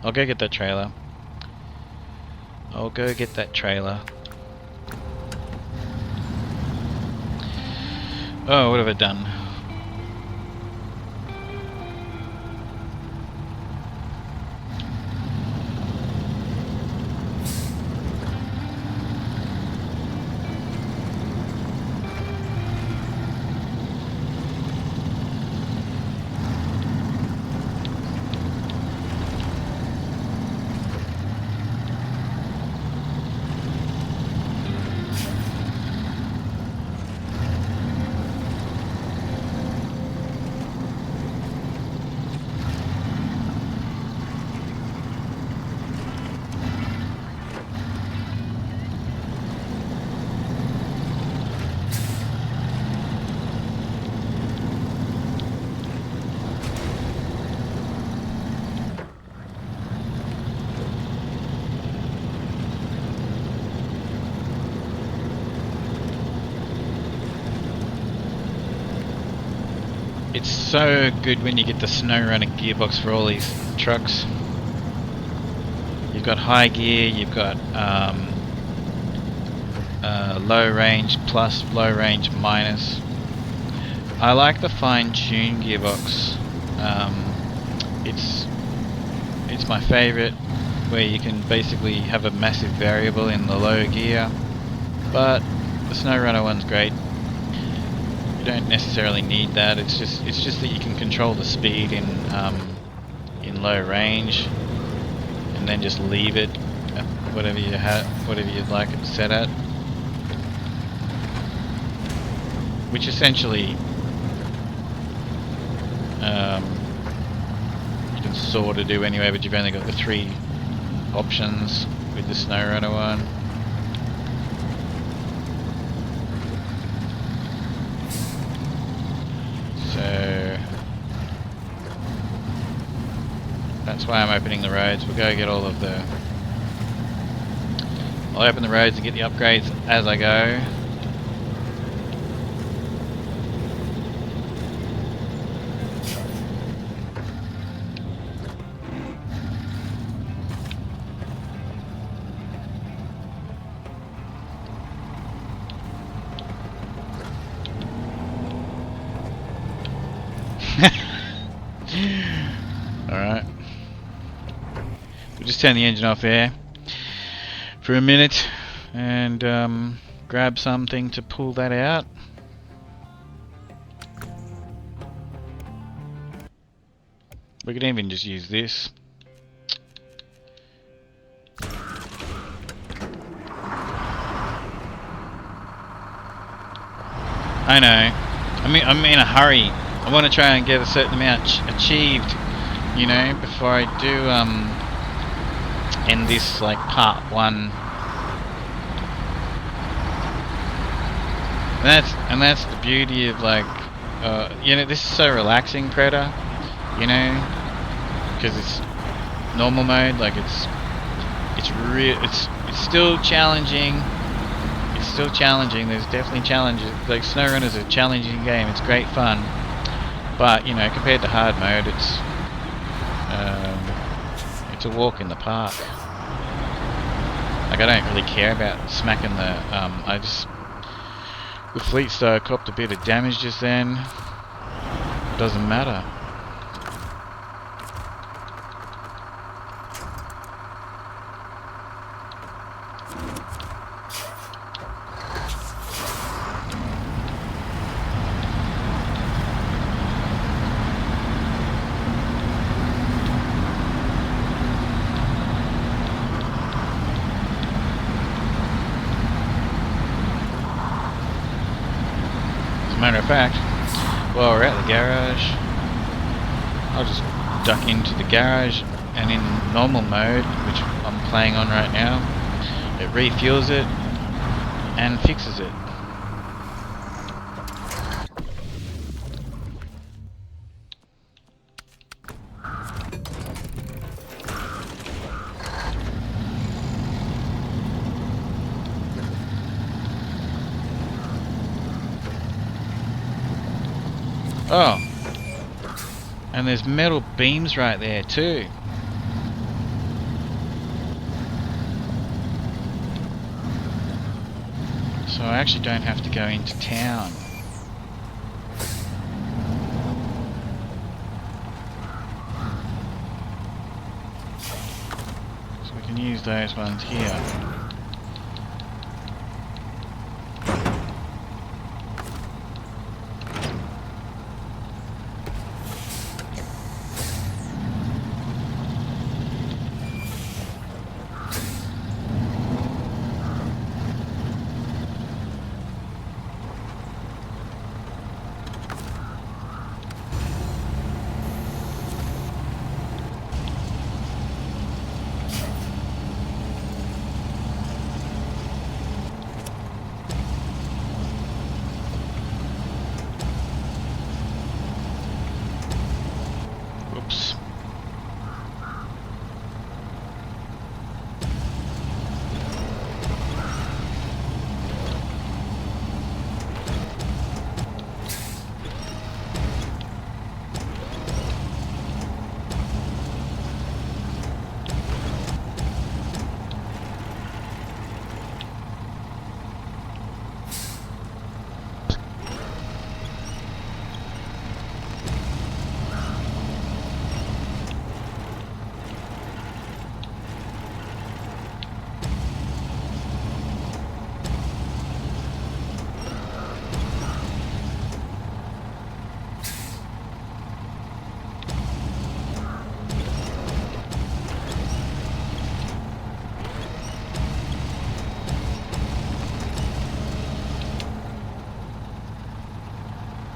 I'll go get that trailer. I'll go get that trailer. Oh, what have I done? It's so good when you get the SnowRunner gearbox for all these trucks. You've got high gear, you've got low range plus, low range minus. I like the fine-tuned gearbox. It's my favorite, where you can basically have a massive variable in the low gear. But the SnowRunner one's great. You don't necessarily need that. It's just that you can control the speed in low range, and then just leave it at whatever you'd like it set at. Which essentially you can sort of do anyway, but you've only got the 3 options with the SnowRunner one. So that's why I'm opening the roads. We'll go get all of the... I'll open the roads and get the upgrades as I go. Alright. We'll just turn the engine off there for a minute and grab something to pull that out. We could even just use this. I know. I'm in a hurry. I want to try and get a certain amount achieved, you know, before I do end this, like, part 1. And that's the beauty of, like, you know, this is so relaxing, Predator, you know, because it's normal mode. Like, it's still challenging. It's still challenging. There's definitely challenges. Like, SnowRunner's a challenging game. It's great fun. But, you know, compared to hard mode, it's a walk in the park. Like, I don't really care about smacking the, the Fleet Star copped a bit of damage just then. It doesn't matter. Matter of fact, while we're at the garage, I'll just duck into the garage, and in normal mode, which I'm playing on right now, it refuels it and fixes it. Oh, and there's metal beams right there too. So I actually don't have to go into town. So we can use those ones here.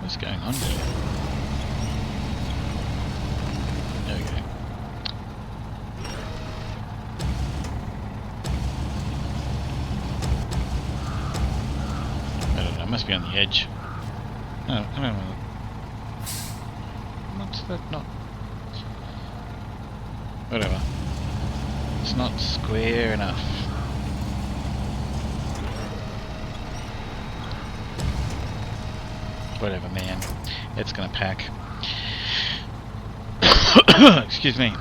What's going on here? There we go. I don't know, I must be on the edge. No, I don't know. What's that not? Whatever. It's not square enough. Whatever, man. It's gonna pack. Excuse me.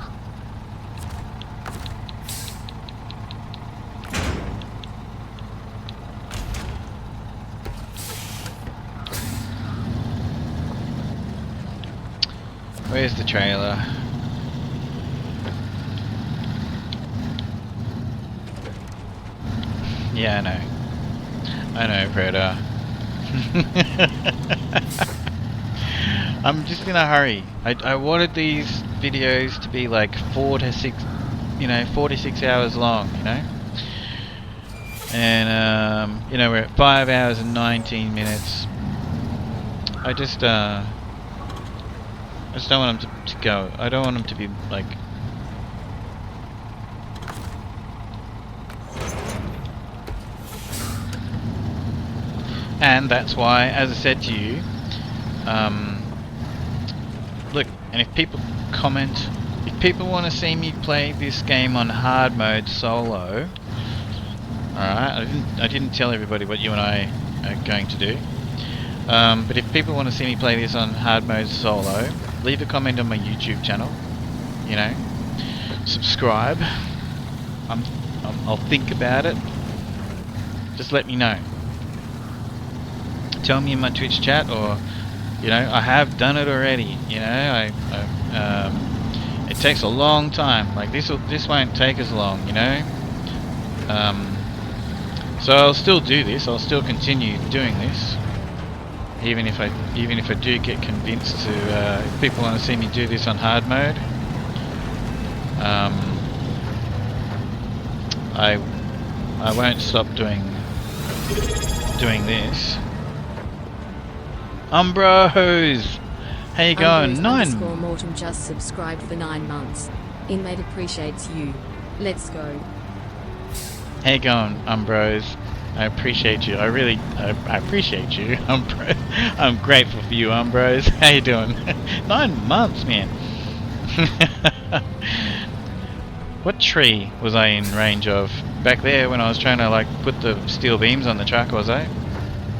Where's the trailer? Yeah, I know, Predator. I'm just in a hurry. I wanted these videos to be like 4 to 6 hours long, you know? And, you know, we're at 5 hours and 19 minutes. I just don't want them to go. I don't want them to be like... And that's why, as I said to you, look, and if people comment, if people want to see me play this game on hard mode solo, alright, I didn't tell everybody what you and I are going to do, but if people want to see me play this on hard mode solo, leave a comment on my YouTube channel, you know, subscribe, I'll think about it, just let me know. Tell me in my Twitch chat, or you know, I have done it already. You know, it takes a long time. Like this won't take as long. You know, so I'll still do this. I'll still continue doing this, even if I do get convinced to. If people want to see me do this on hard mode, I won't stop doing this. Umbros! How you going? Umbros Mortem just subscribed for 9 months. Inmate appreciates you. Let's go. How you going, Umbros? I appreciate you. I appreciate you, Umbros. I'm grateful for you, Umbros. How you doing? 9 months, man. What tree was I in range of? Back there when I was trying to like put the steel beams on the truck, was I?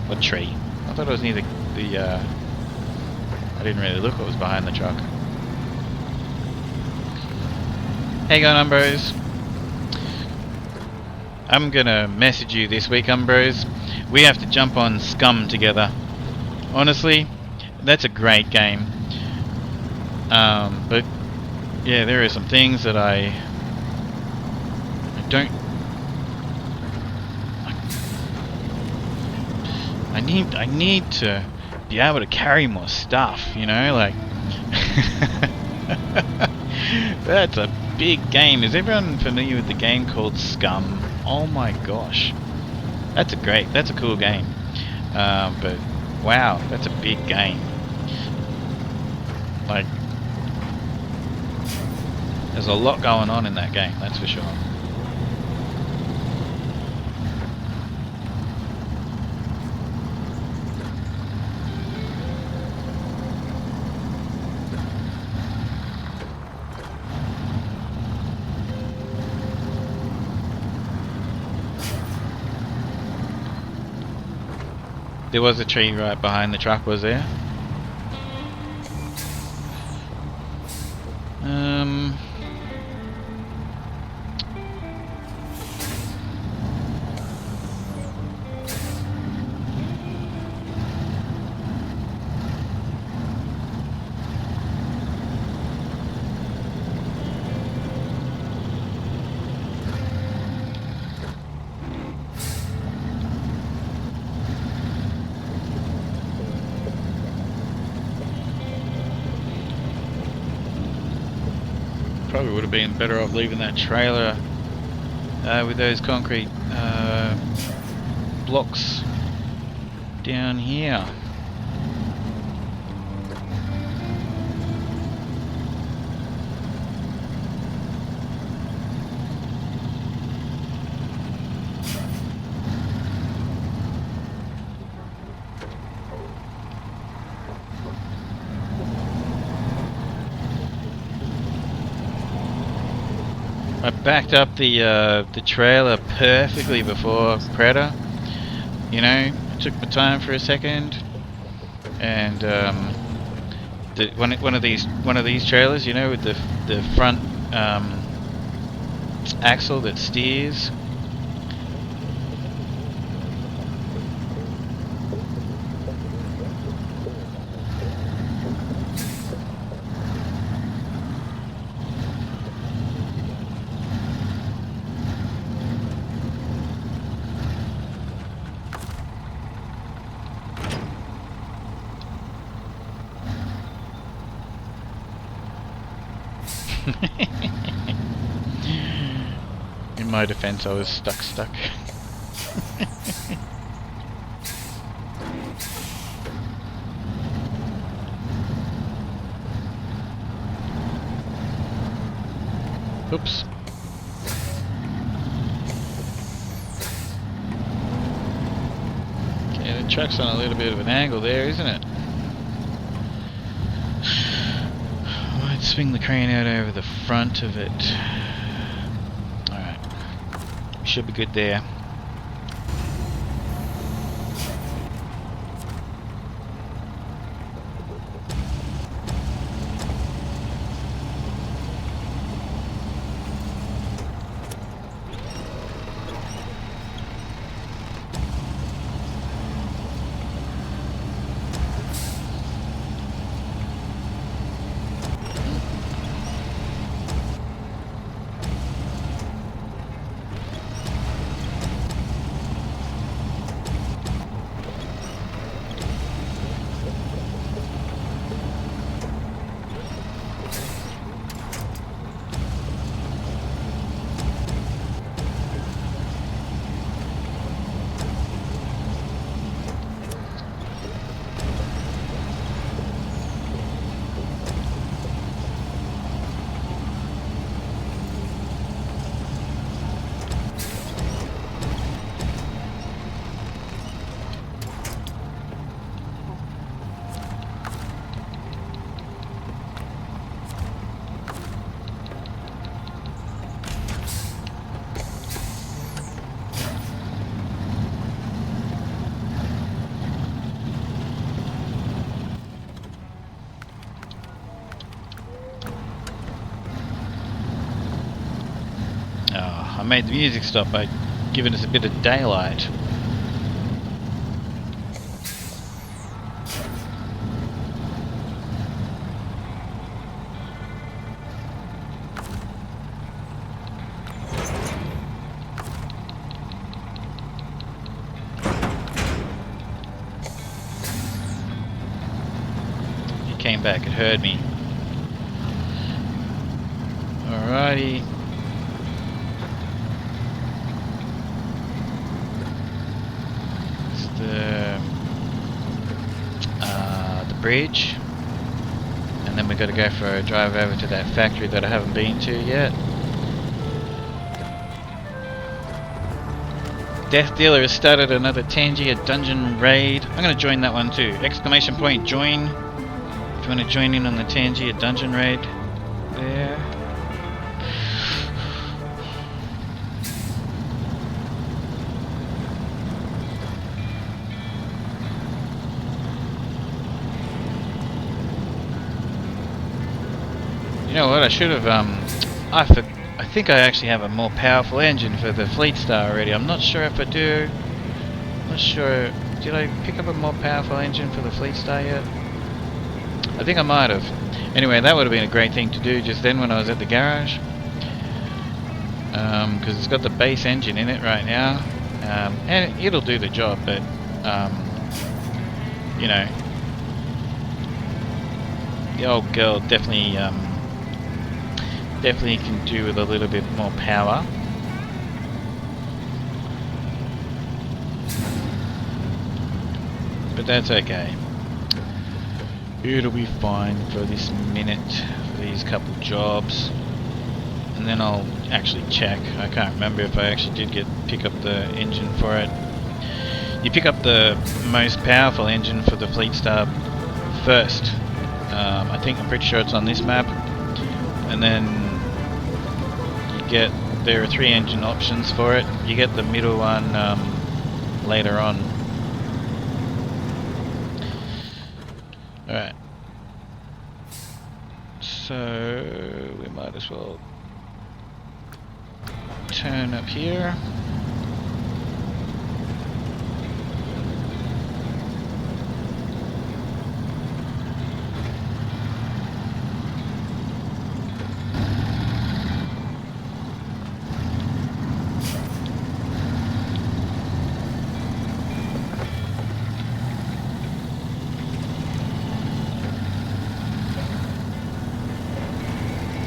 What tree? I thought it was near the I didn't really look what was behind the truck. Hey, going Umbros. I'm gonna message you this week, Umbros. We have to jump on Scum together. Honestly, that's a great game. But yeah, there are some things that I don't. I need to be able to carry more stuff, you know, like that's a big game. Is everyone familiar with the game called Scum? Oh my gosh, that's a cool game, but wow, that's a big game. Like, there's a lot going on in that game, that's for sure. There was a tree right behind the truck, was there? Probably would have been better off leaving that trailer with those concrete blocks down here. I backed up the trailer perfectly before Predator. You know, I took my time for a second, and one of these trailers, you know, with the front axle that steers. In my defense, I was stuck. Oops. Okay, the truck's on a little bit of an angle there, isn't it? Might swing the crane out over the front of it. Alright. Should be good there. I made the music stop by giving us a bit of daylight. It came back, it heard me. Alrighty. The bridge, and then we've got to go for a drive over to that factory that I haven't been to yet. Death Dealer has started another Tangier dungeon raid. I'm going to join that one too. Exclamation point join if you want to join in on the Tangier dungeon raid there. You know what, I should have, I think I actually have a more powerful engine for the Fleet Star already. I'm not sure if I do. I'm not sure, did I pick up a more powerful engine for the Fleet Star yet? I think I might have. Anyway, that would have been a great thing to do just then when I was at the garage. Because it's got the base engine in it right now. And it'll do the job, but, you know, the old girl definitely can do with a little bit more power. But that's okay. It'll be fine for this minute, for these couple jobs. And then I'll actually check. I can't remember if I actually did pick up the engine for it. You pick up the most powerful engine for the Fleet Star first. I'm pretty sure it's on this map. And then you get, there are 3 engine options for it. You get the middle one later on. Alright. So we might as well turn up here.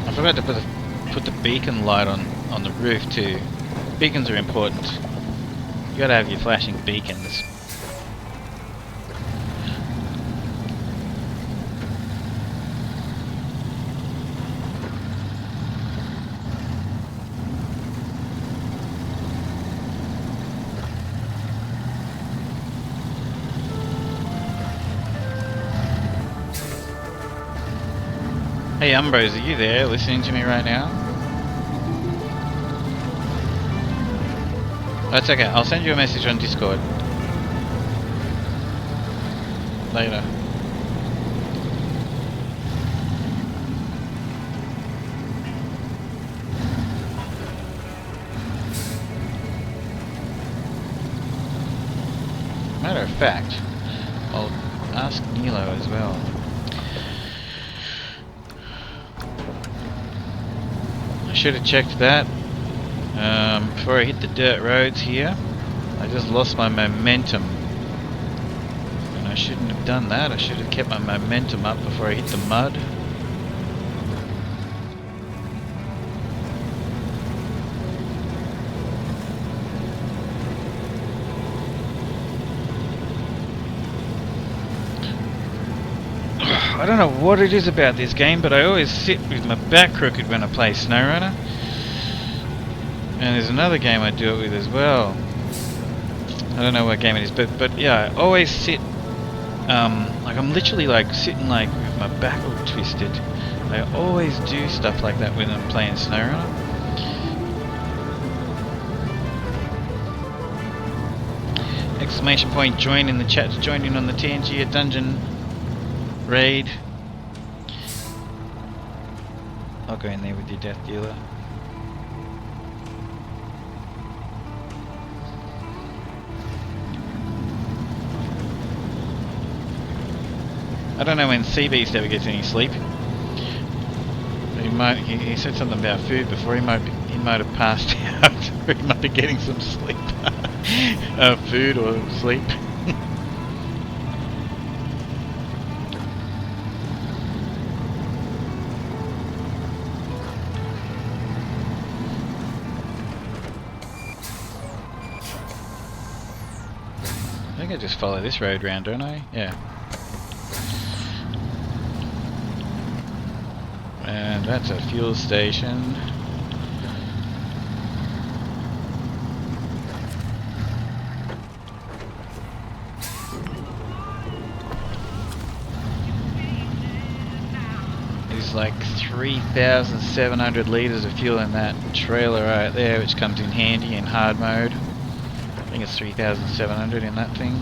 I forgot to put the beacon light on the roof too. Beacons are important. You gotta have your flashing beacons. Hey Umbros, are you there listening to me right now? That's okay, I'll send you a message on Discord. Later. Matter of fact, I'll ask Nilo as well. I should have checked that before I hit the dirt roads here. I just lost my momentum, and I shouldn't have done that. I should have kept my momentum up before I hit the mud. I don't know what it is about this game, but I always sit with my back crooked when I play SnowRunner. And there's another game I do it with as well. I don't know what game it is, but yeah, I always sit like I'm literally like sitting like with my back all twisted. I always do stuff like that when I'm playing SnowRunner. Exclamation point, join in the chat to join in on the TNG Dungeon raid. I'll go in there with your death dealer. I don't know when CBeast ever gets any sleep. He said something about food before. He might have passed out, or he might be getting some sleep. Food or sleep. I think I just follow this road round, don't I? Yeah. And that's a fuel station. There's like 3,700 litres of fuel in that trailer right there, which comes in handy in hard mode. I think it's 3,700 in that thing.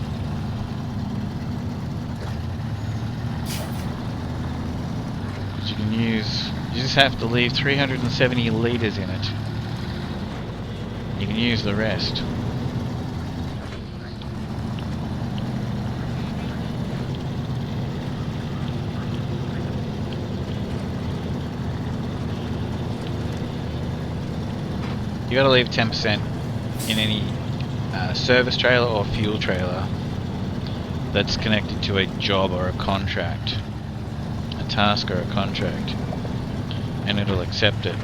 You can use, you just have to leave 370 litres in it. You can use the rest. You gotta leave 10% in any service trailer or fuel trailer that's connected to a job or a contract. Task or a contract, and it'll accept it.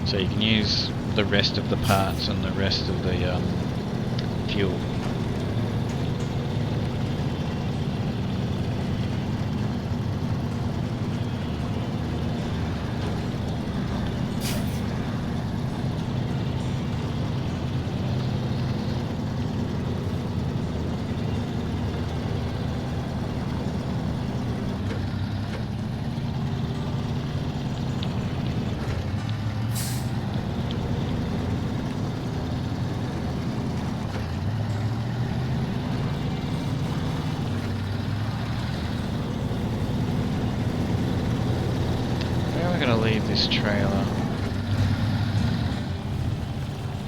So you can use the rest of the parts and the rest of the fuel. this trailer.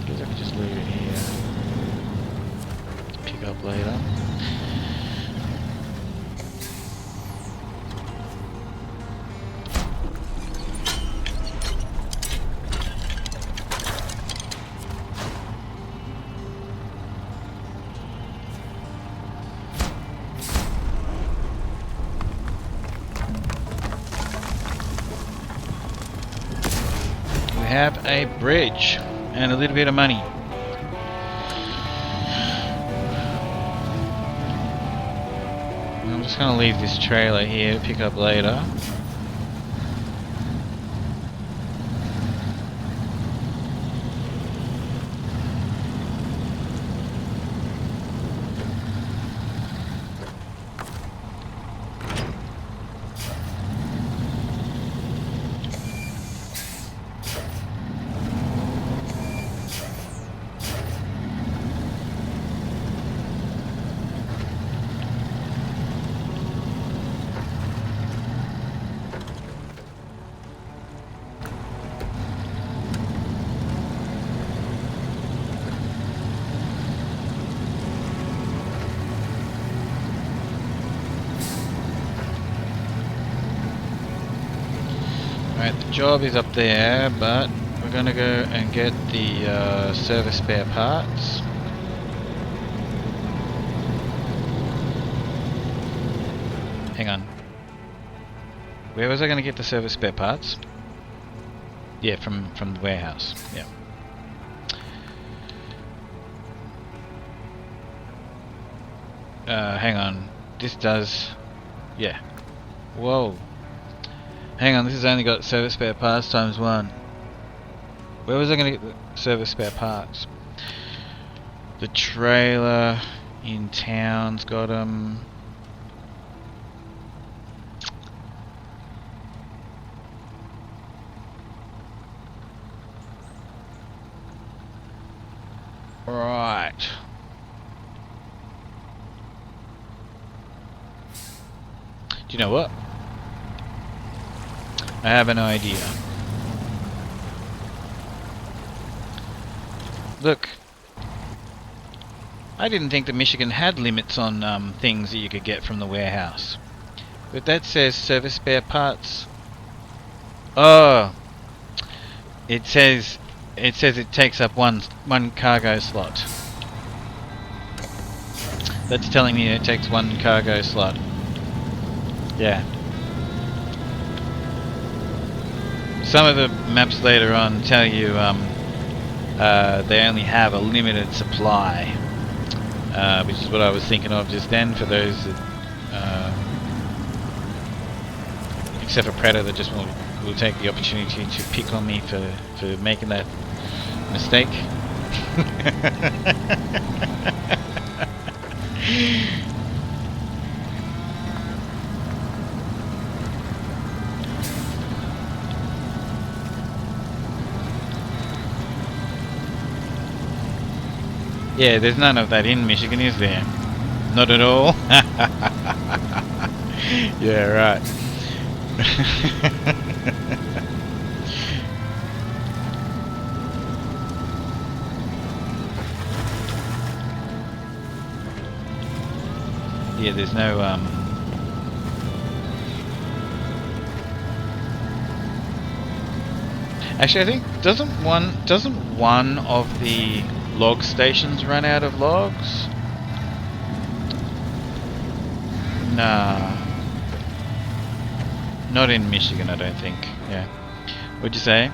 Guess I could just leave it here. Pick up later. We have a bridge and a little bit of money. I'm just going to leave this trailer here to pick up later. Right, the job is up there, but we're gonna go and get the service spare parts. Hang on. Where was I gonna get the service spare parts? Yeah, from the warehouse. Yeah. Hang on. This does. Yeah. Whoa. Hang on, this has only got service spare parts times 1. Where was I going to get the service spare parts? The trailer in town's got them. Right. Do you know what? I have an idea. Look, I didn't think that Michigan had limits on things that you could get from the warehouse, but that says service spare parts. Oh, it says it takes up one cargo slot. That's telling me it takes 1 cargo slot. Yeah. Some of the maps later on tell you they only have a limited supply, which is what I was thinking of just then for those that, except for Predator, that just will take the opportunity to pick on me for making that mistake. Yeah, there's none of that in Michigan, is there? Not at all? Yeah, right. Yeah, there's no actually, I think doesn't one of the log stations run out of logs? Nah. Not in Michigan, I don't think. Yeah. What'd you say?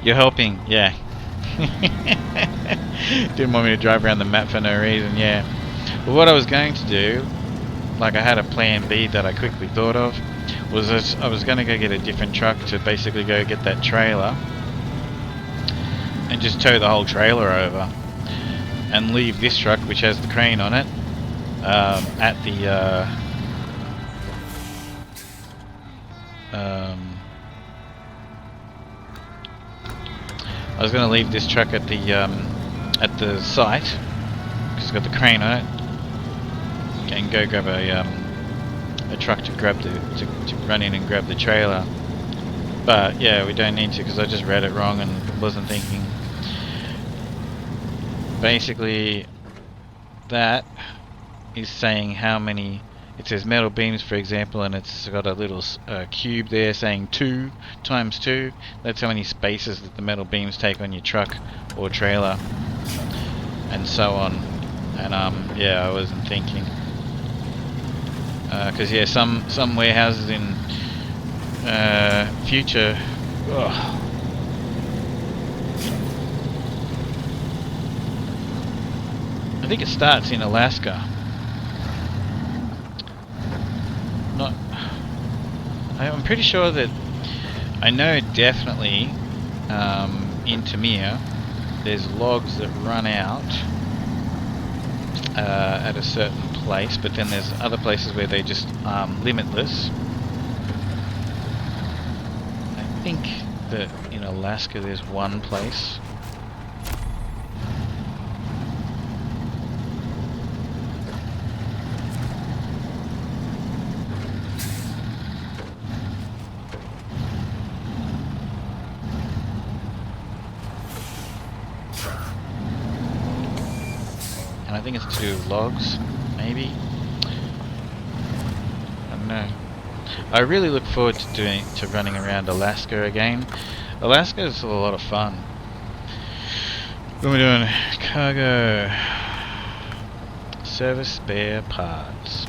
You're helping, yeah. Didn't want me to drive around the map for no reason, yeah. But what I was going to do, like I had a plan B that I quickly thought of, was that I was going to go get a different truck to basically go get that trailer and just tow the whole trailer over and leave this truck, which has the crane on it, at the I was going to leave this truck at the site because it's got the crane on it, and go grab a a truck to grab to run in and grab the trailer. But yeah, we don't need to because I just read it wrong and wasn't thinking. Basically, that is saying how many. It says metal beams, for example, and it's got a little cube there saying 2 times 2. That's how many spaces that the metal beams take on your truck or trailer, and so on. And yeah, I wasn't thinking because yeah, some warehouses in future. Ugh. I think it starts in Alaska. I'm pretty sure that I know definitely in Tamir there's logs that run out at a certain place, but then there's other places where they just limitless. I think that in Alaska there's one place. I think it's to do with logs, maybe. I don't know. I really look forward to running around Alaska again. Alaska is a lot of fun. What are we doing? Cargo. Service spare parts.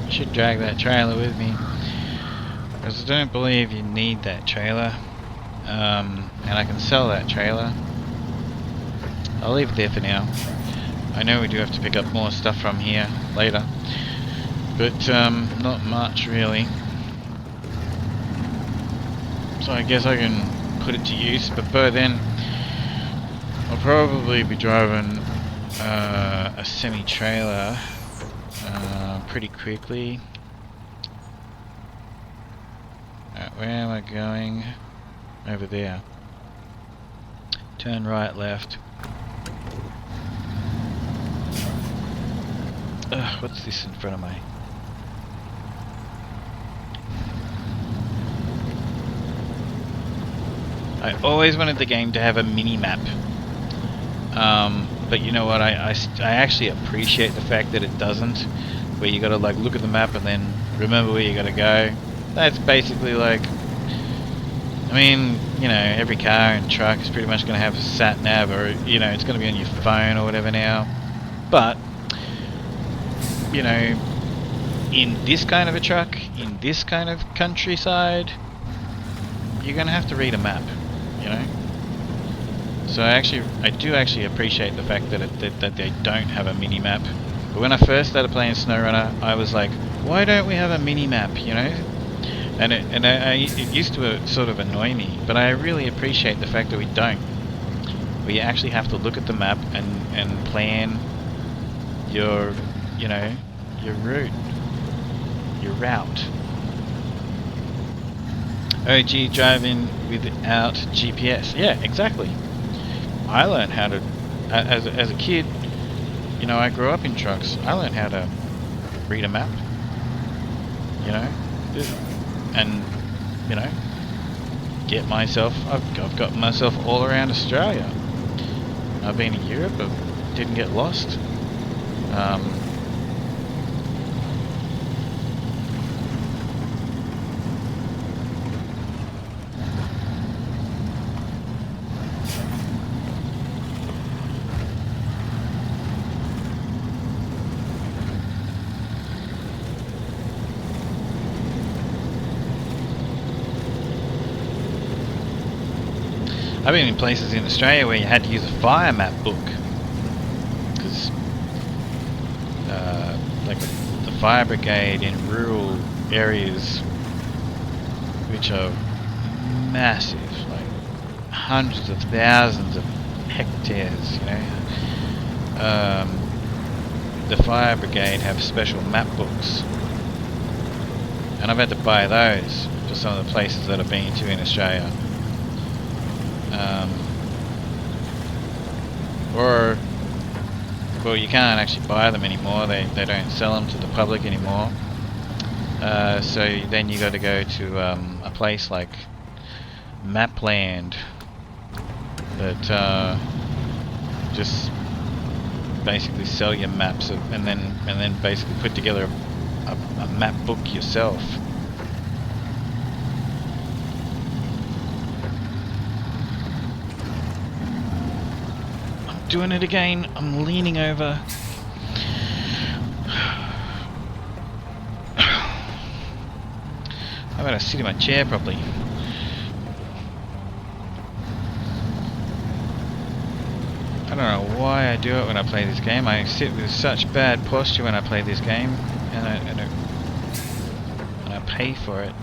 Should drag that trailer with me because I don't believe you need that trailer, and I can sell that trailer. I'll leave it there for now. I know we do have to pick up more stuff from here later, but not much really, so I guess I can put it to use, but by then I'll probably be driving a semi-trailer pretty quickly. Where am I going? Over there. Turn right, left. Ugh, what's this in front of me? I always wanted the game to have a mini-map. But you know what, I actually appreciate the fact that it doesn't, where you gotta like look at the map and then remember where you gotta go. That's basically like, I mean, you know, every car and truck is pretty much gonna have a sat nav, or you know, it's gonna be on your phone or whatever now. But you know, in this kind of a truck, in this kind of countryside, you're gonna have to read a map, you know. So I do actually appreciate the fact that that they don't have a mini map. But when I first started playing SnowRunner, I was like, why don't we have a mini map, you know? And it used to sort of annoy me, but I really appreciate the fact that we don't. We actually have to look at the map and plan your, you know, your route, OG driving without GPS. Yeah, exactly. I learned how to, as a kid, you know, I grew up in trucks. I learned how to read a map, you know, and you know, get myself. I've got myself all around Australia. I've been in Europe. I didn't get lost. I've been in places in Australia where you had to use a fire map book because like the fire brigade in rural areas which are massive, like hundreds of thousands of hectares, you know, the fire brigade have special map books, and I've had to buy those for some of the places that I've been to in Australia. Well, you can't actually buy them anymore. They don't sell them to the public anymore. So then you got to go to a place like Mapland that just basically sell your maps and then basically put together a map book yourself. Doing it again. I'm leaning over. How about I sit in my chair properly? I don't know why I do it when I play this game. I sit with such bad posture when I play this game, and I pay for it.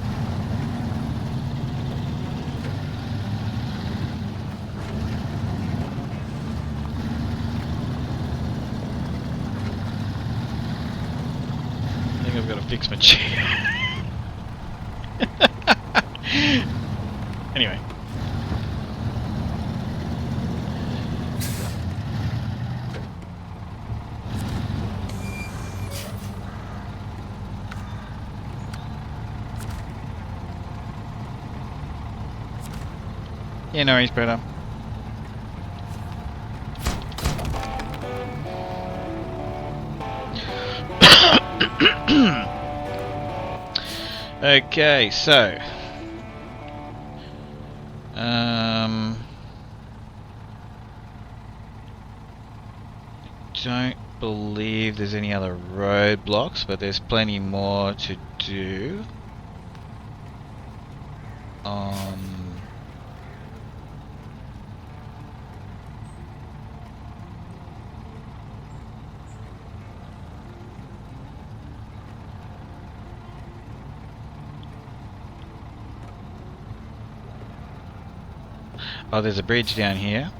I've got to fix my chair. Anyway. Yeah, no worries, brother. Okay, so don't believe there's any other roadblocks, but there's plenty more to do. Oh, there's a bridge down here.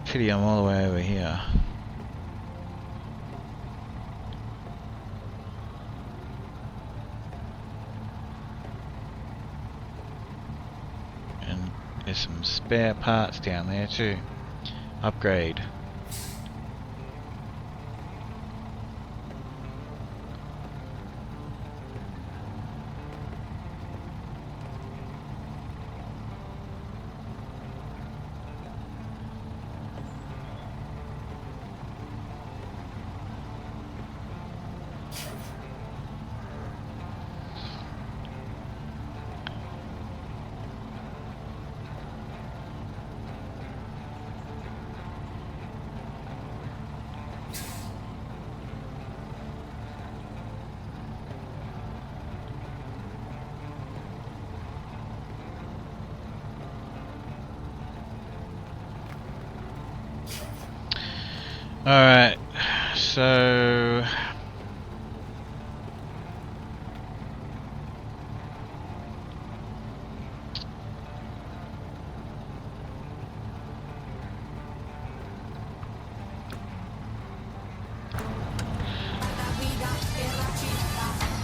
Pity I'm all the way over here. And there's some spare parts down there too. Upgrade. Alright, so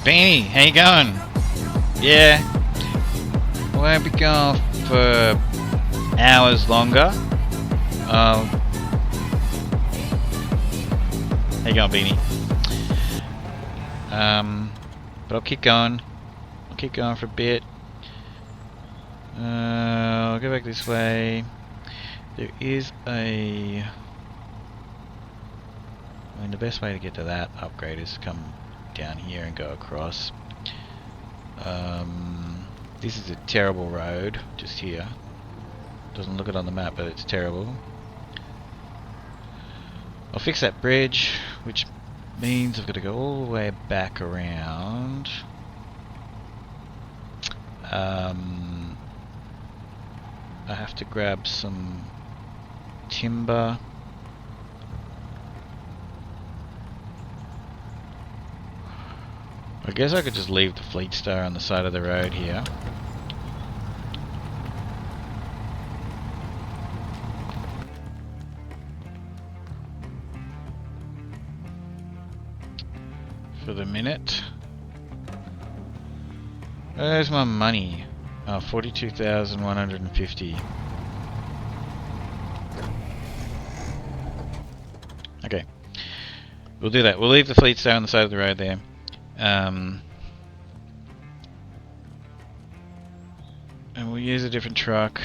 Beanie, how you going? Yeah, won't be gone for hours longer. How you going, Beanie? But I'll keep going. I'll keep going for a bit. I'll go back this way. There is a... I mean, the best way to get to that upgrade is to come down here and go across. This is a terrible road, just here. Doesn't look it on the map, but it's terrible. I'll fix that bridge, which means I've got to go all the way back around. I have to grab some timber. I guess I could just leave the Fleet Star on the side of the road here. For the minute. Where's my money? Oh, 42,150. Okay. We'll do that. We'll leave the Fleet Star on the side of the road there. And we'll use a different truck.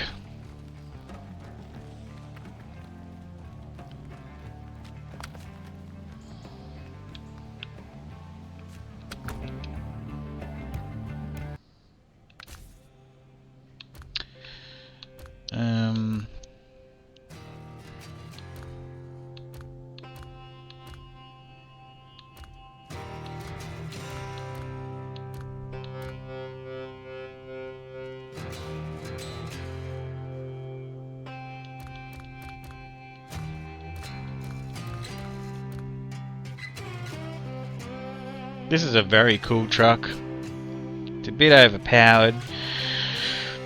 This is a very cool truck. It's a bit overpowered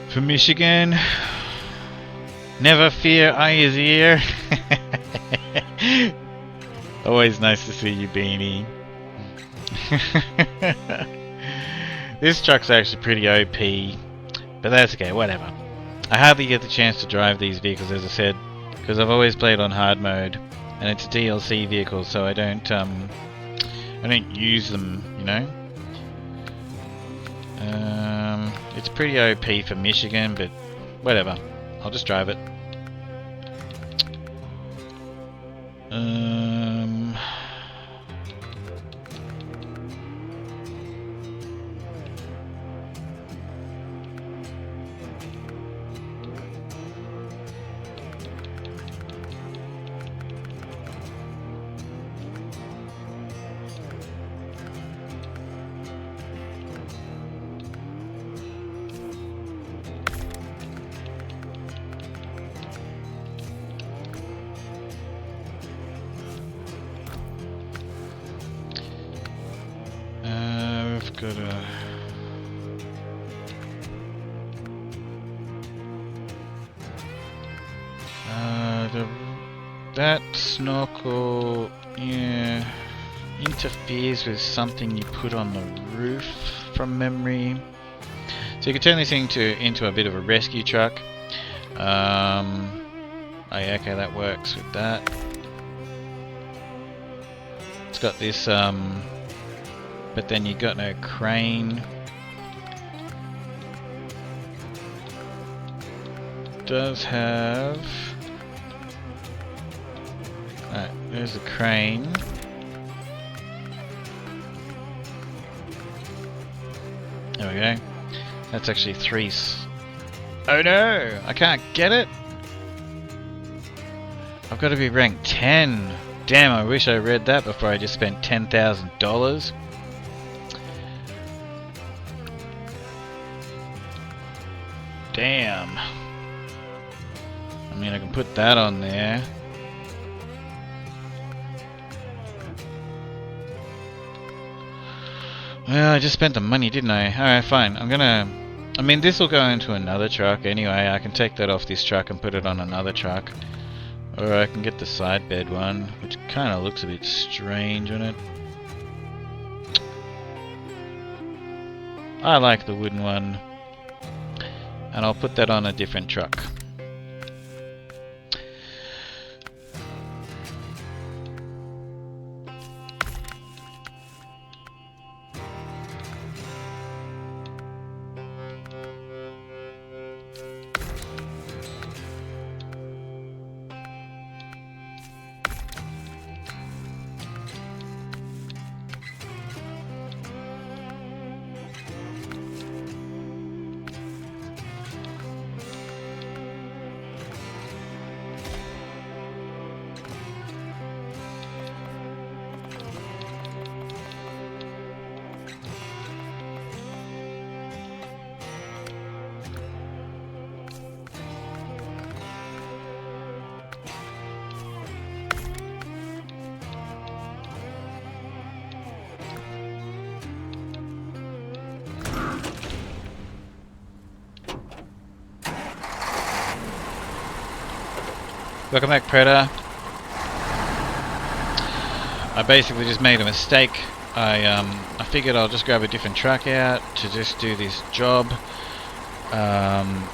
for Michigan. Never fear, eye is ear. Always nice to see you, Beanie. This truck's actually pretty OP, but that's okay, whatever. I hardly get the chance to drive these vehicles, as I said, because I've always played on hard mode, and it's a DLC vehicle, so I don't use them, you know. It's pretty OP for Michigan, but whatever. I'll just drive it. We've got that snorkel, yeah, interferes with something you put on the roof from memory. So you can turn this thing into a bit of a rescue truck. Oh yeah, okay, that works with that. It's got this, but then you got no crane. Does have... Alright, there's the crane. There we go. That's actually 3. Oh no! I can't get it! I've got to be ranked 10. Damn, I wish I read that before I just spent $10,000. Damn. I mean, I can put that on there. Well, I just spent the money, didn't I? Alright, fine. I mean, this will go into another truck anyway. I can take that off this truck and put it on another truck. Or I can get the side bed one, which kind of looks a bit strange on it. I like the wooden one. And I'll put that on a different truck. Welcome back, Predator. I basically just made a mistake. I figured I'll just grab a different truck out to just do this job.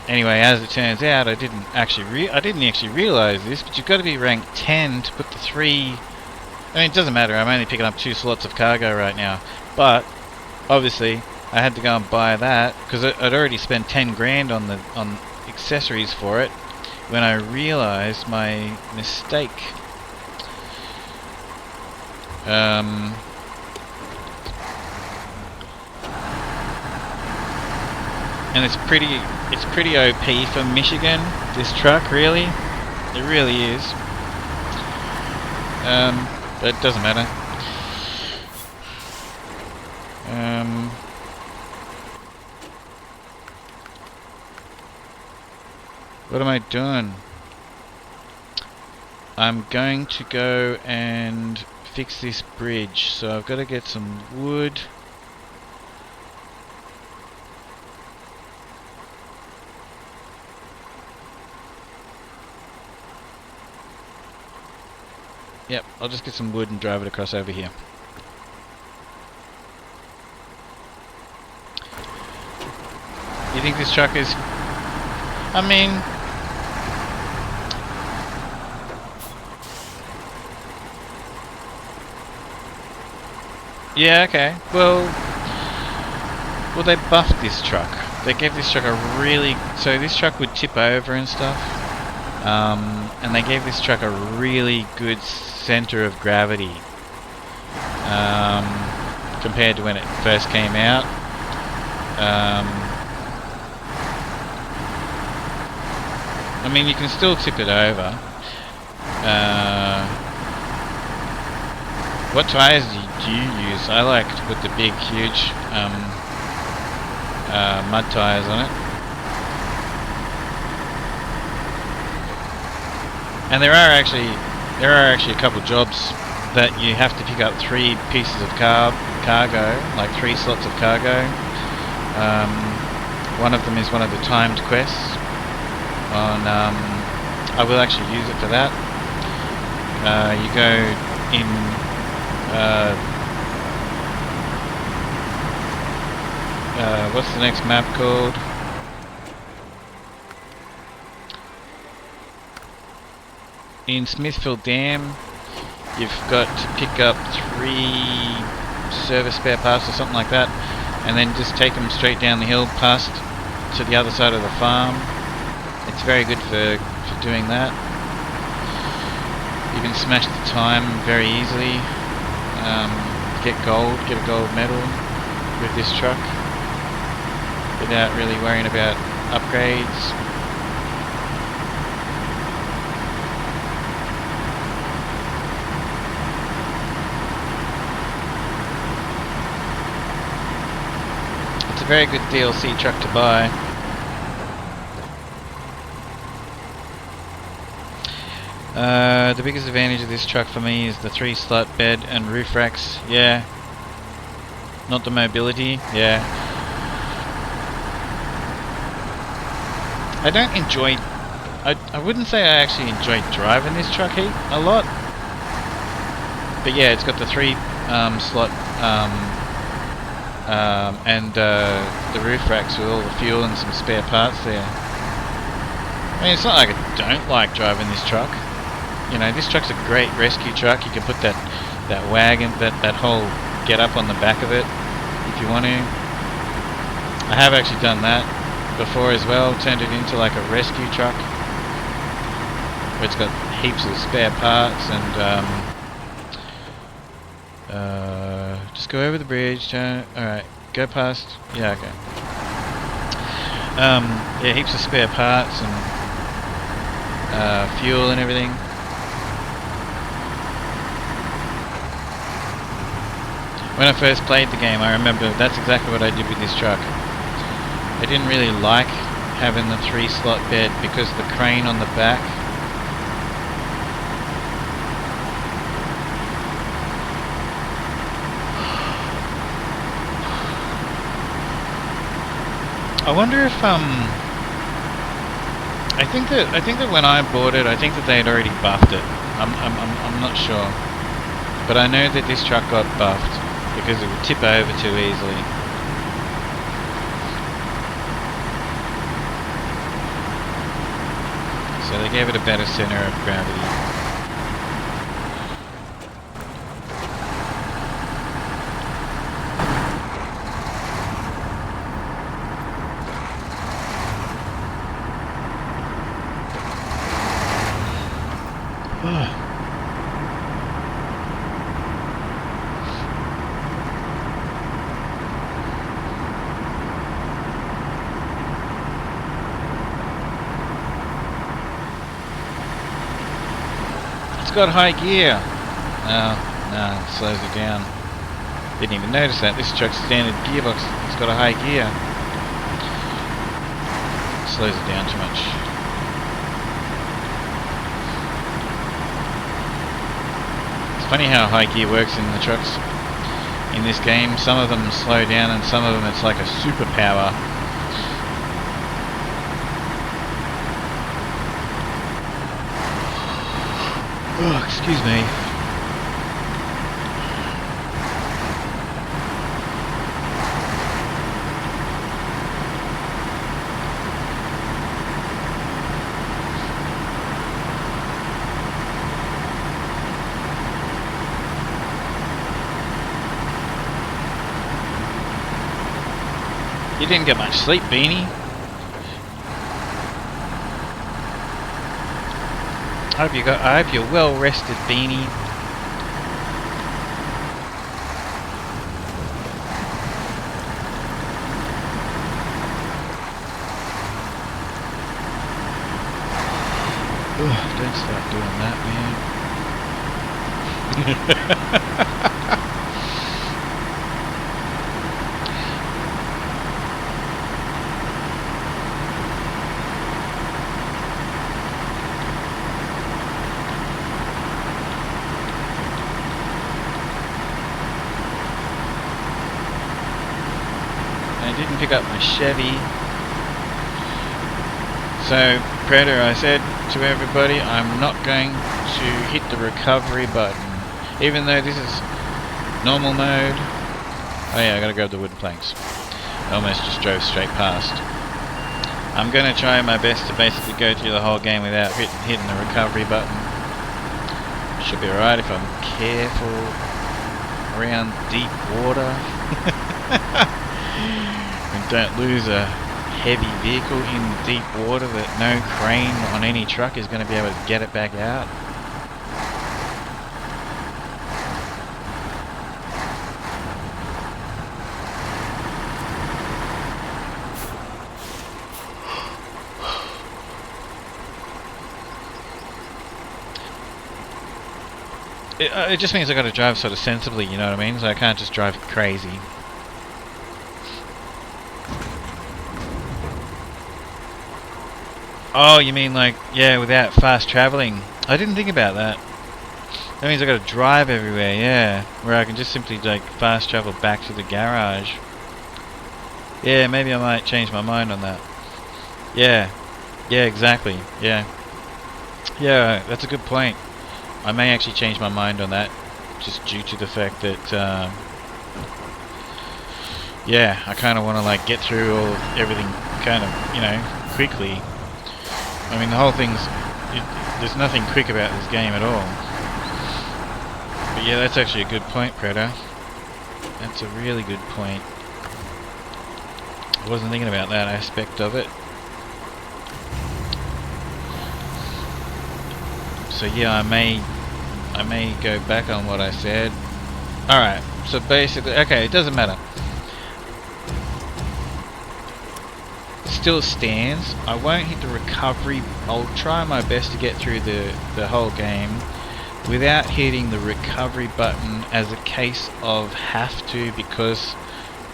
Anyway, as it turns out, I didn't actually realize this, but you've got to be ranked 10 to put the 3. I mean, it doesn't matter. I'm only picking up 2 slots of cargo right now, but obviously I had to go and buy that because I'd already spent 10 grand on accessories for it when I realized my mistake. And it's pretty OP for Michigan, this truck, really. It really is. But it doesn't matter. What am I doing? I'm going to go and fix this bridge, so I've got to get some wood. Yep, I'll just get some wood and drive it across over here. You think this truck is... I mean... yeah, okay. Well, they buffed this truck. They gave this truck a really... so this truck would tip over and stuff. And they gave this truck a really good center of gravity. Compared to when it first came out. I mean, you can still tip it over. What tyres do you use? I like to put the big, huge mud tyres on it. And there are actually a couple jobs that you have to pick up 3 pieces of cargo, like 3 slots of cargo. One of them is one of the timed quests. I will actually use it for that. You go in what's the next map called? In Smithfield Dam, you've got to pick up 3 service spare parts or something like that, and then just take them straight down the hill past to the other side of the farm. It's very good for doing that. You can smash the time very easily. Get a gold medal with this truck without really worrying about upgrades. It's a very good DLC truck to buy. The biggest advantage of this truck for me is the 3-slot bed and roof racks. Yeah. Not the mobility. Yeah. I don't enjoy... I wouldn't say I actually enjoy driving this truck a lot. But yeah, it's got the 3-slot and the roof racks with all the fuel and some spare parts there. I mean, it's not like I don't like driving this truck. You know, this truck's a great rescue truck. You can put that wagon, that whole get up on the back of it if you want to. I have actually done that before as well. Turned it into like a rescue truck where it's got heaps of spare parts and just go over the bridge. Turn. All right, go past. Yeah, okay. Yeah, heaps of spare parts and fuel and everything. When I first played the game, I remember that's exactly what I did with this truck. I didn't really like having the 3-slot bed because of the crane on the back. I wonder if I think that when I bought it, I think that they had already buffed it. I'm not sure, but I know that this truck got buffed because it would tip over too easily. So they gave it a better center of gravity. It's got high gear. No, it slows it down. Didn't even notice that. This truck's standard gearbox. It's got a high gear. It slows it down too much. It's funny how high gear works in the trucks in this game. Some of them slow down and some of them it's like a superpower. Oh, excuse me. You didn't get much sleep, Beanie. I hope you're well rested, Beanie. Ugh, don't start doing that, man. Pick up my Chevy. So, Predator, I said to everybody, I'm not going to hit the recovery button. Even though this is normal mode. Oh yeah, I gotta grab the wooden planks. I almost just drove straight past. I'm gonna try my best to basically go through the whole game without hitting the recovery button. Should be alright if I'm careful around deep water. And don't lose a heavy vehicle in deep water that no crane on any truck is going to be able to get it back out. It just means I got to drive sort of sensibly, you know what I mean? So I can't just drive crazy. Oh, you mean like, yeah, without fast traveling. I didn't think about that. That means I got to drive everywhere, yeah. Where I can just simply like fast travel back to the garage. Yeah, maybe I might change my mind on that. Yeah. Yeah, exactly. Yeah. Yeah, that's a good point. I may actually change my mind on that, just due to the fact that, yeah, I kind of want to like get through everything kind of, you know, quickly. I mean, the whole thing's... there's nothing quick about this game at all. But yeah, that's actually a good point, Predator. That's a really good point. I wasn't thinking about that aspect of it. So yeah, I may go back on what I said. Alright, so basically... okay, it doesn't matter. Still stands. I won't hit the recovery. I'll try my best to get through the whole game without hitting the recovery button as a case of have to because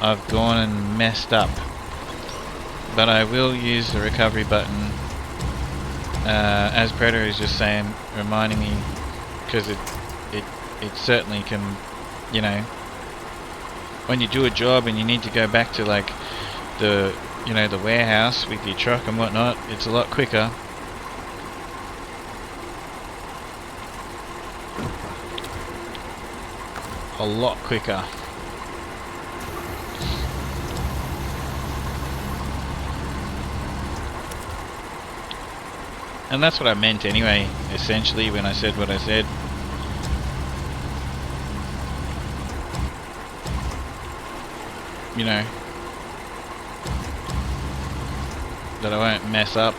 I've gone and messed up. But I will use the recovery button as Predator is just saying, reminding me, because it certainly can, you know, when you do a job and you need to go back to like the, you know, the warehouse with your truck and whatnot, it's a lot quicker a lot quicker. And that's what I meant anyway, essentially, when I said what I said. You know, that I won't mess up.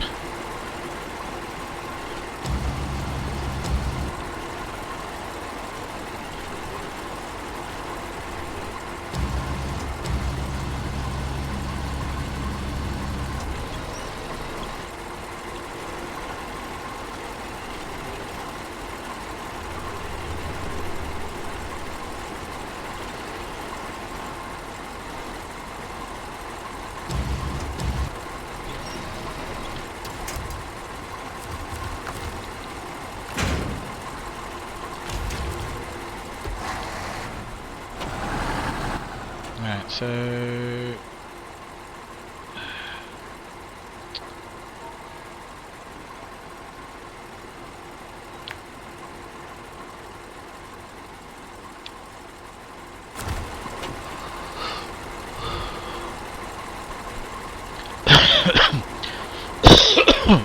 Right, so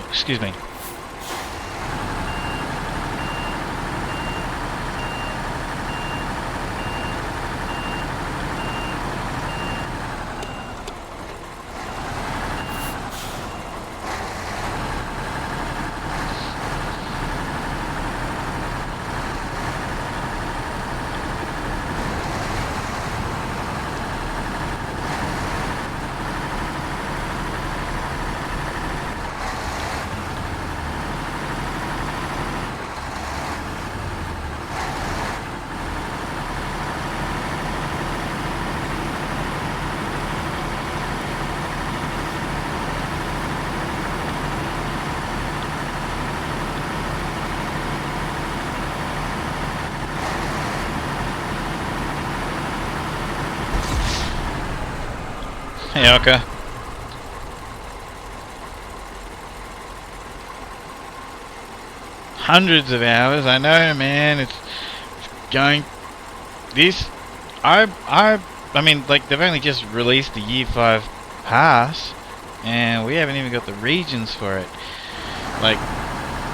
excuse me. Hey, Oka. Hundreds of hours, I know, man. It's going. This, I mean, like they've only just released the Year 5 pass, and we haven't even got the regions for it. Like,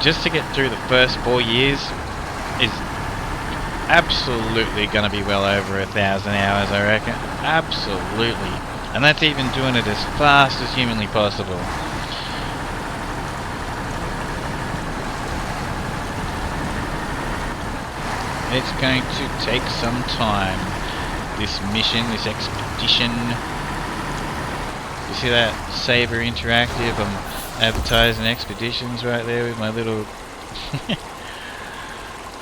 just to get through the first 4 years is absolutely going to be well over 1,000 hours, I reckon. Absolutely. And that's even doing it as fast as humanly possible. It's going to take some time. This mission, this expedition. You see that Saber Interactive? I'm advertising expeditions right there with my little...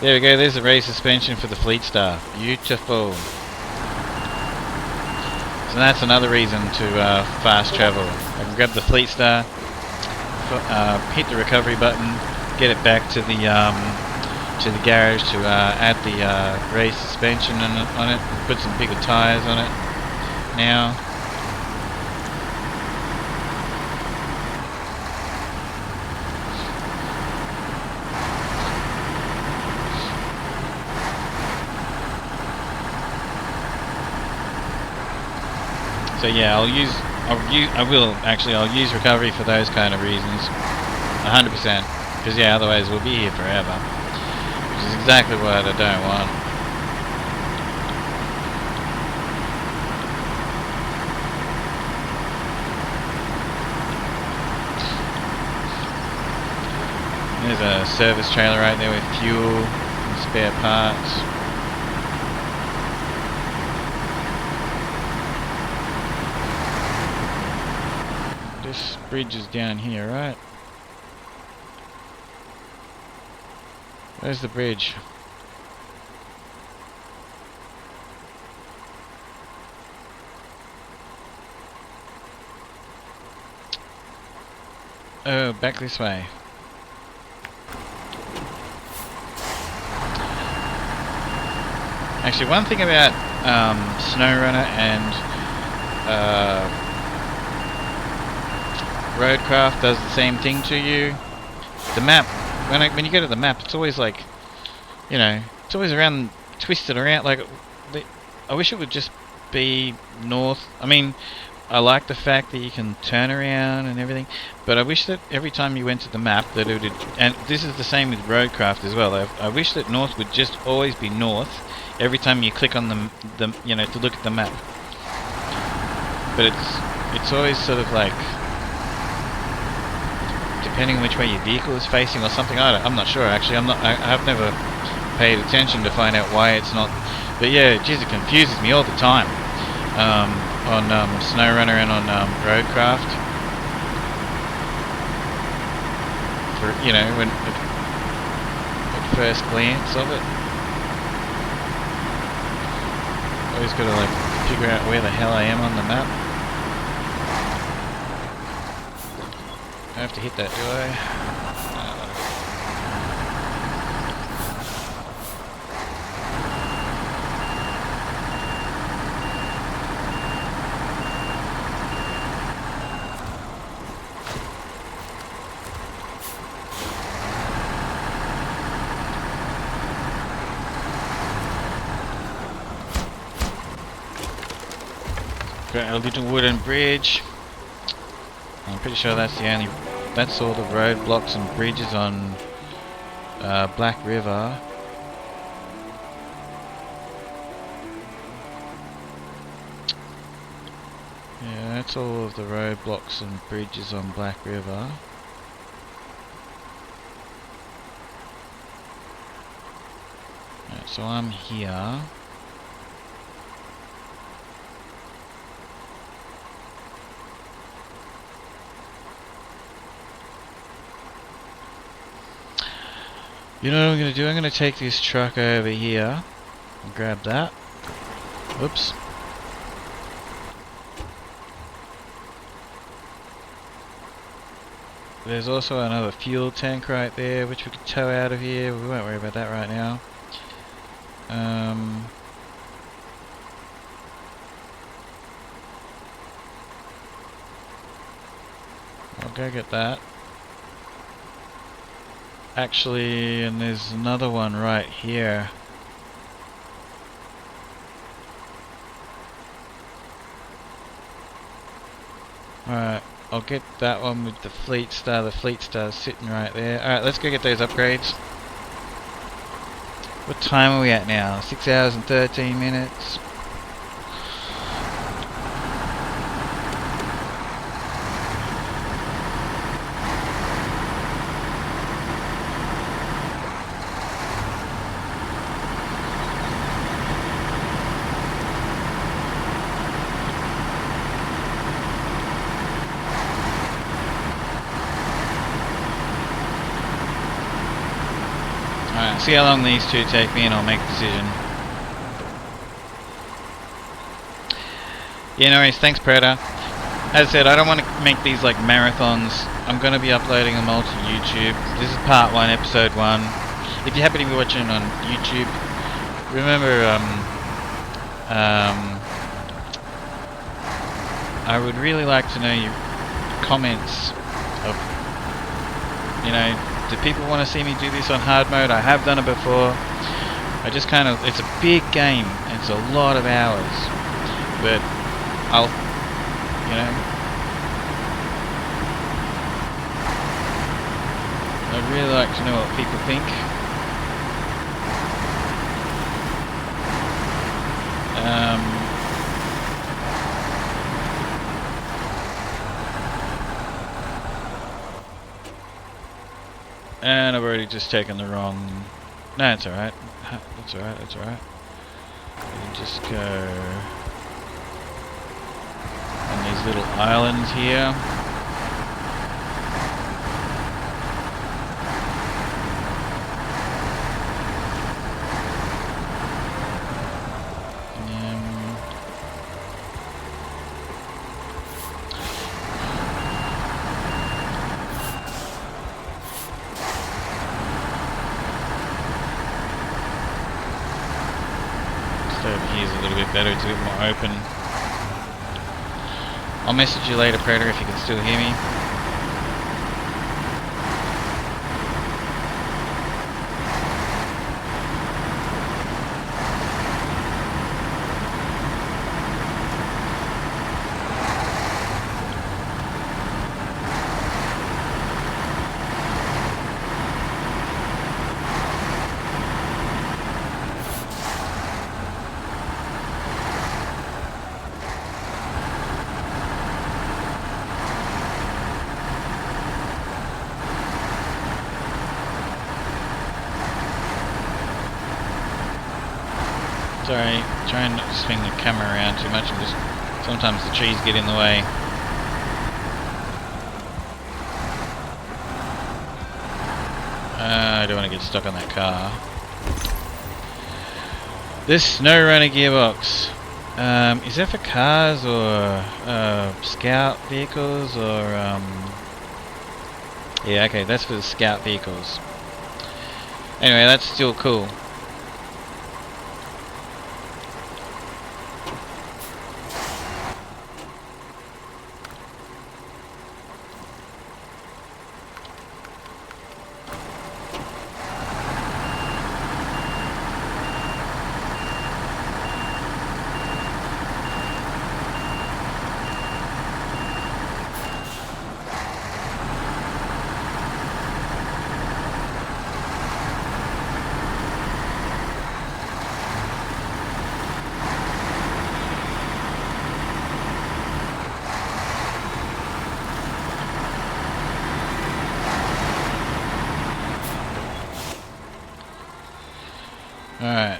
There we go, there's the race suspension for the Fleet Star. Beautiful. So that's another reason to fast travel. I can grab the Fleet Star, hit the recovery button, get it back to the garage to add the race suspension on it, put some bigger tyres on it. Now, so yeah, I'll use recovery for those kind of reasons, 100%, because yeah, otherwise we'll be here forever, which is exactly what I don't want. There's a service trailer right there with fuel and spare parts. This bridge is down here, right? Where's the bridge? Oh, back this way. Actually, one thing about SnowRunner and Roadcraft does the same thing to you. The map, when you go to the map, it's always like, you know, it's always around, twisted around, like, I wish it would just be north. I mean, I like the fact that you can turn around and everything, but I wish that every time you went to the map that it would, and this is the same with Roadcraft as well. I wish that north would just always be north every time you click on the you know, to look at the map. But it's always sort of like depending on which way your vehicle is facing or something. I'm not sure actually. I've never paid attention to find out why it's not. But yeah, geez, it confuses me all the time. On SnowRunner and on Roadcraft. For, you know, when at first glance of it, always got to like figure out where the hell I am on the map. I have to hit that, do I? Got a little wooden bridge. I'm pretty sure that's all the roadblocks and bridges on Black River. Yeah, that's all of the roadblocks and bridges on Black River. Right, so I'm here. You know what I'm going to do? I'm going to take this truck over here and grab that. Oops. There's also another fuel tank right there which we could tow out of here. We won't worry about that right now. I'll go get that. Actually, and there's another one right here. Alright, I'll get that one with the Fleet Star. The Fleet Star's sitting right there. Alright, let's go get those upgrades. What time are we at now? 6 hours and 13 minutes. See how long these two take me and I'll make a decision. Yeah, no worries, thanks Predator. As I said, I don't want to make these like marathons. I'm going to be uploading them all to YouTube. This is part 1, episode 1. If you happen to be watching on YouTube, remember I would really like to know your comments of, you know, do people want to see me do this on hard mode? I have done it before. I just kind of, it's a big game. It's a lot of hours. But I'll, you know, I'd really like to know what people think. And I've already just taken the wrong... No, it's alright. That's alright, that's alright. You just go... on these little islands here. Better, it's a bit more open. I'll message you later, Predator, if you can still hear me. Sorry, trying not to swing the camera around too much. And just sometimes the trees get in the way. I don't want to get stuck on that car. This SnowRunner gearbox. Is that for cars or scout vehicles or yeah, okay, that's for the scout vehicles. Anyway, that's still cool. Alright.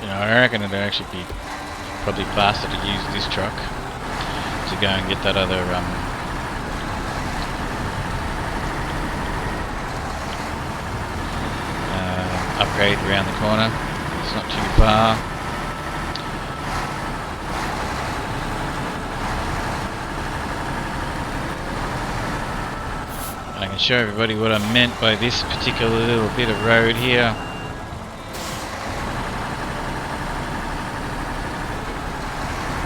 You know, I reckon it'd actually be probably faster to use this truck to go and get that other upgrade around the corner. It's not too far. I can show everybody what I meant by this particular little bit of road here.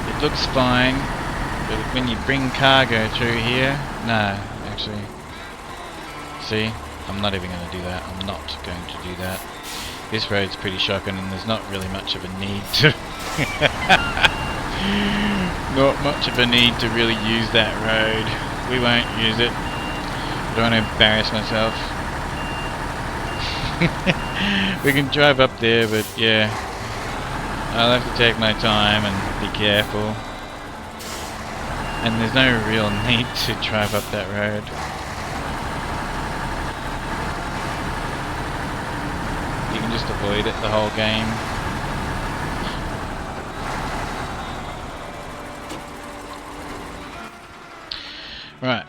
It looks fine, but when you bring cargo through here, no, actually, see, I'm not even going to do that. I'm not going to do that. This road's pretty shocking, and there's not really much of a need to not much of a need to really use that road. We won't use it. I don't want to embarrass myself. We can drive up there, but yeah, I'll have to take my time and be careful. And there's no real need to drive up that road. You can just avoid it the whole game. Right.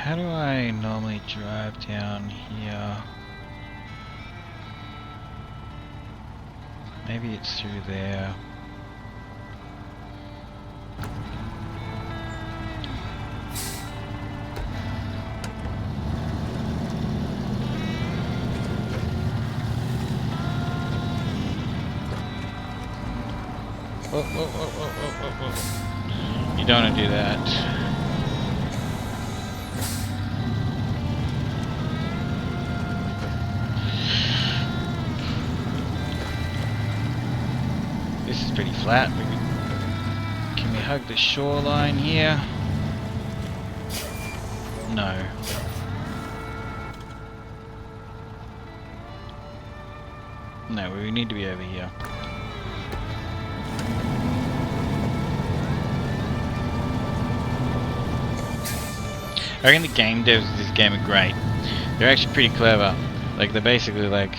How do I normally drive down here? Maybe it's through there. Whoa, whoa, whoa, whoa, whoa, whoa, whoa. You don't want to do that. This is pretty flat. We could hug the shoreline here? No. No, we need to be over here. I reckon the game devs of this game are great. They're actually pretty clever. Like they're basically like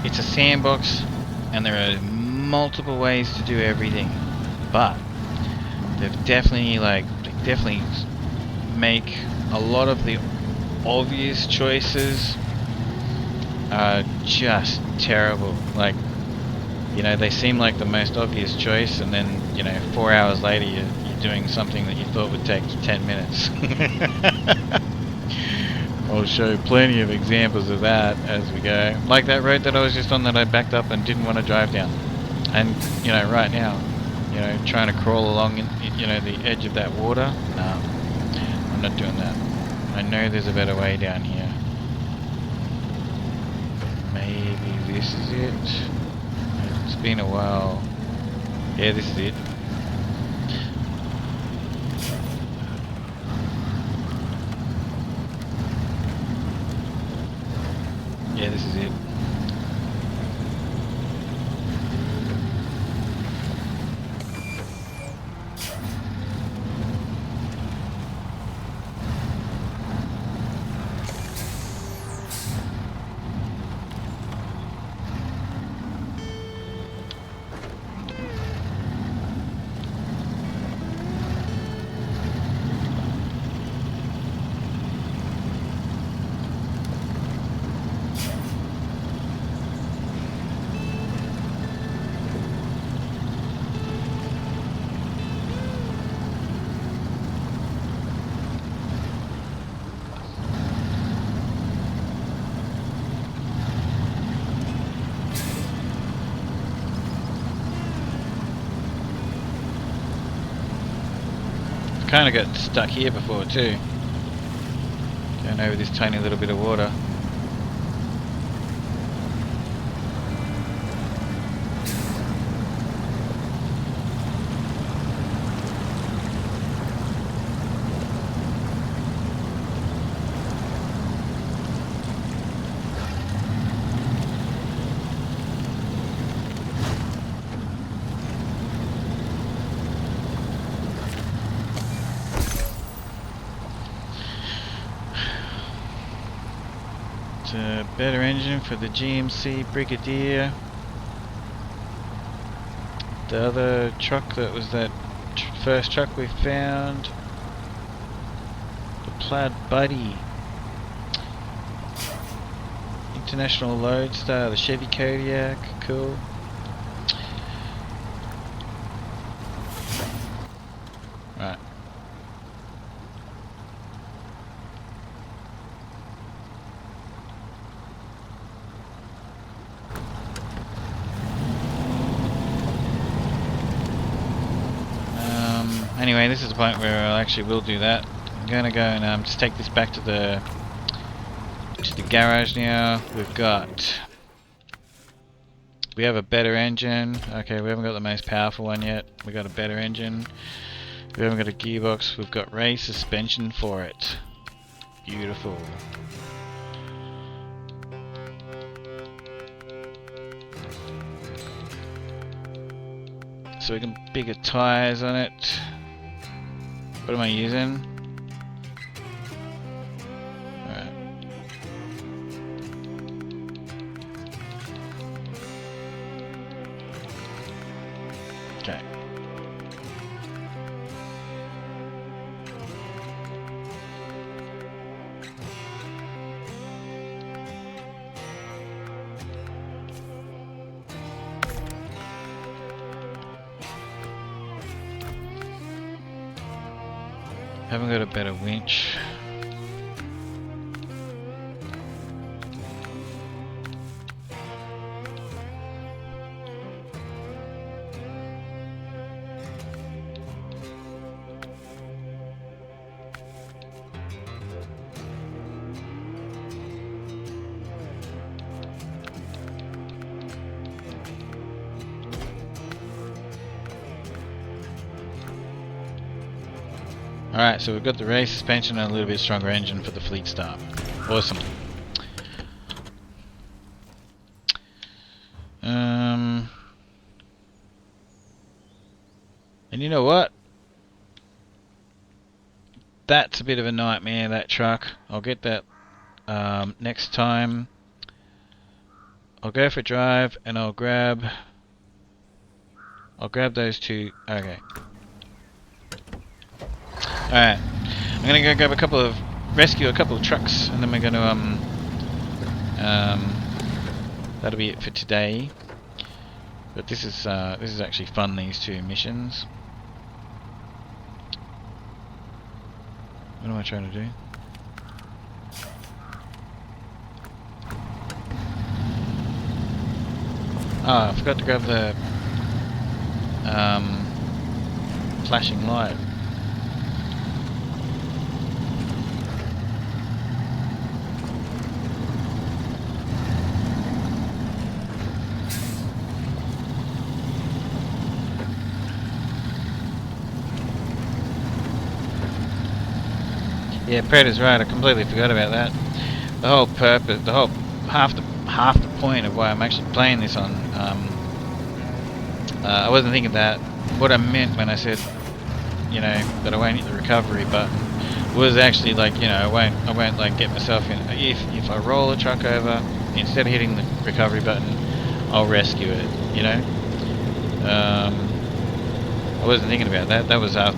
it's a sandbox and there are multiple ways to do everything, but they've definitely make a lot of the obvious choices are just terrible. Like, you know, they seem like the most obvious choice, and then, you know, 4 hours later you're doing something that you thought would take 10 minutes. I'll show plenty of examples of that as we go. Like that road that I was just on that I backed up and didn't want to drive down. And, you know, right now, you know, trying to crawl along, you know, the edge of that water. No, I'm not doing that. I know there's a better way down here. Maybe this is it. It's been a while. Yeah, this is it. Yeah, this is it. Kind of got stuck here before too, going over this tiny little bit of water. A better engine for the GMC Brigadier. The other truck that was that first truck we found, the Plaid Buddy. International Loadstar, the Chevy Kodiak, cool. Right. Anyway, this is the point where I actually will do that. I'm gonna go and just take this back to the garage now. We have a better engine. Okay, we haven't got the most powerful one yet. We got a better engine. We haven't got a gearbox. We've got race suspension for it. Beautiful. So we can bigger tires on it. What am I using? Alright. Okay. Haven't got a better winch. Alright, so we've got the race suspension and a little bit stronger engine for the Fleet Star. Awesome. And you know what? That's a bit of a nightmare, that truck. I'll get that next time. I'll go for drive and I'll grab those two. Okay. Alright. I'm gonna go grab rescue a couple of trucks, and then we're gonna that'll be it for today. But this is actually fun, these two missions. What am I trying to do? Ah, I forgot to grab the flashing light. Yeah, Predator's right. I completely forgot about that. The whole purpose, half the point of why I'm actually playing this on. I wasn't thinking that. What I meant when I said, you know, that I won't hit the recovery button was actually like, you know, I won't like get myself in. If I roll a truck over, instead of hitting the recovery button, I'll rescue it. You know. I wasn't thinking about that. That was half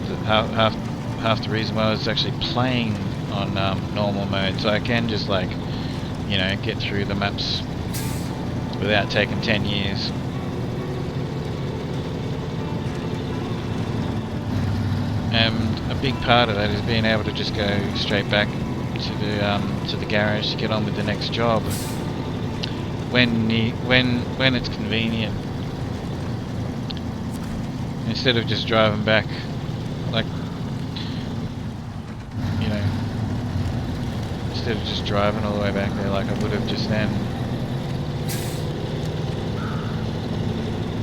the reason why I was actually playing on normal mode, so I can just like, you know, get through the maps without taking 10 years. And a big part of that is being able to just go straight back to the garage to get on with the next job when it's convenient, instead of just driving back like, you know, instead of just driving all the way back there like I would have just then,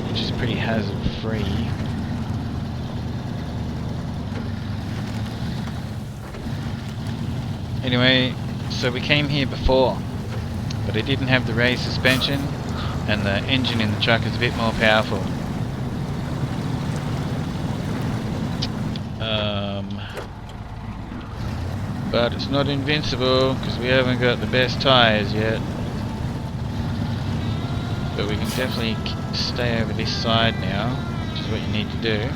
which is pretty hazard free. Anyway, so we came here before, but it didn't have the raised suspension, and the engine in the truck is a bit more powerful. But it's not invincible because we haven't got the best tyres yet. But we can definitely stay over this side now, which is what you need to do.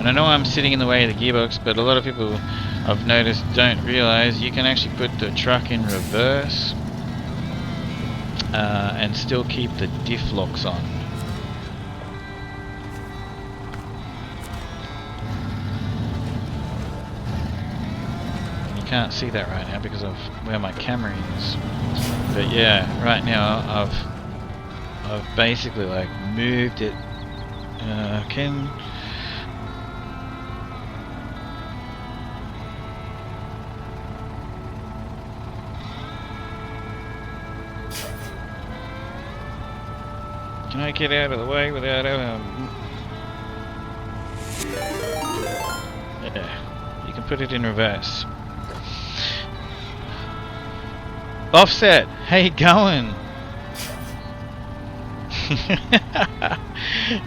And I know I'm sitting in the way of the gearbox, but a lot of people I've noticed don't realise you can actually put the truck in reverse and still keep the diff locks on. Can't see that right now because of where my camera is, but yeah, right now I've basically like moved it. Can I get out of the way without yeah, you can put it in reverse. Offset, how you going?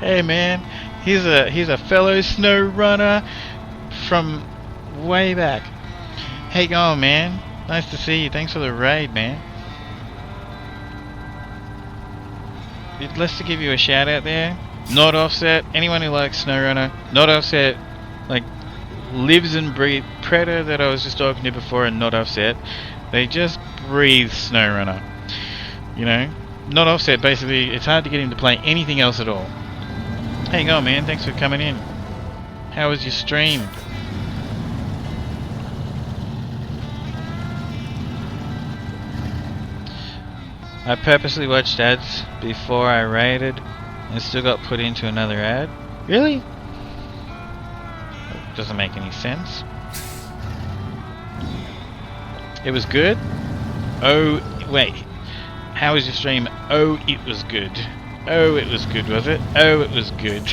Hey man, he's a fellow snow runner from way back. How you going, man? Nice to see you. Thanks for the raid, man. Let's give you a shout out there. Not Offset. Anyone who likes SnowRunner, Not Offset, like lives and breathes Predator that I was just talking to before, and Not Offset. They just breathe SnowRunner. You know? Not Offset, basically, it's hard to get him to play anything else at all. How you going, man? Thanks for coming in. How was your stream? I purposely watched ads before I raided and still got put into another ad. Really? That doesn't make any sense. It was good? Oh, wait. How was your stream? Oh, it was good. Oh, it was good, was it? Oh, it was good.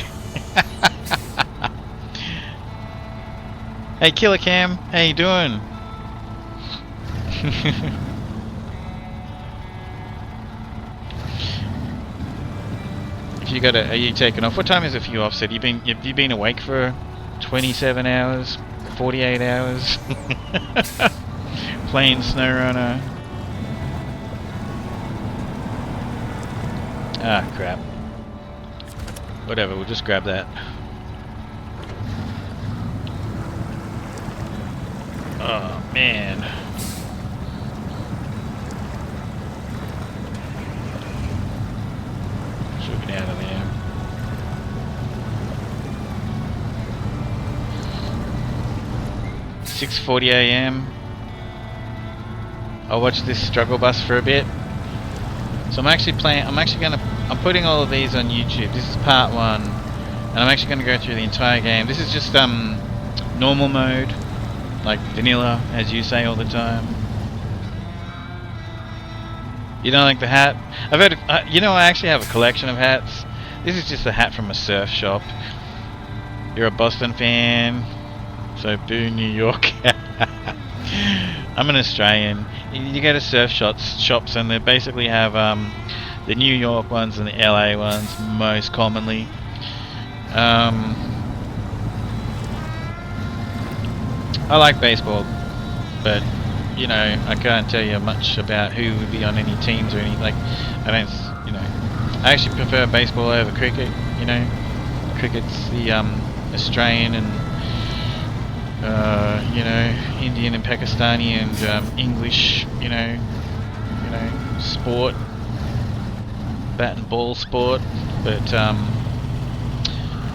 Hey, Killer Cam, how you doing? If you got are you taking off? What time is it for you, Offset? Have you been awake for 27 hours, 48 hours, playing SnowRunner? Ah, crap. Whatever, we'll just grab that. Oh, man. Should get out of there. $6:40 a.m. I'll watch this struggle bus for a bit. So I'm putting all of these on YouTube. This is part 1. And I'm actually gonna go through the entire game. This is just normal mode. Like vanilla, as you say all the time. You don't like the hat? I've heard. You know, I actually have a collection of hats. This is just a hat from a surf shop. You're a Boston fan, so boo New York. I'm an Australian. You go to surf shops, and they basically have the New York ones and the LA ones most commonly. I like baseball, but you know, I can't tell you much about who would be on any teams or any, like, I actually prefer baseball over cricket, you know. Cricket's the Australian and Indian and Pakistani and English, you know, sport, bat and ball sport, but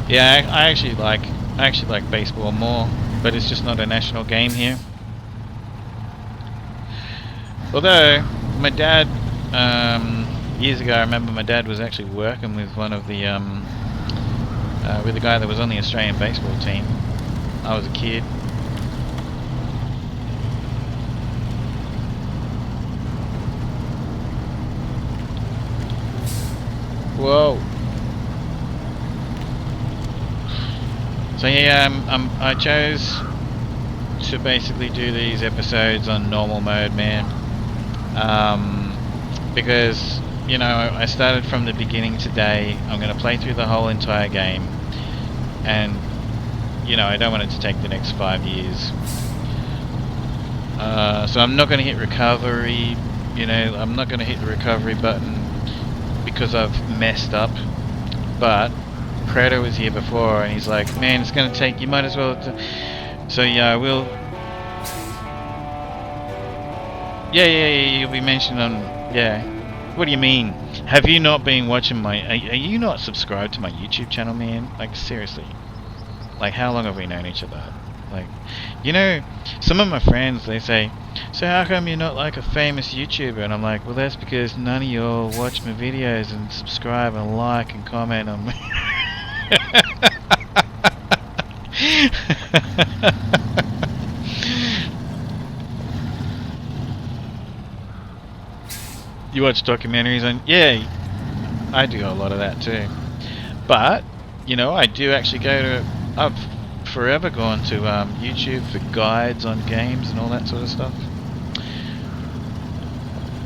yeah, I actually like baseball more. But it's just not a national game here. Although my dad, years ago, I remember my dad was actually working with one of the with the guy that was on the Australian baseball team. I was a kid. Whoa. So yeah, I chose to basically do these episodes on normal mode, man. Because, you know, I started from the beginning today. I'm going to play through the whole entire game. And, you know, I don't want it to take the next 5 years. So I'm not going to hit recovery, you know, I'm not going to hit the recovery button because I've messed up. But Predator was here before, and he's like, man, it's going to take, you might as well. So yeah, I will. Yeah, you'll be mentioned on. Yeah. What do you mean? Have you not been watching my? Are you not subscribed to my YouTube channel, man? Like, seriously. Like, how long have we known each other? Like, you know, some of my friends, they say, so how come you're not like a famous YouTuber? And I'm like, well, that's because none of y'all watch my videos and subscribe and like and comment on me. You watch documentaries on? Yeah, I do a lot of that too. But, you know, I do actually go to, I've forever gone to YouTube for guides on games and all that sort of stuff.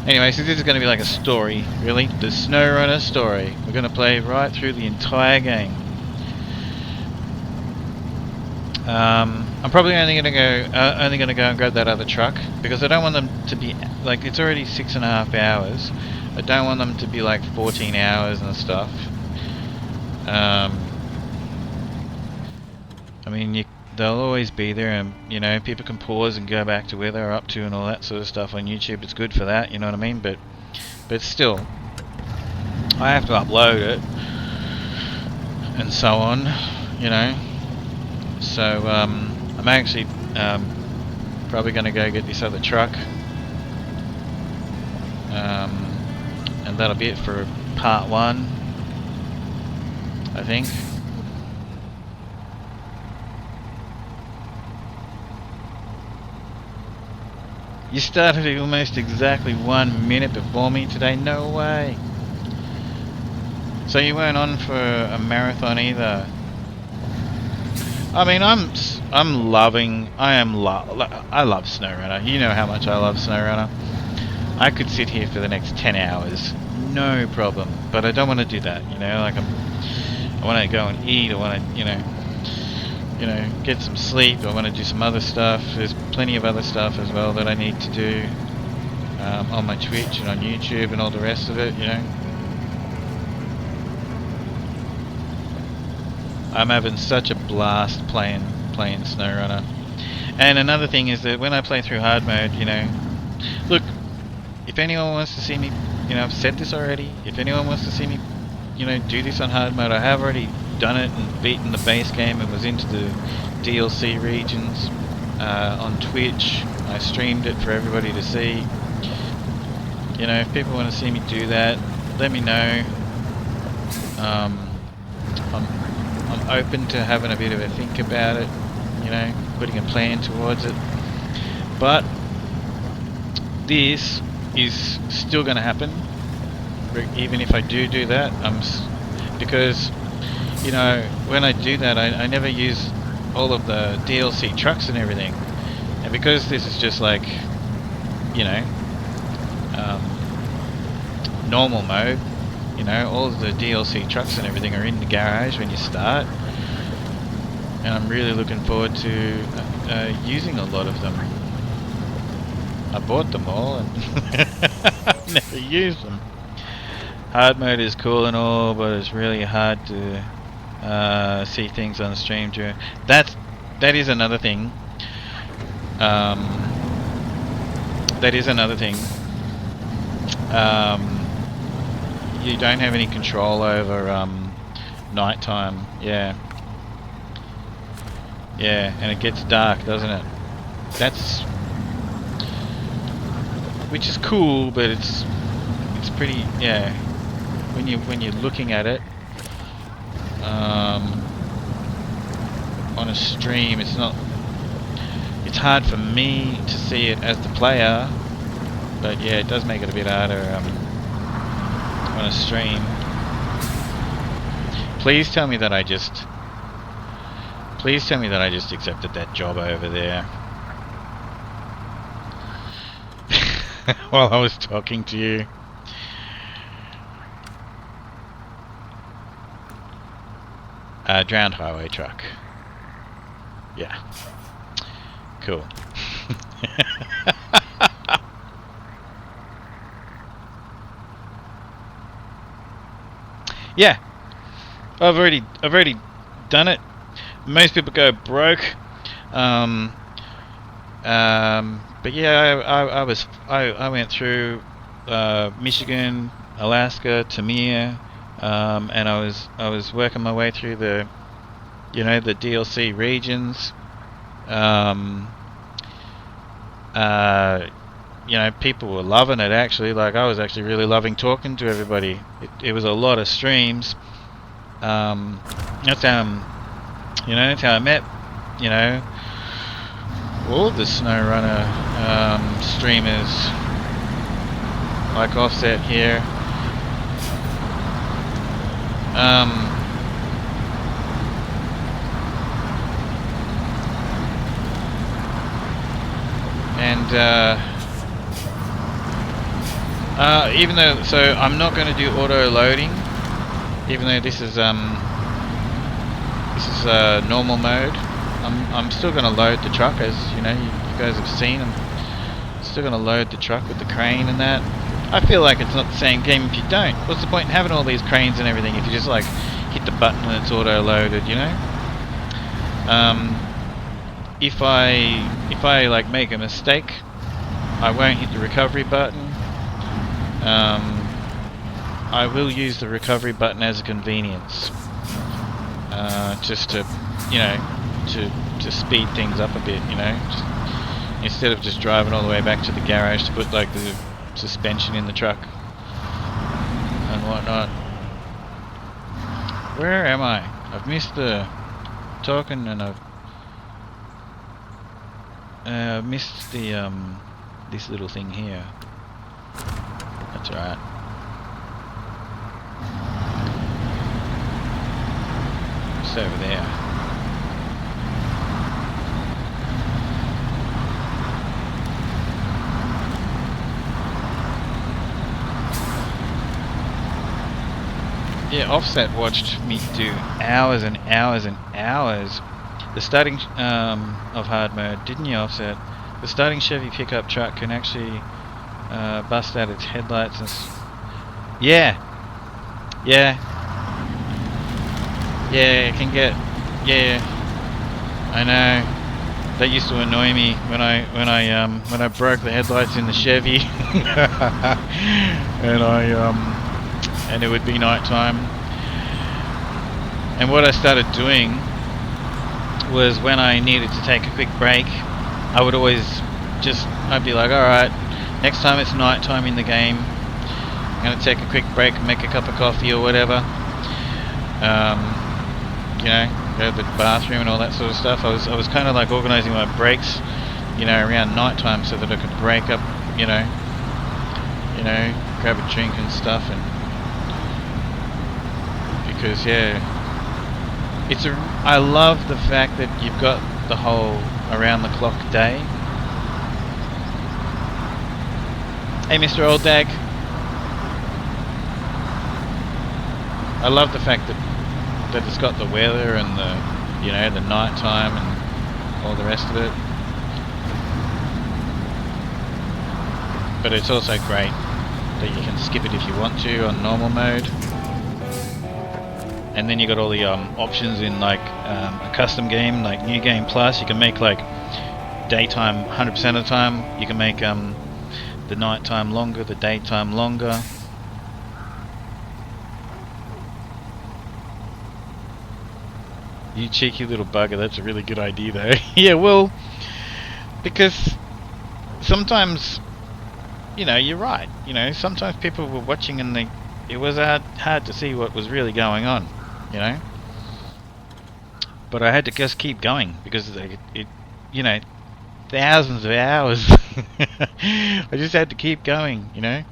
Anyway, so this is going to be like a story, really. The SnowRunner story. We're going to play right through the entire game. I'm probably only going to go and grab that other truck because I don't want them to be like, it's already 6.5 hours. I don't want them to be like 14 hours and stuff. I mean, they'll always be there, and you know, people can pause and go back to where they're up to and all that sort of stuff on YouTube. It's good for that, you know what I mean? But still, I have to upload it and so on, you know. So I'm actually probably going to go get this other truck, and that'll be it for part 1, I think. You started almost exactly 1 minute before me today? No way. So you weren't on for a marathon either? I mean, I love SnowRunner. You know how much I love SnowRunner. I could sit here for the next 10 hours, no problem. But I don't want to do that, you know. Like I want to go and eat. I want to, you know, get some sleep. I want to do some other stuff. There's plenty of other stuff as well that I need to do on my Twitch and on YouTube and all the rest of it, you know. I'm having such a blast playing SnowRunner. And another thing is that when I play through hard mode, you know, look, if anyone wants to see me, you know, I've said this already, if anyone wants to see me, you know, do this on hard mode, I have already done it and beaten the base game and was into the DLC regions on Twitch. I streamed it for everybody to see. You know, if people want to see me do that, let me know. I'm open to having a bit of a think about it, you know, putting a plan towards it. But this is still going to happen, even if I do that. Because, you know, when I do that, I never use all of the DLC trucks and everything. And because this is just like, you know, normal mode, you know, all of the DLC trucks and everything are in the garage when you start, and I'm really looking forward to using a lot of them. I bought them all and never used them. Hard mode is cool and all, but it's really hard to see things on the stream during. That is another thing. That is another thing. You don't have any control over nighttime. Yeah, and it gets dark, doesn't it? That's, which is cool, but it's pretty, yeah. When you're looking at it on a stream, it's it's hard for me to see it as the player, but yeah, it does make it a bit harder on a stream. Please tell me that I just accepted that job over there while I was talking to you. Drowned highway truck. Yeah. Cool. Yeah, I've already done it. Most people go broke, but yeah, I went through Michigan, Alaska, Tamir, and I was working my way through the, you know, the DLC regions. You know, people were loving it actually. Like, I was actually really loving talking to everybody. It was a lot of streams. That's how you know, that's how I met, you know, all of the SnowRunner streamers, like Offset here. Even though, so I'm not going to do auto loading, even though this is normal mode. I'm still going to load the truck, as you know, you guys have seen. I'm still going to load the truck with the crane and that. I feel like it's not the same game if you don't. What's the point in having all these cranes and everything if you just like hit the button and it's auto loaded, you know? If I like make a mistake, I won't hit the recovery button. I will use the recovery button as a convenience, just to, you know, to speed things up a bit, you know, instead of just driving all the way back to the garage to put like the suspension in the truck and whatnot. Where am I? I've missed the talking, and I've missed the this little thing here. That's alright. It's over there. Yeah, Offset watched me do hours and hours and hours. The starting of hard mode, didn't you, Offset? The starting Chevy pickup truck can actually bust out its headlights and yeah, it can get, I know. That used to annoy me when I broke the headlights in the Chevy, and it would be night time. And what I started doing was when I needed to take a quick break, I would always I'd be like, alright, next time it's night time in the game, I'm going to take a quick break and make a cup of coffee or whatever. You know, go to the bathroom and all that sort of stuff. I was kind of like organising my breaks, you know, around night time so that I could break up, you know, grab a drink and stuff, and because I love the fact that you've got the whole around the clock day. Hey, Mr. Old Dag. I love the fact that it's got the weather and the, you know, the night time and all the rest of it. But it's also great that you can skip it if you want to on normal mode. And then you got all the options in like a custom game, like New Game Plus. You can make like daytime 100% of the time. You can make the nighttime longer, the daytime longer. You cheeky little bugger, that's a really good idea though. Yeah, well, because sometimes, you know, you're right. You know, sometimes people were watching and it was hard to see what was really going on, you know. But I had to just keep going because it you know, thousands of hours. I just had to keep going, you know.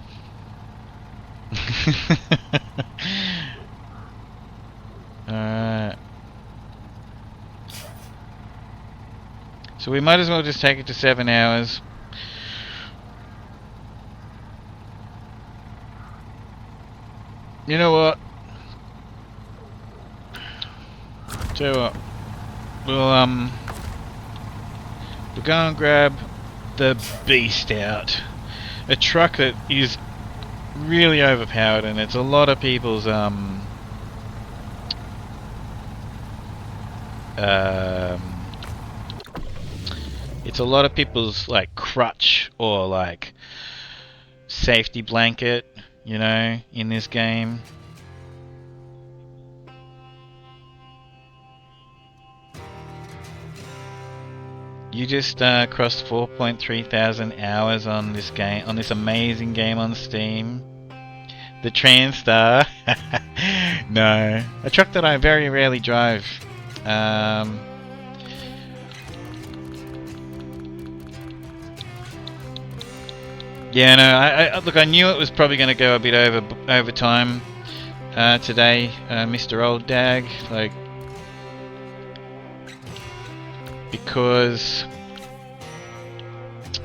So we might as well just take it to 7 hours. You know what? Tell you what, we'll go and grab the beast out. A truck that is really overpowered, and it's a lot of people's it's a lot of people's like crutch or like safety blanket, you know, in this game. You just crossed 4.3 thousand hours on this game, on this amazing game on Steam. The Transstar. No, a truck that I very rarely drive. Yeah, no, I look, I knew it was probably going to go a bit over time today, Mr. Old Dag, like, because,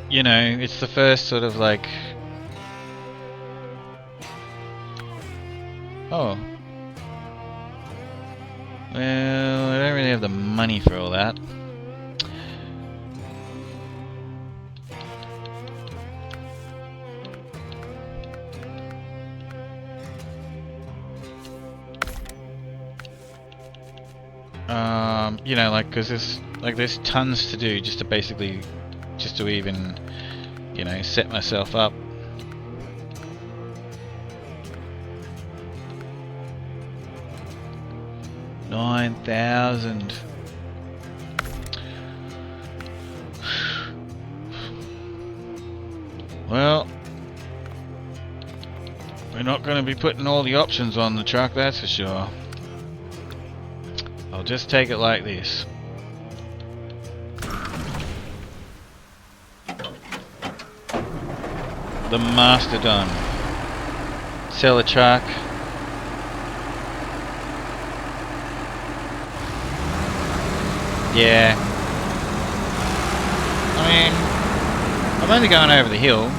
you know, it's the first sort of like, oh, well, I don't really have the money for all that. You know, like, cause there's tons to do just to even, you know, set myself up. $9,000. Well, we're not going to be putting all the options on the truck, that's for sure. I'll just take it like this. The Mastodon. Sell a truck. Yeah. I mean, I'm only going over the hill.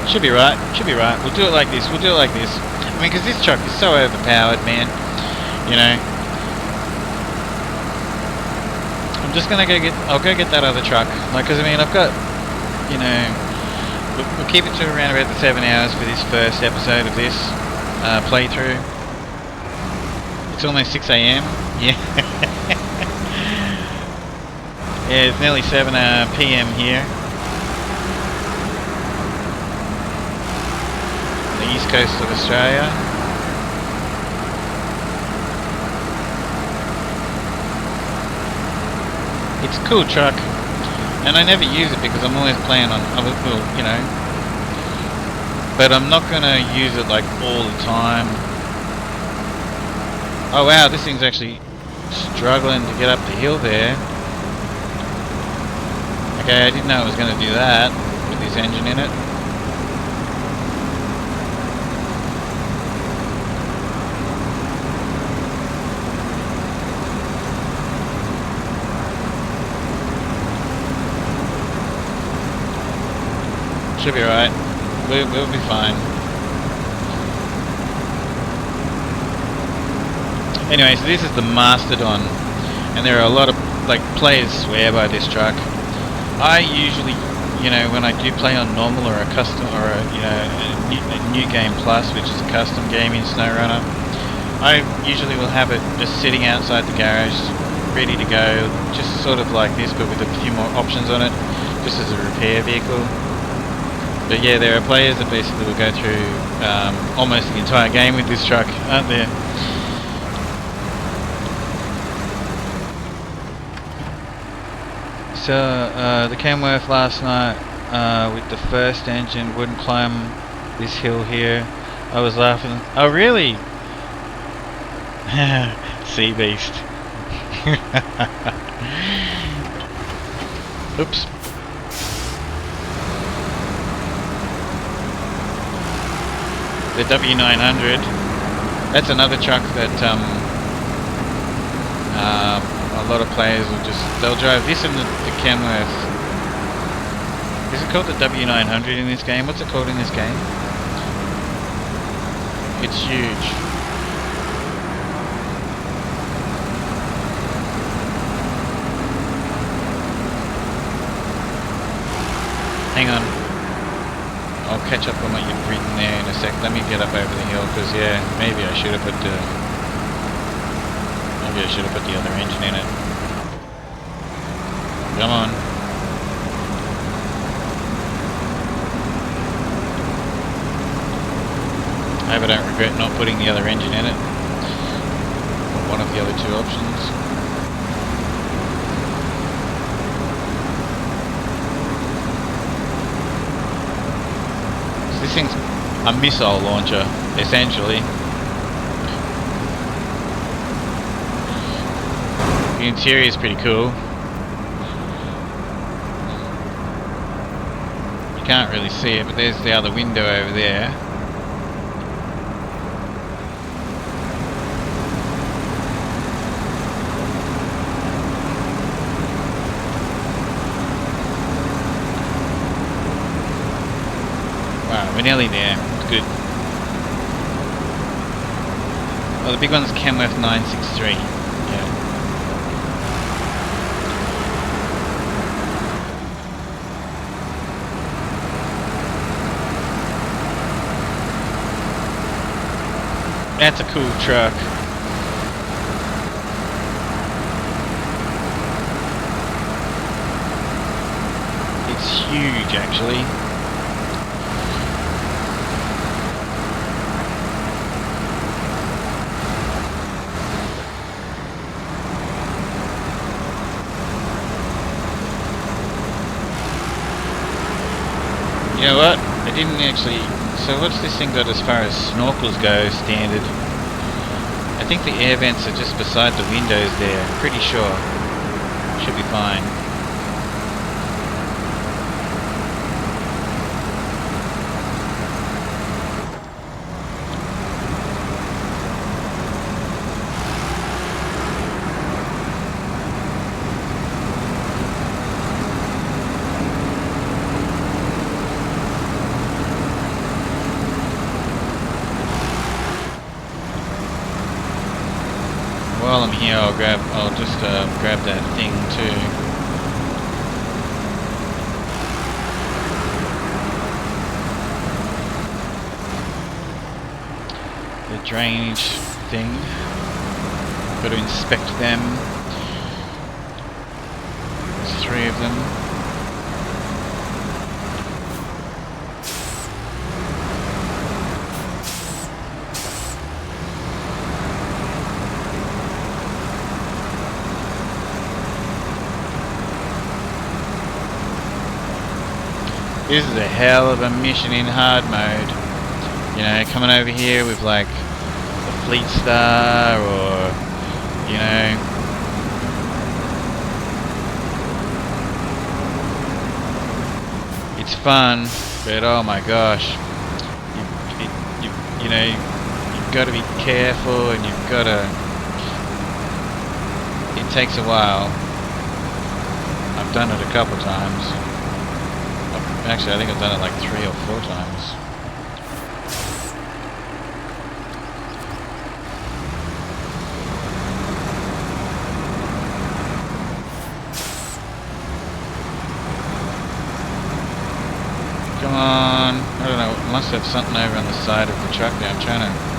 Should be right. Should be right. We'll do it like this. We'll do it like this. I mean, because this truck is so overpowered, man. You know. I'm just gonna go get. I'll go get that other truck. Like, because I mean, I've got. You know, we'll keep it to around about the 7 hours for this first episode of this playthrough. It's almost 6 AM. Yeah. Yeah, it's nearly 7 PM here. On the east coast of Australia. It's a cool truck. And I never use it because I'm always playing on other, well, you know. But I'm not going to use it like all the time. Oh wow, this thing's actually struggling to get up the hill there. Okay, I didn't know it was going to do that with this engine in it. Should be right. We'll be fine. Anyway, so this is the Mastodon, and there are a lot of like players swear by this truck. I usually, you know, when I do play on normal or a custom or a, you know, a new game plus, which is a custom game in SnowRunner, I usually will have it just sitting outside the garage, ready to go, just sort of like this, but with a few more options on it, just as a repair vehicle. But yeah, there are players that basically will go through almost the entire game with this truck, aren't there? So the Kenworth last night with the first engine wouldn't climb this hill here. I was laughing. Oh really? Sea beast. Oops. The W900. That's another truck that a lot of players will they'll drive this in the Kenworth. Is it called the W900 in this game? What's it called in this game? It's huge. Hang on. I'll catch up on what you've written there in a sec. Let me get up over the hill, because yeah, maybe I should have put the other engine in it. Come on. I hope I don't regret not putting the other engine in it. Or one of the other two options. This thing's a missile launcher, essentially. The interior is pretty cool. You can't really see it, but there's the other window over there. We're nearly there. It's good. Well, the big one's Kenworth 963. Yeah. That's a cool truck. It's huge, actually. You know what? I didn't actually... So what's this thing got as far as snorkels go, standard? I think the air vents are just beside the windows there. Pretty sure. Should be fine. here, I'll just grab that thing too. The drainage thing. Got to inspect them. There's 3 of them. This is a hell of a mission in hard mode. You know, coming over here with like the Fleet Star or, you know, it's fun, but oh my gosh, you know, you've got to be careful and you've got to, it takes a while. I've done it a couple times. Actually, I think I've done it like 3 or 4 times. Come on! I don't know, it must have something over on the side of the truck there. I'm trying to...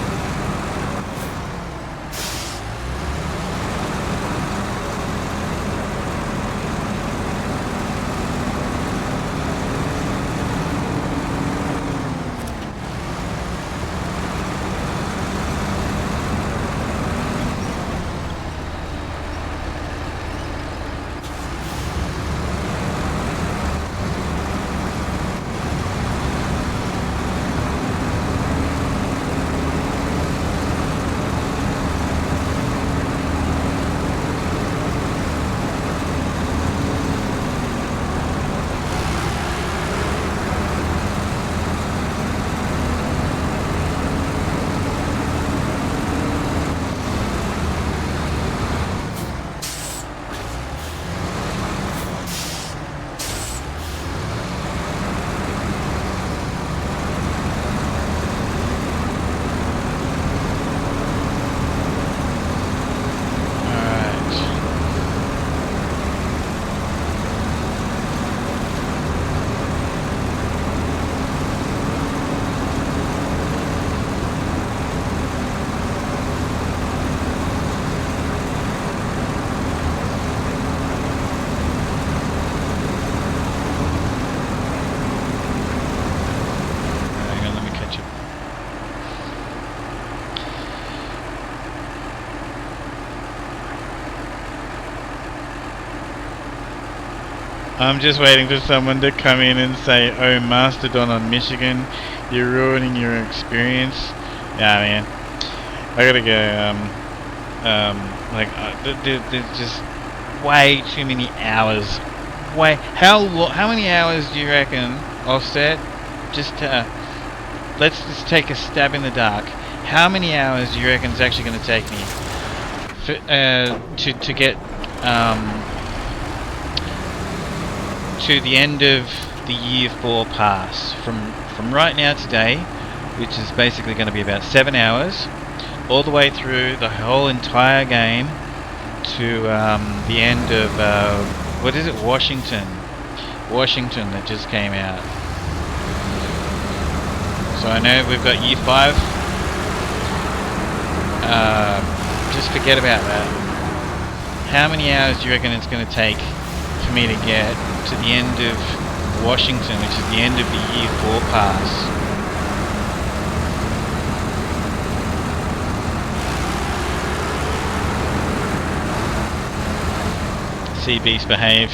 I'm just waiting for someone to come in and say, "Oh, Mastodon on Michigan, you're ruining your experience." Yeah, man. I gotta go. There's just way too many hours. How many hours do you reckon, Offset? Just let's just take a stab in the dark. How many hours do you reckon it's actually going to take me to get to the end of the Year 4 pass from right now today, which is basically going to be about 7 hours, all the way through the whole entire game to the end of what is it, Washington that just came out. So I know we've got Year 5. Just forget about that. How many hours do you reckon it's going to take for me to get to the end of Washington, which is the end of the Year 4 pass? Sea beast behave.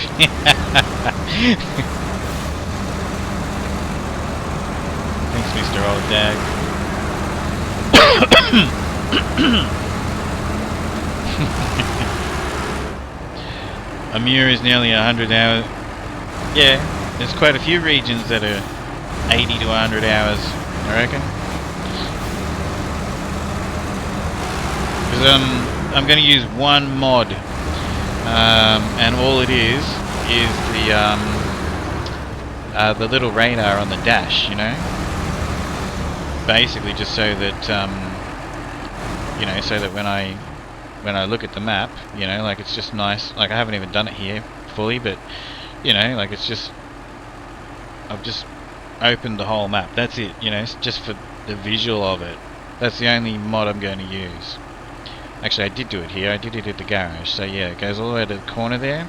Thanks, Mr. Old Dag. Amur is nearly 100 hours. Yeah, there's quite a few regions that are 80 to 100 hours, I reckon. Because I'm going to use one mod, and all it is the little radar on the dash, you know. Basically, just so that so that when I when I look at the map, you know, like it's just nice. Like I haven't even done it here fully, but you know, like it's just, I've just opened the whole map. That's it, you know, it's just for the visual of it. That's the only mod I'm going to use. Actually, I did do it here. I did it at the garage. So yeah, it goes all the way to the corner there.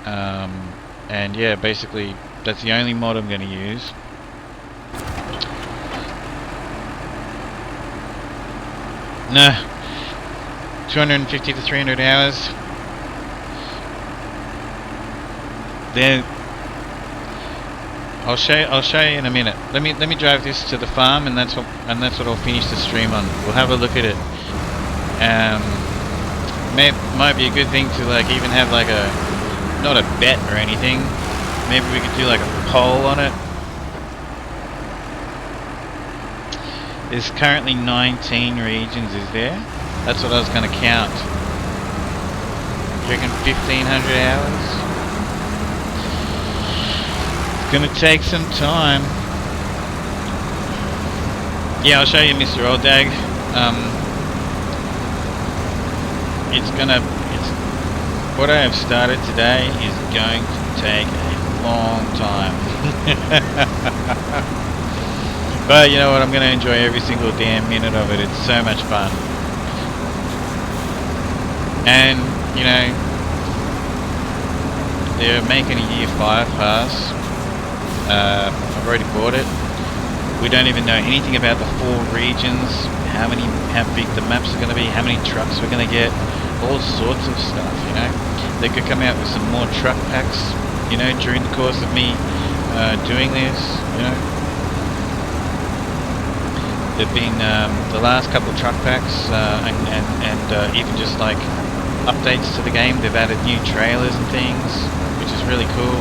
And yeah, basically that's the only mod I'm going to use. No, 250 to 300 hours. Then I'll show you in a minute. Let me drive this to the farm, and that's what I'll finish the stream on. We'll have a look at it. Might be a good thing to like even have like a, not a bet or anything. Maybe we could do like a poll on it. There's currently 19 regions, is there? That's what I was going to count. You reckon 1,500 hours? It's going to take some time. Yeah, I'll show you Mr. Old Dag. What I have started today is going to take a long time. But you know what, I'm going to enjoy every single damn minute of it. It's so much fun. And, you know, they're making a year 5 pass. I've already bought it. We don't even know anything about the 4 regions, how big the maps are going to be, how many trucks we're going to get, all sorts of stuff, you know. They could come out with some more truck packs, you know, during the course of me doing this, you know. There've been the last couple of truck packs and even just like updates to the game. They've added new trailers and things, which is really cool.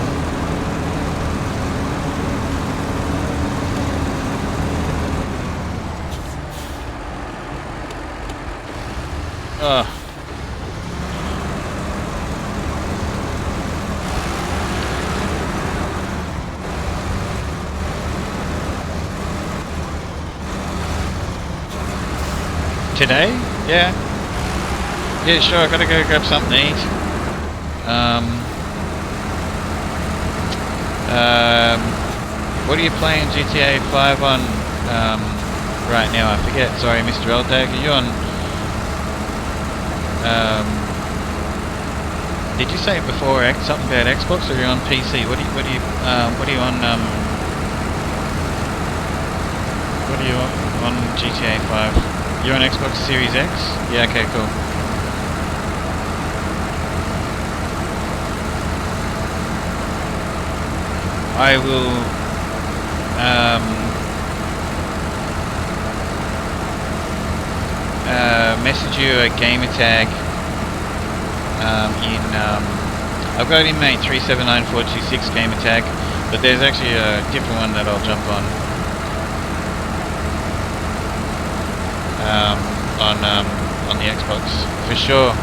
Oh. Today? Yeah. Yeah, sure, I gotta go grab something to eat. What are you playing GTA 5 on right now? I forget. Sorry, Mr. Eldag, are you on... did you say before something about Xbox, or are you on PC? What are you on GTA 5? You're on Xbox Series X? Yeah, okay, cool. I will message you a gamer tag I've got it in mate 379426 gamer tag, but there's actually a different one that I'll jump on. On the Xbox for sure.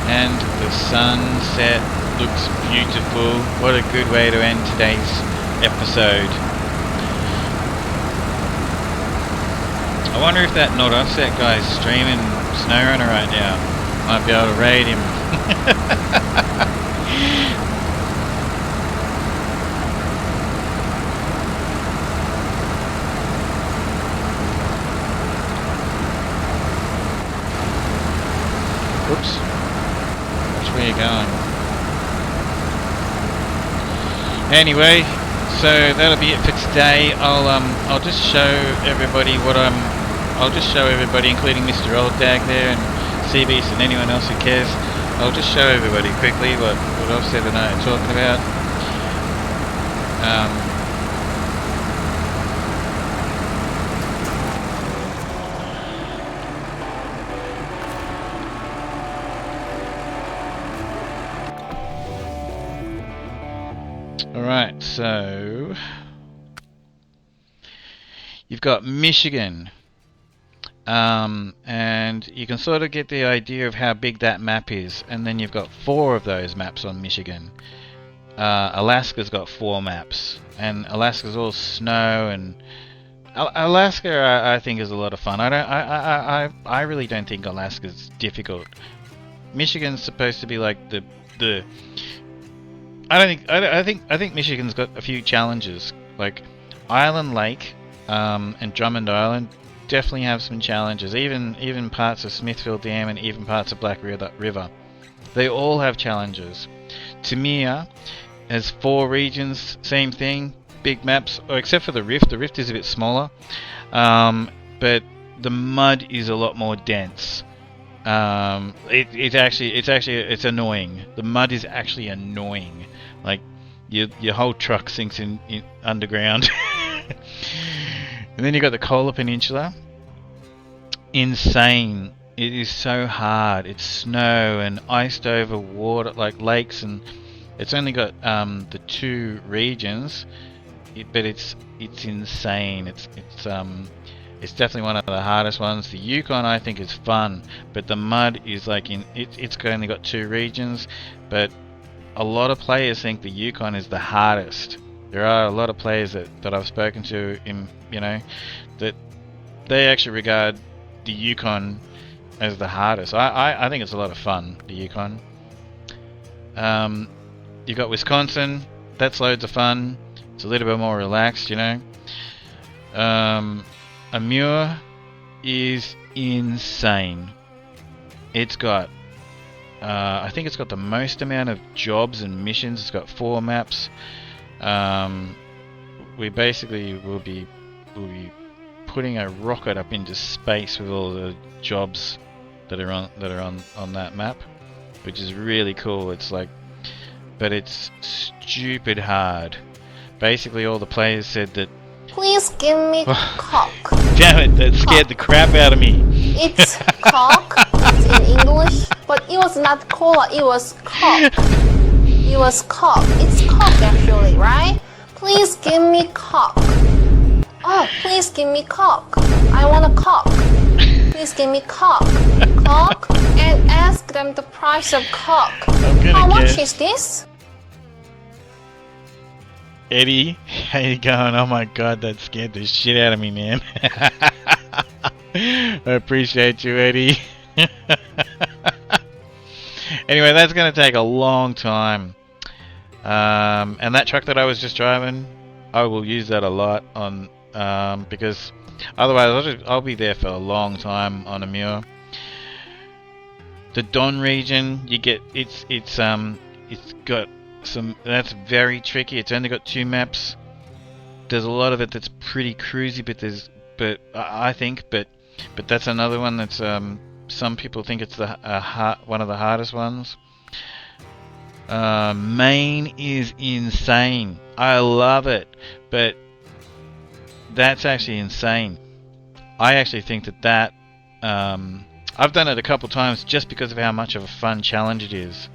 And the sunset looks beautiful. What a good way to end today's episode. I wonder if that Not Offset guy's streaming SnowRunner right now. Might be able to raid him. Whoops. Which way are you going? Anyway, so that'll be it for today. I'll just show everybody including Mr. Old Dag there and Seabeast and anyone else who cares. I'll just show everybody quickly what Offset and I are talking about. So you've got Michigan, and you can sort of get the idea of how big that map is. And then you've got 4 of those maps on Michigan. Alaska's got 4 maps, and Alaska's all snow. And Alaska, I think, is a lot of fun. I really don't think Alaska's difficult. Michigan's supposed to be like the I think Michigan's got a few challenges, like Island Lake and Drummond Island definitely have some challenges. Even parts of Smithfield Dam and even parts of Black River, they all have challenges. Tamir has 4 regions, same thing, big maps, except for the Rift. The Rift is a bit smaller, but the mud is a lot more dense. It's annoying. The mud is actually annoying. Like your whole truck sinks in underground. And then you got the Kola Peninsula. Insane. It is so hard. It's snow and iced over water, like lakes, and it's only got the 2 regions, but it's insane. It's definitely one of the hardest ones. The Yukon, I think, is fun, but the mud is like it's only got 2 regions, but a lot of players think the Yukon is the hardest. There are a lot of players that I've spoken to that they actually regard the Yukon as the hardest. I think it's a lot of fun, the Yukon. You got Wisconsin, that's loads of fun. It's a little bit more relaxed, Amur is insane. It's got I think it's got the most amount of jobs and missions. It's got 4 maps. We basically will be putting a rocket up into space with all the jobs that are on that map, which is really cool. It's like, but it's stupid hard. Basically all the players said that, please give me cock. damn it, that scared the crap out of me. It's cock. It's in English, but it was not cola, it was cock. It was cock. It's cock actually, right? Please give me cock. Oh, please give me cock. I want a cock. Please give me cock. Cock, and ask them the price of cock. How much is this? Eddie, how you going? Oh my god, that scared the shit out of me, man. I appreciate you, Eddie. Anyway, that's going to take a long time. And that truck that I was just driving, I will use that a lot on because otherwise I'll be there for a long time on Amur. The Don region, you get it's got some, that's very tricky. It's only got 2 maps. There's a lot of it that's pretty cruisy, but that's another one that's some people think it's one of the hardest ones. Maine is insane. I love it, but that's actually insane. I actually think that I've done it a couple times just because of how much of a fun challenge it is.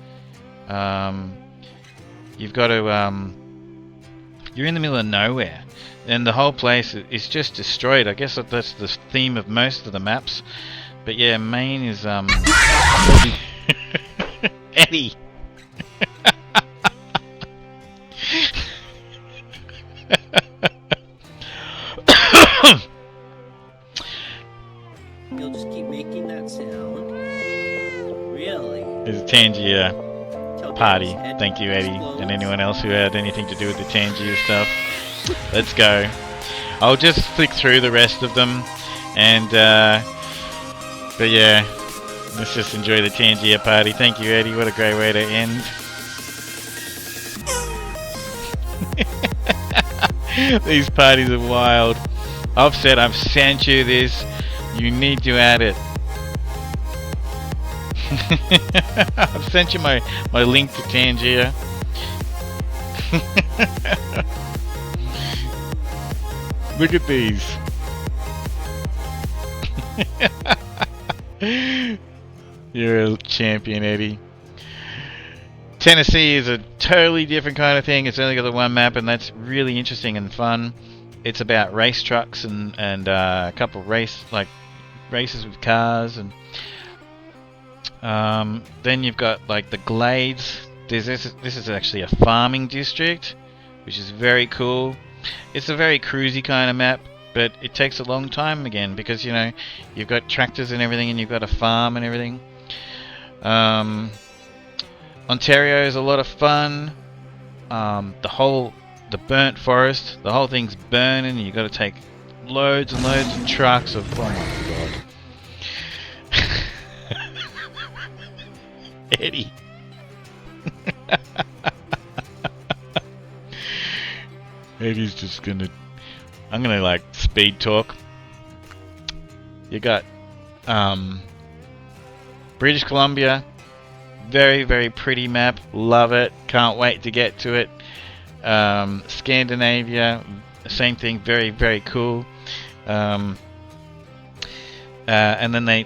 You've got to you're in the middle of nowhere and the whole place is just destroyed. I guess that's the theme of most of the maps. But yeah, Maine is Eddie. You'll just keep making that sound. Really? It's a Tangier party. Thank you, Eddie, and anyone else who had anything to do with the Tangier stuff. Let's go. I'll just flick through the rest of them, and but yeah, let's just enjoy the Tangier party. Thank you, Eddie. What a great way to end. These parties are wild. I've said I've sent you this. You need to add it. I've sent you my link to Tangier. Look at these. You're a champion, Eddie. Tennessee is a totally different kind of thing. It's only got the one map, and that's really interesting and fun. It's about race trucks and a couple of races with cars, and then you've got like the Glades. This is actually a farming district, which is very cool. It's a very cruisy kind of map, but it takes a long time again because you know you've got tractors and everything, and you've got a farm and everything. Ontario is a lot of fun. The burnt forest, the whole thing's burning, and you got to take loads and loads of trucks of. Oh my god, Eddie. Eddie's just gonna. I'm gonna like speed talk. You got British Columbia. Very, very pretty map. Love it. Can't wait to get to it. Scandinavia, same thing. Very, very cool. And then they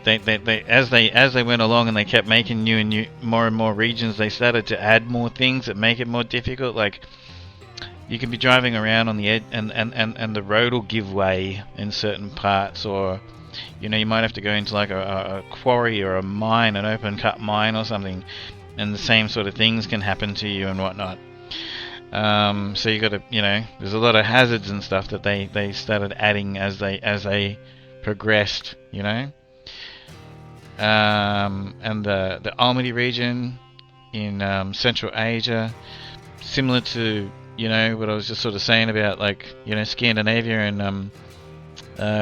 as they went along and they kept making more and more regions, they started to add more things that make it more difficult. Like you can be driving around on the edge, and the road will give way in certain parts, or you know, you might have to go into like a quarry or a mine, an open cut mine or something, and the same sort of things can happen to you and whatnot. So you got to, you know, there's a lot of hazards and stuff that they started adding as they progressed, you know. And the Almaty region in Central Asia, similar to, you know, what I was just sort of saying about, like, you know, Scandinavia and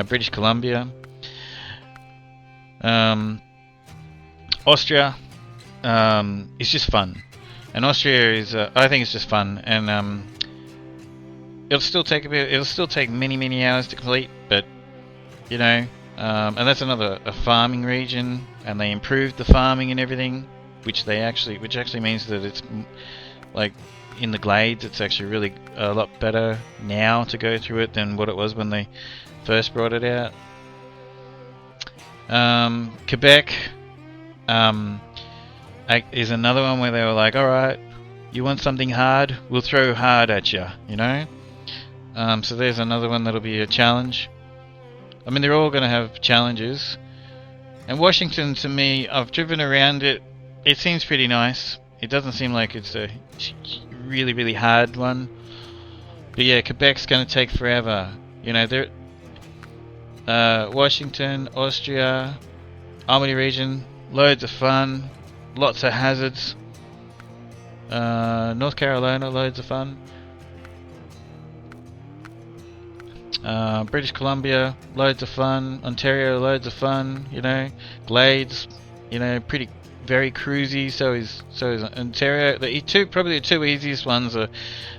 British Columbia. Austria is just fun, and Austria is I think it's just fun, and it'll still take many hours to complete, but you know, and that's a farming region, and they improved the farming and everything, which actually means that it's like in the Glades, it's actually really a lot better now to go through it than what it was when they first brought it out. Quebec is another one where they were like, alright, you want something hard, we'll throw hard at you, you know? So there's another one that'll be a challenge. I mean, they're all going to have challenges. And Washington, to me, I've driven around it, it seems pretty nice. It doesn't seem like it's a really, really hard one. But yeah, Quebec's going to take forever. You know, they're... Washington, Austria, Almaty region, loads of fun, lots of hazards. North Carolina, loads of fun. British Columbia, loads of fun. Ontario, loads of fun. You know, Glades, you know, very cruisy. So is Ontario. Probably the two easiest ones are,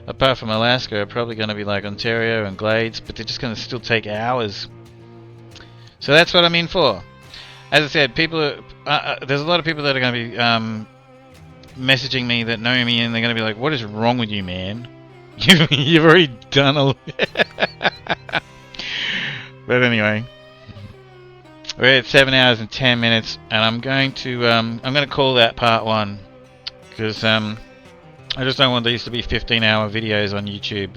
apart from Alaska, are probably going to be like Ontario and Glades, but they're just going to still take hours. So that's what I'm in for. As I said, there's a lot of people that are going to be messaging me that know me, and they're going to be like, "What is wrong with you, man? You've already done a." But anyway, we're at 7 hours and 10 minutes, and I'm going to call that part 1 because I just don't want these to be 15-hour videos on YouTube.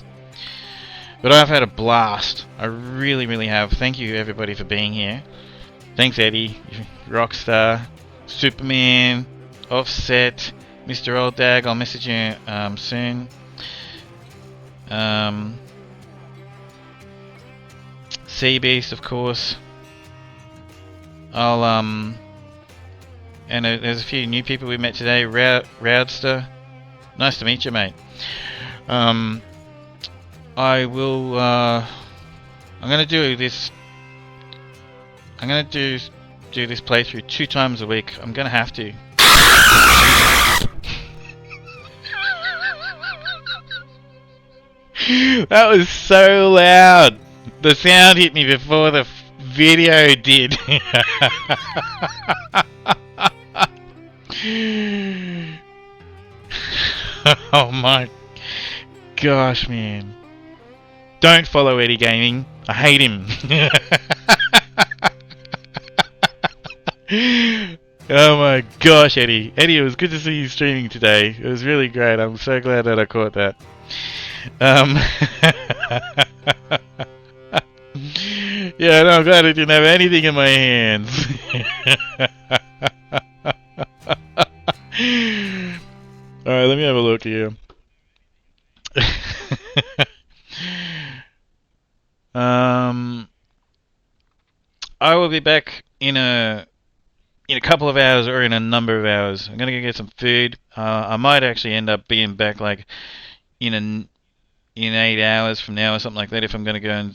But I've had a blast. I really, really have. Thank you, everybody, for being here. Thanks, Eddie, Rockstar, Superman, Offset, Mr. Old Dag. I'll message you soon. Sea Beast, of course. And there's a few new people we met today. Roudster. Nice to meet you, mate. I will, I'm going to do this, I'm going to do this playthrough 2 times a week. I'm going to have to. That was so loud. The sound hit me before the video did. Oh my gosh, man. Don't follow Eddie Gaming. I hate him. Oh my gosh, Eddie. Eddie, it was good to see you streaming today. It was really great. I'm so glad that I caught that. Yeah, no, I'm glad I didn't have anything in my hands. Alright, let me have a look here. I will be back in a couple of hours or in a number of hours. I'm gonna go get some food. I might actually end up being back like in 8 hours from now or something like that if I'm gonna go and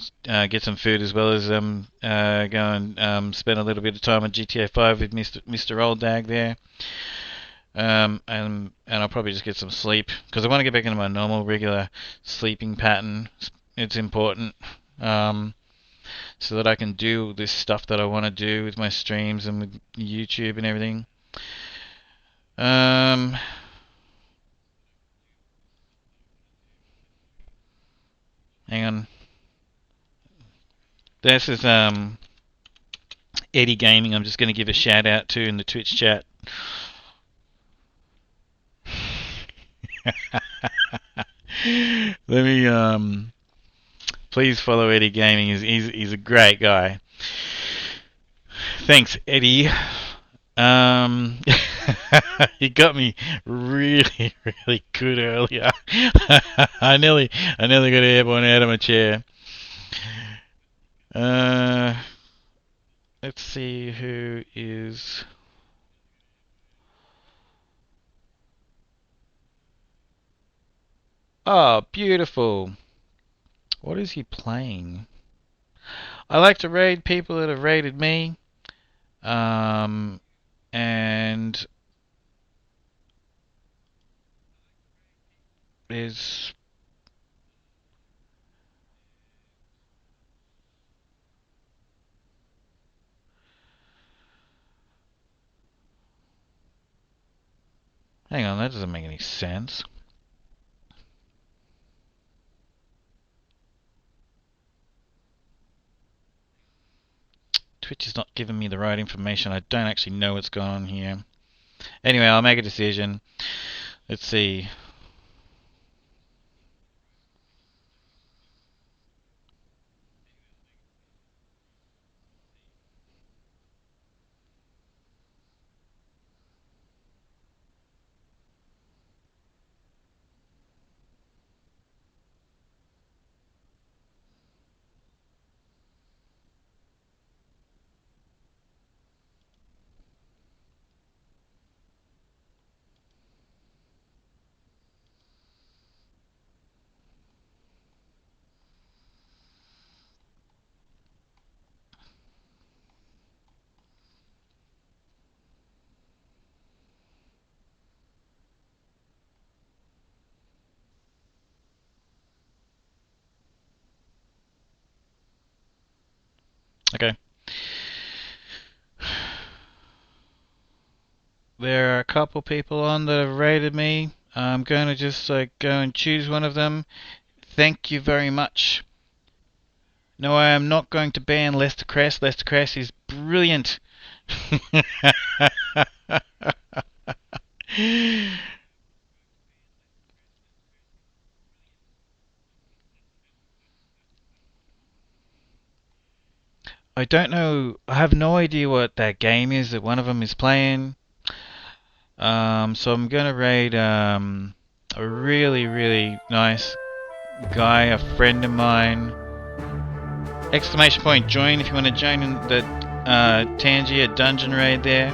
get some food, as well as go and spend a little bit of time on GTA 5 with Mr. Old Dag there. And I'll probably just get some sleep because I want to get back into my normal regular sleeping pattern. It's important. So that I can do this stuff that I want to do with my streams and with YouTube and everything. Hang on. This is Eddie Gaming. I'm just going to give a shout out to in the Twitch chat. Let me please follow Eddie Gaming. He's a great guy. Thanks, Eddie. He got me really good earlier. I nearly got airborne out of my chair. Let's see who is. Oh, beautiful. What is he playing? I like to raid people that have raided me. And there's hang on, that doesn't make any sense. Twitch is not giving me the right information. I don't actually know what's going on here. Anyway, I'll make a decision. Let's see. Okay. There are a couple people on that have rated me. I'm going to just go and choose one of them. Thank you very much. No, I am not going to ban Lester Cress. Lester Cress is brilliant. I don't know. I have no idea what that game is that one of them is playing. So I'm gonna raid a really nice guy, a friend of mine. Exclamation point join if you want to join in the Tangier dungeon raid there.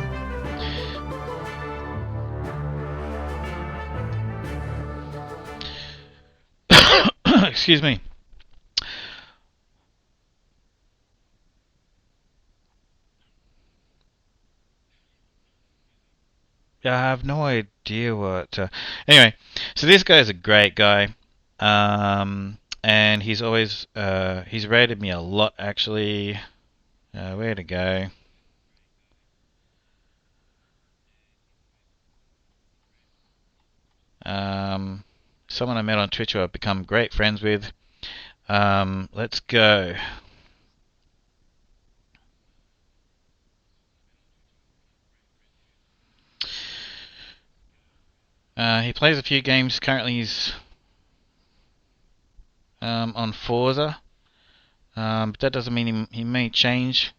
Excuse me. Yeah, I have no idea what. Anyway, so this guy's a great guy, and he's always he's rated me a lot actually. Where to go? Someone I met on Twitch who I've become great friends with. Let's go. He plays a few games. Currently he's on Forza. But that doesn't mean he may change.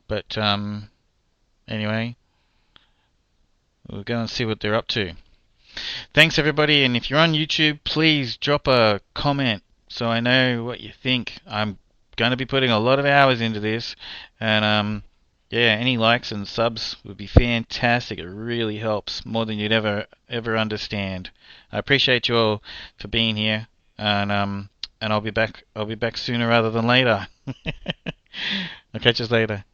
But anyway, we'll go and see what they're up to. Thanks everybody, and if you're on YouTube, please drop a comment so I know what you think. I'm going to be putting a lot of hours into this, and yeah, any likes and subs would be fantastic. It really helps more than you'd ever understand. I appreciate you all for being here, and I'll be back sooner rather than later. I'll catch you later.